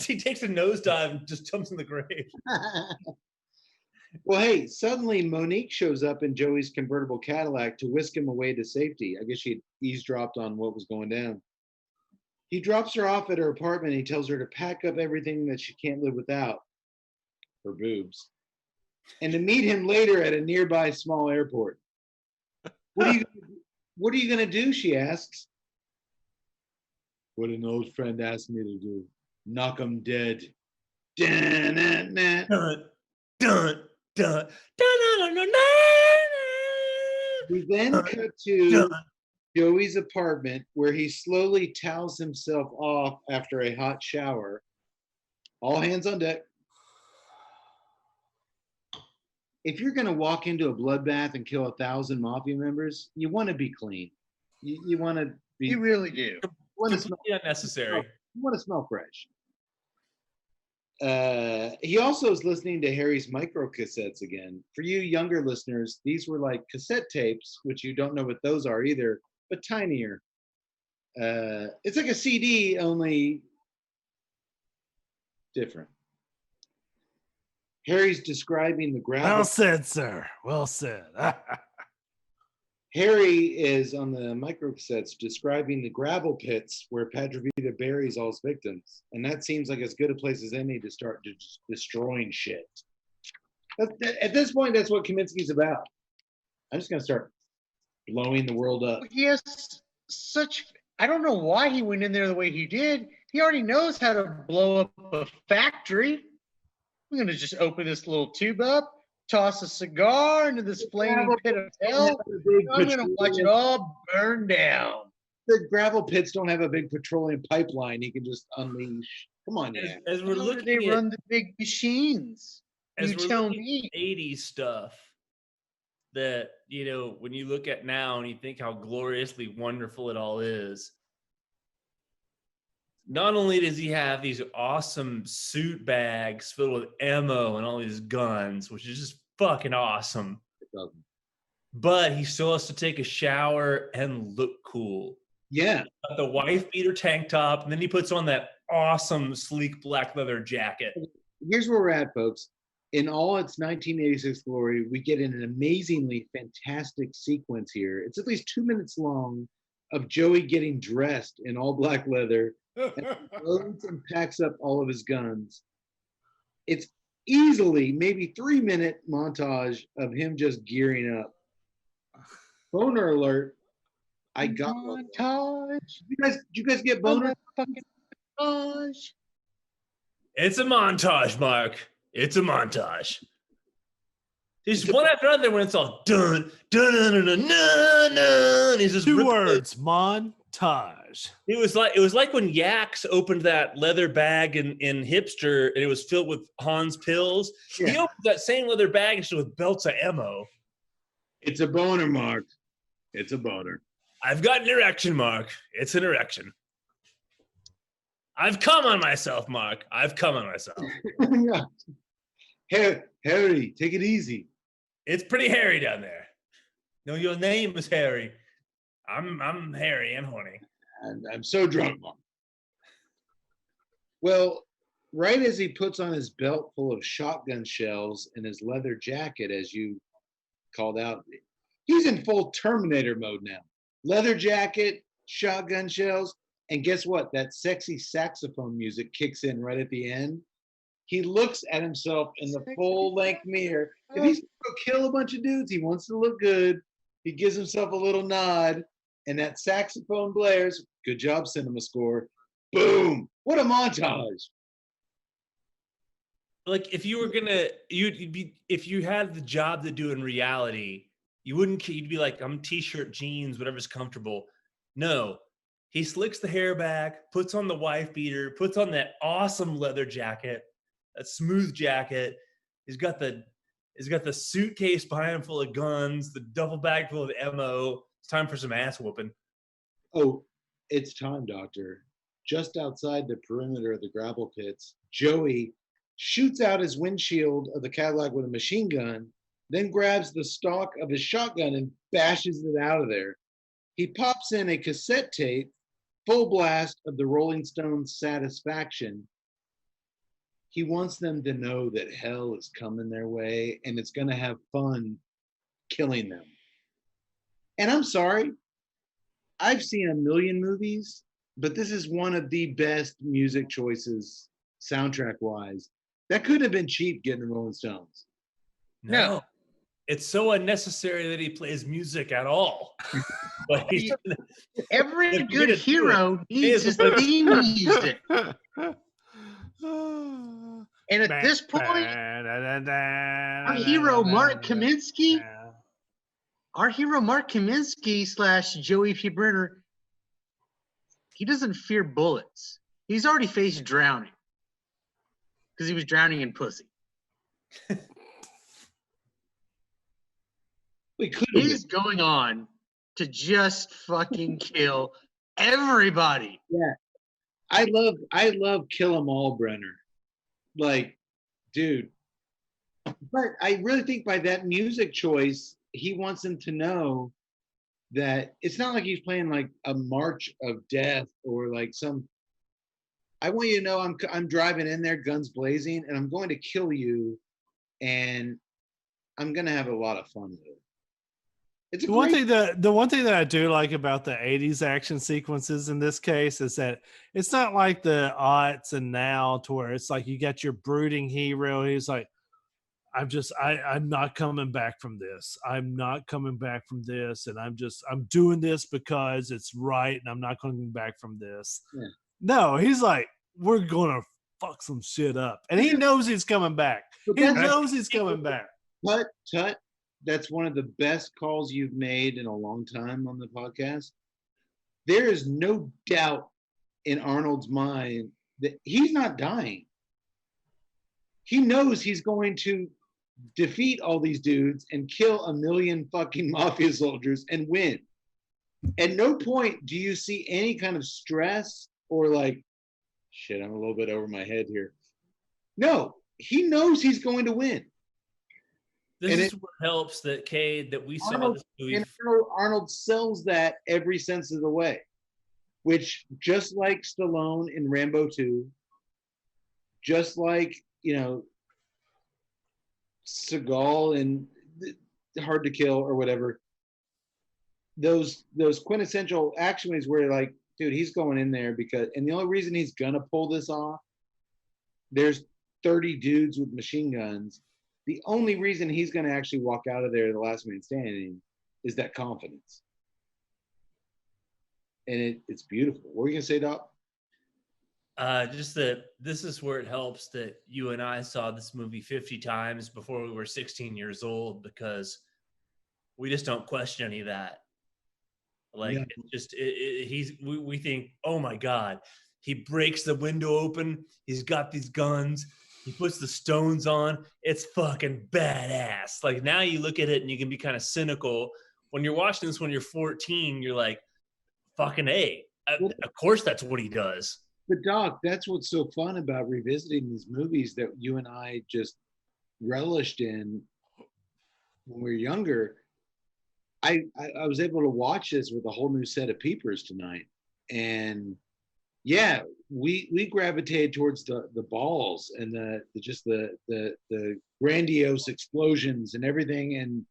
he takes a nosedive and just jumps in the grave. Well, hey, suddenly Monique shows up in Joey's convertible Cadillac to whisk him away to safety. I guess she eavesdropped on what was going down. He drops her off at her apartment. He tells her to pack up everything that she can't live without, her boobs, and to meet him later at a nearby small airport. What are you going to do? She asks. What an old friend asked me to do. Knock him dead. Dun, dun, dun. Dun, dun, dun, dun, dun, dun, dun, We then dun, cut to dun. Joey's apartment where he slowly towels himself off after a hot shower. All hands on deck. If you're going to walk into a bloodbath and kill 1,000 mafia members, you want to be clean. You want to be. You really do. Completely unnecessary. You want to smell fresh. He also is listening to Harry's micro cassettes again. For you younger listeners, these were like cassette tapes, which you don't know what those are either, but tinier. It's like a CD, only different. Harry's describing the gravel. Well said, sir. Well said. Harry is on the microcassettes describing the gravel pits where Padravita buries all his victims. And that seems like as good a place as any to start destroying shit. At this point, that's what Kaminsky's about. I'm just going to start blowing the world up. He has I don't know why he went in there the way he did. He already knows how to blow up a factory. We're going to just open this little tube up, toss a cigar into this flaming pit of hell. I'm going to watch it all burn down. The gravel pits don't have a big petroleum pipeline he can just unleash. Come on, yeah. As we're How do looking they at, run the big machines? as You we're tell looking me. at 80s stuff that, when you look at now and you think how gloriously wonderful it all is, not only does he have these awesome suit bags filled with ammo and all these guns, which is just fucking awesome, but he still has to take a shower and look cool. Yeah. Got the wife beater tank top, and then he puts on that awesome sleek black leather jacket. Here's where we're at, folks. In all its 1986 glory, we get an amazingly fantastic sequence here. It's at least 2 minutes long of Joey getting dressed in all black leather and loads and packs up all of his guns. It's easily maybe 3-minute montage of him just gearing up. Boner alert. I got one. Montage. Did you guys get boner? Fucking montage. It's a montage, Mark. It's a montage. There's one after another when it's all dun dun dun dun dun dun dun. He's just Two ripping words, montage. It was like when Yax opened that leather bag in Hipster and it was filled with Hans pills. Yeah. He opened that same leather bag and with belts of ammo. It's a boner, Mark. It's a boner. I've got an erection, Mark. It's an erection. I've come on myself, Mark. I've come on myself. Yeah. Harry, take it easy. It's pretty hairy down there. No, your name is Harry. I'm hairy and horny. And I'm so drunk, Mom. Well, right as he puts on his belt full of shotgun shells and his leather jacket, as you called out, he's in full Terminator mode now. Leather jacket, shotgun shells, and guess what? That sexy saxophone music kicks in right at the end. He looks at himself in the full-length mirror. If he's going to kill a bunch of dudes, he wants to look good. He gives himself a little nod, and that saxophone blares. Good job, cinema score. Boom! What a montage. Like if you were gonna, you'd be, if you had the job to do in reality, you wouldn't. You'd be like, I'm t-shirt, jeans, whatever's comfortable. No, he slicks the hair back, puts on the wife beater, puts on that awesome leather jacket, that smooth jacket. He's got the suitcase behind him full of guns, the duffel bag full of ammo. It's time for some ass whooping. Oh, it's time, Doctor. Just outside the perimeter of the gravel pits, Joey shoots out his windshield of the Cadillac with a machine gun, then grabs the stock of his shotgun and bashes it out of there. He pops in a cassette tape, full blast of the Rolling Stones' Satisfaction. He wants them to know that hell is coming their way and it's going to have fun killing them. And I'm sorry, I've seen a million movies, but this is one of the best music choices, soundtrack-wise. That could have been cheap getting the Rolling Stones. No. It's so unnecessary that he plays music at all. But he's Every good hero needs his theme music. And at this point, our hero Mark Kaminsky / Joey P. Brenner, he doesn't fear bullets. He's already faced drowning because he was drowning in pussy. He's going on to just fucking kill everybody. Yeah. I love Kill 'Em All Brenner. Like, dude. But I really think by that music choice, he wants them to know that it's not like he's playing like a march of death or like some. I want you to know I'm driving in there, guns blazing, and I'm going to kill you, and I'm gonna have a lot of fun with it. It's the one thing that I do like about the 80s action sequences in this case is that it's not like the aughts and now to where it's like you got your brooding hero. He's like, I'm not coming back from this. I'm not coming back from this. And I'm doing this because it's right. And I'm not coming back from this. Yeah. No, he's like, we're going to fuck some shit up. And he knows he's coming back. He knows he's coming back. Tut. That's one of the best calls you've made in a long time on the podcast. There is no doubt in Arnold's mind that he's not dying. He knows he's going to defeat all these dudes and kill a million fucking mafia soldiers and win. At no point do you see any kind of stress or like, shit, I'm a little bit over my head here. No, he knows he's going to win. This is what helps that we saw this movie. And Arnold sells that every sense of the way, which just like Stallone in Rambo 2, just like, Cigar in Hard to Kill or whatever, those quintessential action movies where you're like, dude, he's going in there and the only reason he's gonna pull this off, there's 30 dudes with machine guns. The only reason he's going to actually walk out of there the last man standing is that confidence. And it's beautiful. What were you going to say, Doc? Just that this is where it helps that you and I saw this movie 50 times before we were 16 years old, because we just don't question any of that. Like, we think, oh my God, he breaks the window open. He's got these guns. He puts the stones on. It's fucking badass. Like, now you look at it and you can be kind of cynical. When you're watching this when you're 14, you're like, fucking A. Of course that's what he does. But Doc, that's what's so fun about revisiting these movies that you and I just relished in when we were younger. I was able to watch this with a whole new set of peepers tonight. And yeah, we gravitated towards the balls and the grandiose explosions and everything.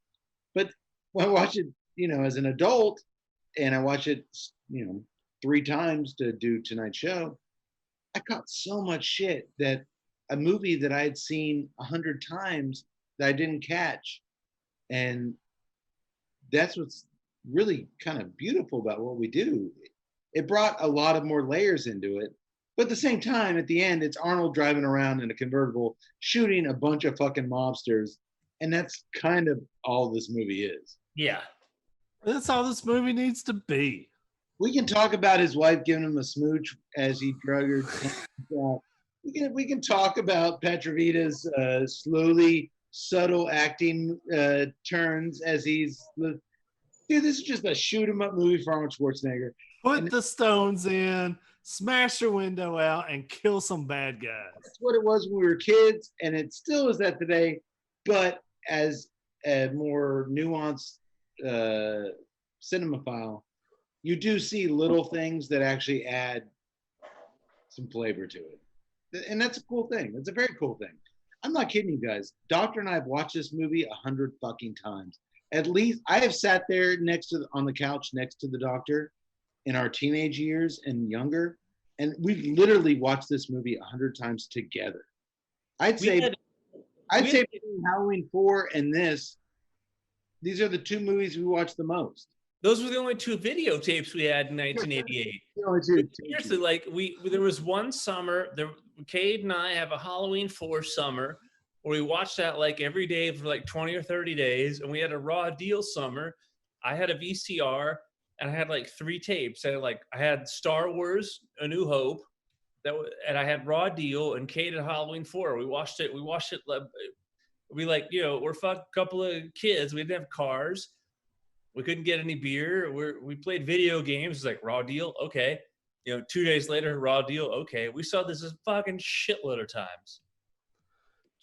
But when I watch it, as an adult, and I watch it, 3 times to do tonight's show, I caught so much shit that a movie that I had seen 100 times that I didn't catch. And that's what's really kind of beautiful about what we do. It brought a lot of more layers into it. But at the same time, at the end, it's Arnold driving around in a convertible, shooting a bunch of fucking mobsters. And that's kind of all this movie is. Yeah. That's all this movie needs to be. We can talk about his wife giving him a smooch as he drug her. We can talk about Petrovita's slowly subtle acting turns as he's. Dude, this is just a shoot 'em up movie for Arnold Schwarzenegger. Put the stones in, smash your window out, and kill some bad guys. That's what it was when we were kids, and it still is that today, but as a more nuanced cinemaphile, you do see little things that actually add some flavor to it. And that's a cool thing. That's a very cool thing. I'm not kidding you guys. Doctor and I have watched this movie 100 fucking times. At least I have sat there on the couch next to the Doctor in our teenage years and younger, and we've literally watched this movie 100 times together. I'd say between Halloween 4 and this, these are the two movies we watched the most. Those were the only two videotapes we had in 1988. Seriously, like there was one summer, Cade and I have a Halloween 4 summer where we watched that like every day for like 20 or 30 days, and we had a Raw Deal summer. I had a VCR, and I had like 3 tapes. I had Star Wars: A New Hope, and I had Raw Deal, and Cade had Halloween 4. We watched it. We we're a couple of kids. We didn't have cars. We couldn't get any beer. We played video games. It's like Raw Deal, okay. 2 days later, Raw Deal, okay. We saw this a fucking shitload of times.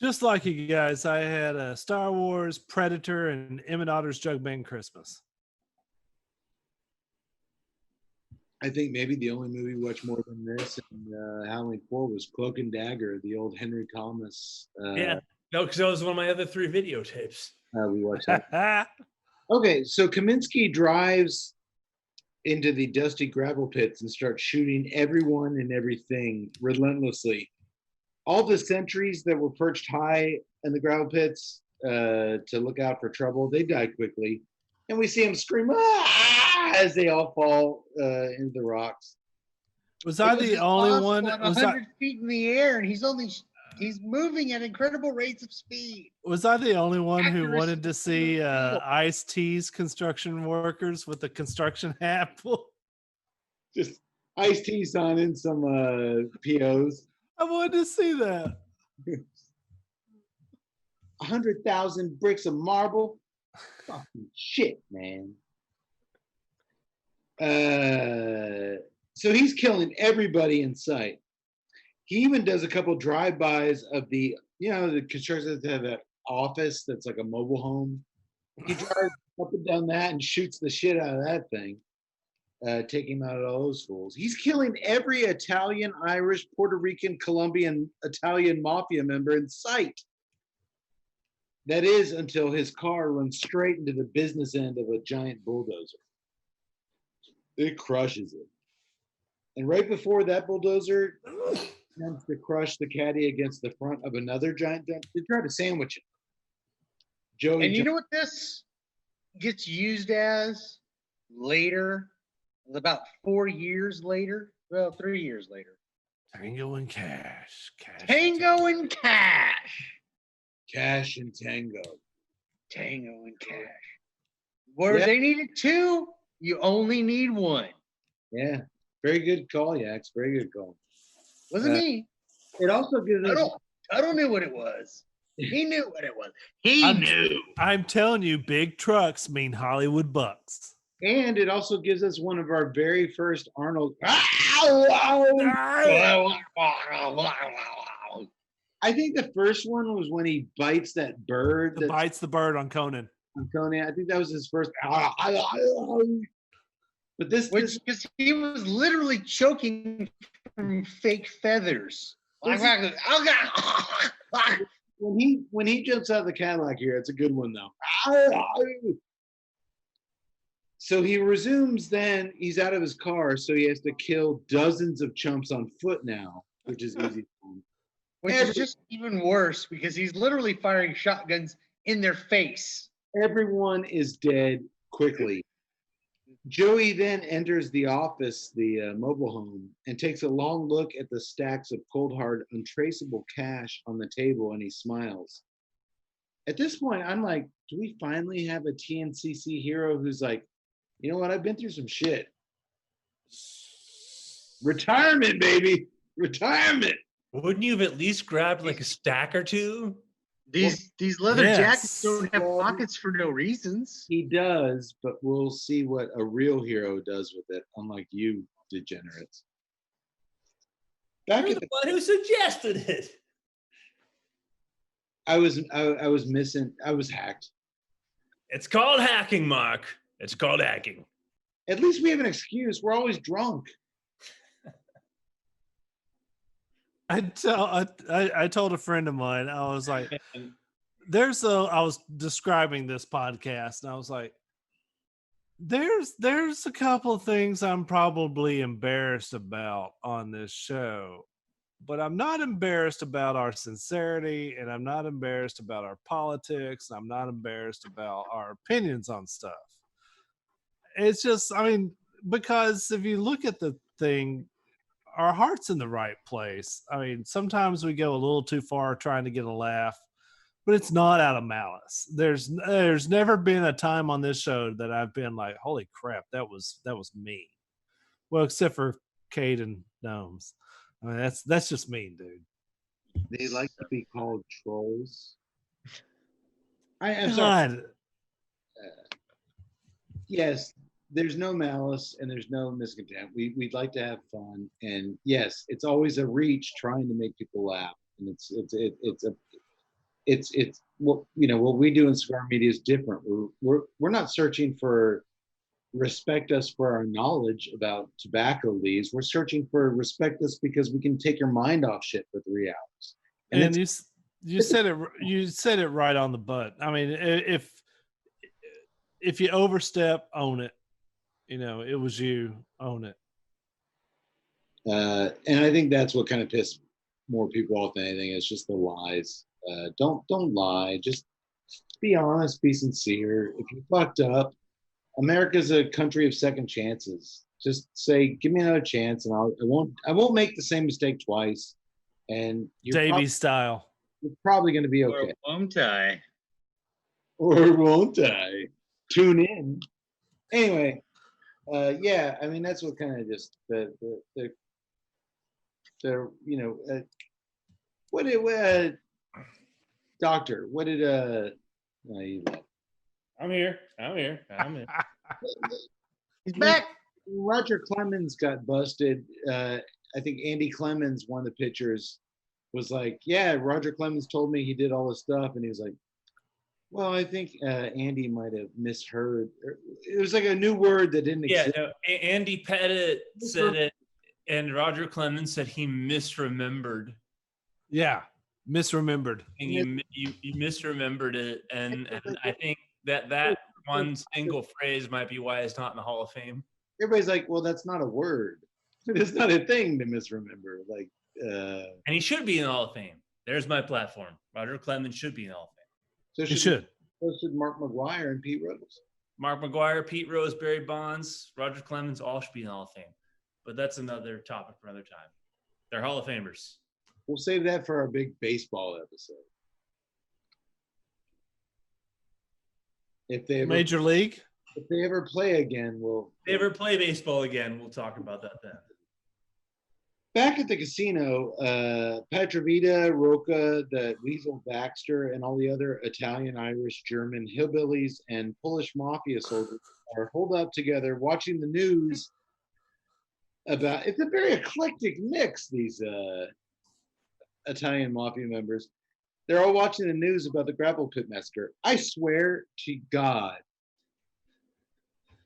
Just like you guys, I had a Star Wars, Predator, and Emmett Otter's Jug Band Christmas. I think maybe the only movie we watched more than this and Halloween 4 was Cloak and Dagger, the old Henry Thomas. Yeah, no, because that was one of my other 3 videotapes. We watched that. Okay, so Kaminsky drives into the dusty gravel pits and starts shooting everyone and everything relentlessly. All the sentries that were perched high in the gravel pits to look out for trouble, they die quickly. And we see them scream, "Ah!" as they all fall into the rocks. Was I the only one? 100 feet in the air, and he's moving at incredible rates of speed. Was I the only one who wanted to see Ice-T's construction workers with the construction hat? Just Ice-T signing some POs. I wanted to see that. 100,000 bricks of marble. Fucking shit, man. So he's killing everybody in sight. He even does a couple drive-bys of the constructions that have that office that's like a mobile home. He drives up and down that and shoots the shit out of that thing, taking out all those fools. He's killing every Italian, Irish, Puerto Rican, Colombian, Italian mafia member in sight. That is until his car runs straight into the business end of a giant bulldozer. It crushes it. And right before that bulldozer attempts to crush the caddy against the front of another giant dump, they try to sandwich it. Joey, and you know what this gets used as later? About 4 years later? Well, 3 years later. Tango and Cash. Tango and Cash. Cash and Tango. Tango and Cash. Where they needed 2, you only need 1. Yeah. Very good call, Yax. Very good call. Wasn't me. It also gives us... Tuttle knew what it was. He knew what it was. He knew. I'm telling you, big trucks mean Hollywood bucks. And it also gives us one of our very first Arnold... I think the first one was when he bites that bird. Bites the bird on Conan. On Conan. I think that was his first... But because he was literally choking from fake feathers. When he jumps out of the Cadillac here, it's a good one though. So he resumes. Then he's out of his car, so he has to kill dozens of chumps on foot now, which is easy for him. Which is just even worse because he's literally firing shotguns in their face. Everyone is dead quickly. Joey then enters the office, the mobile home, and takes a long look at the stacks of cold hard, untraceable cash on the table, and he smiles. At this point, I'm like, do we finally have a TNCC hero who's like, you know what? I've been through some shit. Retirement, baby. Retirement. Wouldn't you have at least grabbed like a stack or two? These leather Yes. jackets don't have pockets for no reasons. He does, but we'll see what a real hero does with it, unlike you degenerates. Back You're at the the, one who suggested it. I was missing. I was hacked. It's called hacking, Mark. It's called hacking. At least we have an excuse. We're always drunk. I told a friend of mine, I was like, I was describing this podcast, and I was like, there's a couple of things I'm probably embarrassed about on this show, but I'm not embarrassed about our sincerity, and I'm not embarrassed about our politics, and I'm not embarrassed about our opinions on stuff. It's just, I mean, because if you look at the thing, our heart's in the right place. I mean, sometimes we go a little too far trying to get a laugh, but it's not out of malice. There's never been a time on this show that I've been like, holy crap, that was mean. Well, except for Cade and Gnomes. I mean, that's just mean, dude. They like to be called trolls. I'm sorry. God. Yes, there's no malice and there's no miscontent. We'd like to have fun, and yes, it's always a reach trying to make people laugh, and it's what what we do in Cigar Media is different. We're not searching for respect us for our knowledge about tobacco leaves. We're searching for respect us because we can take your mind off shit for 3 hours. And you said it right on the butt. I mean, if you overstep, own it. It was you, own it. And I think that's what kind of pissed more people off than anything. It's just the lies. Don't lie. Just be honest. Be sincere. If you fucked up, America's a country of second chances. Just say, give me another chance, and I won't make the same mistake twice. And Davey style. You're probably going to be okay. Or won't I? Or won't I? Tune in. Anyway, yeah, I mean that's what kind of just the what did doctor? What did no, you left. I'm here. He's back. Roger Clemens got busted. I think Andy Clemens, one of the pitchers, was like, "Yeah, Roger Clemens told me he did all this stuff," and he was like, "Well, I think Andy might have misheard." It was like a new word that didn't exist. Yeah, no, Andy Pettit said it, and Roger Clemens said he misremembered. Yeah, misremembered. And you misremembered it, and I think that one single phrase might be why it's not in the Hall of Fame. Everybody's like, "Well, that's not a word. It's not a thing to misremember." Like, and he should be in the Hall of Fame. There's my platform. Roger Clemens should be in the Hall of Fame. So should. So should Mark McGuire and Pete Rose. Mark McGuire, Pete Rose, Barry Bonds, Roger Clemens, all should be in the Hall of Fame. But that's another topic for another time. They're Hall of Famers. We'll save that for our big baseball episode. If they ever, Major League. If they ever play again, we'll. If they ever play baseball again, we'll talk about that then. Back at the casino, Petrovita, Roca, the Weasel Baxter, and all the other Italian, Irish, German hillbillies and Polish mafia soldiers are holed up together watching the news about. It's a very eclectic mix, these Italian mafia members. They're all watching the news about the Grapple Pit Massacre. I swear to God,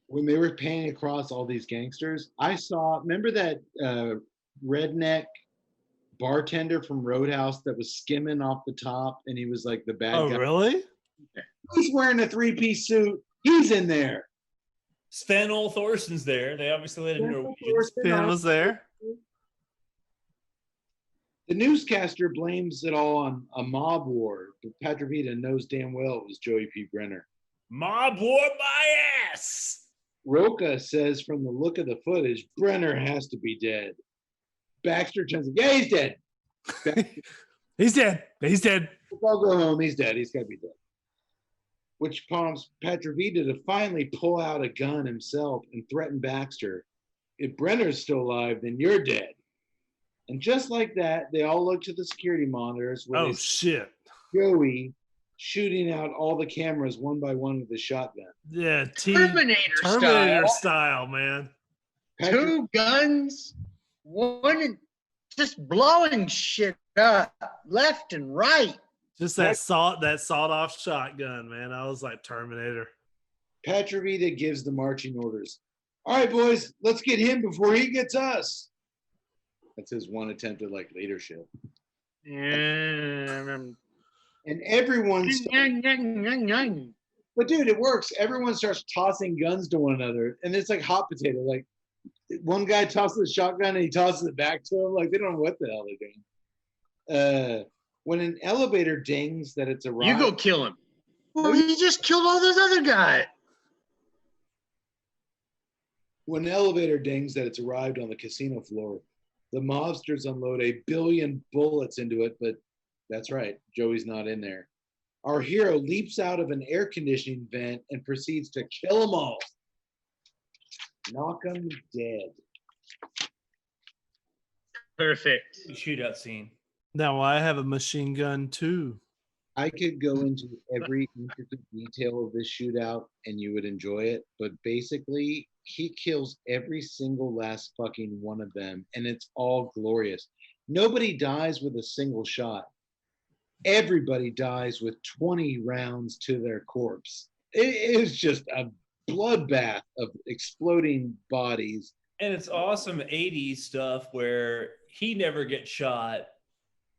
when they were panning across all these gangsters, I saw, remember that redneck bartender from Roadhouse that was skimming off the top, and he was like the bad guy? Oh, really? He's wearing a 3-piece suit. He's in there. Sven Ole Thorson's there. They obviously let him know. Finn was there. The newscaster blames it all on a mob war, but Petrovita knows damn well it was Joey P. Brenner. Mob war my ass. Roca says from the look of the footage, Brenner has to be dead. Baxter turns, yeah, he's dead. He's dead. He's dead. I'll go home. He's dead. He's got to be dead. Which prompts Petrovita to finally pull out a gun himself and threaten Baxter. If Brenner's still alive, then you're dead. And just like that, they all look to the security monitors where Oh they see shit. Joey shooting out all the cameras one by one with a shotgun. Yeah, Terminator style, man. Patrick, Two guns, one just blowing shit up left and right. Just that sawed off shotgun, man. I was like Terminator. Petrovita gives the marching orders. All right, boys, let's get him before he gets us. That's his one attempt at like leadership. Yeah. And everyone's, but dude, it works. Everyone starts tossing guns to one another, and it's like hot potato. Like one guy tosses a shotgun and he tosses it back to him. Like they don't know what the hell they're doing. When an elevator dings that it's arrived, You go kill him. Well, he just killed all those other guys. When an elevator dings that it's arrived on the casino floor, the mobsters unload 1 billion bullets into it, but that's right, Joey's not in there. Our hero leaps out of an air conditioning vent and proceeds to kill them all. Knock them dead. Perfect. Shootout scene. Now I have a machine gun too. I could go into every intricate detail of this shootout and you would enjoy it, but basically, he kills every single last fucking one of them, and it's all glorious. Nobody dies with a single shot. Everybody dies with 20 rounds to their corpse. It is just a bloodbath of exploding bodies. And it's awesome 80s stuff where he never gets shot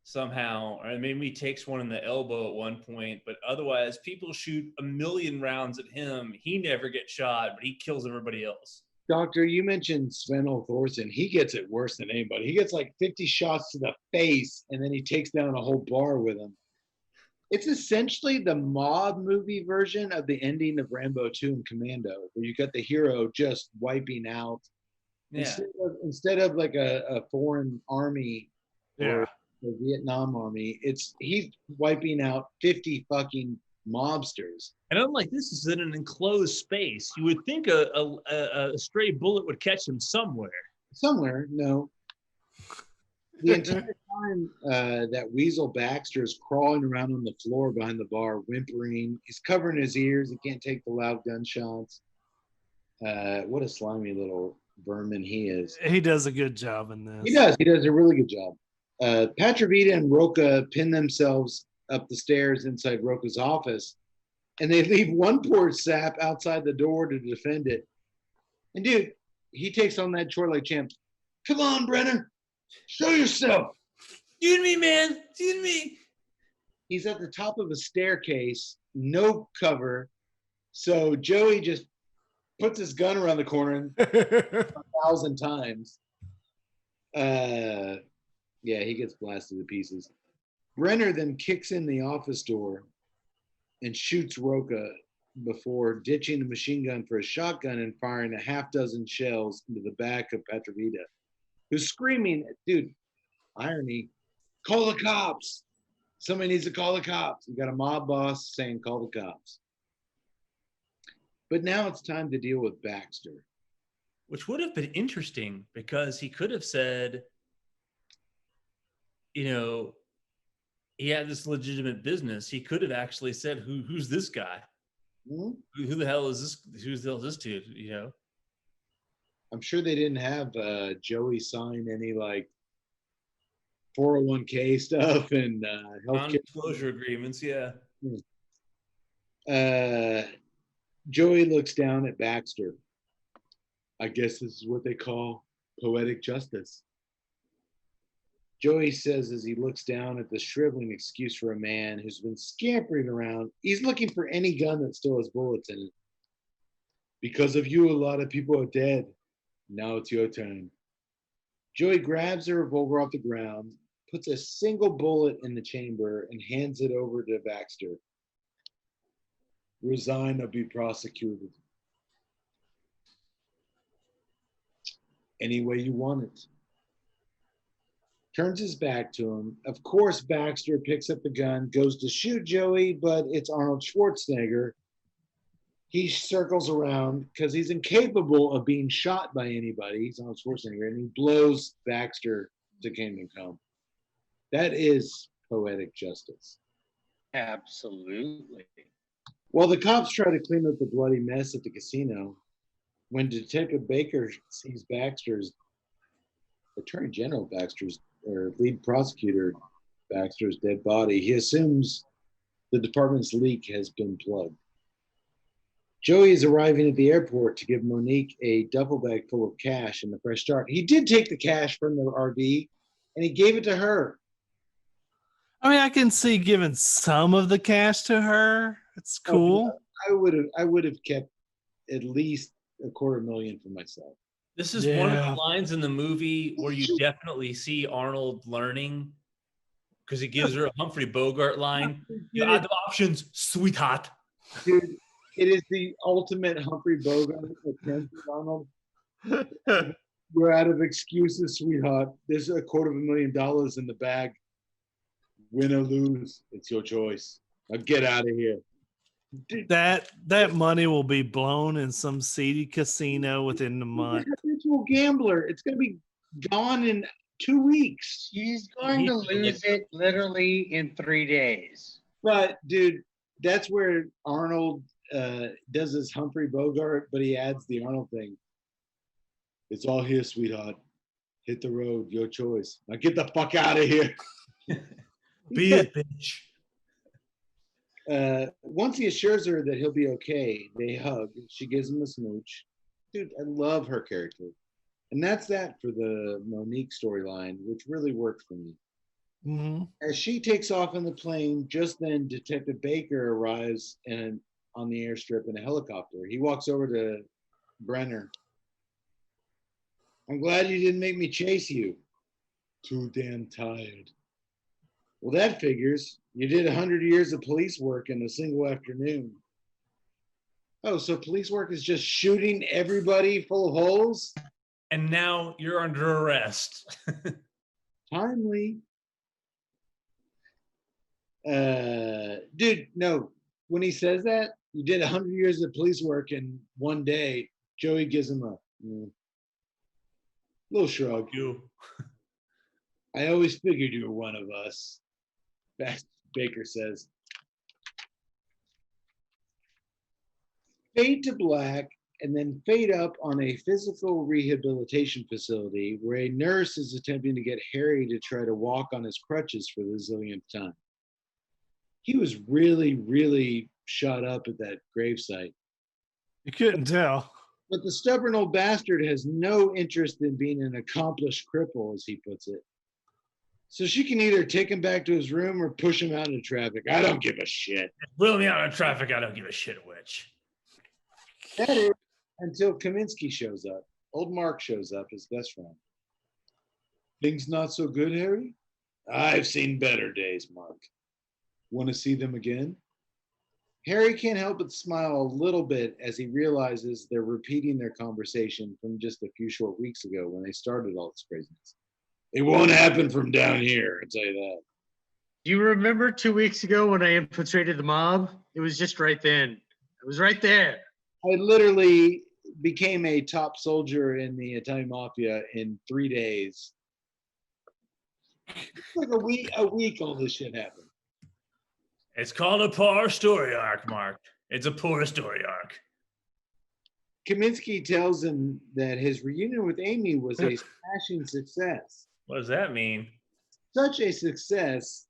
somehow. I mean, he takes one in the elbow at one point, but otherwise people shoot 1 million rounds at him. He never gets shot, but he kills everybody else. Doctor, you mentioned Sven Thorson. He gets it worse than anybody. He gets like 50 shots to the face, and then he takes down a whole bar with him. It's essentially the mob movie version of the ending of Rambo 2 and Commando, where you got the hero just wiping out. Yeah. Instead of like a foreign army Yeah. or the Vietnam army, he's wiping out 50 fucking mobsters. And unlike this is in an enclosed space, you would think a stray bullet would catch him somewhere. Somewhere, no. The entire time that Weasel Baxter is crawling around on the floor behind the bar, whimpering. He's covering his ears. He can't take the loud gunshots. What a slimy little vermin he is. He does a good job in this. He does. He does a really good job. Petrovita and Roca pin themselves up the stairs inside Roca's office, and they leave one poor sap outside the door to defend it. And dude, he takes on that chore like champ. Come on, Brenner. Show yourself. You and me, man. You and me. He's at the top of a staircase, no cover. So Joey just puts his gun around the corner 1,000 times. Yeah, he gets blasted to pieces. Brenner then kicks in the office door and shoots Roca before ditching the machine gun for a shotgun and firing a half dozen shells into the back of Petrovita, who's screaming, dude, irony, call the cops. Somebody needs to call the cops. You got a mob boss saying call the cops. But now it's time to deal with Baxter. Which would have been interesting because he could have said, you know, he had this legitimate business. He could have actually said, who's this guy? Mm-hmm. Who the hell is this? Who's the hell is this dude? You know? I'm sure they didn't have Joey sign any like 401k stuff and healthcare Non-disclosure agreements. Yeah. Joey looks down at Baxter. I guess this is what they call poetic justice. Joey says as he looks down at the shriveling excuse for a man who's been scampering around, he's looking for any gun that still has bullets in it. Because of you, a lot of people are dead. Now it's your turn. Joey grabs a revolver off the ground, puts a single bullet in the chamber, and hands it over to Baxter. Resign or be prosecuted. any way you want it. Turns his back to him. Of course, Baxter picks up the gun, goes to shoot Joey, but it's Arnold Schwarzenegger. He circles around because he's incapable of being shot by anybody. He's Arnold Schwarzenegger, and he blows Baxter to kingdom come. That is poetic justice. Absolutely. While the cops try to clean up the bloody mess at the casino, when Detective Baker sees Baxter's Attorney General Baxter's or lead prosecutor Baxter's dead body, he assumes the department's leak has been plugged. Joey is arriving at the airport to give Monique a duffel bag full of cash and a fresh start. He did take the cash from the RV and he gave it to her. I mean, I can see giving some of the cash to her. It's cool. I would have kept at least $250,000 for myself. This is one of the lines in the movie where you definitely see Arnold learning, because he gives her a Humphrey Bogart line. You have the options, sweetheart. Dude, it is the ultimate Humphrey Bogart attempt, Arnold. We're out of excuses, sweetheart. There's $250,000 in the bag. Win or lose, it's your choice. Now get out of here. That money will be blown in some seedy casino within the month. He's a habitual gambler. It's going to be gone in 2 weeks. He's going to lose it literally in 3 days. But, dude, that's where Arnold does his Humphrey Bogart, but he adds the Arnold thing. It's all here, sweetheart. Hit the road, your choice. Now get the fuck out of here. Be it, bitch. Once he assures her that he'll be okay, they hug. She gives him a smooch. Dude, I love her character. And that's that for the Monique storyline, which really worked for me. Mm-hmm. As she takes off in the plane, just then Detective Baker arrives on the airstrip in a helicopter. He walks over to Brenner. I'm glad you didn't make me chase you. Too damn tired. Well, that figures. You did 100 years of police work in a single afternoon. Oh, so police work is just shooting everybody full of holes? And now you're under arrest. Timely. Dude, no. When he says that, you did 100 years of police work in one day, Joey gives him a little shrug. You. I always figured you were one of us. Baker says. Fade to black and then fade up on a physical rehabilitation facility where a nurse is attempting to get Harry to try to walk on his crutches for the zillionth time. He was really, really shot up at that gravesite. You couldn't tell. But the stubborn old bastard has no interest in being an accomplished cripple, as he puts it. So she can either take him back to his room or push him out into traffic. I don't give a shit. Wheel me out of traffic, I don't give a shit which. That is until Kaminsky shows up. Old Mark shows up, his best friend. Things not so good, Harry? I've seen better days, Mark. Want to see them again? Harry can't help but smile a little bit as he realizes they're repeating their conversation from just a few short weeks ago when they started all this craziness. It won't happen from down here, I'll tell you that. Do you remember 2 weeks ago when I infiltrated the mob? It was just right then. It was right there. I literally became a top soldier in the Italian mafia in 3 days. It's like a week all this shit happened. It's called a poor story arc, Mark. It's a poor story arc. Kaminsky tells him that his reunion with Amy was a smashing success. What does that mean? Such a success,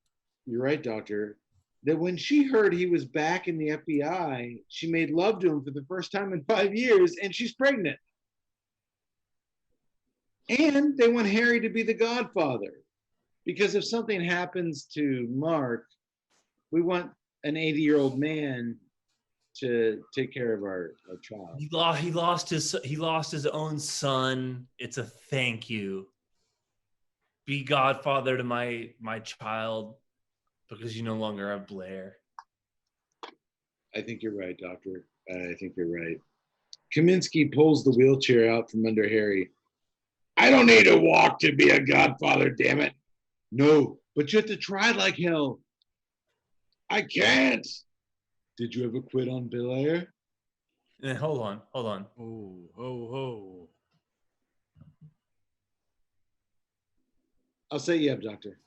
you're right, Doctor, that when she heard he was back in the FBI, she made love to him for the first time in 5 years, and she's pregnant. And they want Harry to be the godfather. Because if something happens to Mark, we want an 80-year-old man to take care of our child. He lost his own son. It's a thank you. Be godfather to my child because you no longer have Blair. I think you're right, Doctor. I think you're right. Kaminsky pulls the wheelchair out from under Harry. I don't need to walk to be a godfather, damn it. No, but you have to try like hell. I can't. Did you ever quit on Bel Air? Hold on. Oh, oh, I'll set you up, Doctor.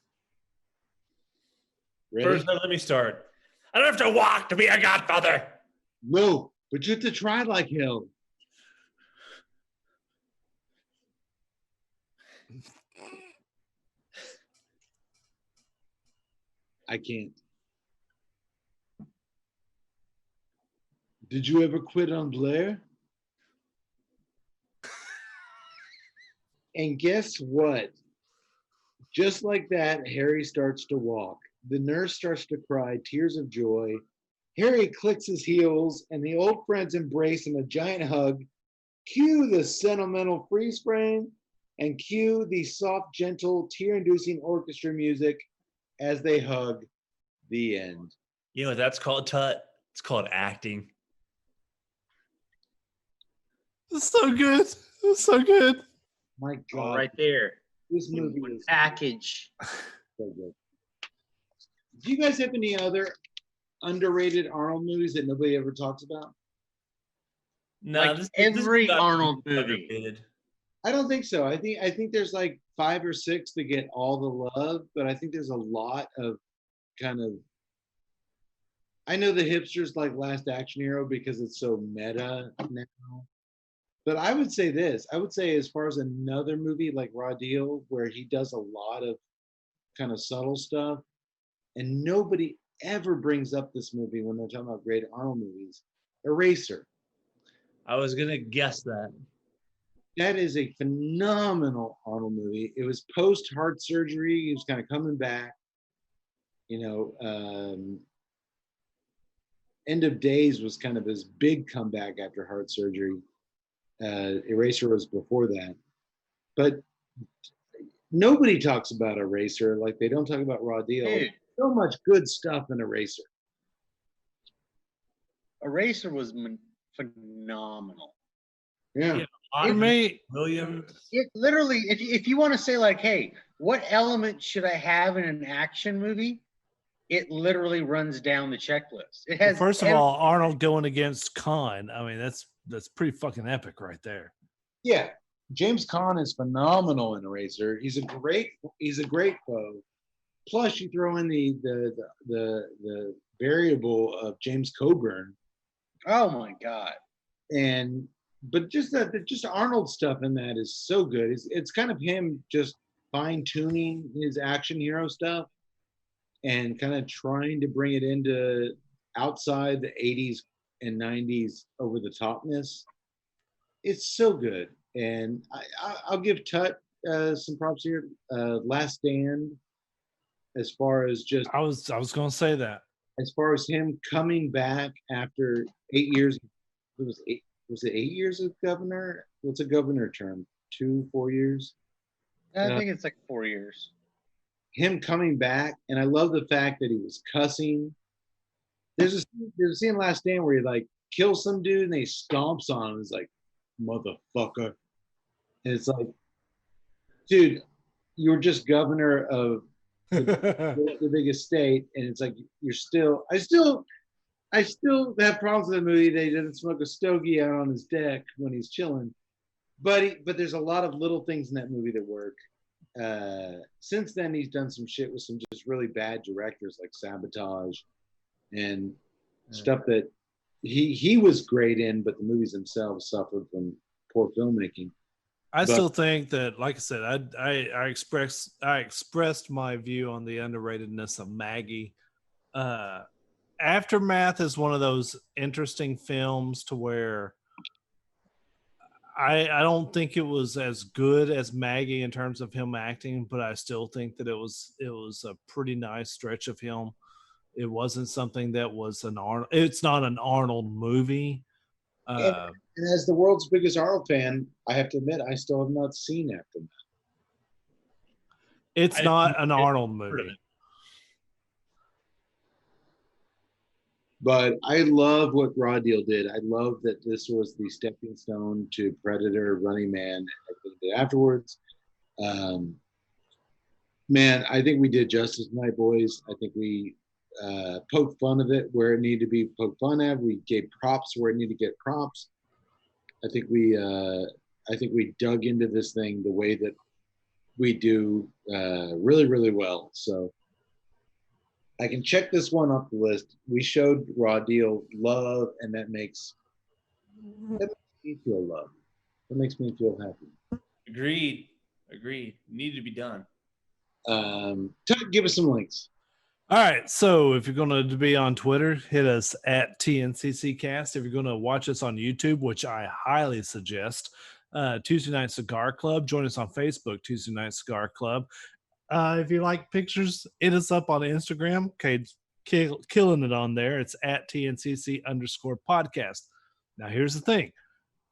Ready? First, let me start. I don't have to walk to be a godfather. No, but you have to try like hell. I can't. Did you ever quit on Blair? And guess what? Just like that, Harry starts to walk. The nurse starts to cry, tears of joy. Harry clicks his heels, and the old friends embrace in a giant hug. Cue the sentimental freeze frame, and cue the soft, gentle, tear-inducing orchestra music as they hug. The end. You know what that's called, Tut? It's called acting. It's so good. It's so good. My God. All right there. This movie is Package. so good. Do you guys have any other underrated Arnold movies that nobody ever talks about? No, Like this every is not Arnold movie. underrated. I don't think so. I think there's like 5 or 6 that get all the love, but I think there's a lot of kind of. I know the hipsters like Last Action Hero because it's so meta now. But I would say this. I would say as far as another movie like Raw Deal, where he does a lot of kind of subtle stuff, and nobody ever brings up this movie when they're talking about great Arnold movies. Eraser. I was gonna guess that. That is a phenomenal Arnold movie. It was post heart surgery. He was kind of coming back. You know, End of Days was kind of his big comeback after heart surgery. Eraser was before that. But nobody talks about Eraser like they don't talk about Raw Deal. Dude. So much good stuff in Eraser. Eraser was phenomenal. Yeah. For me, Williams. It literally, if you want to say like, hey, what element should I have in an action movie? It literally runs down the checklist. It has first of all, Arnold going against Khan. I mean, that's pretty fucking epic right there. Yeah. James Caan is phenomenal in Eraser. He's a great foe. Plus, you throw in the variable of James Coburn. Oh my God. But just Arnold stuff in that is so good. It's kind of him just fine tuning his action hero stuff and kind of trying to bring it into outside the 80s and 90s over the topness. It's so good. And I'll give Tut some props here. Last Stand, as far as just I was going to say that. As far as him coming back after 8 years, was it 8 years of governor? What's a governor term? 2, 4 years? I think it's like 4 years. Him coming back, and I love the fact that he was cussing. There's a scene in Last Stand where he like kills some dude and he stomps on him. It's like, motherfucker. And it's like, dude, you were just governor of the biggest state, and it's like I still have problems with the movie. They didn't smoke a stogie out on his deck when he's chilling, but there's a lot of little things in that movie that work. Since then, he's done some shit with some just really bad directors like Sabotage and stuff that he was great in, but the movies themselves suffered from poor filmmaking. I still think that, like I said, I expressed my view on the underratedness of Maggie. Aftermath is one of those interesting films to where I don't think it was as good as Maggie in terms of him acting, but I still think that it was a pretty nice stretch of him. It wasn't something that was an Arnold. It's not an Arnold movie. And as the world's biggest Arnold fan, I have to admit, I still have not seen Aftermath. It's not an Arnold movie. But I love what Raw Deal did. I love that this was the stepping stone to Predator, Running Man, and everything they did afterwards. Um, man, I think we did justice tonight, boys. I think we poked fun of it where it needed to be poked fun at. We gave props where it needed to get props. I think we dug into this thing the way that we do really, really well. So I can check this one off the list. We showed Raw Deal love, and that makes me feel love. That makes me feel happy. Agreed. Needed to be done. Give us some links. All right. So if you're going to be on Twitter, hit us at TNCCcast. If you're going to watch us on YouTube, which I highly suggest, Tuesday Night Cigar Club. Join us on Facebook, Tuesday Night Cigar Club. If you like pictures, hit us up on Instagram. Okay, killing it on there. It's at TNCC_podcast. Now, here's the thing.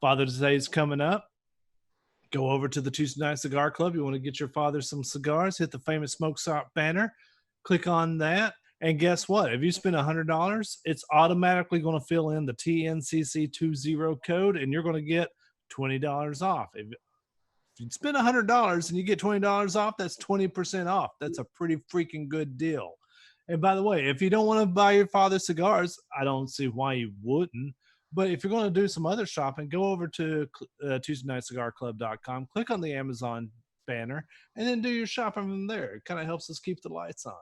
Father's Day is coming up. Go over to the Tuesday Night Cigar Club. You want to get your father some cigars, hit the famous Smoke Shop banner. Click on that. And guess what? If you spend $100, it's automatically going to fill in the TNCC20 code, and you're going to get $20 off. If you spend $100 and you get $20 off, that's 20% off. That's a pretty freaking good deal. And by the way, if you don't want to buy your father cigars, I don't see why you wouldn't. But if you're going to do some other shopping, go over to TuesdayNightCigarClub.com, click on the Amazon banner, and then do your shopping from there. It kind of helps us keep the lights on.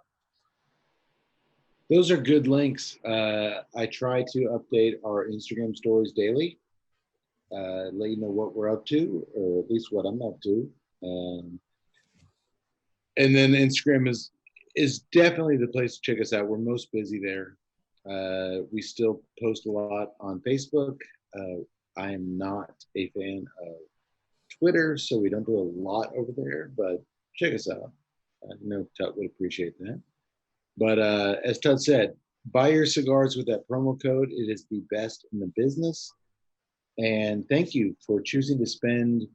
Those are good links. I try to update our Instagram stories daily. Let you know what we're up to, or at least what I'm up to. And then Instagram is definitely the place to check us out. We're most busy there. We still post a lot on Facebook. I am not a fan of Twitter, so we don't do a lot over there, but check us out. I know Tut would appreciate that. But as Tut said, buy your cigars with that promo code. It is the best in the business. And thank you for choosing to spend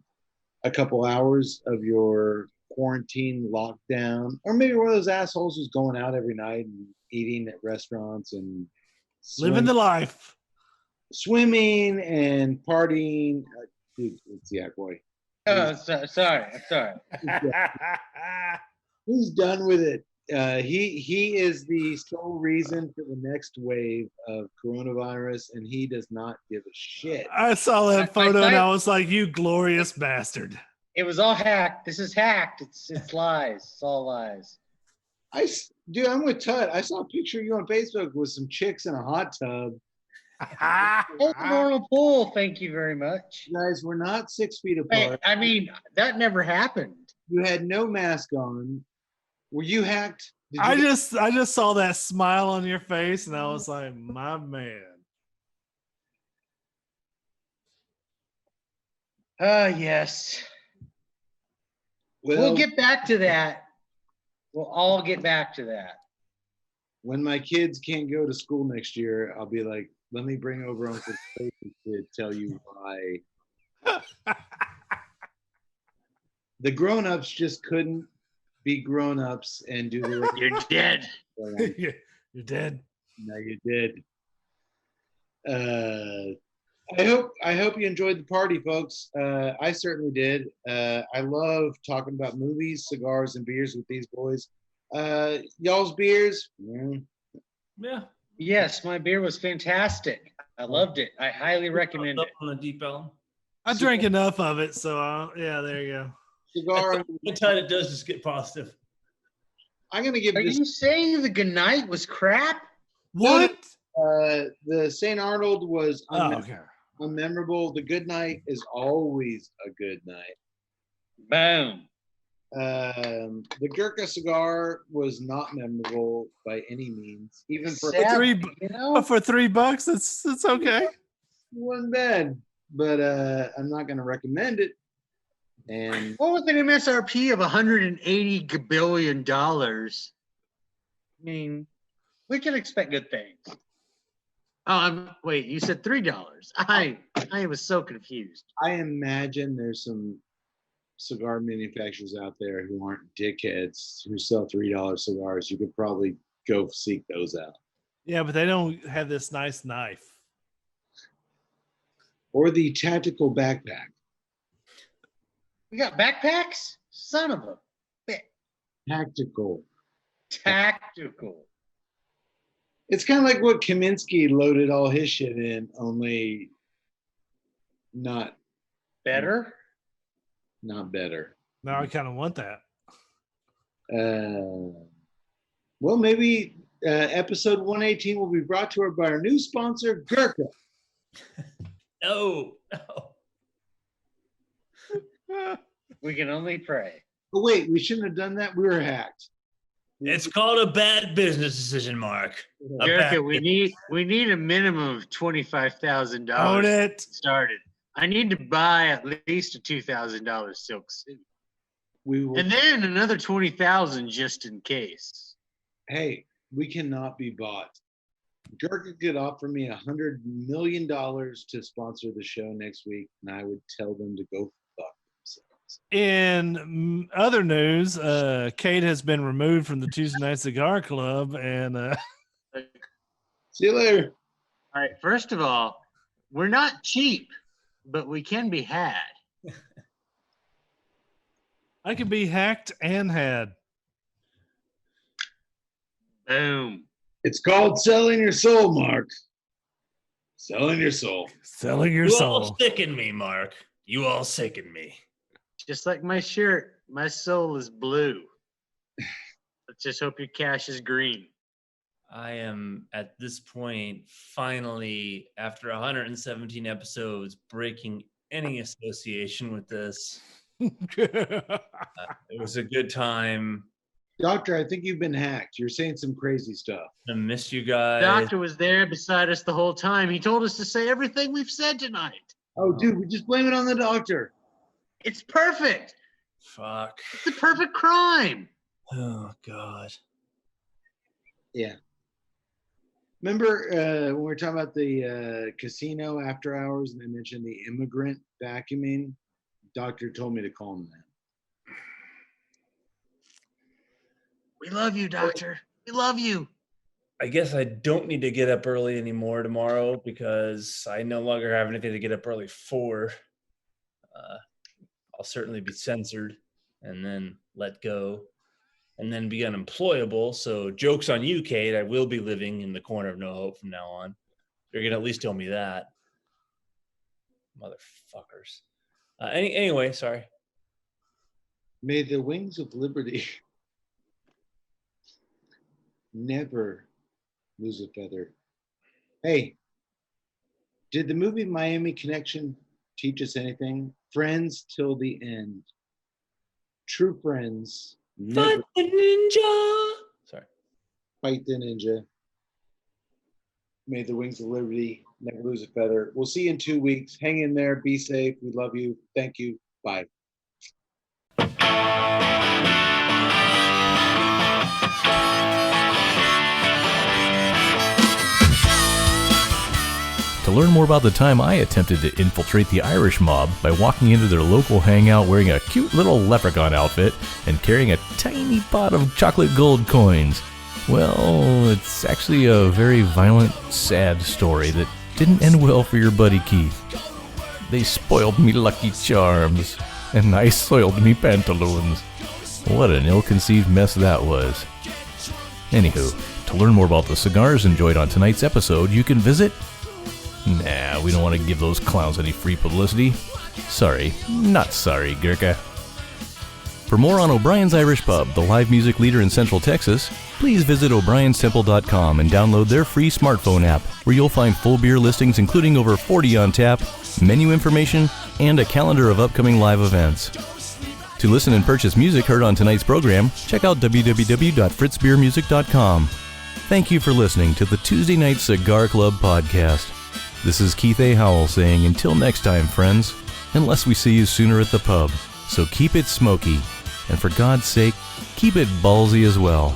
a couple hours of your quarantine lockdown, or maybe one of those assholes who's going out every night and eating at restaurants and living the life, swimming and partying. Dude, it's Yak Boy. Oh, sorry. He's done with it. He is the sole reason for the next wave of coronavirus, and he does not give a shit. I saw that photo and I was like, you glorious bastard. It was all hacked. This is hacked. It's lies. It's all lies. Dude, I'm with Tut. I saw a picture of you on Facebook with some chicks in a hot tub. Old normal pool. Thank you very much. You guys, we're not 6 feet apart. I mean, that never happened. You had no mask on. Were you hacked? I just saw that smile on your face, and I was like, my man. Yes. We'll get back to that. We'll all get back to that. When my kids can't go to school next year, I'll be like, let me bring over Uncle Clayton to tell you why. The grown-ups just couldn't be grown-ups and do the You're dead. You're dead. No, you did. I hope you enjoyed the party, folks. I certainly did. I love talking about movies, cigars, and beers with these boys. Y'all's beers? Yeah. Yes, my beer was fantastic. I loved it. I highly recommend it. On the Deep Elm. I drank enough of it, so yeah, there you go. Cigar. One time it does just get positive. I'm gonna give. Are you saying the Good Night was crap? What? The St. Arnold was okay. unmemorable. The Good Night is always a good night. Boom. The Gurkha cigar was not memorable by any means. Even for $3, but for $3, it's okay. It wasn't bad, but I'm not going to recommend it. And what with an MSRP of $180 billion? I mean, we can expect good things. Wait, you said $3. I was so confused. I imagine there's some cigar manufacturers out there who aren't dickheads who sell $3 cigars. You could probably go seek those out. Yeah, but they don't have this nice knife. Or the tactical backpack. We got backpacks? Son of a bitch. Tactical. Tactical. It's kind of like what Kaminsky loaded all his shit in, only not Better? not better. Now I kind of want that. Well, maybe episode 118 will be brought to us by our new sponsor, Gurkha. No. We can only pray. Oh, wait, we shouldn't have done that. We were hacked. It's called a bad business decision, Mark. A Gurkha, bad- we need a minimum of $25,000 Own it. started. I need to buy at least a $2,000 silk suit. We will, And then another 20,000 just in case. hey, we cannot be bought. Gurkha could offer me $100 million to sponsor the show next week, and I would tell them to go fuck themselves. In other news, Kate has been removed from the Tuesday Night Cigar Club, and See you later. All right, first of all, we're not cheap, but we can be had. I could be hacked and had. Boom. It's called selling your soul, Mark. Selling your soul. Selling your You all soul. sicken me, Mark. You all sicken me. Just like my shirt, my soul is blue. Let's just hope your cash is green. I am at this point finally, after 117 episodes, breaking any association with this. It was a good time. Doctor, I think you've been hacked. You're saying some crazy stuff. I missed you guys. Doctor was there beside us the whole time. He told us to say everything we've said tonight. Oh, dude, we just blame it on the doctor. It's perfect. Fuck. It's the perfect crime. Oh God. Yeah. Remember when we were talking about the casino after hours and I mentioned the immigrant vacuuming? Doctor told me to call him that. We love you, Doctor. We love you. I guess I don't need to get up early anymore tomorrow because I no longer have anything to get up early for. I'll certainly be censored and then let go and then be unemployable. So joke's on you, Kate. I will be living in the corner of no hope from now on. You're going to at least tell me that. Motherfuckers. Anyway, sorry. May the wings of liberty never lose a feather. Hey, did the movie Miami Connection teach us anything? Friends till the end. True friends never Fight the ninja. Sorry. fight the ninja. May the wings of liberty never lose a feather. We'll see you in 2 weeks. Hang in there. Be safe. We love you. Thank you. Bye. To learn more about the time I attempted to infiltrate the Irish mob by walking into their local hangout wearing a cute little leprechaun outfit and carrying a tiny pot of chocolate gold coins, well, it's actually a very violent, sad story that didn't end well for your buddy Keith. They spoiled me Lucky Charms, and I soiled me pantaloons. What an ill-conceived mess that was. Anywho, to learn more about the cigars enjoyed on tonight's episode, you can visit... Nah, we don't want to give those clowns any free publicity. Sorry, not sorry, Gurkha. For more on O'Brien's Irish Pub, the live music leader in Central Texas, please visit o'brienstemple.com and download their free smartphone app, where you'll find full beer listings including over 40 on tap, menu information, and a calendar of upcoming live events. To listen and purchase music heard on tonight's program, check out www.fritzbeermusic.com. Thank you for listening to the Tuesday Night Cigar Club podcast. This is Keith A. Howell saying until next time, friends, unless we see you sooner at the pub. So keep it smoky, and for God's sake, keep it ballsy as well.